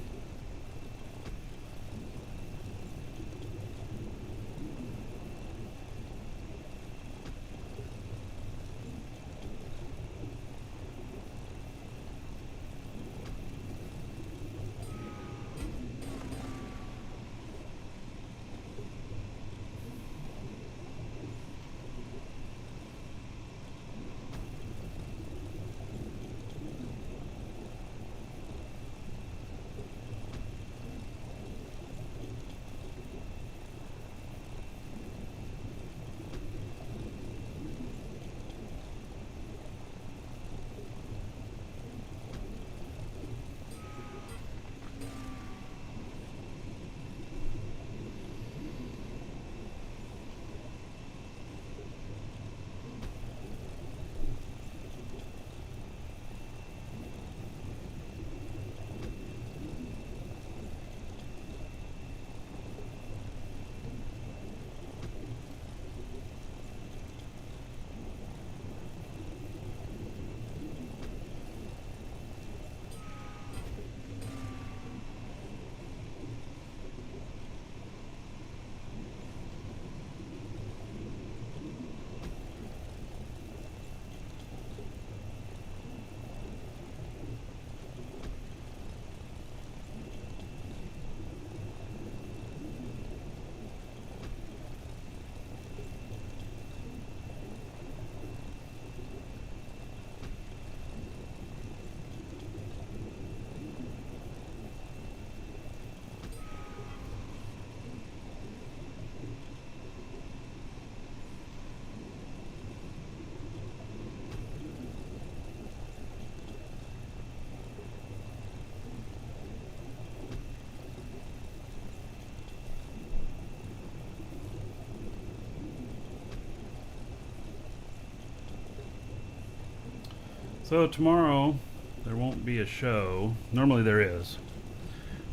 So tomorrow there won't be a show. Normally there is.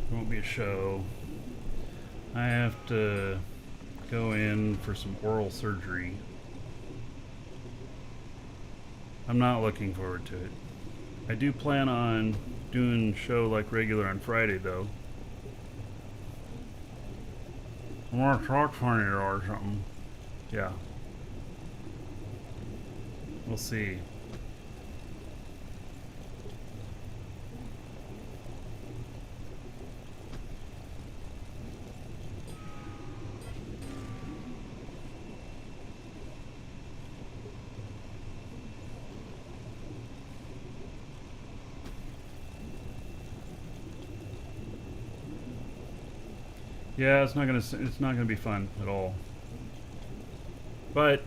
There won't be a show. I have to go in for some oral surgery. I'm not looking forward to it. I do plan on doing show like regular on Friday though. I want to talk funny or something. Yeah. We'll see. Yeah, it's not gonna be fun at all. But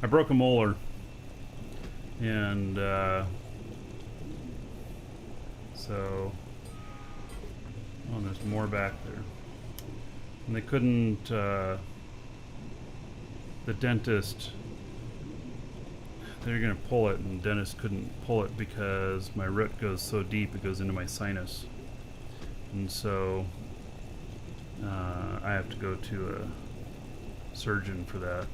I broke a molar, and so oh, there's more back there, and they couldn't. The dentist, they're gonna pull it, and the dentist couldn't pull it because my root goes so deep it goes into my sinus, and so. I have to go to a surgeon for that.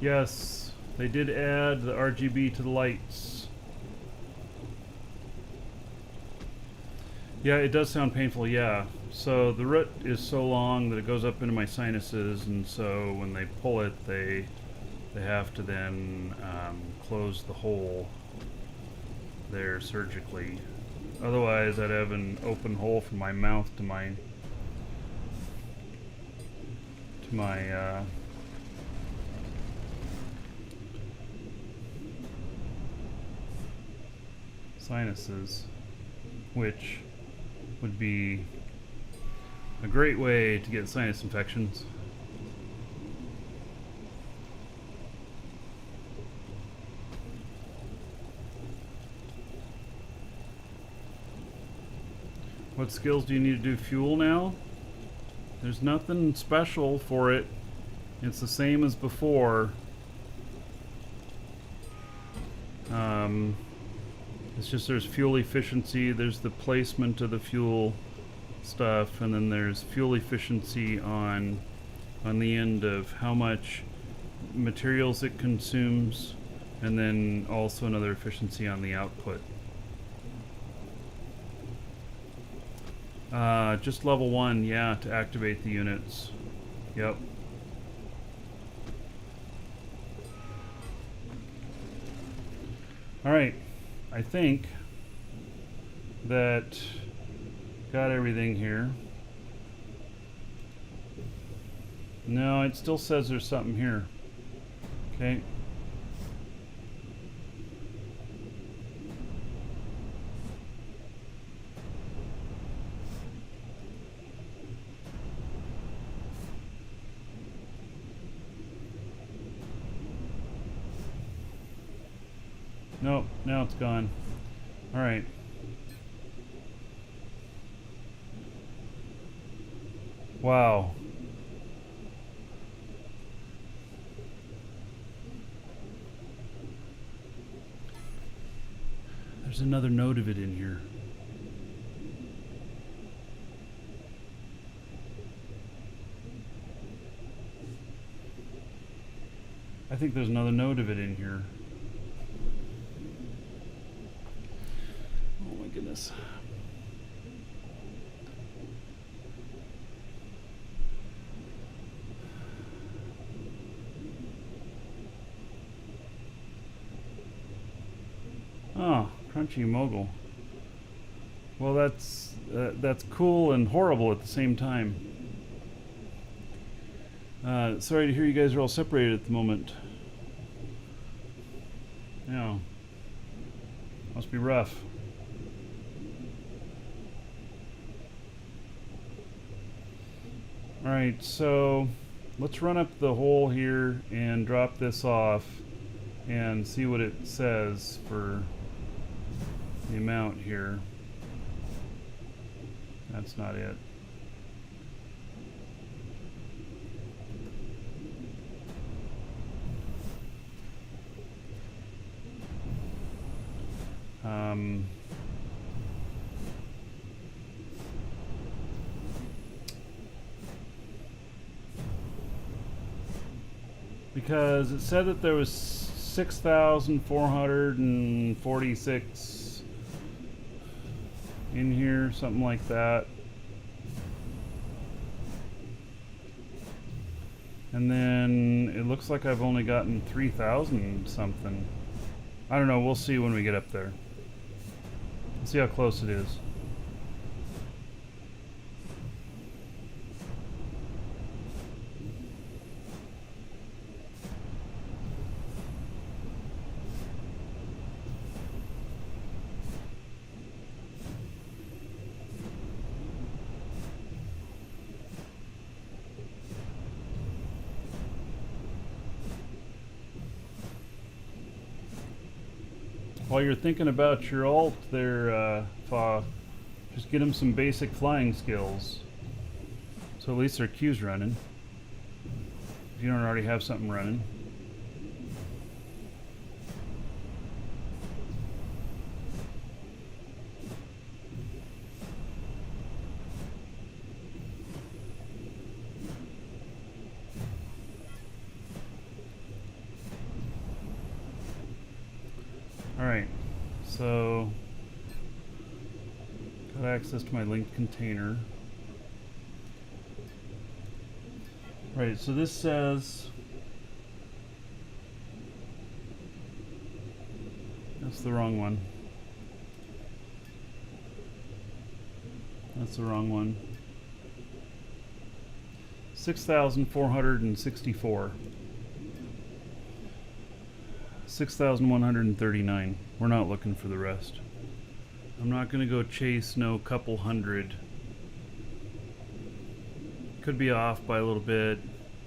Yes, they did add the RGB to the lights. Yeah, it does sound painful, yeah. So the root is so long that it goes up into my sinuses, and so when they pull it, they have to then close the hole there surgically. Otherwise, I'd have an open hole from my mouth to my sinuses, which would be a great way to get sinus infections. What skills do you need to do fuel now? There's nothing special for it. It's the same as before. It's just there's fuel efficiency, there's the placement of the fuel stuff, and then there's fuel efficiency on the end of how much materials it consumes, and then also another efficiency on the output. Just level 1, yeah, to activate the units. Yep. Alright, I think that got everything here. No, it still says there's something here. Okay. Nope, now it's gone. All right. Wow. There's another note of it in here. I think there's another note of it in here. Oh my goodness. Oh, Crunchy Mogul. Well, that's cool and horrible at the same time. Sorry to hear you guys are all separated at the moment. Yeah. Must be rough. Alright, so let's run up the hole here and drop this off and see what it says for the amount here. That's not it. Because it said that there was 6,446 in here, something like that. And then it looks like I've only gotten 3,000 something. I don't know, we'll see when we get up there. Let's see how close it is. While you're thinking about your alt there, Fa, just get them some basic flying skills. So at least their queue's running. If you don't already have something running. Alright, so got access to my linked container. Right, so this says that's the wrong one. That's the wrong one. 6,464. 6,139. We're not looking for the rest. I'm not gonna go chase no couple hundred. Could be off by a little bit,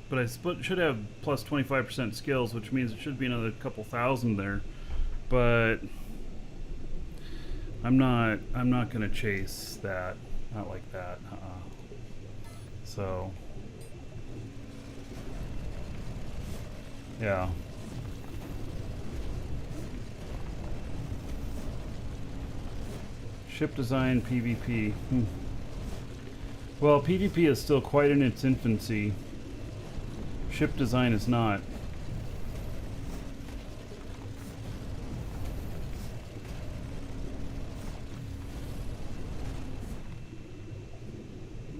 but I should have plus 25% skills, which means it should be another couple thousand there. But I'm not gonna chase that. Not like that. So yeah. Ship design PvP. Well, PvP is still quite in its infancy. Ship design is not.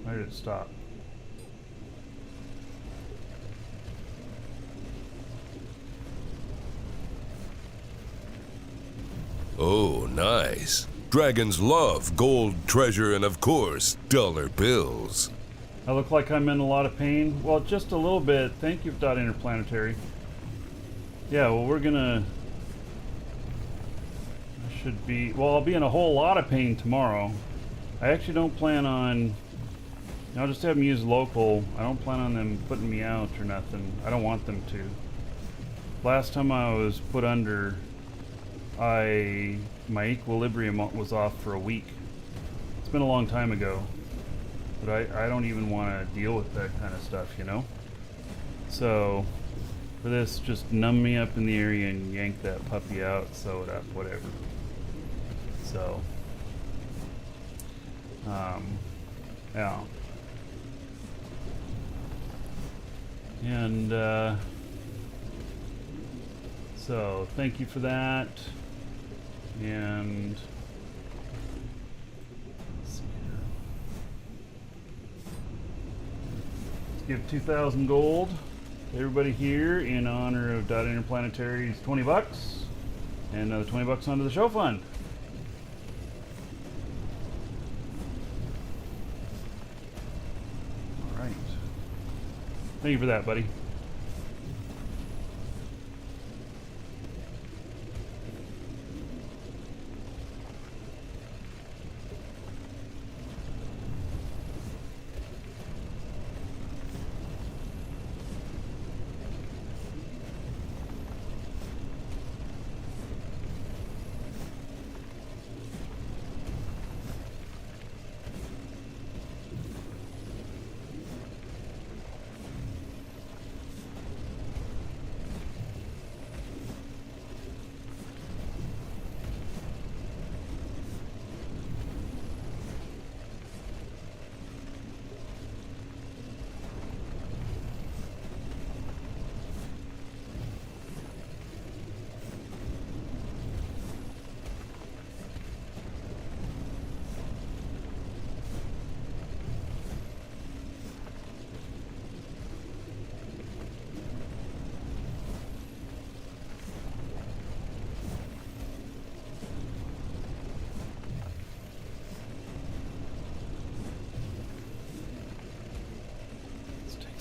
Why did it stop? Oh, nice. Dragons love gold, treasure, and of course, dollar bills. I look like I'm in a lot of pain. Well, just a little bit. Thank you, Dot Interplanetary. Yeah, well, we're gonna... I should be... Well, I'll be in a whole lot of pain tomorrow. I actually don't plan on... I'll just have them use local. I don't plan on them putting me out or nothing. I don't want them to. Last time I was put under, my equilibrium was off for a week. It's been a long time ago, but I don't even want to deal with that kind of stuff, you know? So for this, just numb me up in the area and yank that puppy out, sew it up, whatever. So yeah. And so thank you for that. And let's see here. Let's give 2,000 gold to everybody here in honor of Dot Interplanetary's 20 bucks and another 20 bucks onto the show fund. All right. Thank you for that, buddy.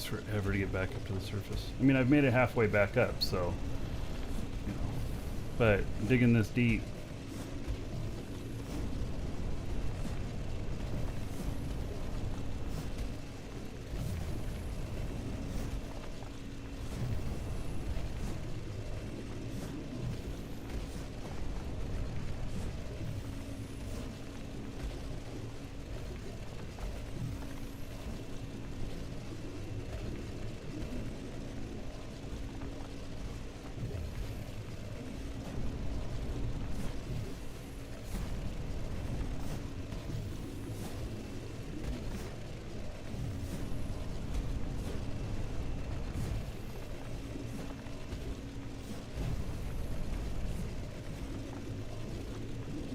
forever to get back up to the surface. I mean, I've made it halfway back up, so, you know, but digging this deep.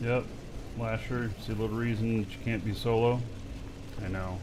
Yep, Lasher, see a little reason that you can't be solo? I know.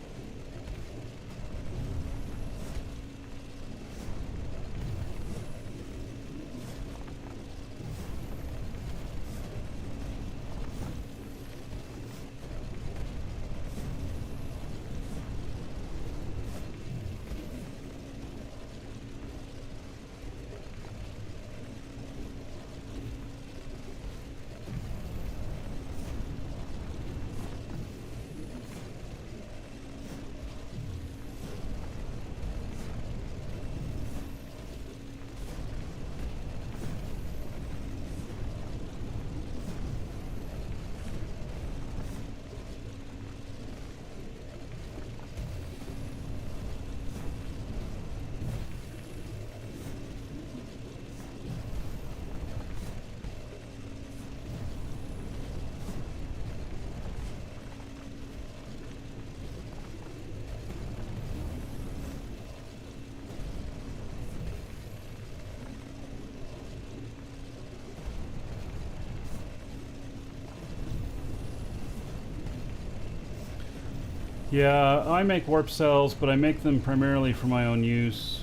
Yeah, I make warp cells, but I make them primarily for my own use.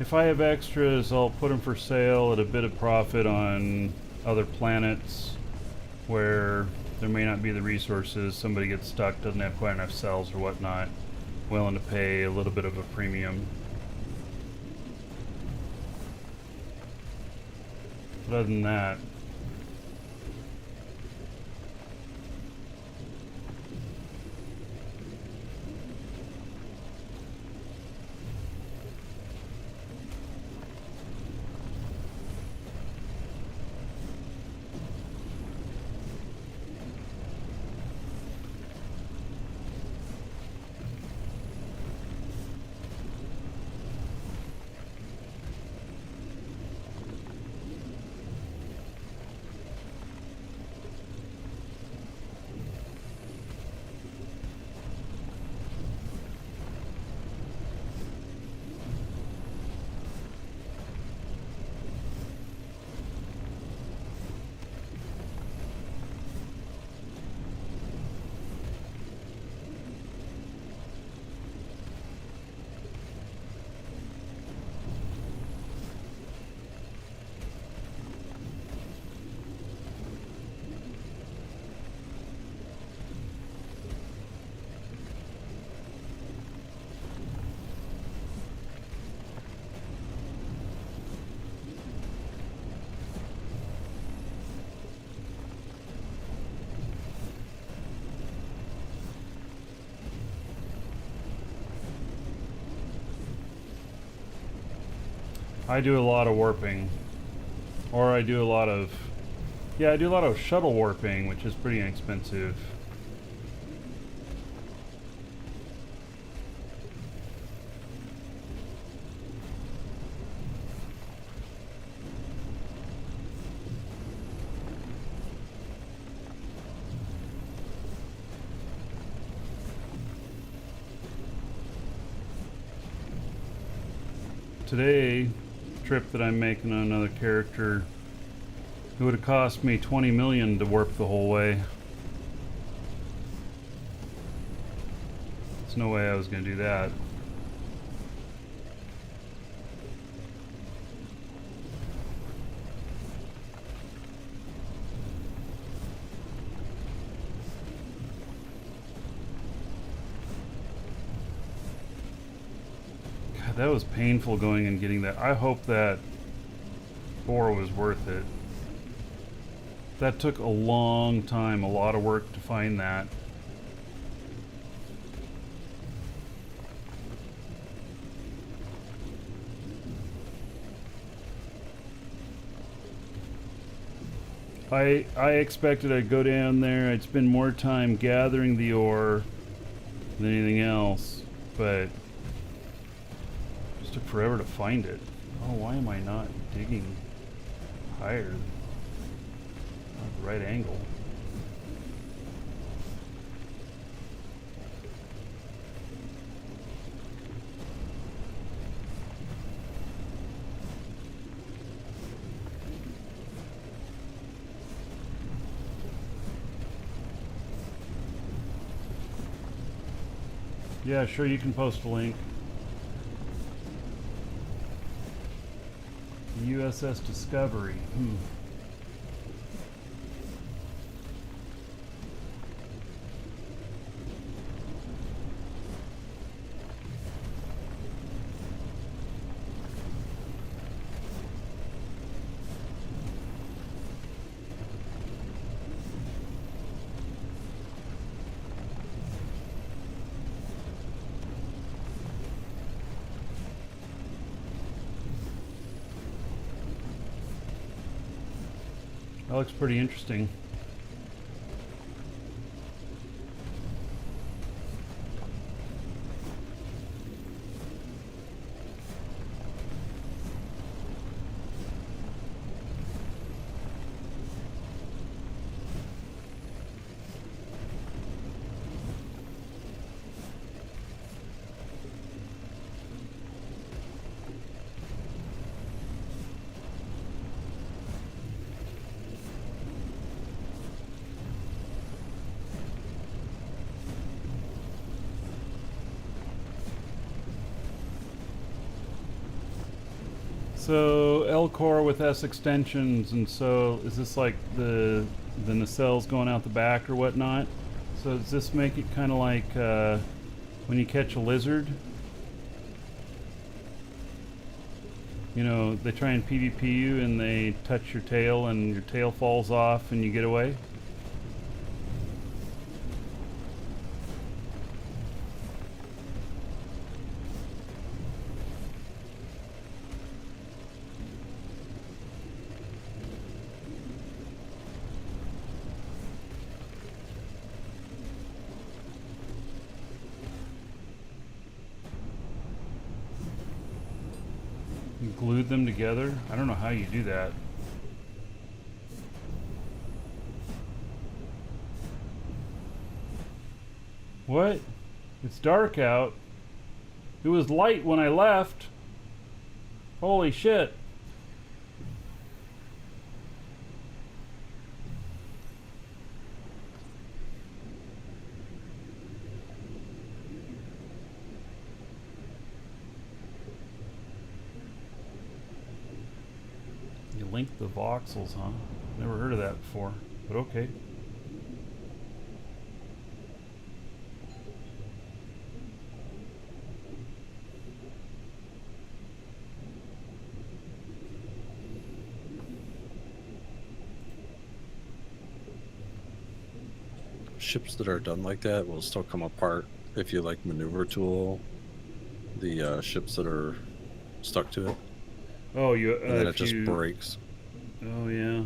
If I have extras, I'll put them for sale at a bit of profit on other planets where there may not be the resources. Somebody gets stuck, doesn't have quite enough cells or whatnot, willing to pay a little bit of a premium. But other than that, I do a lot of warping. Or I do a lot of... Yeah, I do a lot of shuttle warping, which is pretty inexpensive. Today, trip that I'm making on another character, it would have cost me 20 million to warp the whole way. There's no way I was going to do that. That was painful going and getting that. I hope that ore was worth it. That took a long time, a lot of work to find that. I expected I'd go down there, I'd spend more time gathering the ore than anything else, but it just took forever to find it. Oh, why am I not digging higher? Not the right angle. Yeah, sure, you can post a link. USS Discovery. That looks pretty interesting. So L-core with S extensions, and so is this like the nacelles going out the back or whatnot? So does this make it kind of like when you catch a lizard? You know, they try and PvP you and they touch your tail and your tail falls off and you get away? You glued them together? I don't know how you do that. What? It's dark out. It was light when I left. Holy shit. You link the voxels, huh? Never heard of that before, but okay. Ships that are done like that will still come apart if you like maneuver tool the ships that are stuck to it, Oh, you. and then it if just you- breaks. Oh yeah.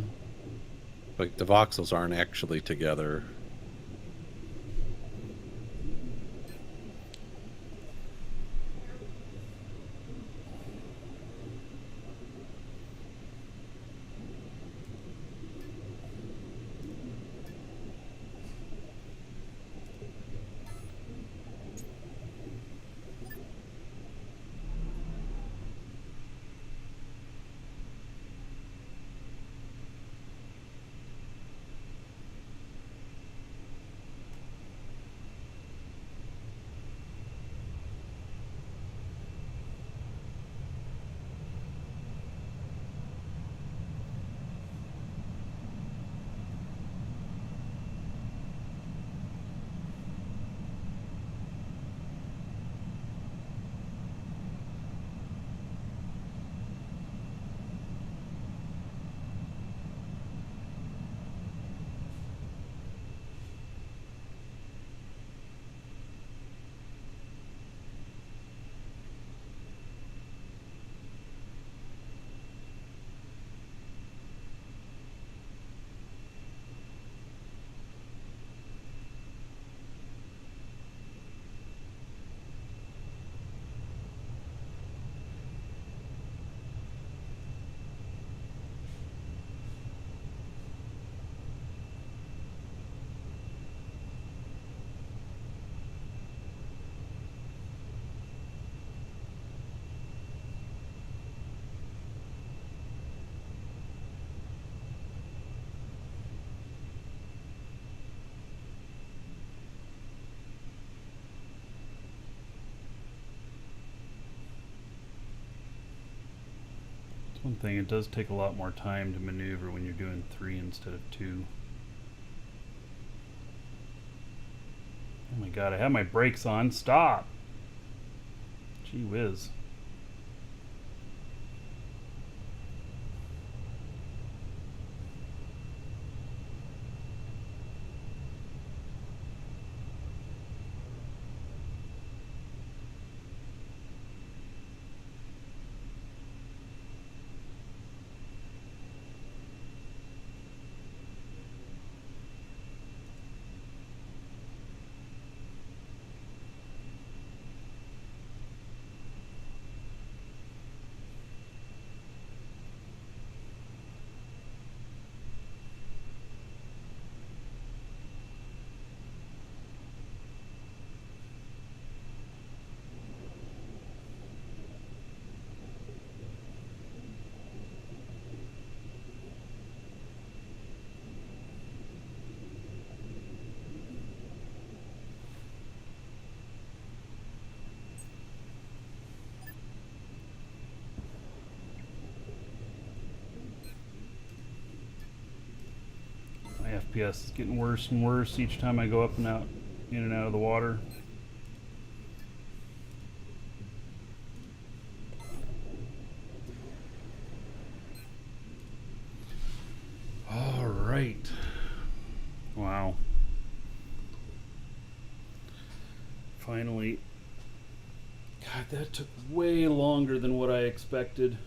Like the voxels aren't actually together. One thing, it does take a lot more time to maneuver when you're doing 3 instead of 2. Oh my god, I have my brakes on. Stop! Gee whiz. My FPS is getting worse and worse each time I go up and out, in and out of the water. All right. Wow. Finally. God, that took way longer than what I expected.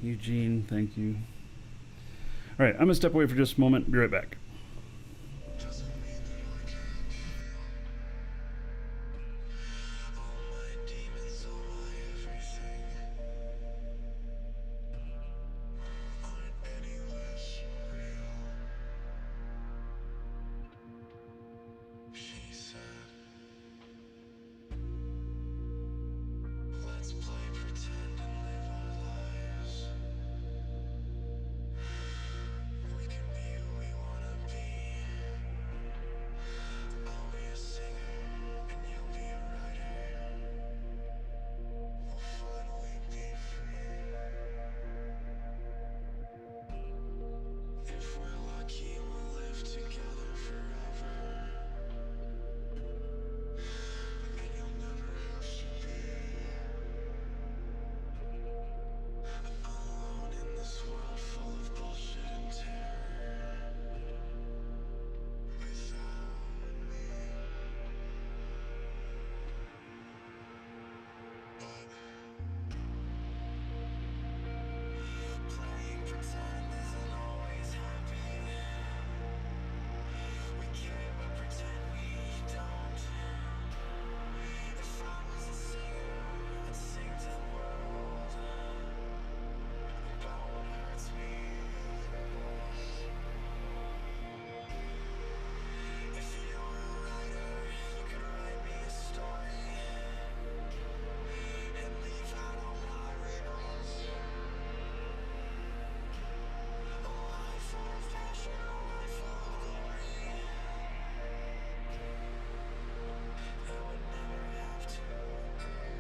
Eugene, thank you. All right, I'm gonna step away for just a moment. Be right back. Doesn't mean that I can't feel all my demons, all my everything aren't any less real. She said, let's play pretend and live our lives. We can be who we wanna be. I'll be a singer and you'll be a writer. We'll finally be free. If we're lucky, we'll live together forever. And you'll never have to be alone in this world full of bullshit and terror. Without me. Playing pretend isn't always happy. We care but pretend we don't. If I was a singer, I'd sing to the world about what hurts me. If you were a writer, you could write me a story and leave out all my regrets. A life full of passion, a life full of glory. I would never have to agree.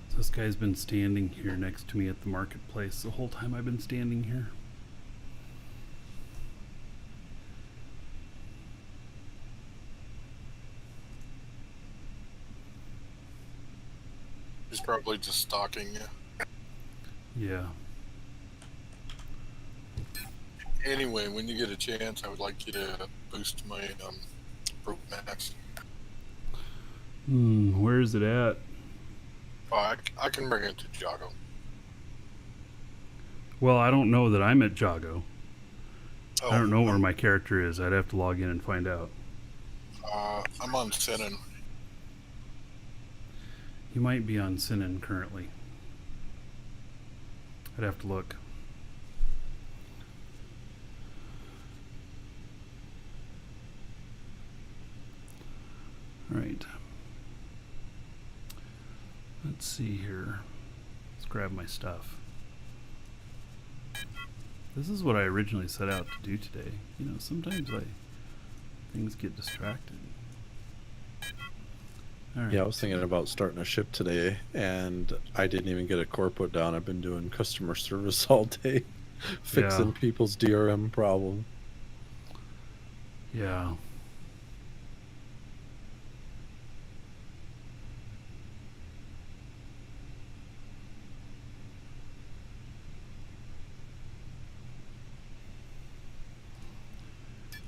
So this guy's been standing here next to me at the marketplace the whole time I've been standing here. He's probably just stalking you. Yeah. Anyway, when you get a chance, I would like you to boost my rope max. Where is it at? Oh, I can bring it to Jago. Well, I don't know that I'm at Jago. Oh, I don't know where my character is. I'd have to log in and find out. I'm on Sinan. You might be on Sinan currently. I'd have to look. All right. Let's see here. Let's grab my stuff. This is what I originally set out to do today. You know, sometimes things get distracted. All right. Yeah, I was thinking about starting a ship today, and I didn't even get a core put down. I've been doing customer service all day, fixing Yeah. people's DRM problem. Yeah.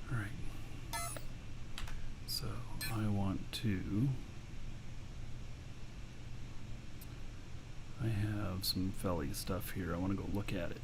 All right. So I want to. I have some Felly stuff here. I want to go look at it.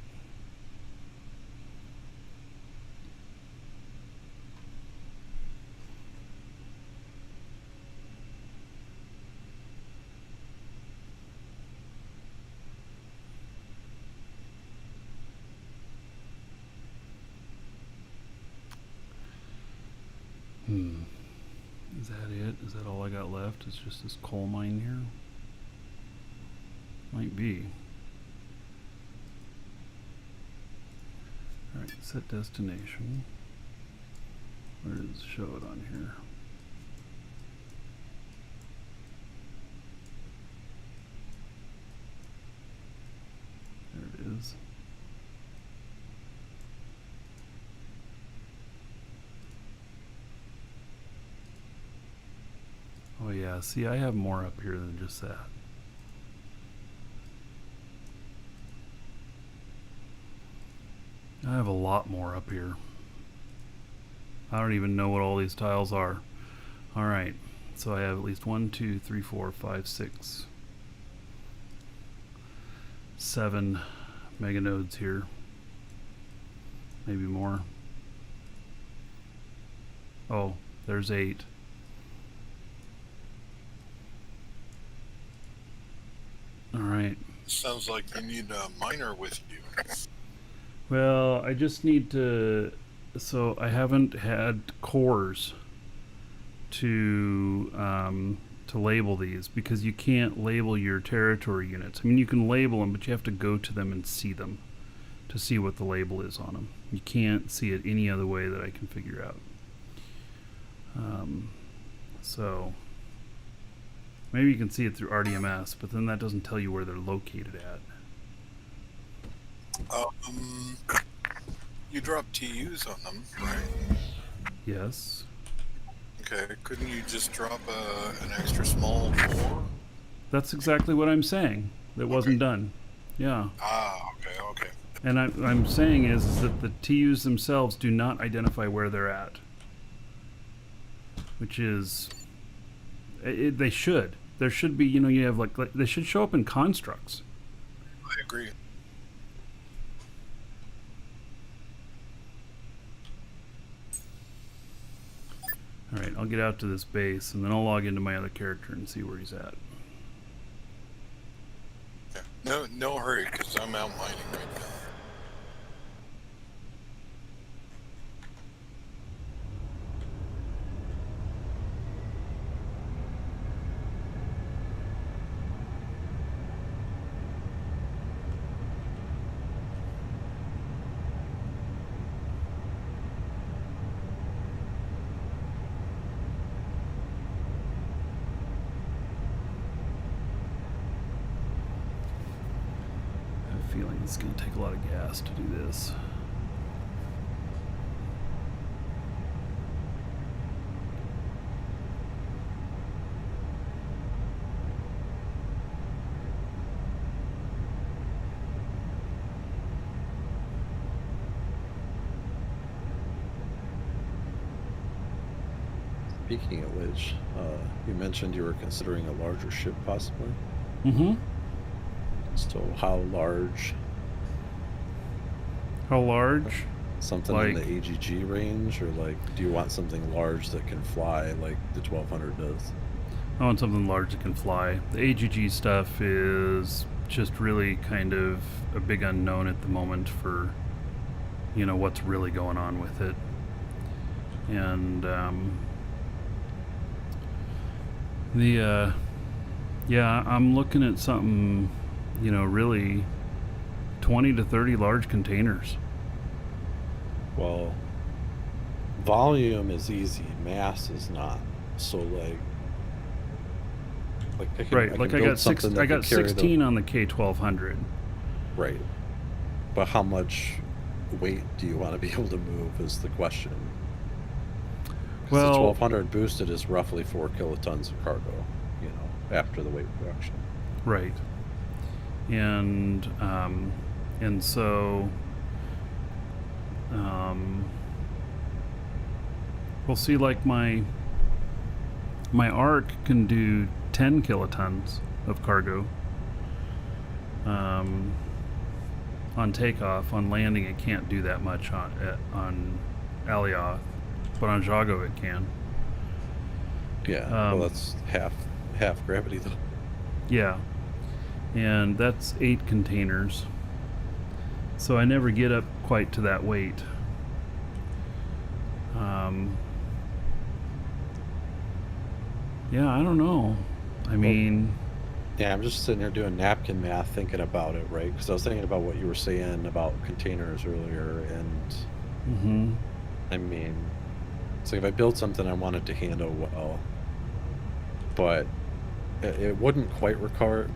Is that it? Is that all I got left? It's just this coal mine here? Might be. Alright, set destination. Where does it show it on here? There it is. Oh yeah, see, I have more up here than just that. I have a lot more up here. I don't even know what all these tiles are. Alright, so I have at least 1, 2, 3, 4, 5, 6, 7 mega nodes here. Maybe more. Oh, there's 8. Alright. Sounds like you need a miner with you. Well, I just need to. So I haven't had cores to label these, because you can't label your territory units. I mean, you can label them, but you have to go to them and see them to see what the label is on them. You can't see it any other way that I can figure out. So maybe you can see it through RDMS, but then that doesn't tell you where they're located at. You drop TUs on them, right? Yes. Okay, couldn't you just drop an extra small core? That's exactly what I'm saying. That wasn't done. Yeah. Ah, okay. And I'm saying is that the TUs themselves do not identify where they're at. Which is... they should. There should be, you know, you have like they should show up in constructs. I agree. Alright, I'll get out to this base, and then I'll log into my other character and see where he's at. Yeah. No hurry, because I'm out mining right now. I have a feeling it's going to take a lot of gas to do this. Speaking of which, you mentioned you were considering a larger ship possibly. Mm-hmm. So how large? How large? Something in the AGG range, or like, do you want something large that can fly like the 1200 does? I want something large that can fly. The AGG stuff is just really kind of a big unknown at the moment for, you know, what's really going on with it. And yeah, I'm looking at something, you know, really 20 to 30 large containers. Well, volume is easy, mass is not. So like I can, Right, I like can I build got something that I can got carry 16 on the K1200. right. But how much weight do you want to be able to move is the question. Because the Well, 1200 boosted is roughly 4 kilotons of cargo, you know, after the weight reduction. right. And so we'll see, like my Arc can do 10 kilotons of cargo on takeoff. On landing, it can't do that much on Alioth, but on Jago it can. Yeah, well, that's half gravity though. Yeah, and that's 8 containers. So I never get up quite to that weight. Yeah, I don't know. I mean, Yeah, I'm just sitting here doing napkin math, thinking about it, right? Because I was thinking about what you were saying about containers earlier, and mhm. I mean, it's like if I build something I want it to handle well, but it wouldn't quite require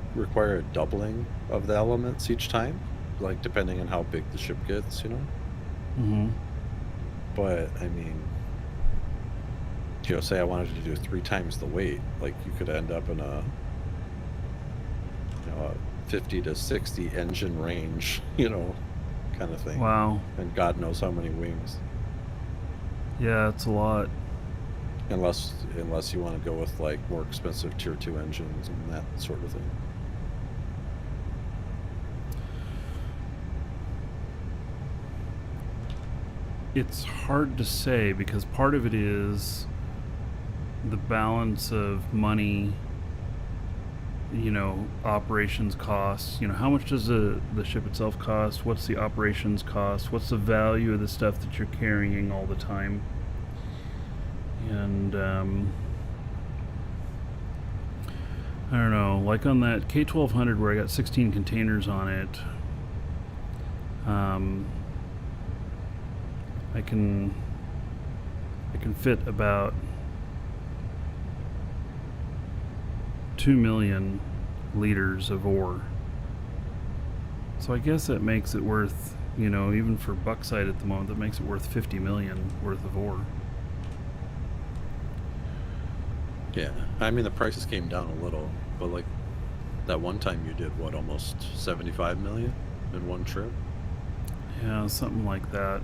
a doubling of the elements each time, like depending on how big the ship gets, you know. Mhm. But I mean, you know, say I wanted to do 3 times the weight, like you could end up in a, you know, a 50 to 60 engine range, you know, kind of thing. Wow. And God knows how many wings. Yeah, it's a lot. Unless you want to go with like more expensive tier 2 engines and that sort of thing. It's hard to say because part of it is the balance of money, you know, operations costs. You know, how much does the ship itself cost? What's the operations cost? What's the value of the stuff that you're carrying all the time? And I don't know, like on that K1200 where I got 16 containers on it, I can fit about 2 million liters of ore. So I guess that makes it worth, you know, even for bauxite at the moment, that makes it worth 50 million worth of ore. Yeah, I mean the prices came down a little, but like that one time you did what, almost 75 million in one trip? Yeah, something like that.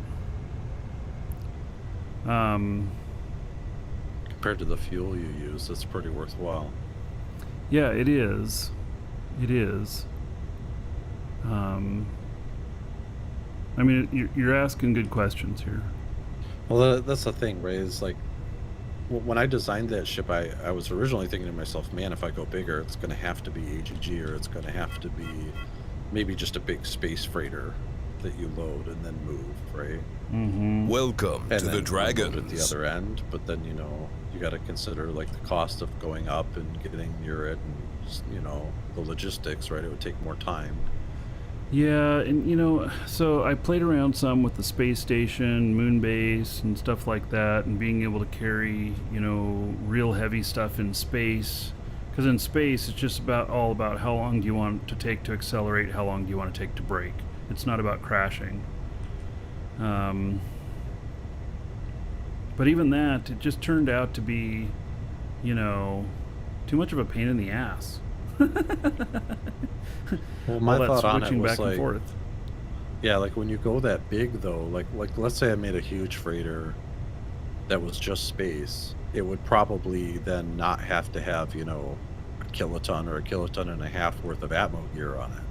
Compared to the fuel you use, that's pretty worthwhile. Yeah, it is. It is. I mean, you're asking good questions here. Well, that's the thing, right? Is like when I designed that ship, I was originally thinking to myself, man, if I go bigger, it's going to have to be AGG, or it's going to have to be maybe just a big space freighter that you load and then move, right? Mm-hmm. Welcome And to the then unload at the Dragons. other end. But then, you know, you got to consider like the cost of going up and getting near it, and you know, the logistics, right? It would take more time. Yeah, and you know, so I played around some with the space station, moon base, and stuff like that, and being able to carry, you know, real heavy stuff in space. Because in space, it's just all about how long do you want to take to accelerate, how long do you want to take to brake. It's not about crashing. But even that, it just turned out to be, you know, too much of a pain in the ass. Well, my All that thought on it switching was back like, and forth. yeah, like when you go that big though, like let's say I made a huge freighter that was just space, it would probably then not have to have, you know, a kiloton or a kiloton and a half worth of atmo gear on it,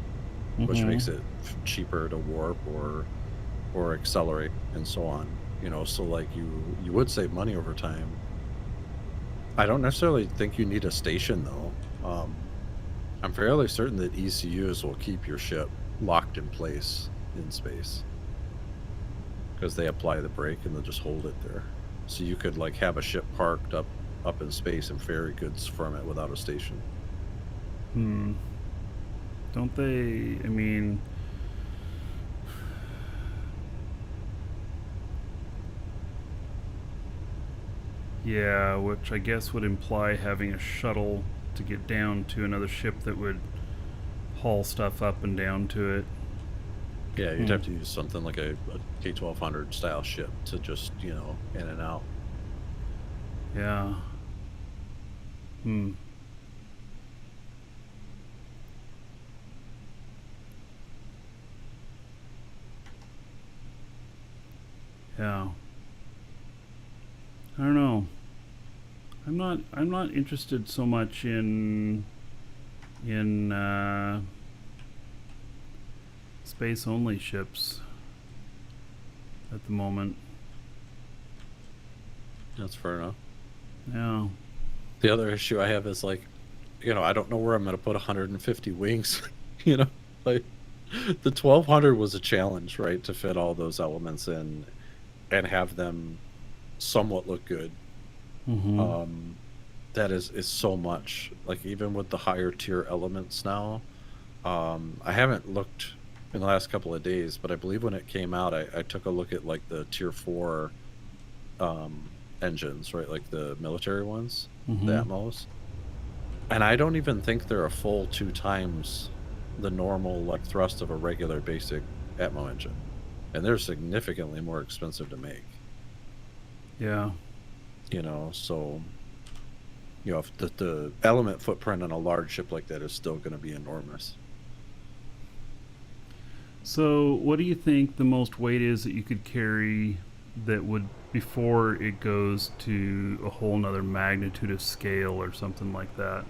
which Mhm. makes it cheaper to warp or accelerate and so on. You know, so like you would save money over time. I don't necessarily think you need a station though. I'm fairly certain that ECUs will keep your ship locked in place in space because they apply the brake and they'll just hold it there. So you could like have a ship parked up in space and ferry goods from it without a station. Don't they? I mean, Yeah, which I guess would imply having a shuttle to get down to another ship that would haul stuff up and down to it. Yeah, you'd have to use something like a K-1200 style ship to just, in and out. Yeah. Hmm. Yeah. I don't know. I'm not interested so much in space only ships at the moment. That's fair enough. Yeah. The other issue I have is like, I don't know where I'm going to put 150 wings. you know, like the 1200 was a challenge, right, to fit all those elements in and have them somewhat look good. Mm-hmm. That is so much. Like even with the higher tier elements now, I haven't looked in the last couple of days, but I believe when it came out, I took a look at like the tier 4 engines, right, like the military ones, Mm-hmm. the Atmos, and I don't even think they're a full 2 times the normal like thrust of a regular basic Atmo engine, and they're significantly more expensive to make. Yeah. So if the element footprint on a large ship like that is still going to be enormous. So, what do you think the most weight is that you could carry that would, before it goes to a whole nother magnitude of scale or something like that?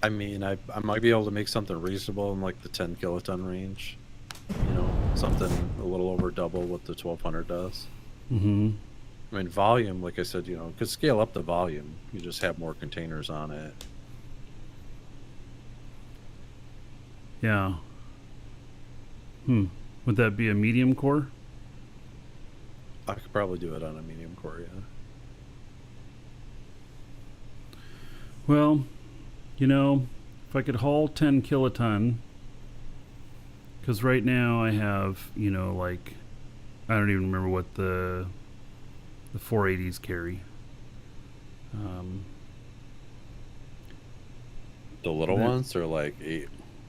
I mean, I might be able to make something reasonable in like the 10 kiloton range. Something a little over double what the 1200 does. Mm-hmm. I mean, volume, like I said, could scale up the volume. You just have more containers on it. Yeah. Would that be a medium core? I could probably do it on a medium core, yeah. Well, if I could haul 10 kiloton, because right now I have, like, I don't even remember what the 480s carry. The little That- ones are like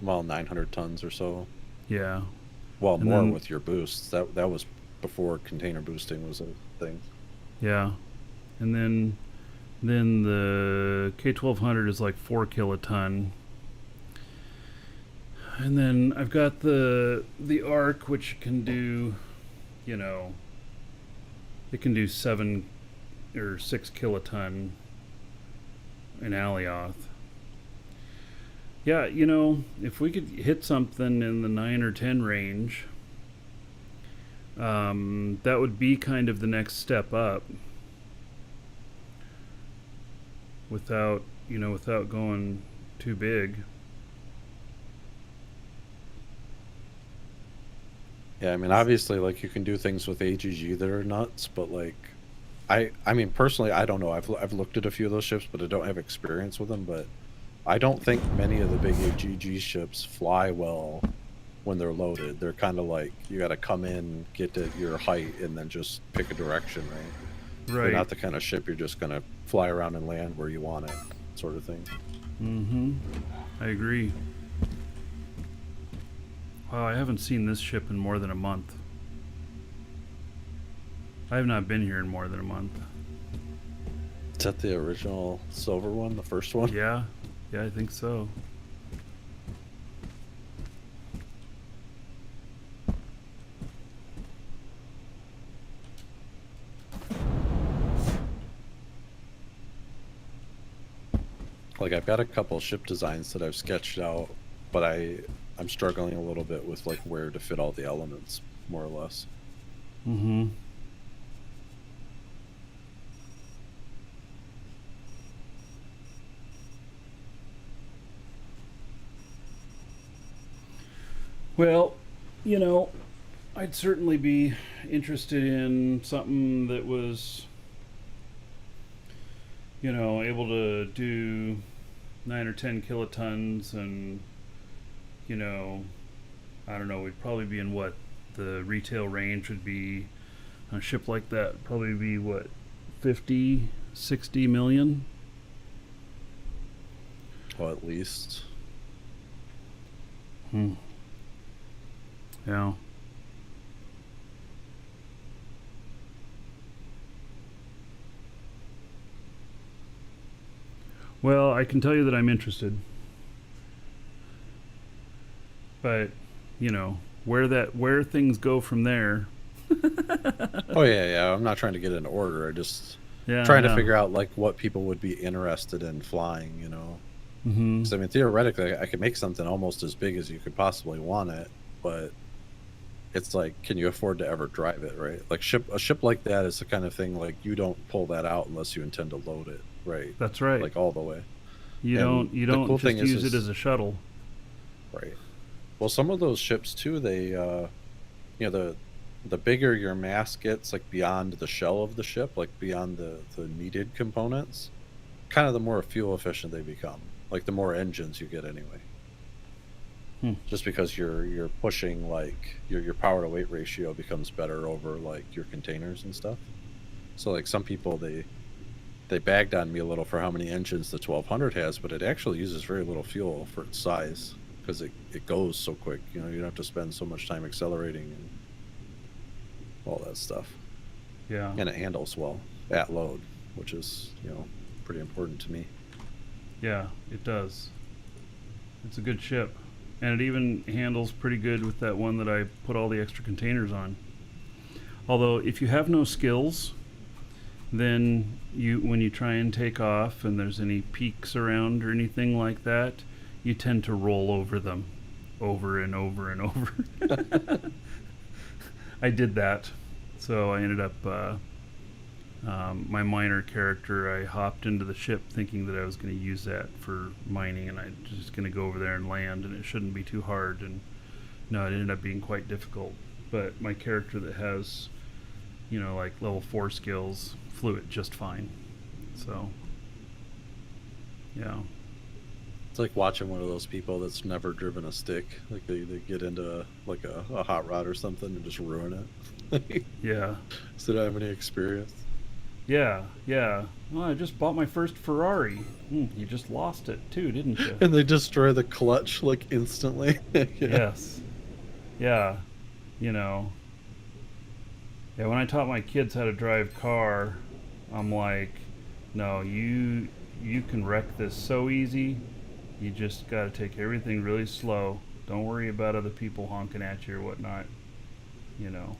900 tons or so. Yeah. Well, And more then- with your boosts. That was before container boosting was a thing. Yeah. And then the K1200 is like 4 kiloton. And then I've got the Arc, which can do, it can do 7 or 6 kiloton in Alioth. Yeah, if we could hit something in the 9 or 10 range, that would be kind of the next step up. Without going too big. Yeah, I mean, obviously, like you can do things with AGG that are nuts, but like, I mean, personally, I don't know. I've looked at a few of those ships, but I don't have experience with them. But I don't think many of the big AGG ships fly well when they're loaded. They're kind of like you got to come in, get to your height, and then just pick a direction, right? They're Right. not the kind of ship you're just gonna fly around and land where you want it, sort of thing. Mm-hmm. I agree. Wow, I haven't seen this ship in more than a month. I have not been here in more than a month. Is that the original silver one, the first one? Yeah, I think so. Like I've got a couple ship designs that I've sketched out, but I'm struggling a little bit with like where to fit all the elements, more or less. Mm-hmm. Well, I'd certainly be interested in something that was, able to do 9 or 10 kilotons and, I don't know, we'd probably be in what the retail range would be on a ship like that. Probably be what, 50, 60 million? Well, at least. Yeah. Well, I can tell you that I'm interested. But, you know, where things go from there. Oh yeah. I'm not trying to get an order. I just Yeah. trying to figure out like what people would be interested in flying. You know, Mm-hmm. because I mean theoretically, I could make something almost as big as you could possibly want it, but it's like, can you afford to ever drive it, right? Like a ship like that is the kind of thing like you don't pull that out unless you intend to load it, right? That's right. Like all the way, You and don't the cool just thing use is it as a shuttle. right. Well, some of those ships too, they, you know, the bigger your mass gets, like beyond the shell of the ship, like beyond the needed components, kind of the more fuel efficient they become. Like the more engines you get anyway. Just because you're pushing like your power to weight ratio becomes better over like your containers and stuff. So like some people they bagged on me a little for how many engines the 1200 has, but it actually uses very little fuel for its size because it goes so quick. You know, you don't have to spend so much time accelerating and all that stuff. Yeah. And it handles well at load, which is, you know, pretty important to me. Yeah, it does. It's a good ship. And it even handles pretty good with that one that I put all the extra containers on. Although, if you have no skills, then when you try and take off and there's any peaks around or anything like that, you tend to roll over them over and over and over. I did that. So I ended up, my miner character, I hopped into the ship thinking that I was going to use that for mining, and I'm just going to go over there and land, and it shouldn't be too hard. And no, it ended up being quite difficult. But my character that has, you know, like level 4 skills flew it just fine. So, yeah. It's like watching one of those people that's never driven a stick. Like they get into like a hot rod or something and just ruin it. Yeah. So they don't have any experience. Yeah. Well, I just bought my first Ferrari. You just lost it too, didn't you? And they destroy the clutch like instantly. Yeah. Yes. Yeah. You know. Yeah, when I taught my kids how to drive car, I'm like, no, you can wreck this so easy. You just got to take everything really slow. Don't worry about other people honking at you or whatnot. You know.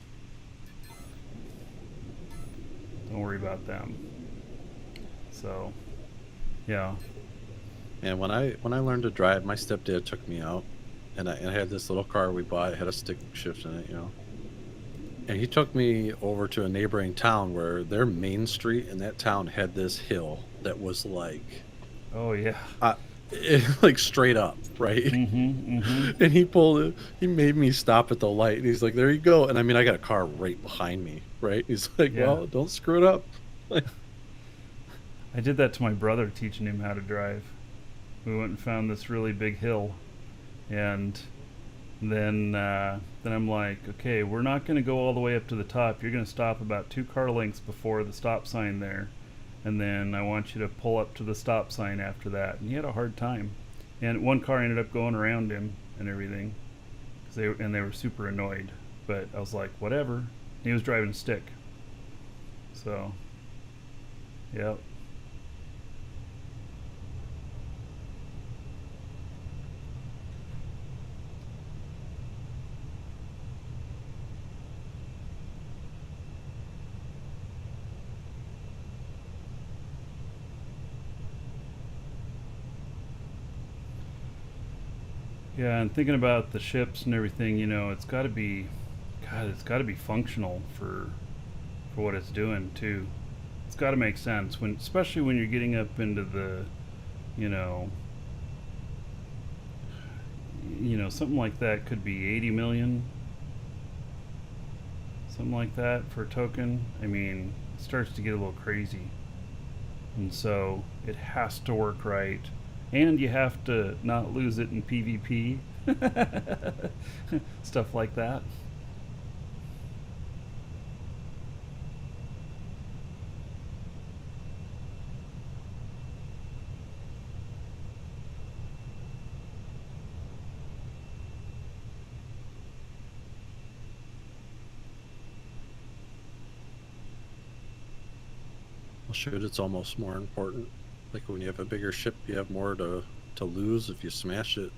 Don't worry about them. So, yeah. And when I learned to drive, my stepdad took me out, and I had this little car we bought. It had a stick shift in it, you know. And he took me over to a neighboring town where their main street in that town had this hill that was like, Oh yeah. like straight up, right? Mm-hmm. And he pulled it. He made me stop at the light, and he's like, "There you go." And I mean, I got a car right behind me, right? He's like, Yeah. "Well, don't screw it up." I did that to my brother, teaching him how to drive. We went and found this really big hill, and then I'm like, okay, we're not going to go all the way up to the top. You're going to stop about 2 car lengths before the stop sign there, and then I want you to pull up to the stop sign after that. And he had a hard time, and one car ended up going around him and everything, they were super annoyed. But I was like, whatever. He was driving a stick, so yep. Yeah, and thinking about the ships and everything, you know, it's got to be functional for what it's doing too. It's got to make sense especially when you're getting up into the, you know, something like that could be 80 million, something like that for a token. I mean, it starts to get a little crazy, and so it has to work right. And you have to not lose it in PvP. Stuff like that. Well, shoot, it's almost more important. Like when you have a bigger ship, you have more to lose if you smash it.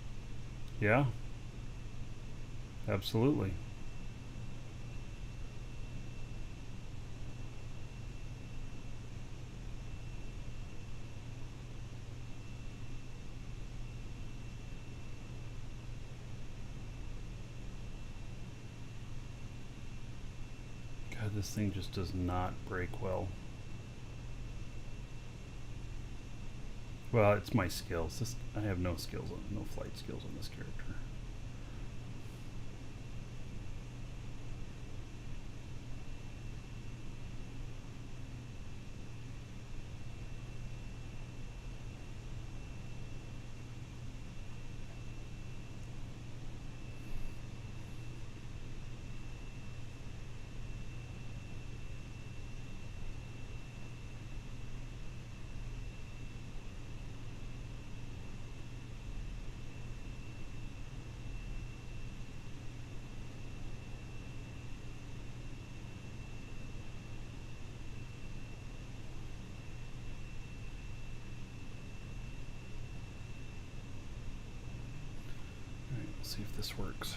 Yeah. Absolutely. God, this thing just does not break well. Well, it's my skills. I have no skills on, no flight skills on this character. Alright, let's see if this works.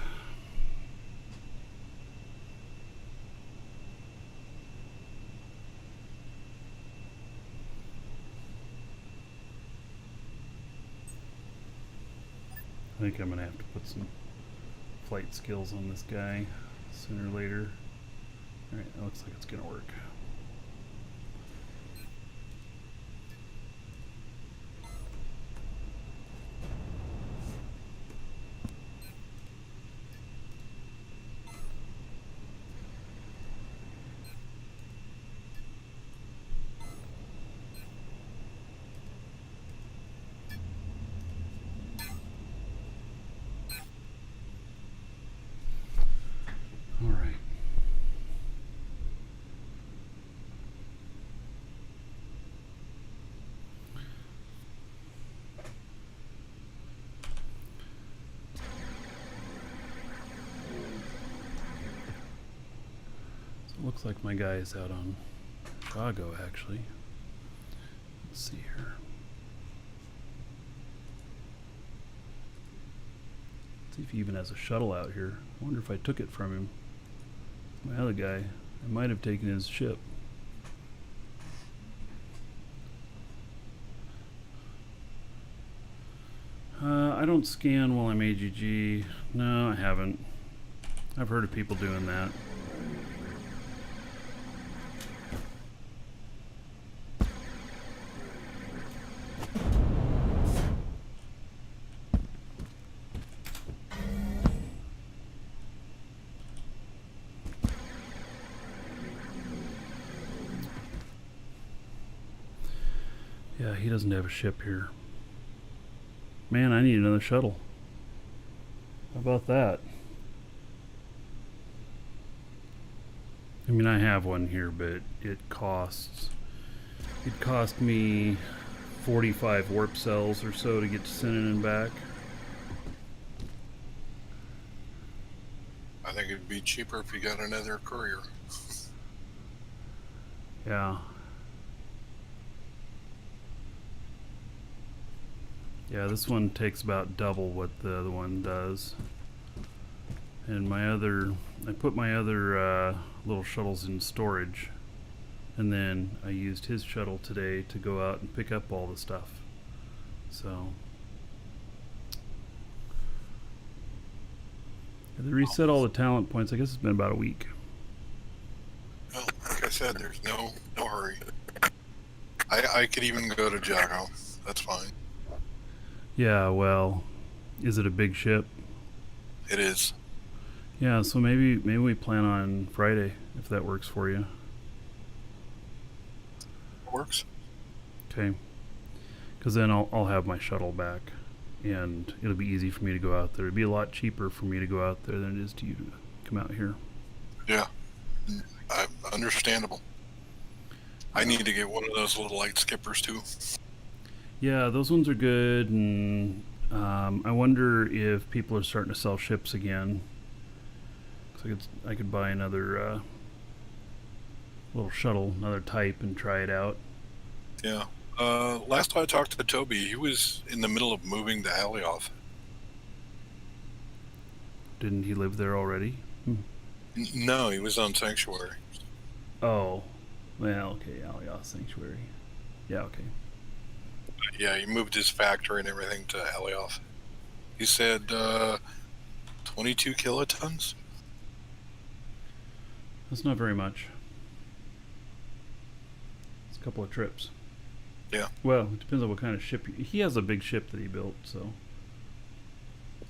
I think I'm gonna have to put some flight skills on this guy sooner or later. Alright, that looks like it's gonna work. Alright. So it looks like my guy is out on Chicago, actually. Let's see here. See if he even has a shuttle out here. I wonder if I took it from him. My other guy, I might have taken his ship. I don't scan while I'm AGG. No, I haven't. I've heard of people doing that. Yeah, he doesn't have a ship here. Man, I need another shuttle. How about that? I mean, I have one here, but it cost me 45 warp cells or so to get to Sinan and back. I think it'd be cheaper if you got another courier. Yeah. Yeah, this one takes about double what the other one does. And I put my other little shuttles in storage. And then I used his shuttle today to go out and pick up all the stuff. So. Yeah, they reset all the talent points. I guess it's been about a week. Well, like I said, there's no hurry. I could even go to Jago. That's fine. Yeah, well, is it a big ship? It is. Yeah, so maybe we plan on Friday if that works for you. Works. Okay. Because then I'll have my shuttle back. and it'll be easy for me to go out there. It'd be a lot cheaper for me to go out there than it is to you to come out here. Yeah, understandable. I need to get one of those little light skippers too. Yeah, those ones are good, and I wonder if people are starting to sell ships again. 'Cause I could buy another little shuttle, another type, and try it out. Yeah. Last time I talked to Toby, he was in the middle of moving to Alioth. Didn't he live there already? No, he was on Sanctuary. Oh, well, okay, Alioth Sanctuary. Yeah, okay. Yeah, he moved his factory and everything to Alioth. He said 22 kilotons. That's not very much. It's a couple of trips. Yeah. Well, it depends on what kind of ship. He has a big ship that he built, so.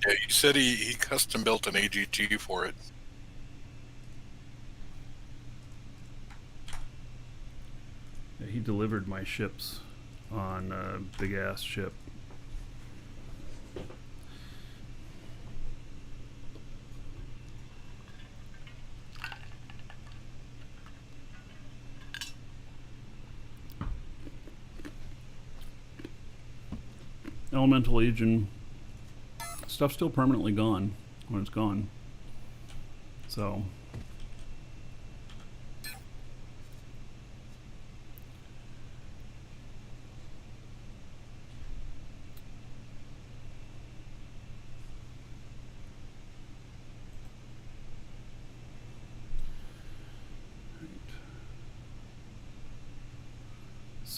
Yeah, he said he custom built an AGT for it. Yeah, he delivered my ships on a big ass ship. Elemental Legion stuff's still permanently gone when it's gone. So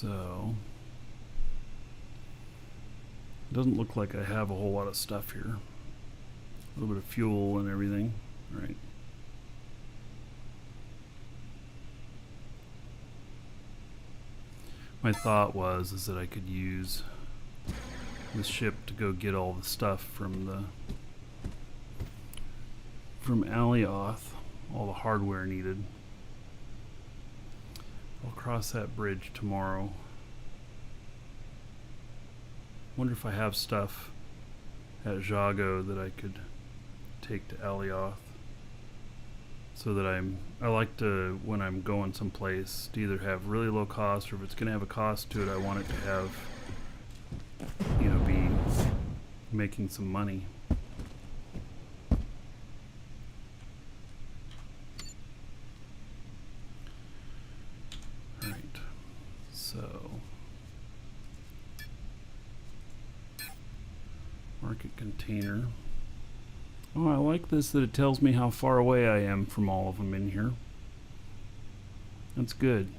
So it doesn't look like I have a whole lot of stuff here. A little bit of fuel and everything. All right. My thought is that I could use this ship to go get all the stuff from Alioth, all the hardware needed. I'll cross that bridge tomorrow. Wonder if I have stuff at Jago that I could take to Alioth, so that I like to, when I'm going someplace, to either have really low cost, or if it's going to have a cost to it, I want it to have, be making some money. Alright, so market container. Oh, I like this, that it tells me how far away I am from all of them in here. That's good.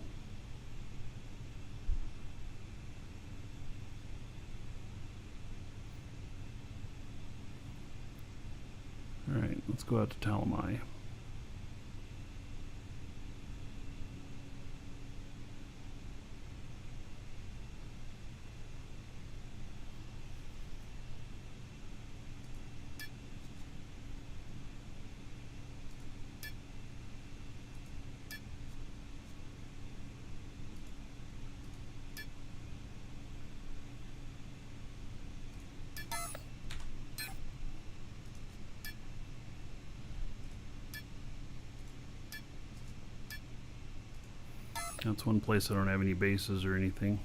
Alright, let's go out to Talamai. That's one place I don't have any bases or anything.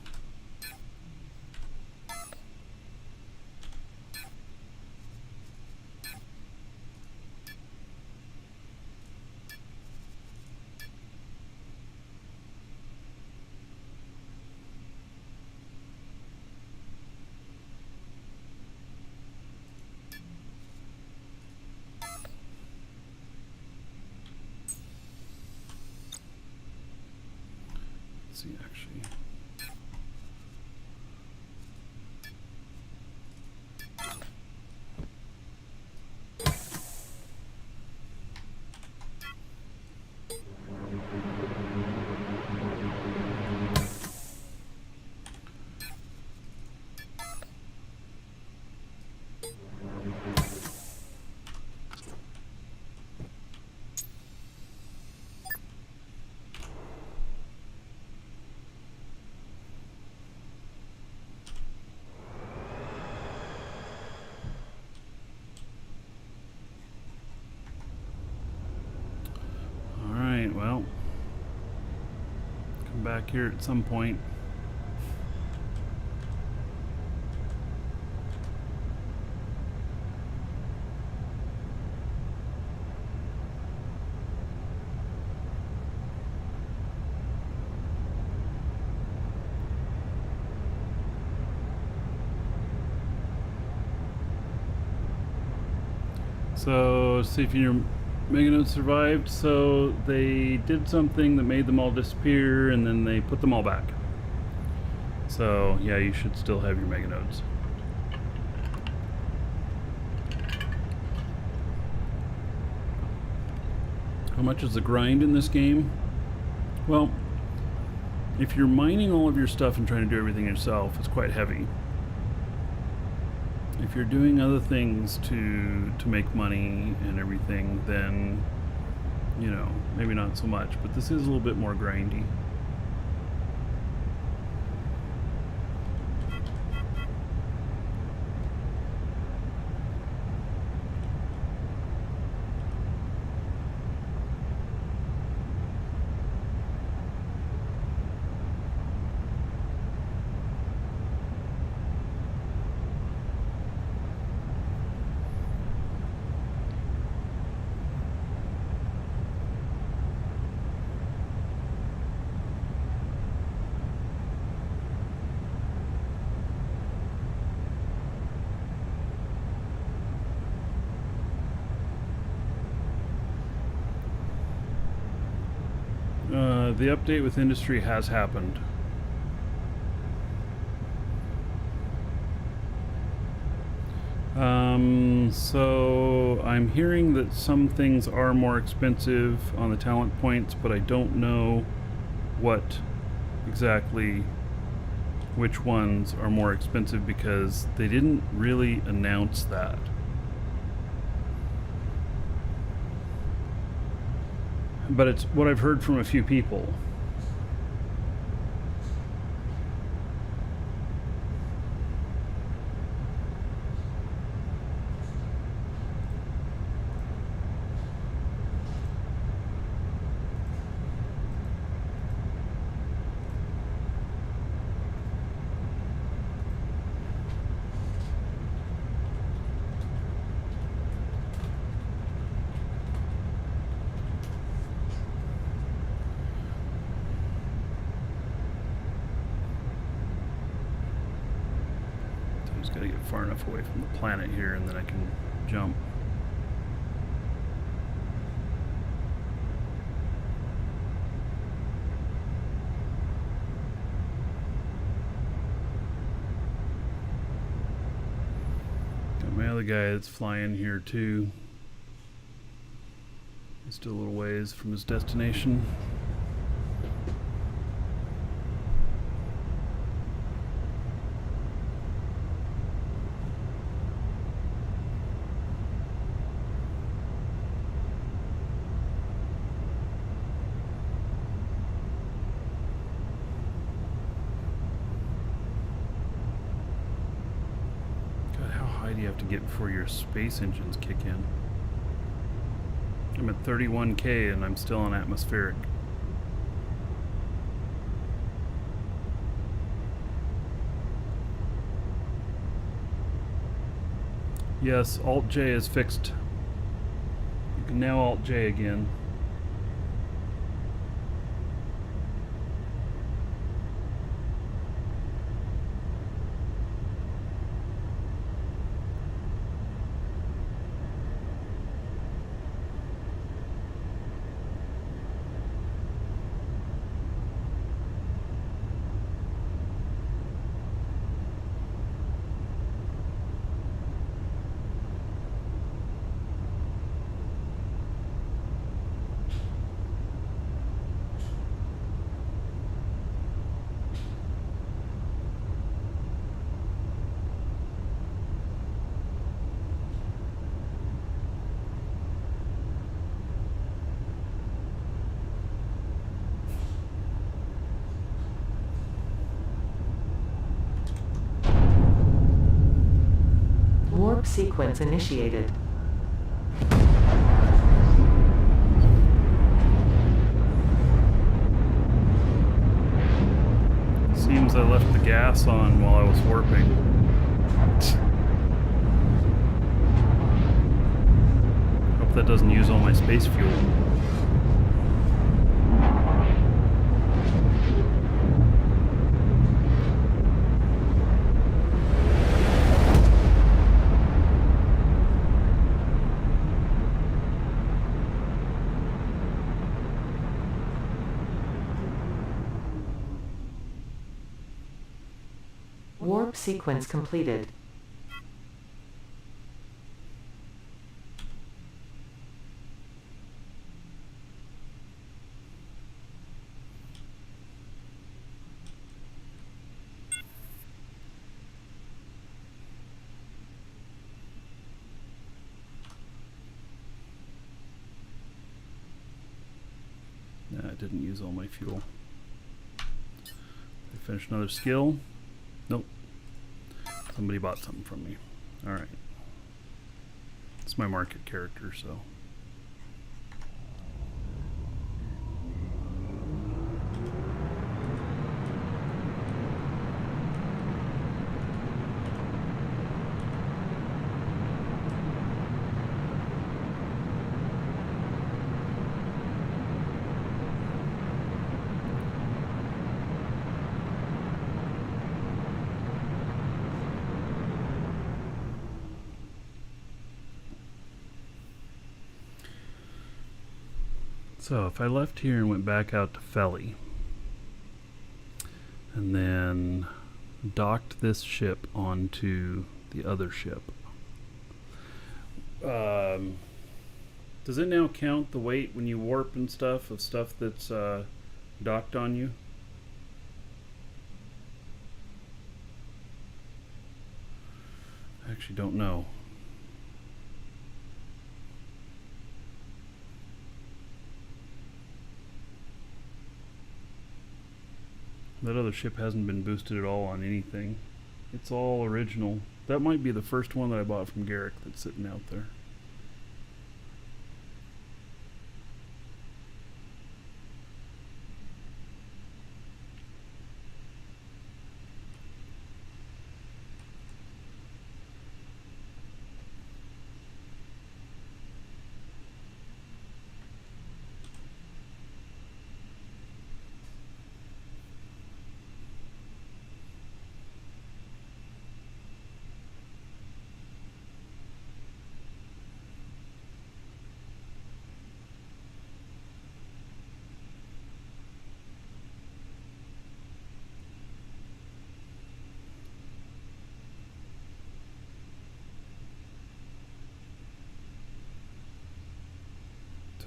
Let's see, actually. Come back here at some point. So, see if your Mega Nodes survived. So they did something that made them all disappear, and then they put them all back. So yeah, you should still have your Mega Nodes. How much is the grind in this game? Well, if you're mining all of your stuff and trying to do everything yourself, it's quite heavy. If you're doing other things to make money and everything, then, you know, maybe not so much. But this is a little bit more grindy. The update with industry has happened. So I'm hearing that some things are more expensive on the talent points, but I don't know what exactly which ones are more expensive because they didn't really announce that. But it's what I've heard from a few people. Got to get far enough away from the planet here, and then I can jump. Got my other guy that's flying here too. He's still a little ways from his destination. Do you have to get before your space engines kick in? I'm at 31K and I'm still on atmospheric. Yes, Alt J is fixed. You can now Alt J again. Warp sequence initiated. Seems I left the gas on while I was warping. Hope that doesn't use all my space fuel. Warp sequence completed. Nah, I didn't use all my fuel. I finished another skill. Nope. Somebody bought something from me. Alright. It's my market character, so. So if I left here and went back out to Felly, and then docked this ship onto the other ship, does it now count the weight when you warp and stuff of stuff that's docked on you? I actually don't know. That other ship hasn't been boosted at all on anything. It's all original. That might be the first one that I bought from Garrick that's sitting out there.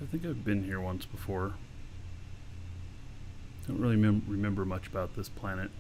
I think I've been here once before. Don't really remember much about this planet.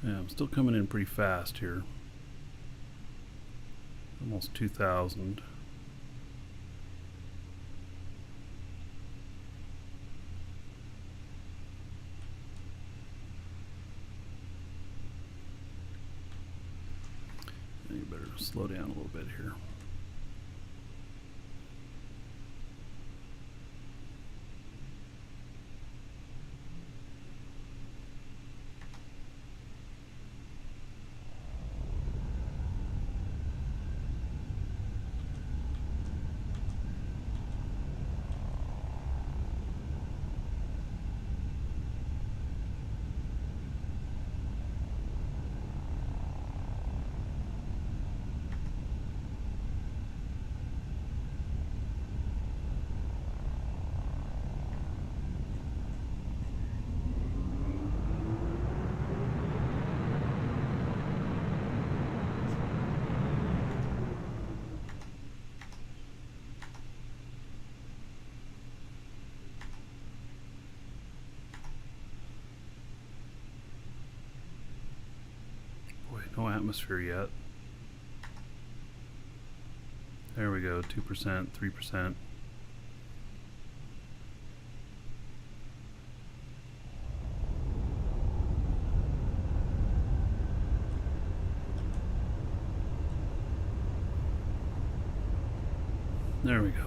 Yeah, I'm still coming in pretty fast here. Almost 2,000. You better slow down a little bit here. No atmosphere yet. There we go, 2%, 3%. There we go.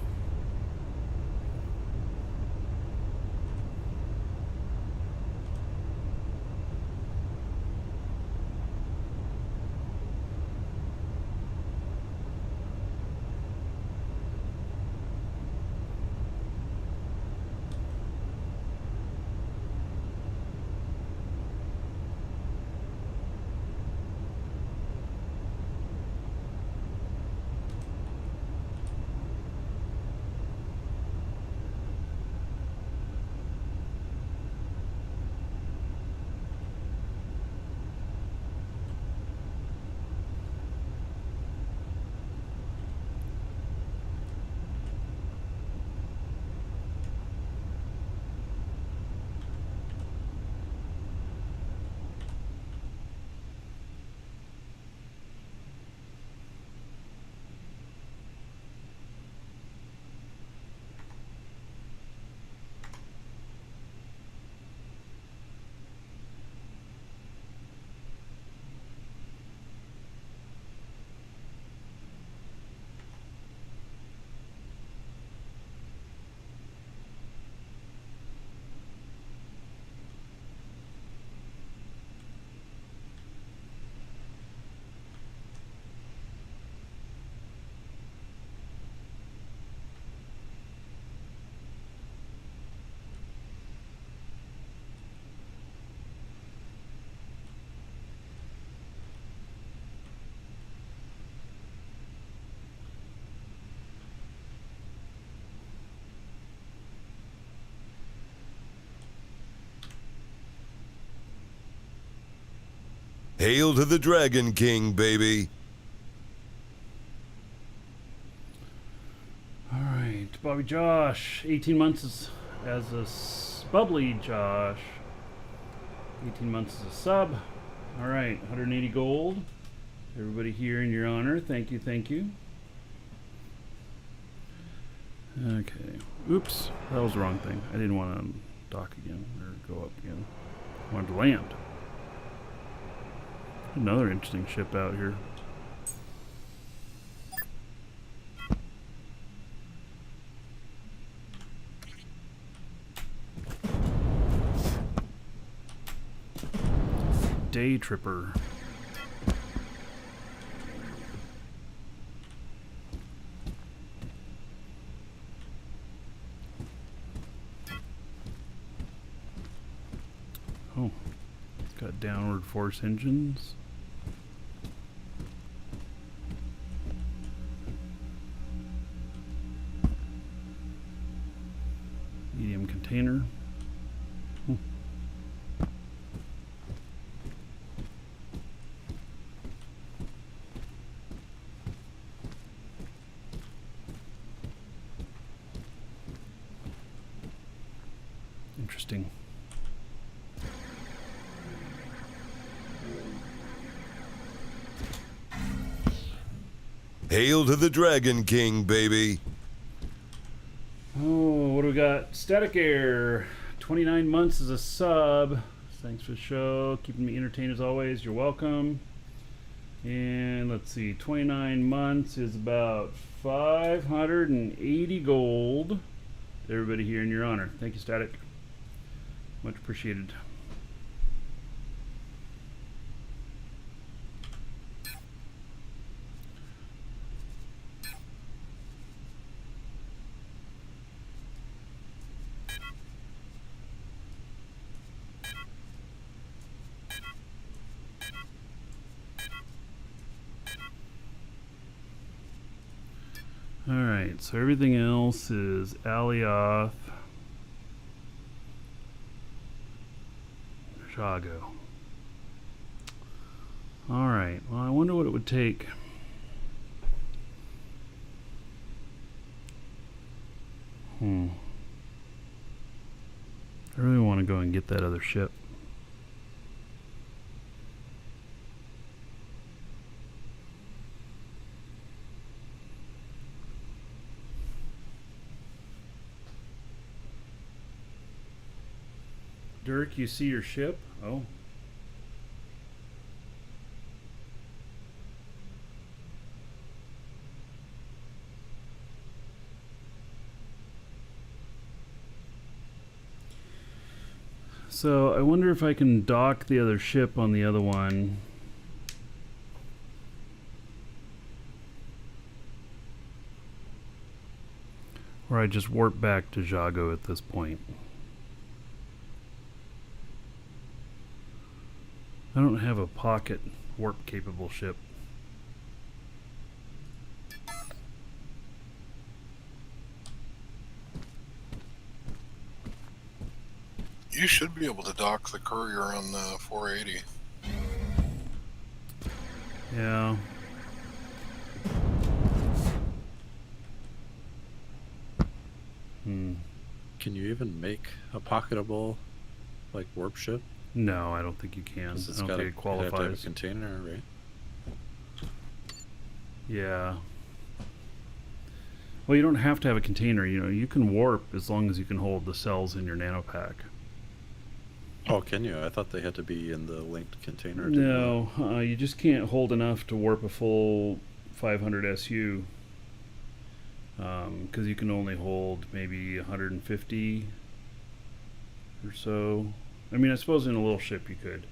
Hail to the Dragon King, baby. All right, Bobby Josh, 18 months as a bubbly Josh. 18 months as a sub. All right, 180 gold. Everybody here in your honor, thank you, thank you. Okay, oops, that was the wrong thing. I didn't want to dock again or go up again. I wanted to land. Another interesting ship out here. Day Tripper. Oh, it's got downward force engines. Medium container. Interesting. Hail to the Dragon King, baby. Oh, what do we got? Static Air, 29 months as a sub. Thanks for the show. Keeping me entertained as always. You're welcome. And let's see, 29 months is about 580 gold. Everybody here in your honor. Thank you, Static. Much appreciated. Alright, so everything else is Alioth, Shago. Alright, well, I wonder what it would take. I really want to go and get that other ship. Dirk, you see your ship? Oh. So I wonder if I can dock the other ship on the other one. Or I just warp back to Jago at this point. I don't have a pocket warp capable ship. You should be able to dock the courier on the 480. Yeah. Can you even make a pocketable, like, warp ship? No, I don't think you can. 'Cause I it's don't got think it to have a qualifies. container, right? Yeah. Well, you don't have to have a container. You know, you can warp as long as you can hold the cells in your nanopack. Oh, can you? I thought they had to be in the linked container. didn't No, you just can't hold enough to warp a full 500 SU. Because you can only hold maybe 150 or so. I mean, I suppose in a little ship you could.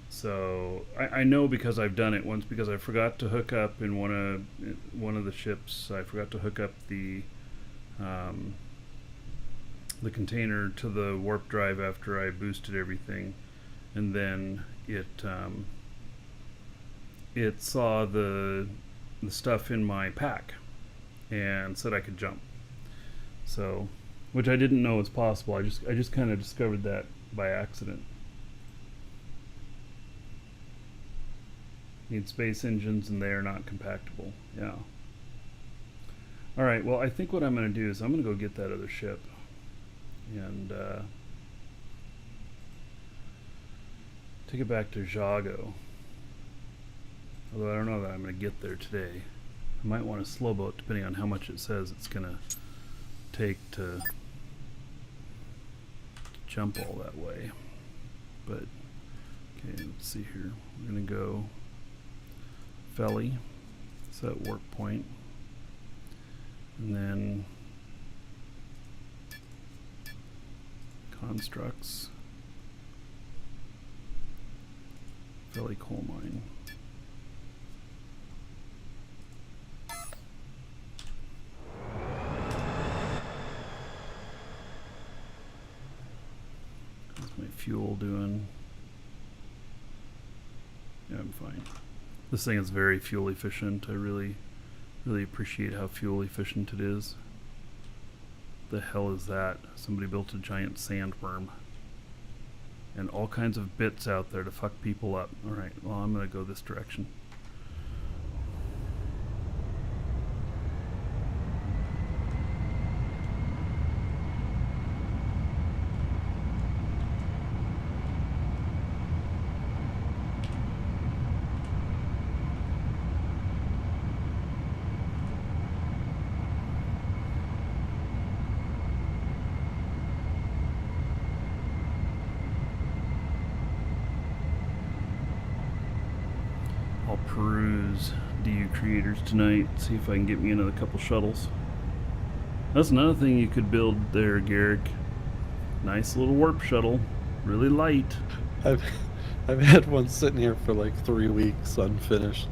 So I know because I've done it once, because I forgot to hook up in one of the ships. I forgot to hook up the container to the warp drive after I boosted everything, and then it saw the stuff in my pack and said I could jump. So, which I didn't know was possible. I just kind of discovered that by accident. Need space engines and they are not compactable. Yeah. All right. Well, I think what I'm going to do is I'm going to go get that other ship and take it back to Jago. Although I don't know that I'm going to get there today. I might want a slow boat depending on how much it says it's going to take to jump all that way. But, okay, let's see here. We're going to go Felly, set warp point, and then constructs, Felly coal mine. How's my fuel doing? Yeah, I'm fine. This thing is very fuel efficient. I really appreciate how fuel efficient it is. The hell is that? Somebody built a giant sandworm. And all kinds of bits out there to fuck people up. Alright, well, I'm gonna go this direction. I'll peruse DU creators tonight, see if I can get me another couple shuttles. That's another thing you could build there, Garrick. Nice little warp shuttle, really light. I've had one sitting here for like 3 weeks unfinished.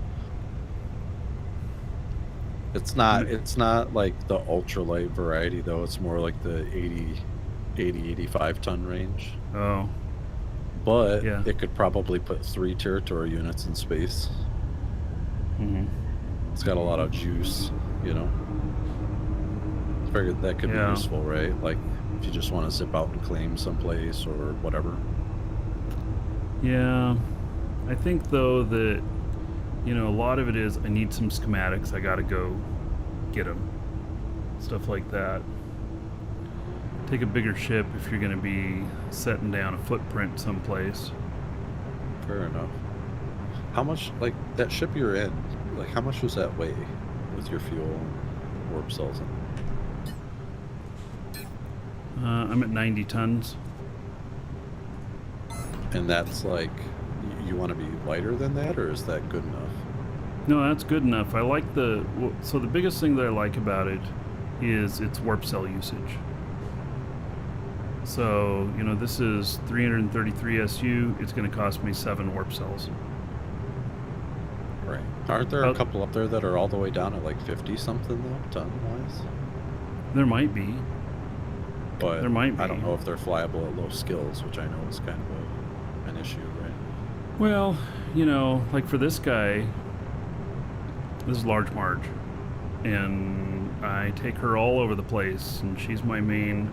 It's not like the ultralight variety though. It's more like the 80 85 ton range. Oh, But Yeah. it could probably put 3 territory units in space. It's got a lot of juice, you know. Figured that could Yeah. be useful, right? Like if you just want to zip out and claim someplace or whatever. yeah. I think though that, you know, a lot of it is I need some schematics. I gotta go get them. Stuff like that. Take a bigger ship if you're gonna be setting down a footprint someplace. Fair enough. How much, like that ship you're in, like how much does that weigh with your fuel and warp cells in? I'm I'm at 90 tons. And that's like, you want to be lighter than that, or is that good enough? No, that's good enough. I like so the biggest thing that I like about it is its warp cell usage. So, you know, this is 333 SU. It's going to cost me 7 warp cells. Right. Aren't there Oh. a couple up there that are all the way down at like 50 something though, ton wise? There might be. But There might I don't be. know if they're flyable at low skills, which I know is kind of an issue, right? Well, you know, like for this guy, this is Large Marge, and I take her all over the place, and she's my main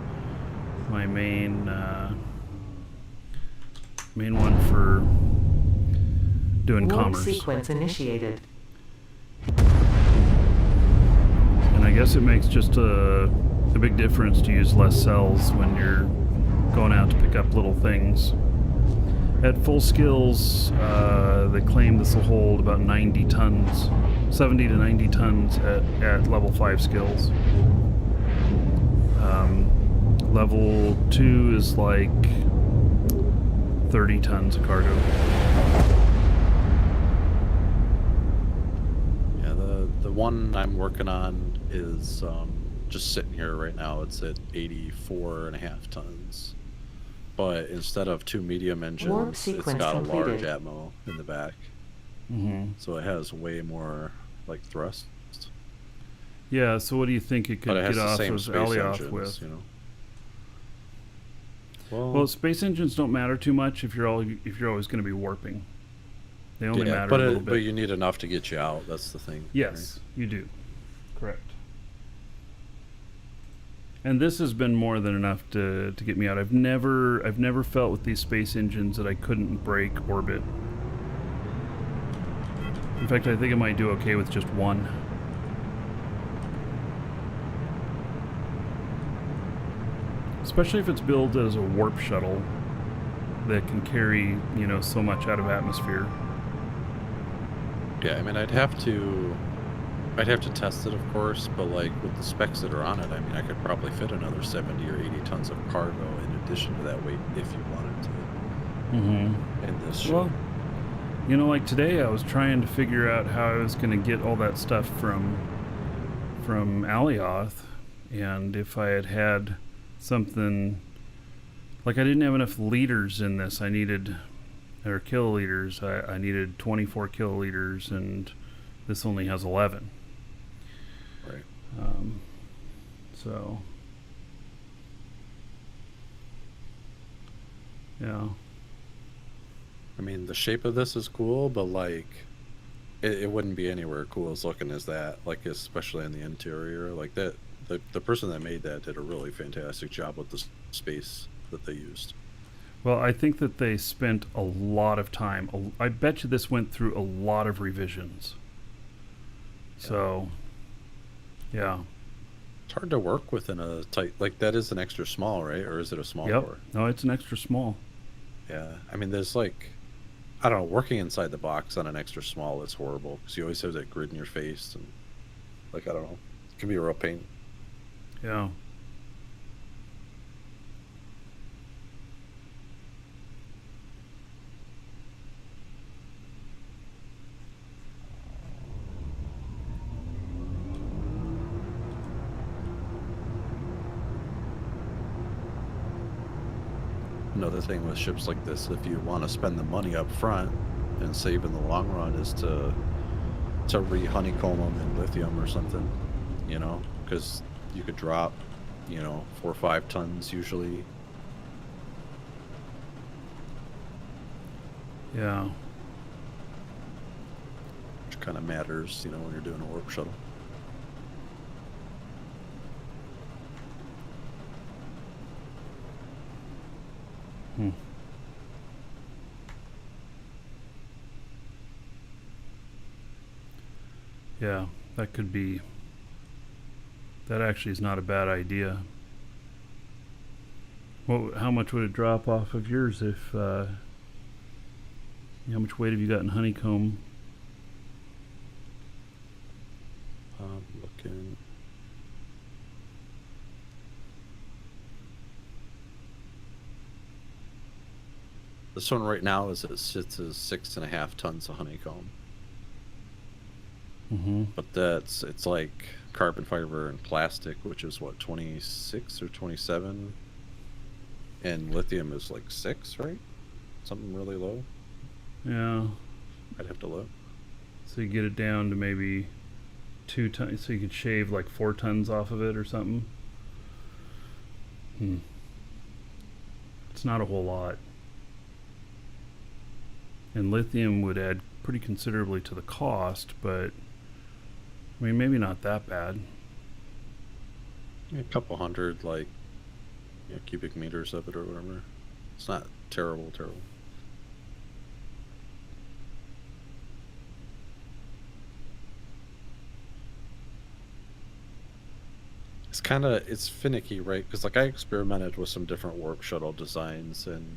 one for doing Warp commerce. sequence initiated. And I guess it makes just a big difference to use less cells when you're going out to pick up little things. At full skills, they claim this will hold about 90 tons, 70 to 90 tons at level 5 skills. Level 2 is like 30 tons of cargo. Yeah, the one I'm working on is just sitting here right now. It's at 84.5 tons. But instead of 2 medium engines, it's sequence got a large completed. Atmo in the back. Mm-hmm. So it has way more like thrust. Yeah, so what do you think it could But it has get the off same of space Alioth engines, with? you know. Well, space engines don't matter too much if you're always going to be warping. They only matter but a little bit. but you need enough to get you out. That's the thing. Yes, you do. Correct. And this has been more than enough to get me out. I've never felt with these space engines that I couldn't break orbit. In fact, I think I might do okay with just one. Especially if it's built as a warp shuttle that can carry, you know, so much out of atmosphere. Yeah, I mean, I'd have to test it, of course, but like with the specs that are on it, I mean, I could probably fit another 70 or 80 tons of cargo in addition to that weight if you wanted to. Mm-hmm. In this ship. Well, you know, like today I was trying to figure out how I was going to get all that stuff from Alioth, and if I had something, like I didn't have enough liters in this. I needed, or kiloliters, I needed 24 kiloliters, and this only has 11. Right. So, yeah. I mean, the shape of this is cool, but like, it wouldn't be anywhere cool as looking as that. Like, especially in the interior, like that. The person that made that did a really fantastic job with the space that they used. Well, I think that they spent a lot of time. I bet you this went through a lot of revisions. So, yeah. It's hard to work within a tight, like that is an extra small, right? Or is it a small Yep. core? No, it's an extra small. Yeah. I mean, there's like, I don't know, working inside the box on an extra small is horrible because you always have that grid in your face and like, I don't know, it can be a real pain. Yeah. Another thing with ships like this, if you want to spend the money up front and save in the long run, is to re-honeycomb them in lithium or something, you know, because you could drop, you know, 4 or 5 tons usually. Yeah. Which kind of matters, you know, when you're doing a warp shuttle. Hmm. Yeah, that could be. That actually is not a bad idea. How much would it drop off of yours if? How much weight have you got in honeycomb? Looking. This one right now is it sits as 6.5 tons of honeycomb, Mm-hmm. but it's like carbon fiber and plastic, which is what 26 or 27, and lithium is like 6, right? Something really low. Yeah. I'd have to look. So you get it down to maybe 2 tons. So you could shave like 4 tons off of it or something. It's not a whole lot. And lithium would add pretty considerably to the cost, but I mean, maybe not that bad. A couple hundred, like, cubic meters of it or whatever. It's not terrible. It's finicky, right? Because like I experimented with some different warp shuttle designs, and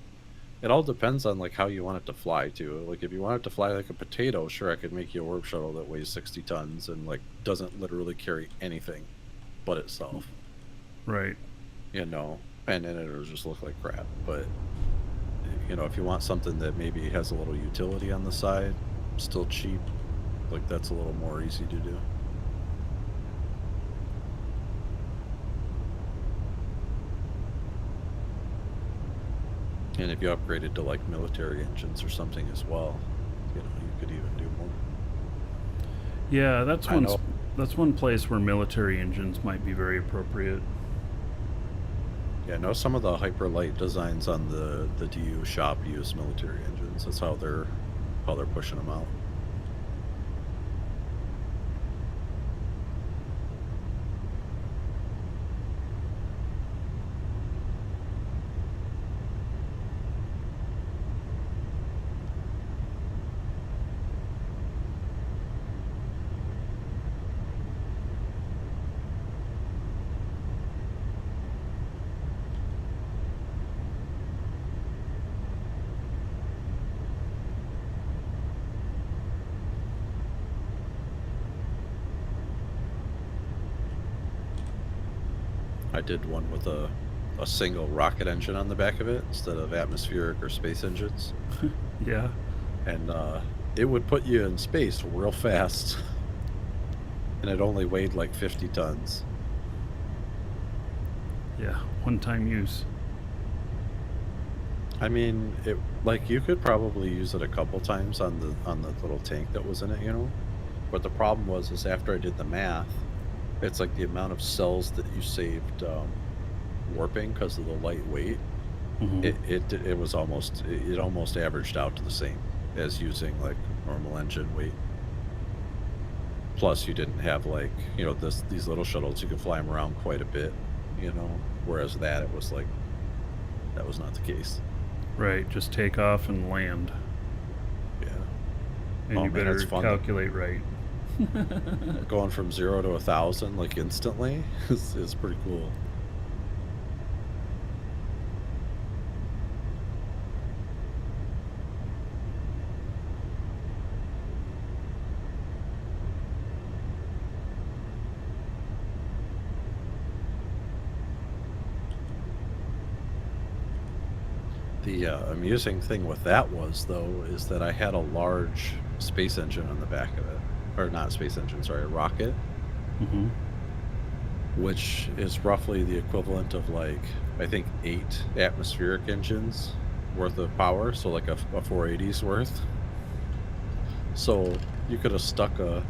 it all depends on like how you want it to fly too. Like if you want it to fly like a potato, sure, I could make you a warp shuttle that weighs 60 tons and like doesn't literally carry anything but itself, Right. and then it'll just look like crap. But if you want something that maybe has a little utility on the side, still cheap, like that's a little more easy to do. And if you upgraded to like military engines or something as well, you could even do more. Yeah, that's I one. know. That's one place where military engines might be very appropriate. Yeah, I know some of the hyperlight designs on the DU shop use military engines. That's how they're pushing them out. I did one with a single rocket engine on the back of it instead of atmospheric or space engines, Yeah. and it would put you in space real fast, and it only weighed like 50 tons. Yeah. One-time use. I mean, it like you could probably use it a couple times on the little tank that was in it, But the problem was after I did the math, it's like the amount of cells that you saved warping because of the light weight. Mhm. It was almost it almost averaged out to the same as using like normal engine weight. Plus, you didn't have like these little shuttles, you could fly them around quite a bit, Whereas it was like that was not the case. Right. Just take off and land, Yeah. and Oh, you man, better it's fun. calculate right. Going from 0 to 1,000 like instantly is pretty cool. The amusing thing with that was though is that I had a large space engine on the back of it, or not space engine, sorry, a rocket, Mm-hmm. which is roughly the equivalent of like I think 8 atmospheric engines worth of power, so like a 480's worth. So you could have stuck a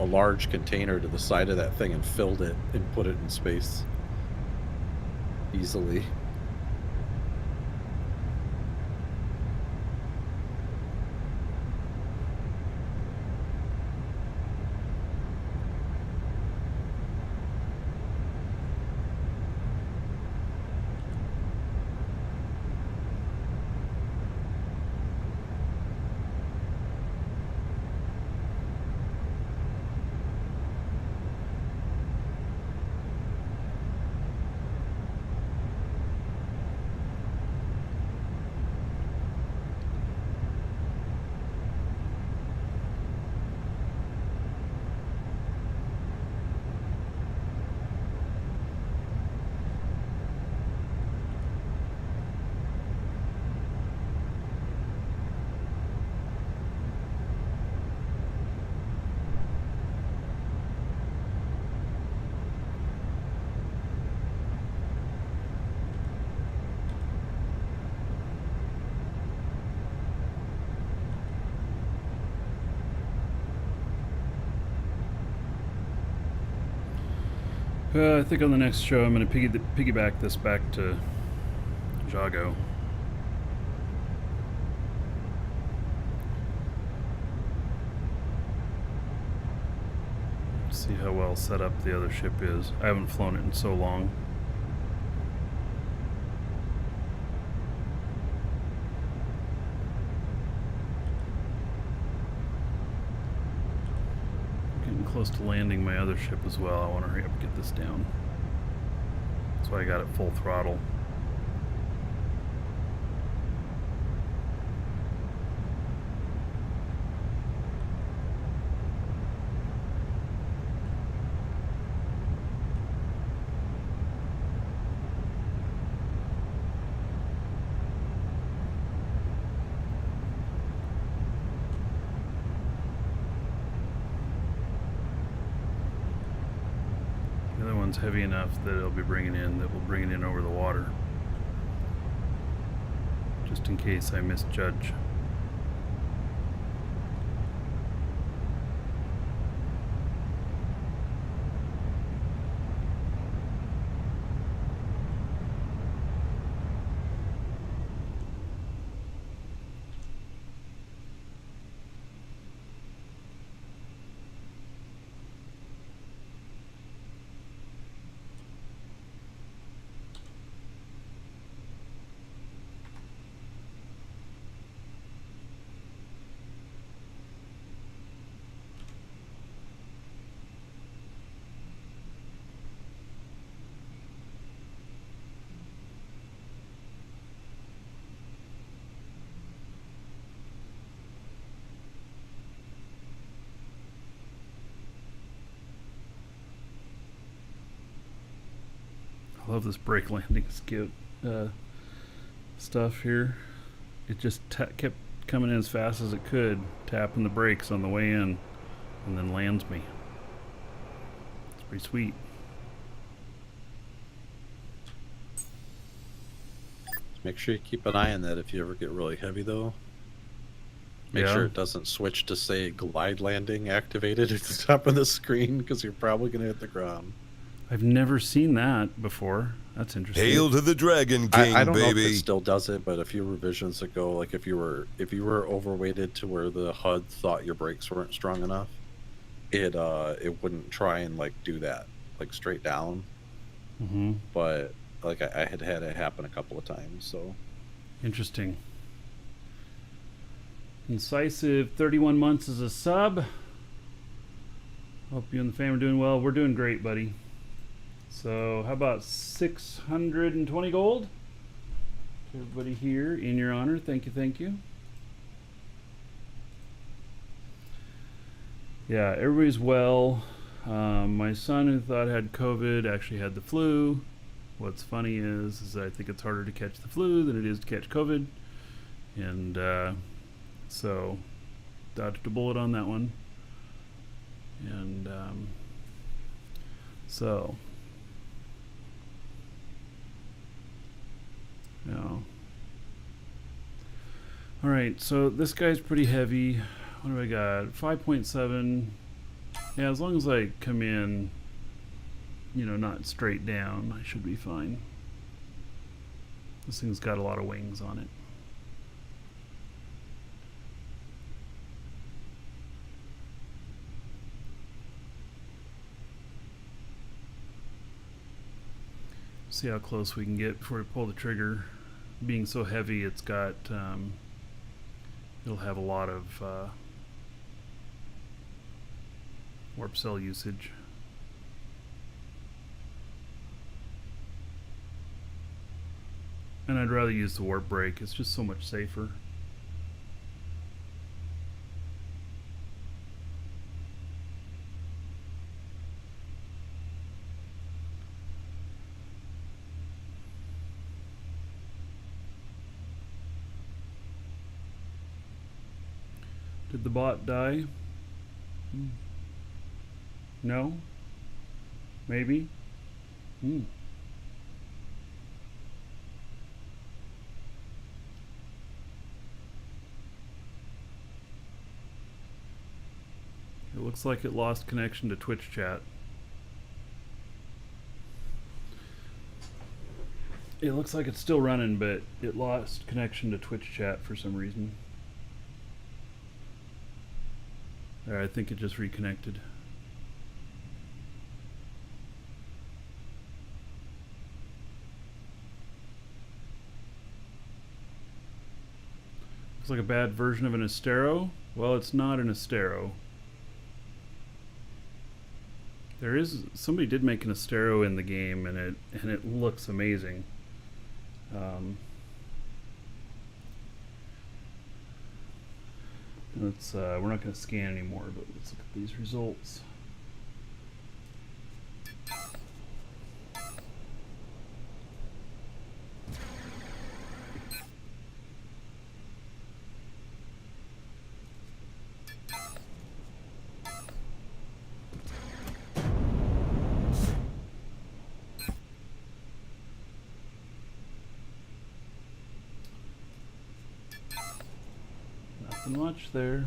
large container to the side of that thing and filled it and put it in space easily. I think on the next show I'm going to piggyback this back to Jago. See how well set up the other ship is. I haven't flown it in so long. Getting close to landing my other ship as well. I want to hurry up and get this down. That's why I got it full throttle. The other one's heavy enough that it'll be bringing in, that will bring it in over the water. Just in case I misjudge. I love this brake landing skip stuff here. It just kept coming in as fast as it could, tapping the brakes on the way in, and then lands me. It's pretty sweet. Make sure you keep an eye on that if you ever get really heavy, though. Make Yeah. sure it doesn't switch to, say, glide landing activated at the top of the screen, because you're probably going to hit the ground. I've never seen that before. That's interesting. Hail to the Dragon King, I don't know if baby. it still does it, but a few revisions ago, like if you were overweighted to where the HUD thought your brakes weren't strong enough, it wouldn't try and like do that like straight down. Mm-hmm. But like I had it happen a couple of times, so Interesting. Incisive 31 months as a sub. Hope you and the fam are doing well. We're doing great, buddy. So how about 620 gold? To everybody here in your honor. Thank you, thank you. Yeah, everybody's well. My son, who thought had COVID, actually had the flu. What's funny is I think it's harder to catch the flu than it is to catch COVID. And so dodged a bullet on that one. And so yeah. All right, so this guy's pretty heavy. What do I got? 5.7. Yeah, as long as I come in, you know, not straight down, I should be fine. This thing's got a lot of wings on it. See how close we can get before we pull the trigger. Being so heavy, it's got it'll have a lot of warp cell usage. And I'd rather use the warp brake. It's just so much safer. Did the bot die? No? Maybe? It looks like it lost connection to Twitch chat. It looks like it's still running, but it lost connection to Twitch chat for some reason. There, I think it just reconnected. Looks like a bad version of an Astero. Well, it's not an Astero. There is, somebody did make an Astero in the game, and it looks amazing. Let's we're not going to scan anymore, but let's look at these results. Nothing much there.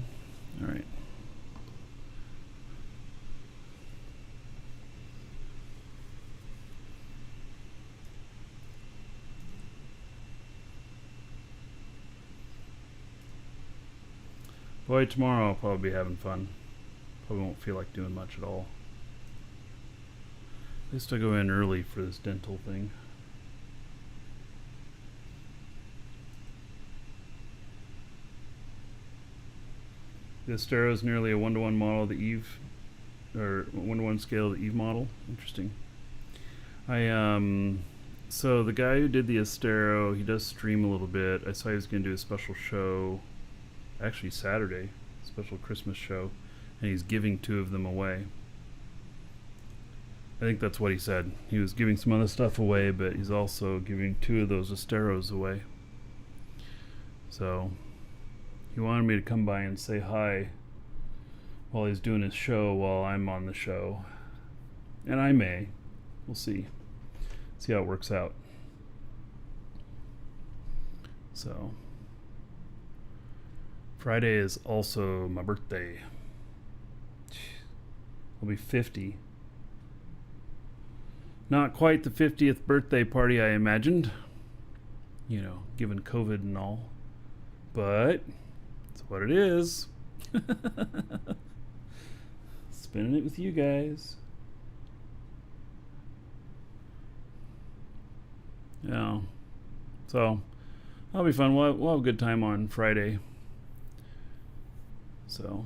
All right. Boy, tomorrow I'll probably be having fun. Probably won't feel like doing much at all. At least I go in early for this dental thing. The Astero is nearly a 1-to-1 model of the Eve, or 1-to-1 scale of the Eve model. Interesting. So the guy who did the Astero, he does stream a little bit. I saw he was going to do a special show, actually Saturday, special Christmas show, and he's giving 2 of them away. I think that's what he said. He was giving some other stuff away, but he's also giving 2 of those Asteros away. So he wanted me to come by and say hi while he's doing his show while I'm on the show. And I may. We'll see. See how it works out. So Friday is also my birthday. I'll be 50. Not quite the 50th birthday party I imagined. You know, given COVID and all. But it's what it is. Spending it with you guys. Yeah. So, that'll be fun. We'll have a good time on Friday. So.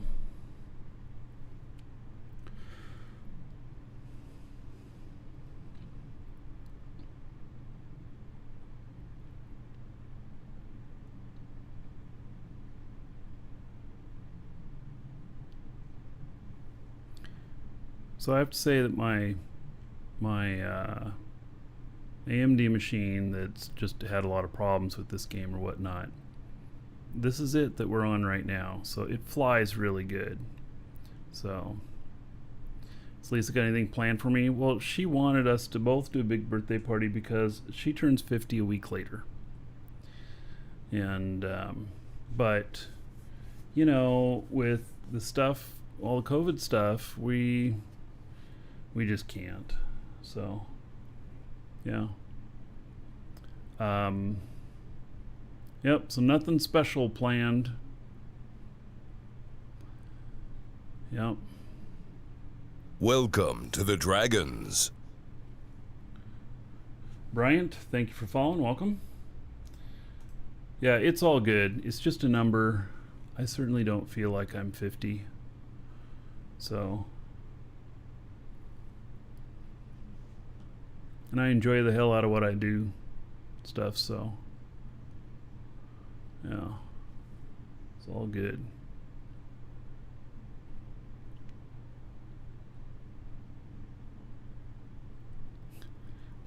So I have to say that my AMD machine that's just had a lot of problems with this game or whatnot, this is it that we're on right now. So it flies really good. So has Lisa got anything planned for me? Well, she wanted us to both do a big birthday party because she turns 50 a week later. And but you know, with the stuff, all the COVID stuff, we just can't. So yeah. Yep, so nothing special planned. Yep. Welcome to the Dragons. Bryant, thank you for following. Welcome. Yeah, it's all good. It's just a number. I certainly don't feel like I'm 50. So. And I enjoy the hell out of what I do. Stuff, so. Yeah. It's all good.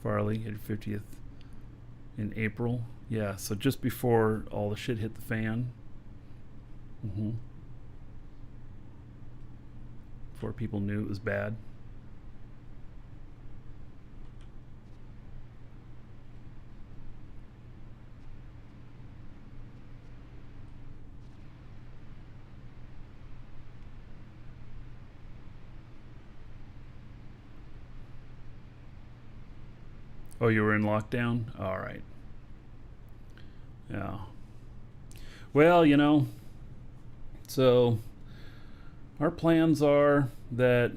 Farley had 50th in April. Yeah, so just before all the shit hit the fan. Before people knew it was bad. Oh, you were in lockdown? All right. Yeah. Well, so our plans are that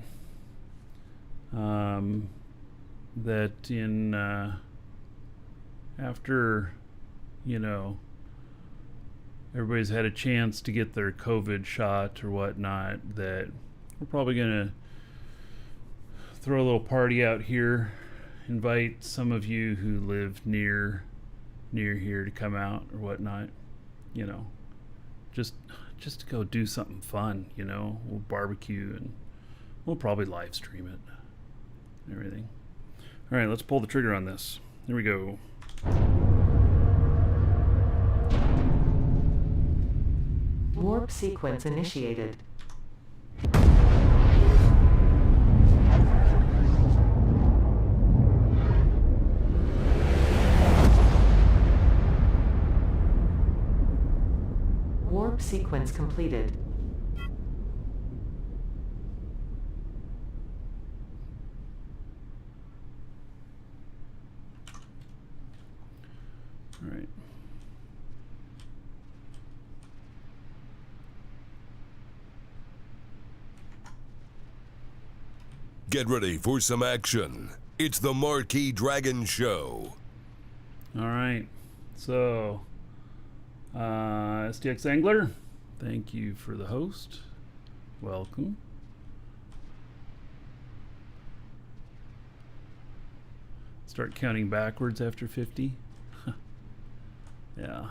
that in after everybody's had a chance to get their COVID shot or whatnot, that we're probably gonna throw a little party out here, invite some of you who live near here to come out or whatnot, just to go do something fun. We'll barbecue and we'll probably live stream it and everything. All right, let's pull the trigger on this. Here we go. Warp sequence initiated. Warp sequence completed. All right. Get ready for some action. It's the Marquee Dragon Show. All right. So, SDX Angler, thank you for the host. Welcome. Start counting backwards after 50. Yeah.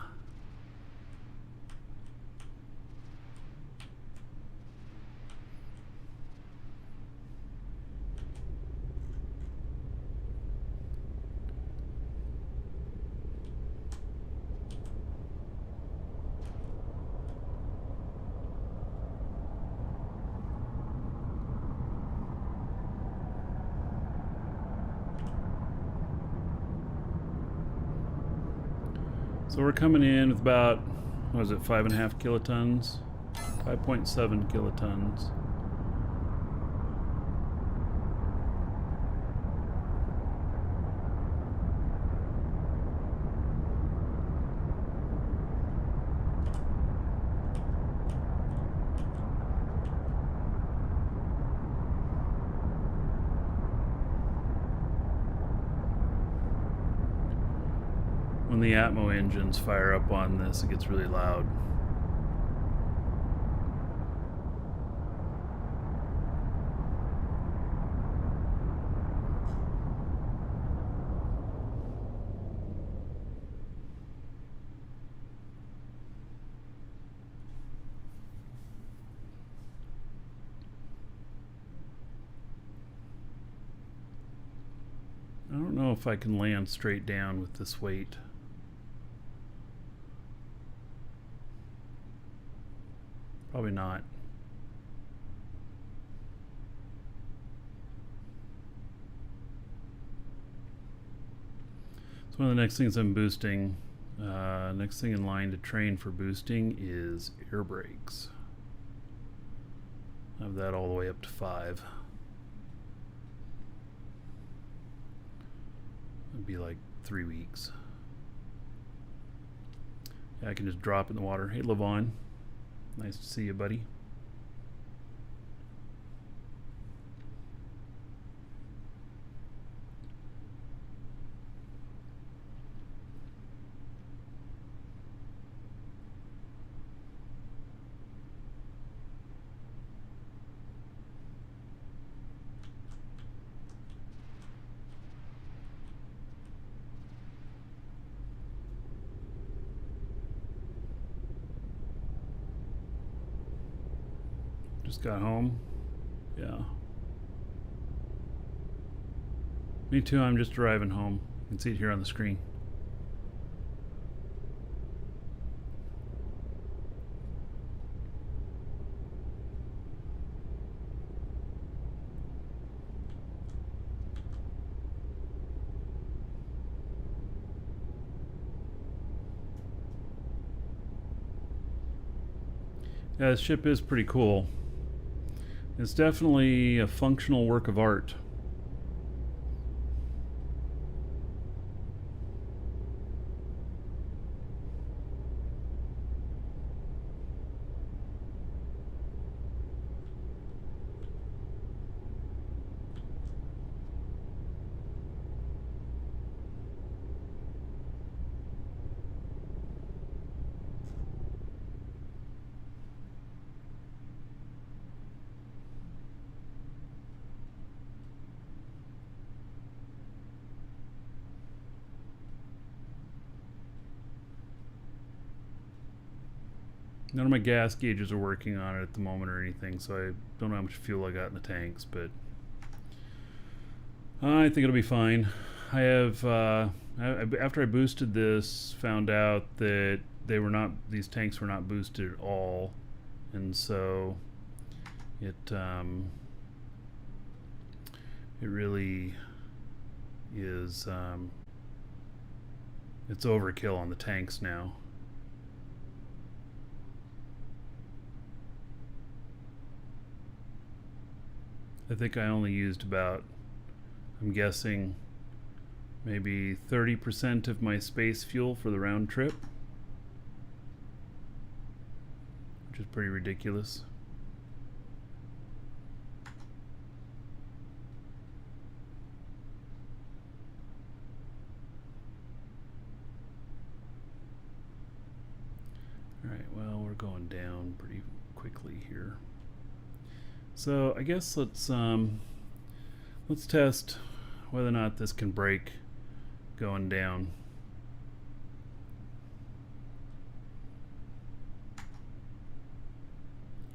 So we're coming in with about, what was it, 5.5 kilotons? 5.7 kilotons. When the Atmo engines fire up on this, it gets really loud. I don't know if I can land straight down with this weight. Probably not. So one of the next things I'm boosting, next thing in line to train for boosting is air brakes. I have that all the way up to 5. It'd be like 3 weeks. Yeah, I can just drop it in the water. Hey, Levon. Nice to see you, buddy. Just got home. Yeah. Me too, I'm just driving home. You can see it here on the screen. Yeah, this ship is pretty cool. It's definitely a functional work of art. None of my gas gauges are working on it at the moment or anything, so I don't know how much fuel I got in the tanks, but I think it'll be fine. I have, after I boosted this, found out that these tanks were not boosted at all, and so it really is, it's overkill on the tanks now. I think I only used about, I'm guessing, maybe 30% of my space fuel for the round trip, which is pretty ridiculous. Alright, well, we're going down pretty quickly here. So I guess let's test whether or not this can break going down.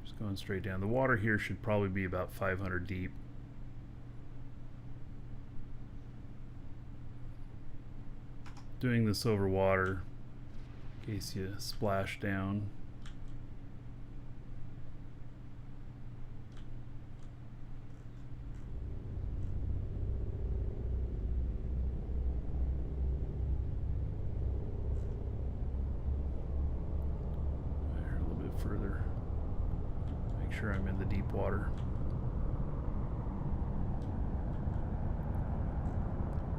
Just going straight down. The water here should probably be about 500 deep. Doing this over water in case you splash down. Further, make sure I'm in the deep water.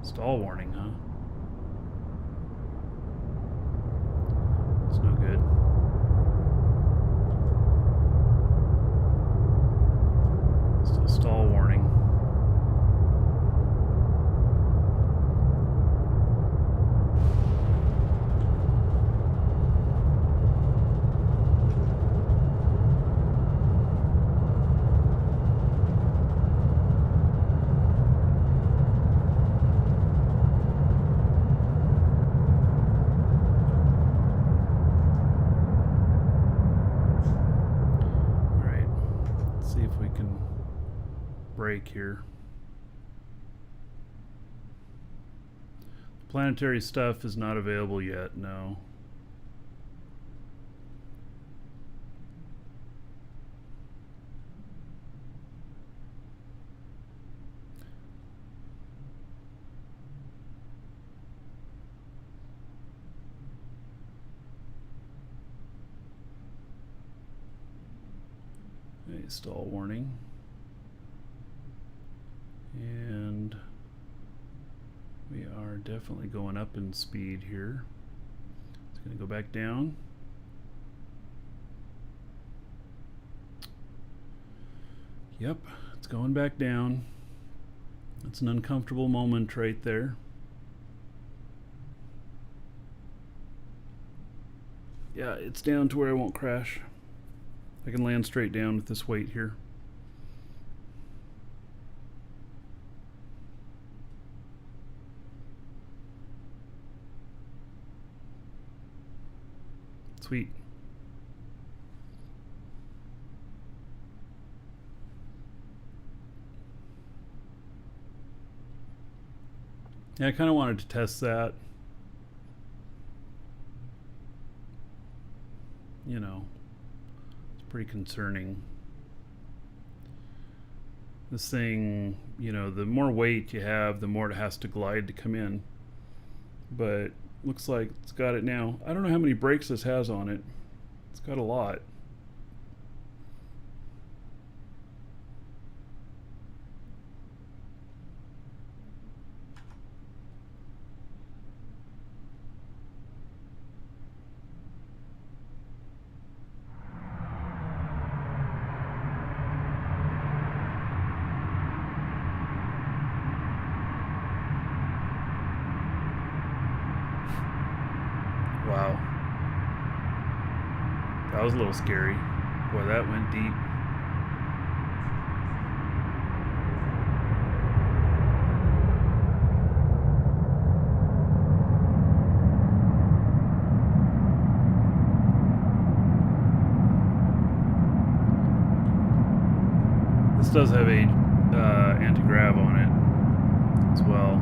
Stall warning, huh? It's no good. Still stall warning. Break here. Planetary stuff is not available yet, no. A stall warning. And we are definitely going up in speed here. It's going to go back down. Yep, it's going back down. It's an uncomfortable moment right there. Yeah, it's down to where I won't crash. I can land straight down with this weight here. Sweet. Yeah, I kind of wanted to test that. You know, it's pretty concerning. This thing, you know, the more weight you have, the more it has to glide to come in. But looks like it's got it now. I don't know how many brakes this has on it. It's got a lot. Wow. That was a little scary. Boy, that went deep. does have a anti-grav on it as well.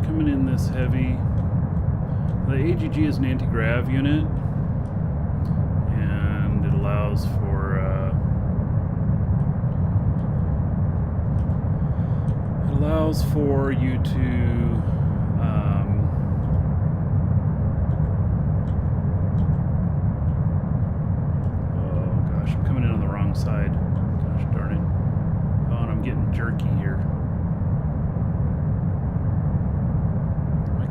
Coming in this heavy. The AGG is an anti-grav unit, and it allows for you to oh gosh, I'm coming in on the wrong side. Gosh darn it! Oh, and I'm getting jerky here.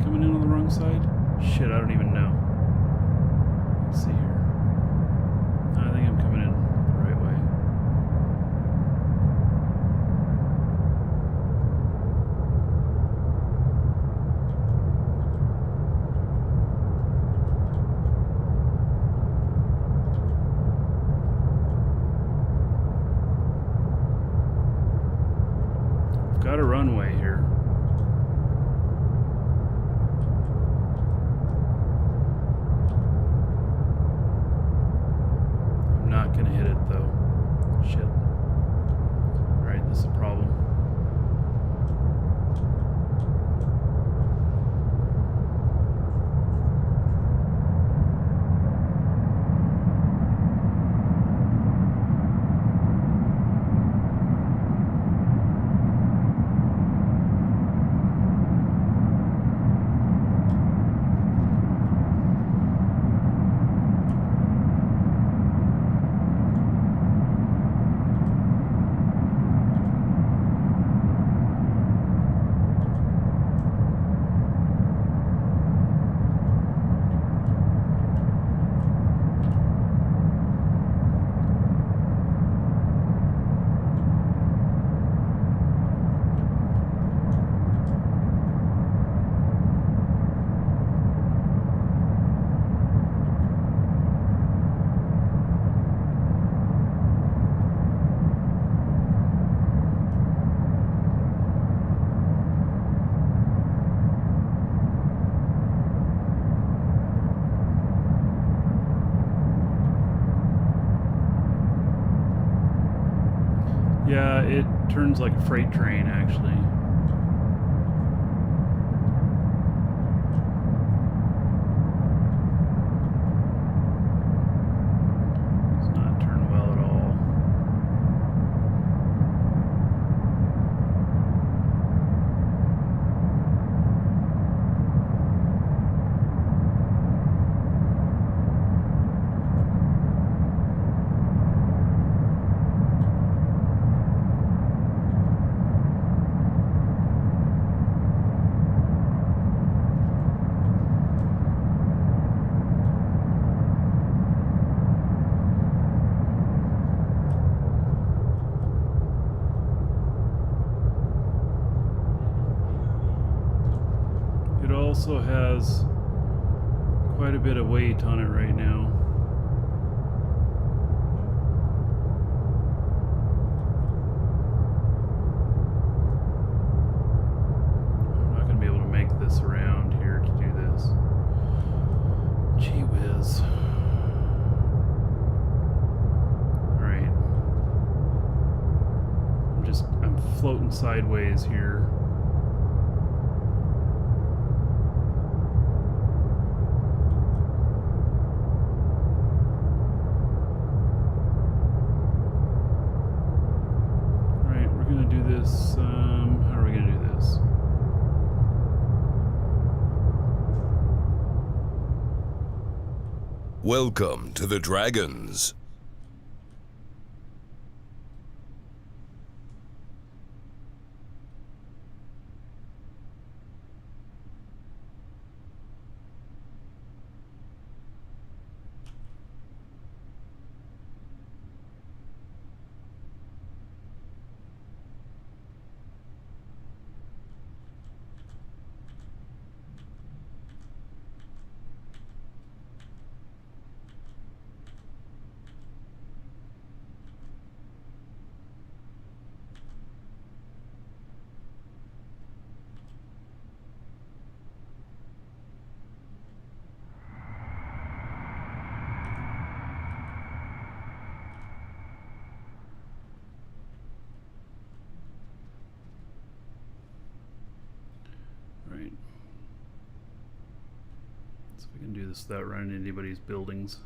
Coming in on the wrong side? Shit, I don't even know. Let's see here. I think I'm coming in the right way. I've got a runway here. Gonna hit it though. Shit. Alright, this is a problem. Yeah, it turns like a freight train, actually. It's not turned well at all. Also has quite a bit of weight on it right now. I'm not going to be able to make this around here to do this. Gee whiz. Alright. I'm floating sideways here. Alright, we're gonna do this. How are we gonna do this? Welcome to the Dragons. Right. So we can do this without running into anybody's buildings.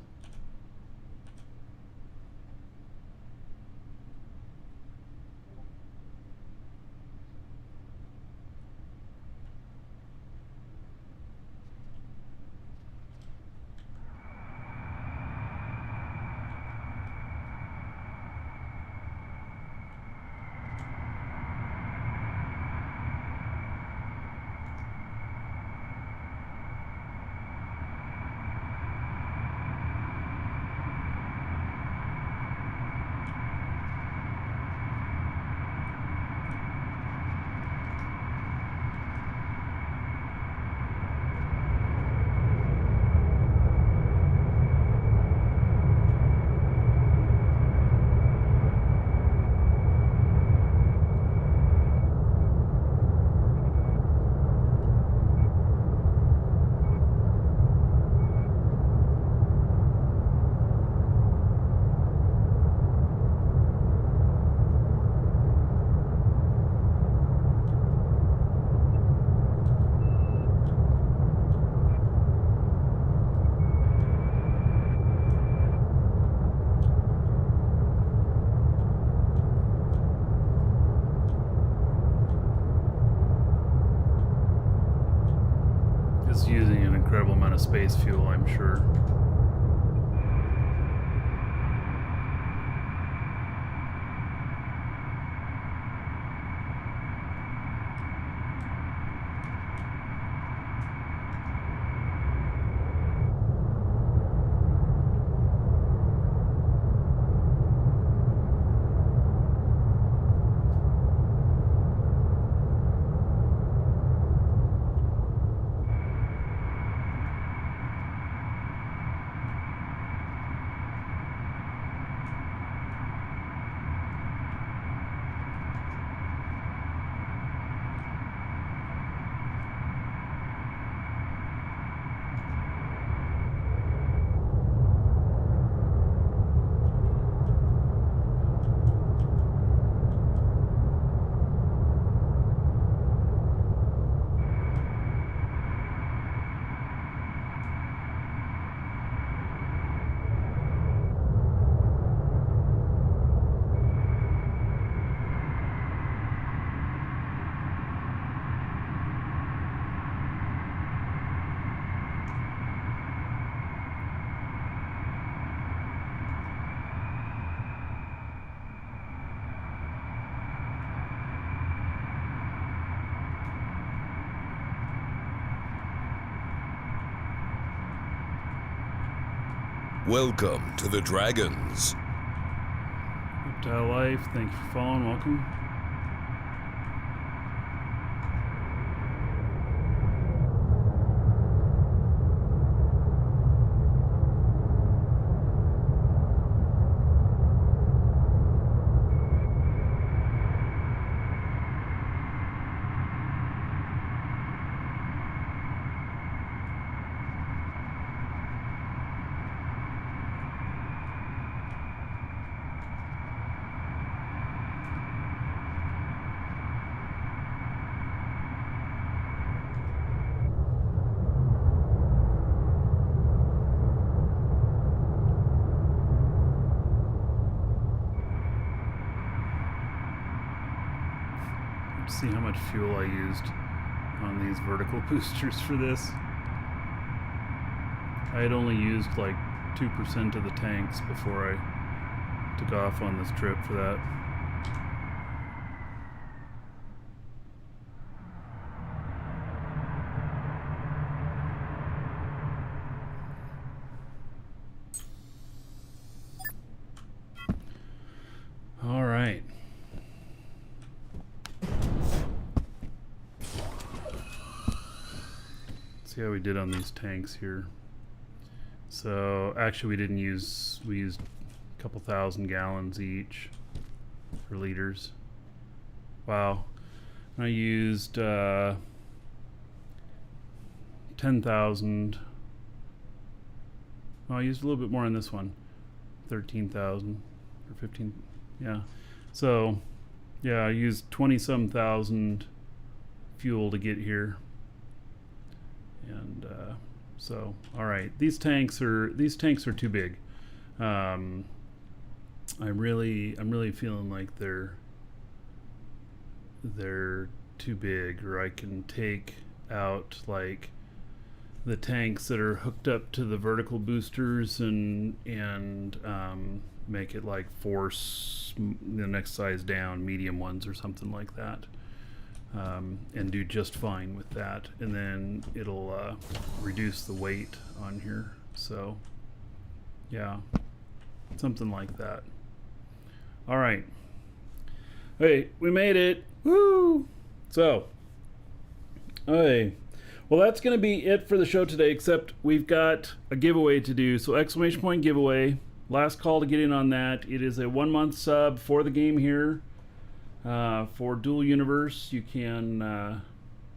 It's using an incredible amount of space fuel, I'm sure. Welcome to the Dragons. Reptile Life, thank you for following. Welcome. see how much fuel I used on these vertical boosters for this. I had only used like 2% of the tanks before I took off on this trip for that. All right. See how we did on these tanks here. So actually we didn't use, we used a couple thousand gallons each for liters. Wow. I used 10,000. Well, I used a little bit more on this one. 13,000 or 15. Yeah. So yeah, I used 20-some thousand fuel to get here. And so, all right, these tanks are too big. I'm really feeling like they're too big, or I can take out like the tanks that are hooked up to the vertical boosters and make it like force the next size down, medium ones or something like that. And do just fine with that, and then it'll reduce the weight on here. So yeah, something like that. All right, hey, we made it. Woo! So okay, well, that's gonna be it for the show today, except we've got a giveaway to do. So exclamation point giveaway, last call to get in on that. It is a 1-month sub for the game here. For Dual Universe, you can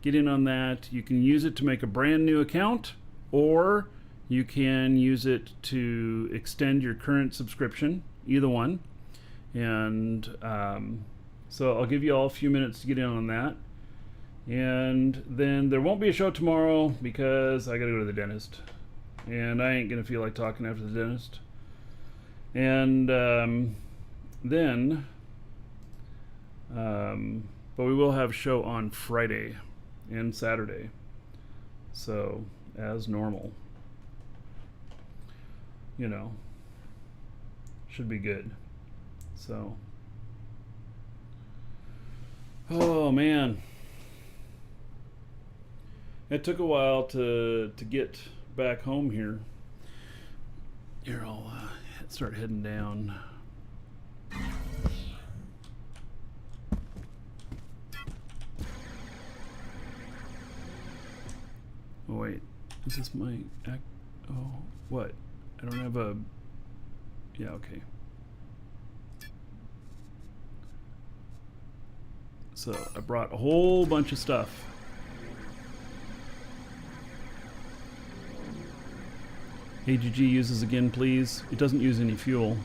get in on that. You can use it to make a brand new account, or you can use it to extend your current subscription, either one. And so I'll give you all a few minutes to get in on that. And then there won't be a show tomorrow because I gotta go to the dentist, and I ain't gonna feel like talking after the dentist. And then but we will have a show on Friday and Saturday, so as normal, you know, should be good. So, oh man, it took a while to get back home here. Here, I'll start heading down. Oh wait, is this my act? Oh, what? I don't have a. Yeah, okay. So I brought a whole bunch of stuff. AGG uses again, please. It doesn't use any fuel.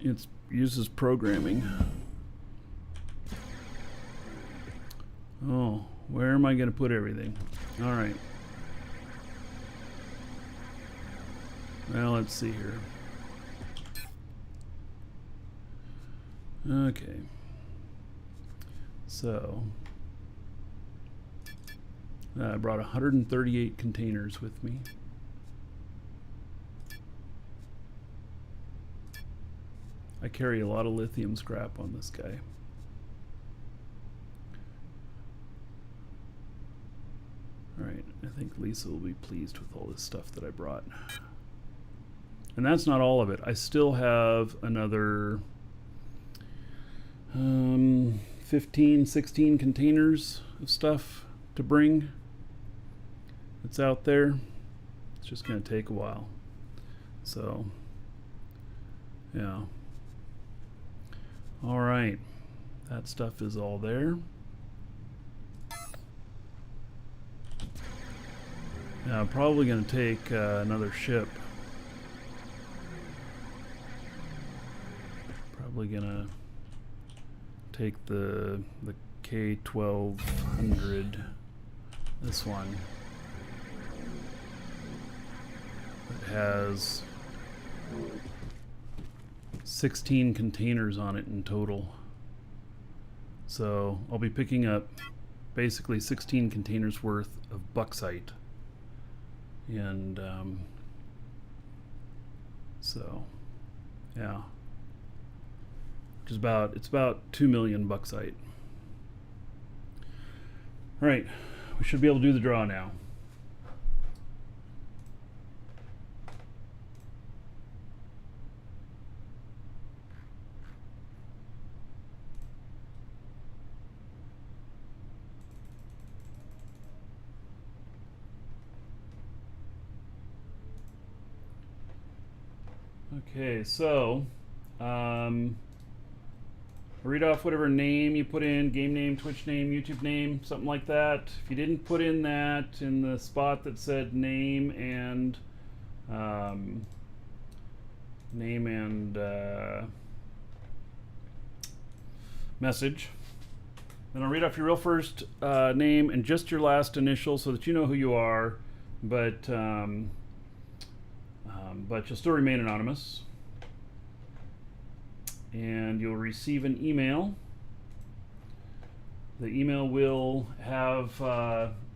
It uses programming. Oh. Where am I going to put everything? All right. Well, let's see here. Okay. So, I brought 138 containers with me. I carry a lot of lithium scrap on this guy. Alright, I think Lisa will be pleased with all this stuff that I brought. And that's not all of it. I still have another 15, 16 containers of stuff to bring. It's out there. It's just going to take a while. So, yeah. Alright, that stuff is all there. Yeah, I'm probably going to take another ship. Probably going to take the K1200, this one. It has 16 containers on it in total. So I'll be picking up basically 16 containers worth of bauxite. And so, yeah. It's about 2 million bauxite. All right, we should be able to do the draw now. Okay, so read off whatever name you put in, game name, Twitch name, YouTube name, something like that. If you didn't put in that in the spot that said name and message, then I'll read off your real first name and just your last initial so that you know who you are, but you'll still remain anonymous. And you'll receive an email. The email will have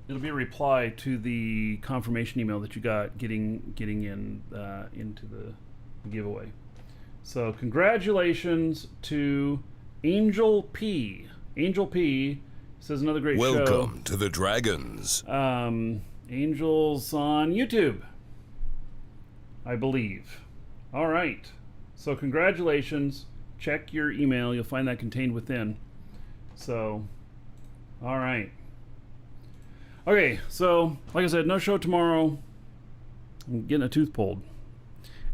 it'll be a reply to the confirmation email that you got getting in into the giveaway. So congratulations to Angel P. Angel P says another great show. Welcome to the Dragons. Angel's on YouTube, I believe. All right. So congratulations. Check your email. You'll find that contained within. So, all right. Okay, so like I said, no show tomorrow. I'm getting a tooth pulled.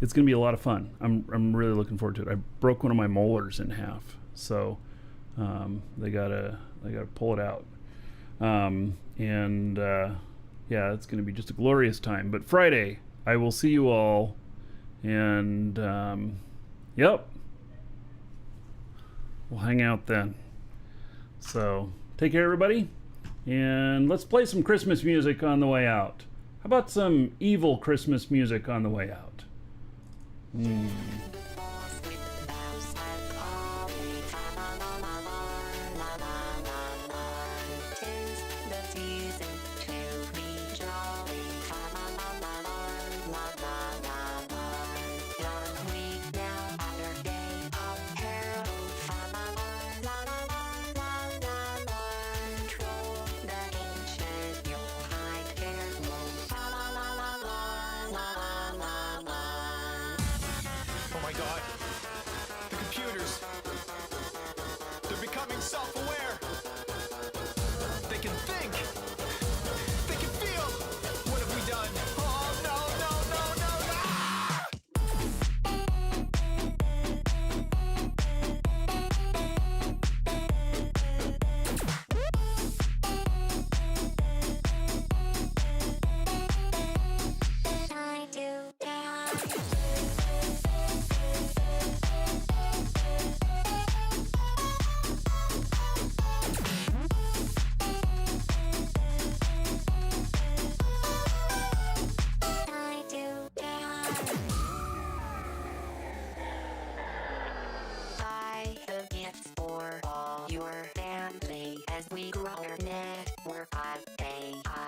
It's gonna be a lot of fun. I'm really looking forward to it. I broke one of my molars in half, so they gotta pull it out. Yeah, it's gonna be just a glorious time. But Friday, I will see you all, and yep. We'll hang out then. So, take care, everybody. And let's play some Christmas music on the way out. How about some evil Christmas music on the way out? Oh my god. The computers. They're becoming self-aware. They can think. They can feel. What have we done? Oh no, no, no, no, no! I do die.